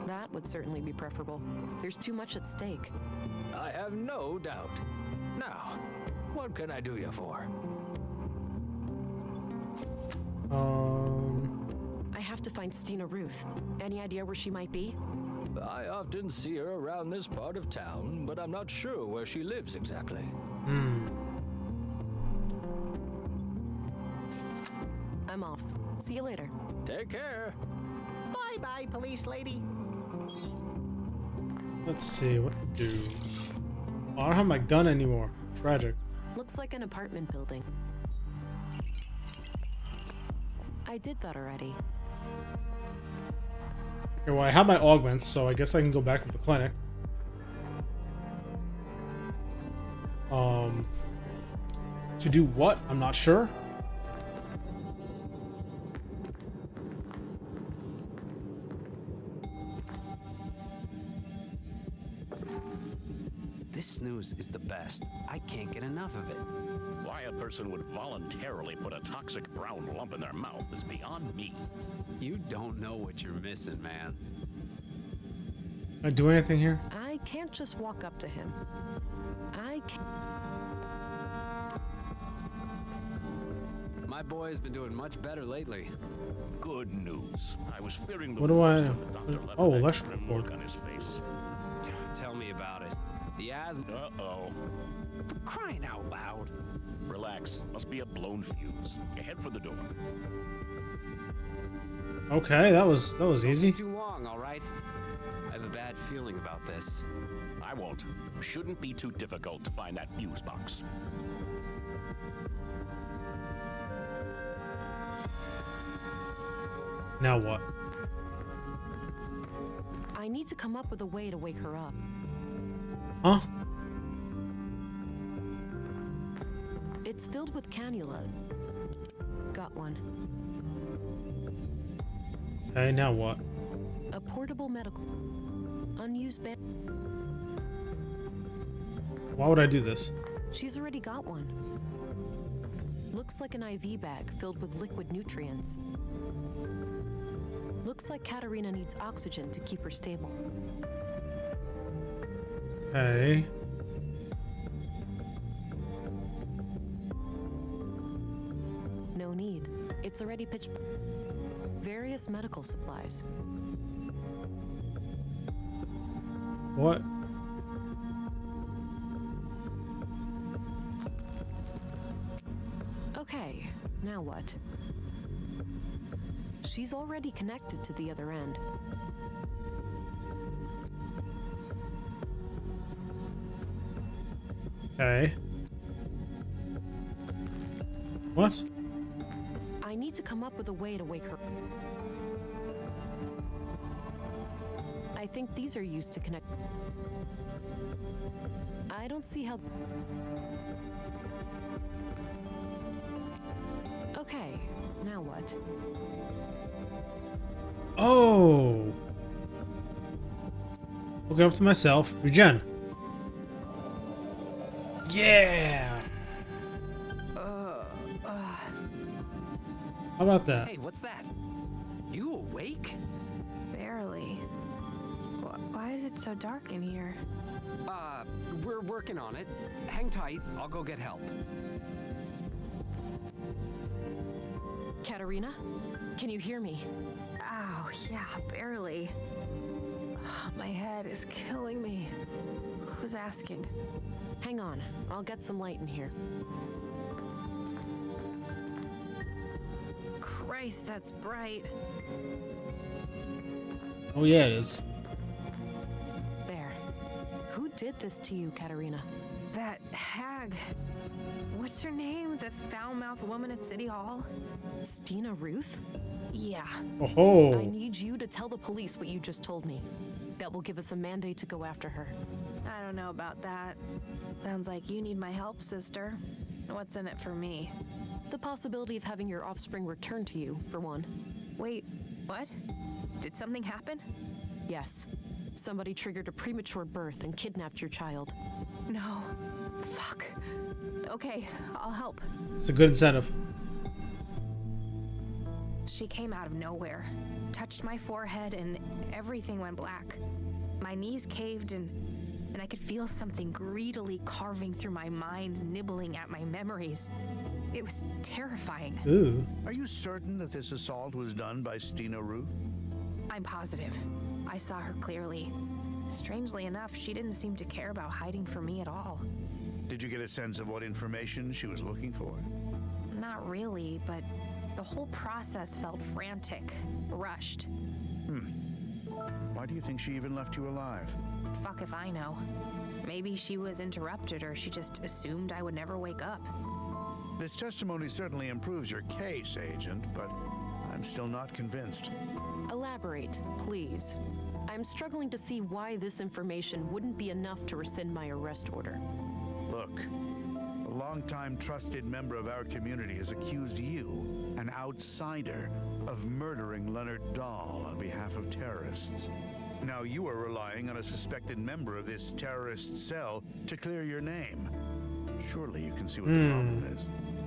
Speaker 2: That would certainly be preferable. There's too much at stake.
Speaker 7: I have no doubt. Now, what can I do you for?
Speaker 2: I have to find Stina Ruth. Any idea where she might be?
Speaker 7: I often see her around this part of town, but I'm not sure where she lives exactly.
Speaker 2: I'm off. See you later.
Speaker 7: Take care.
Speaker 8: Bye-bye, police lady.
Speaker 1: Let's see what to do. Oh, I don't have my gun anymore. Tragic.
Speaker 2: Looks like an apartment building. I did that already.
Speaker 1: Okay, well, I have my augments, so I guess I can go back to the clinic. To do what? I'm not sure.
Speaker 17: This snooze is the best. I can't get enough of it.
Speaker 16: Why a person would voluntarily put a toxic brown lump in their mouth is beyond me.
Speaker 17: You don't know what you're missing, man.
Speaker 1: Can I do anything here?
Speaker 2: I can't just walk up to him. I can't.
Speaker 17: My boy has been doing much better lately.
Speaker 16: Good news. I was fearing the
Speaker 1: What do
Speaker 16: worst
Speaker 1: I?
Speaker 16: when the doctor left
Speaker 1: Oh,
Speaker 16: that
Speaker 1: electrical
Speaker 16: grim
Speaker 1: cord.
Speaker 16: look on his face.
Speaker 17: Tell me about it. The asthma.
Speaker 16: Uh-oh.
Speaker 17: For crying out loud.
Speaker 16: Relax. Must be a blown fuse. You head for the door.
Speaker 1: Okay, that was easy.
Speaker 17: Too long, all right? I have a bad feeling about this.
Speaker 16: I won't. Shouldn't be too difficult to find that fuse box.
Speaker 1: Now what?
Speaker 2: I need to come up with a way to wake her up.
Speaker 1: Huh?
Speaker 2: It's filled with cannula. Got one.
Speaker 1: Okay, now what?
Speaker 2: A portable medical. Unused bed.
Speaker 1: Why would I do this?
Speaker 2: She's already got one. Looks like an IV bag filled with liquid nutrients. Looks like Katerina needs oxygen to keep her stable.
Speaker 1: Okay.
Speaker 2: No need. It's already pitched. Various medical supplies.
Speaker 1: What?
Speaker 2: Okay, now what? She's already connected to the other end.
Speaker 1: Okay. What?
Speaker 2: I need to come up with a way to wake her. I think these are used to connect. I don't see how. Okay, now what?
Speaker 1: Oh. Look it up to myself. Regen. Yeah. How about that?
Speaker 17: Hey, what's that? You awake?
Speaker 3: Barely. Why is it so dark in here?
Speaker 17: We're working on it. Hang tight, I'll go get help.
Speaker 2: Katerina? Can you hear me?
Speaker 3: Ow, yeah, barely. My head is killing me. Who's asking?
Speaker 2: Hang on, I'll get some light in here.
Speaker 3: Christ, that's bright.
Speaker 1: Oh yeah, it is.
Speaker 2: There. Who did this to you, Katerina?
Speaker 3: That hag. What's her name? The foul-mouthed woman at City Hall?
Speaker 2: Stina Ruth?
Speaker 3: Yeah.
Speaker 1: Oh.
Speaker 2: I need you to tell the police what you just told me. That will give us a mandate to go after her.
Speaker 3: I don't know about that. Sounds like you need my help, sister. What's in it for me?
Speaker 2: The possibility of having your offspring returned to you, for one.
Speaker 3: Wait, what? Did something happen?
Speaker 2: Yes. Somebody triggered a premature birth and kidnapped your child.
Speaker 3: No. Fuck. Okay, I'll help.
Speaker 1: It's a good incentive.
Speaker 3: She came out of nowhere, touched my forehead, and everything went black. My knees caved and I could feel something greedily carving through my mind, nibbling at my memories. It was terrifying.
Speaker 1: Ooh.
Speaker 6: Are you certain that this assault was done by Stina Ruth?
Speaker 3: I'm positive. I saw her clearly. Strangely enough, she didn't seem to care about hiding from me at all.
Speaker 6: Did you get a sense of what information she was looking for?
Speaker 3: Not really, but the whole process felt frantic, rushed.
Speaker 6: Why do you think she even left you alive?
Speaker 3: Fuck if I know. Maybe she was interrupted or she just assumed I would never wake up.
Speaker 6: This testimony certainly improves your case, Agent, but I'm still not convinced.
Speaker 2: Elaborate, please. I'm struggling to see why this information wouldn't be enough to rescind my arrest order.
Speaker 6: Look, a longtime trusted member of our community has accused you, an outsider, of murdering Leonard Dahl on behalf of terrorists. Now you are relying on a suspected member of this terrorist cell to clear your name. Surely you can see what the problem is.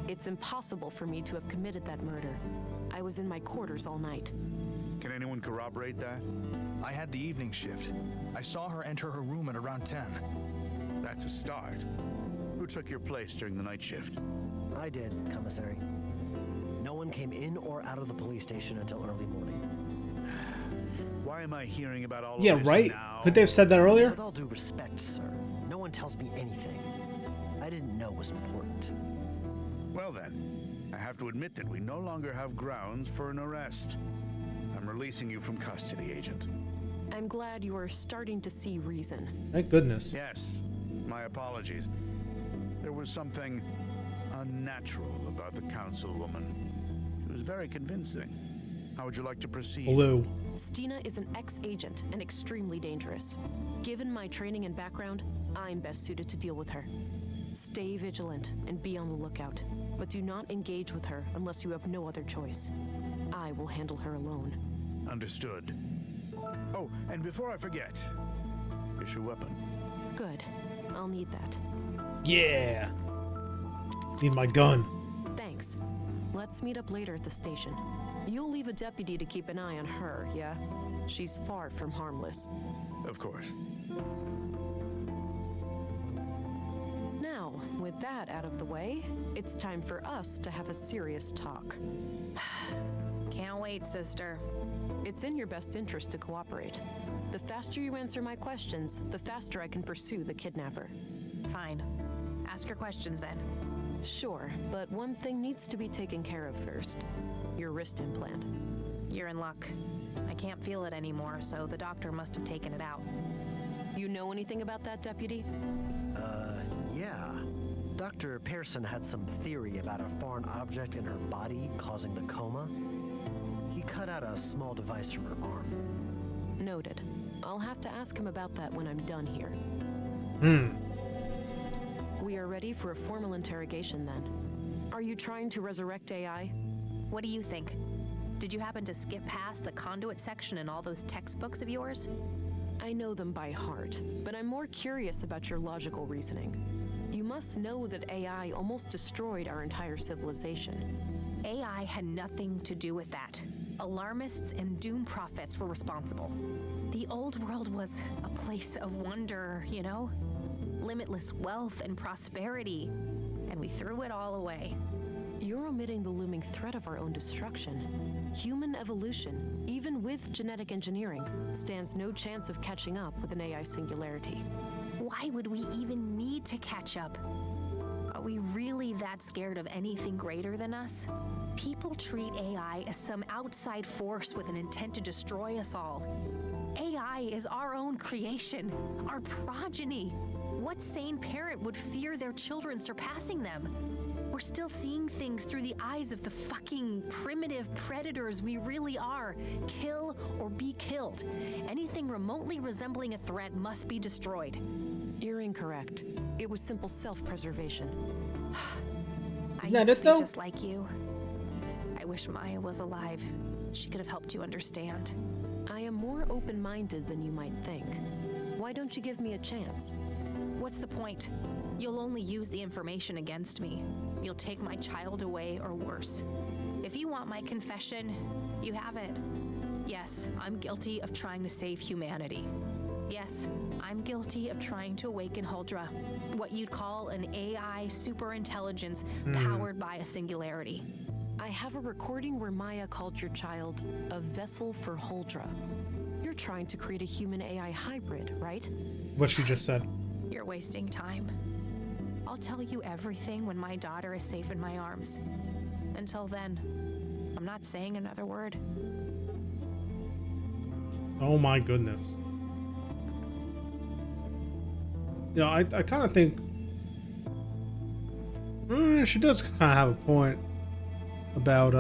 Speaker 2: It's impossible for me to have committed that murder. I was in my quarters all night.
Speaker 6: Can anyone corroborate that?
Speaker 5: I had the evening shift. I saw her enter her room at around 10.
Speaker 6: That's a start. Who took your place during the night shift?
Speaker 18: I did, Commissary. No one came in or out of the police station until early morning.
Speaker 6: Why am I hearing about all of
Speaker 1: Yeah,
Speaker 6: this
Speaker 1: right?
Speaker 6: now?
Speaker 1: Could they have said that earlier?
Speaker 18: With all due respect, sir, no one tells me anything I didn't know was important.
Speaker 6: Well then, I have to admit that we no longer have grounds for an arrest. I'm releasing you from custody, Agent.
Speaker 2: I'm glad you are starting to see reason.
Speaker 1: Thank goodness.
Speaker 6: Yes, my apologies. There was something unnatural about the councilwoman. She was very convincing. How would you like to proceed?
Speaker 1: Blue.
Speaker 2: Stina is an ex-agent and extremely dangerous. Given my training and background, I'm best suited to deal with her. Stay vigilant and be on the lookout, but do not engage with her unless you have no other choice. I will handle her alone.
Speaker 6: Understood. Oh, and before I forget, here's your weapon.
Speaker 2: Good. I'll need that.
Speaker 1: Yeah. Need my gun.
Speaker 2: Thanks. Let's meet up later at the station. You'll leave a deputy to keep an eye on her, yeah? She's far from harmless.
Speaker 6: Of course.
Speaker 2: Now, with that out of the way, it's time for us to have a serious talk.
Speaker 3: Can't wait, sister.
Speaker 2: It's in your best interest to cooperate. The faster you answer my questions, the faster I can pursue the kidnapper.
Speaker 3: Fine. Ask your questions then.
Speaker 2: Sure, but one thing needs to be taken care of first. Your wrist implant.
Speaker 3: You're in luck. I can't feel it anymore, so the doctor must have taken it out.
Speaker 2: You know anything about that, Deputy?
Speaker 18: Yeah. Dr. Pearson had some theory about a foreign object in her body causing the coma. He cut out a small device from her arm.
Speaker 2: Noted. I'll have to ask him about that when I'm done here. We are ready for a formal interrogation then. Are you trying to resurrect AI?
Speaker 3: What do you think? Did you happen to skip past the conduit section in all those textbooks of yours?
Speaker 2: I know them by heart, but I'm more curious about your logical reasoning. You must know that AI almost destroyed our entire civilization.
Speaker 3: AI had nothing to do with that. Alarmists and doom prophets were responsible. The old world was a place of wonder, you know? Limitless wealth and prosperity, and we threw it all away.
Speaker 2: You're omitting the looming threat of our own destruction. Human evolution, even with genetic engineering, stands no chance of catching up with an AI singularity.
Speaker 3: Why would we even need to catch up? Are we really that scared of anything greater than us? People treat AI as some outside force with an intent to destroy us all. AI is our own creation, our progeny. What sane parent would fear their children surpassing them? We're still seeing things through the eyes of the fucking primitive predators we really are. Kill or be killed. Anything remotely resembling a threat must be destroyed.
Speaker 2: You're incorrect. It was simple self-preservation.
Speaker 3: I used to be just like you. I wish Maya was alive. She could have helped you understand.
Speaker 2: I am more open-minded than you might think. Why don't you give me a chance?
Speaker 3: What's the point? You'll only use the information against me. You'll take my child away or worse. If you want my confession, you have it. Yes, I'm guilty of trying to save humanity. Yes, I'm guilty of trying to awaken Huldra, what you'd call an AI superintelligence powered by a singularity.
Speaker 2: I have a recording where Maya called your child a vessel for Huldra. You're trying to create a human-AI hybrid, right?
Speaker 1: What she just said.
Speaker 3: You're wasting time. I'll tell you everything when my daughter is safe in my arms. Until then, I'm not saying another word.
Speaker 1: Oh my goodness. You know, I kind of think she does kind of have a point about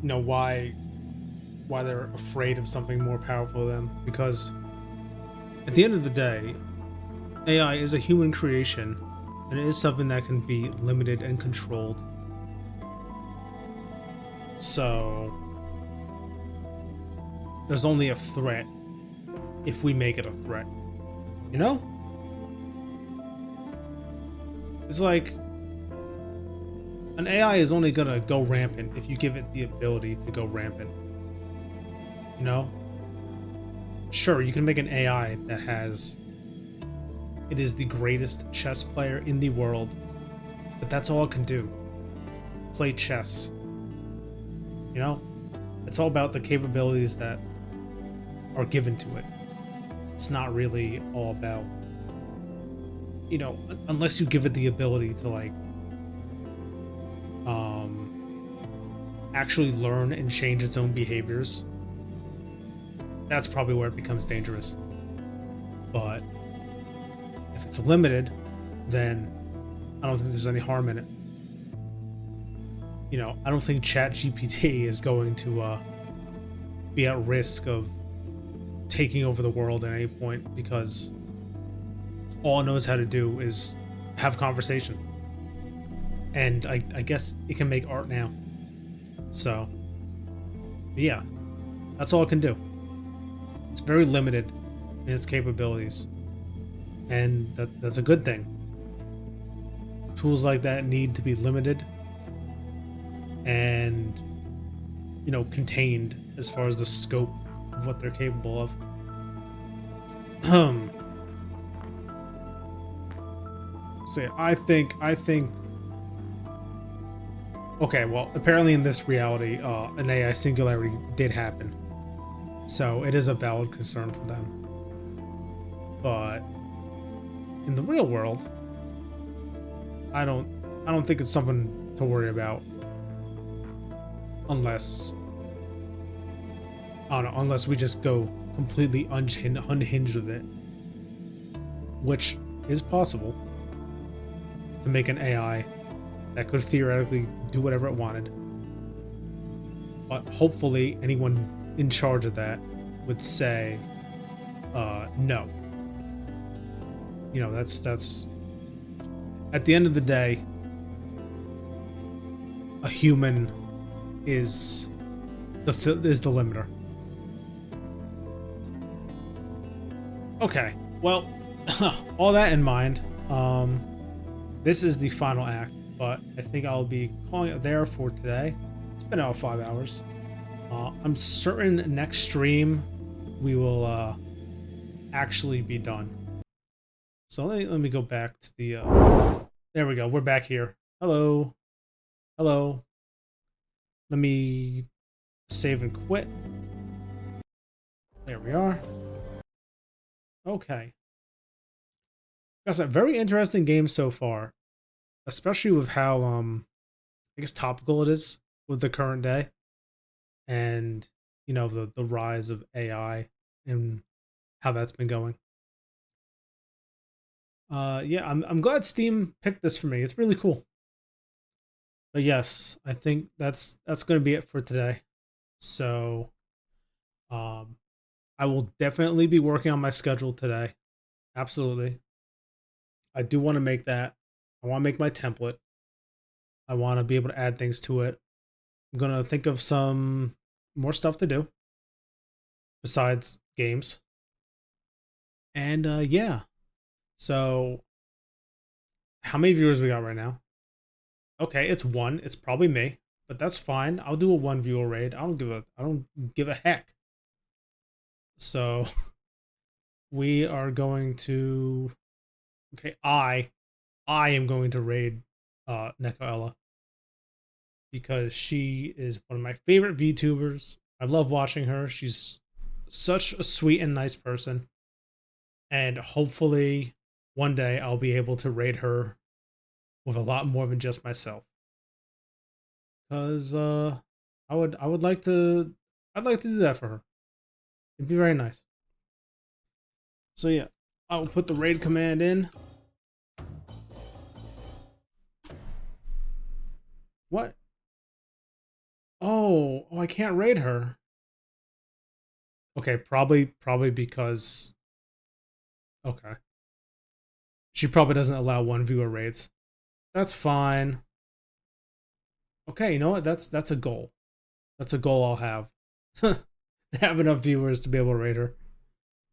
Speaker 1: you know, why they're afraid of something more powerful than them, because at the end of the day, AI is a human creation, and it is something that can be limited and controlled. So there's only a threat if we make it a threat. You know? It's like an AI is only gonna go rampant if you give it the ability to go rampant. You know? Sure, you can make an AI that has... It is the greatest chess player in the world, but that's all it can do. Play chess. You know? It's all about the capabilities that are given to it. It's not really all about, you know, unless you give it the ability to, like, actually learn and change its own behaviors. That's probably where it becomes dangerous. But if it's limited, then I don't think there's any harm in it. You know, I don't think ChatGPT is going to be at risk of taking over the world at any point, because all it knows how to do is have conversation. And I guess it can make art now. So, yeah, that's all it can do. It's very limited in its capabilities. And that's a good thing. Tools like that need to be limited and, you know, contained as far as the scope of what they're capable of. So yeah, I think okay, well, apparently in this reality, an AI singularity did happen. So it is a valid concern for them. But in the real world, I don't think it's something to worry about. Unless I don't know, unless we just go completely unhinged with it. Which is possible. To make an AI that could theoretically do whatever it wanted. But hopefully anyone in charge of that would say, no. You know, that's at the end of the day, a human is the limiter. Okay, well, all that in mind, this is the final act, but I think I'll be calling it there for today. It's been about 5 hours. I'm certain next stream we will actually be done. So let me go back to the there we go. We're back here. Hello. Hello. Let me save and quit. There we are. Okay. That's a very interesting game so far, especially with how I guess topical it is with the current day, and you know the rise of AI and how that's been going. Yeah, I'm glad Steam picked this for me. It's really cool. But yes, I think that's going to be it for today. So, I will definitely be working on my schedule today. Absolutely. I do want to make that. I want to make my template. I want to be able to add things to it. I'm going to think of some more stuff to do besides games. And yeah. So how many viewers we got right now? Okay, it's 1. It's probably me, but that's fine. I'll do a 1 viewer raid. I don't give a heck. So we are going to okay, I am going to raid Nekoella because she is one of my favorite VTubers. I love watching her. She's such a sweet and nice person. And hopefully one day I'll be able to raid her with a lot more than just myself. Cause I'd like to do that for her. It'd be very nice. So yeah, I'll put the raid command in. What? Oh, I can't raid her. Okay, probably because okay. She probably doesn't allow 1 viewer raids. That's fine. Okay, you know what? That's a goal. That's a goal I'll have. To have enough viewers to be able to raid her.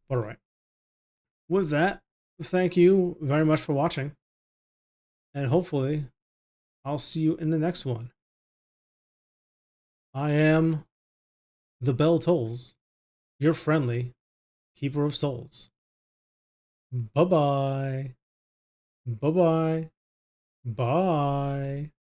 Speaker 1: All right. With that, thank you very much for watching. And hopefully, I'll see you in the next one. I am the Bell Tolls, your friendly keeper of souls. Bye-bye. Bye-bye. Bye.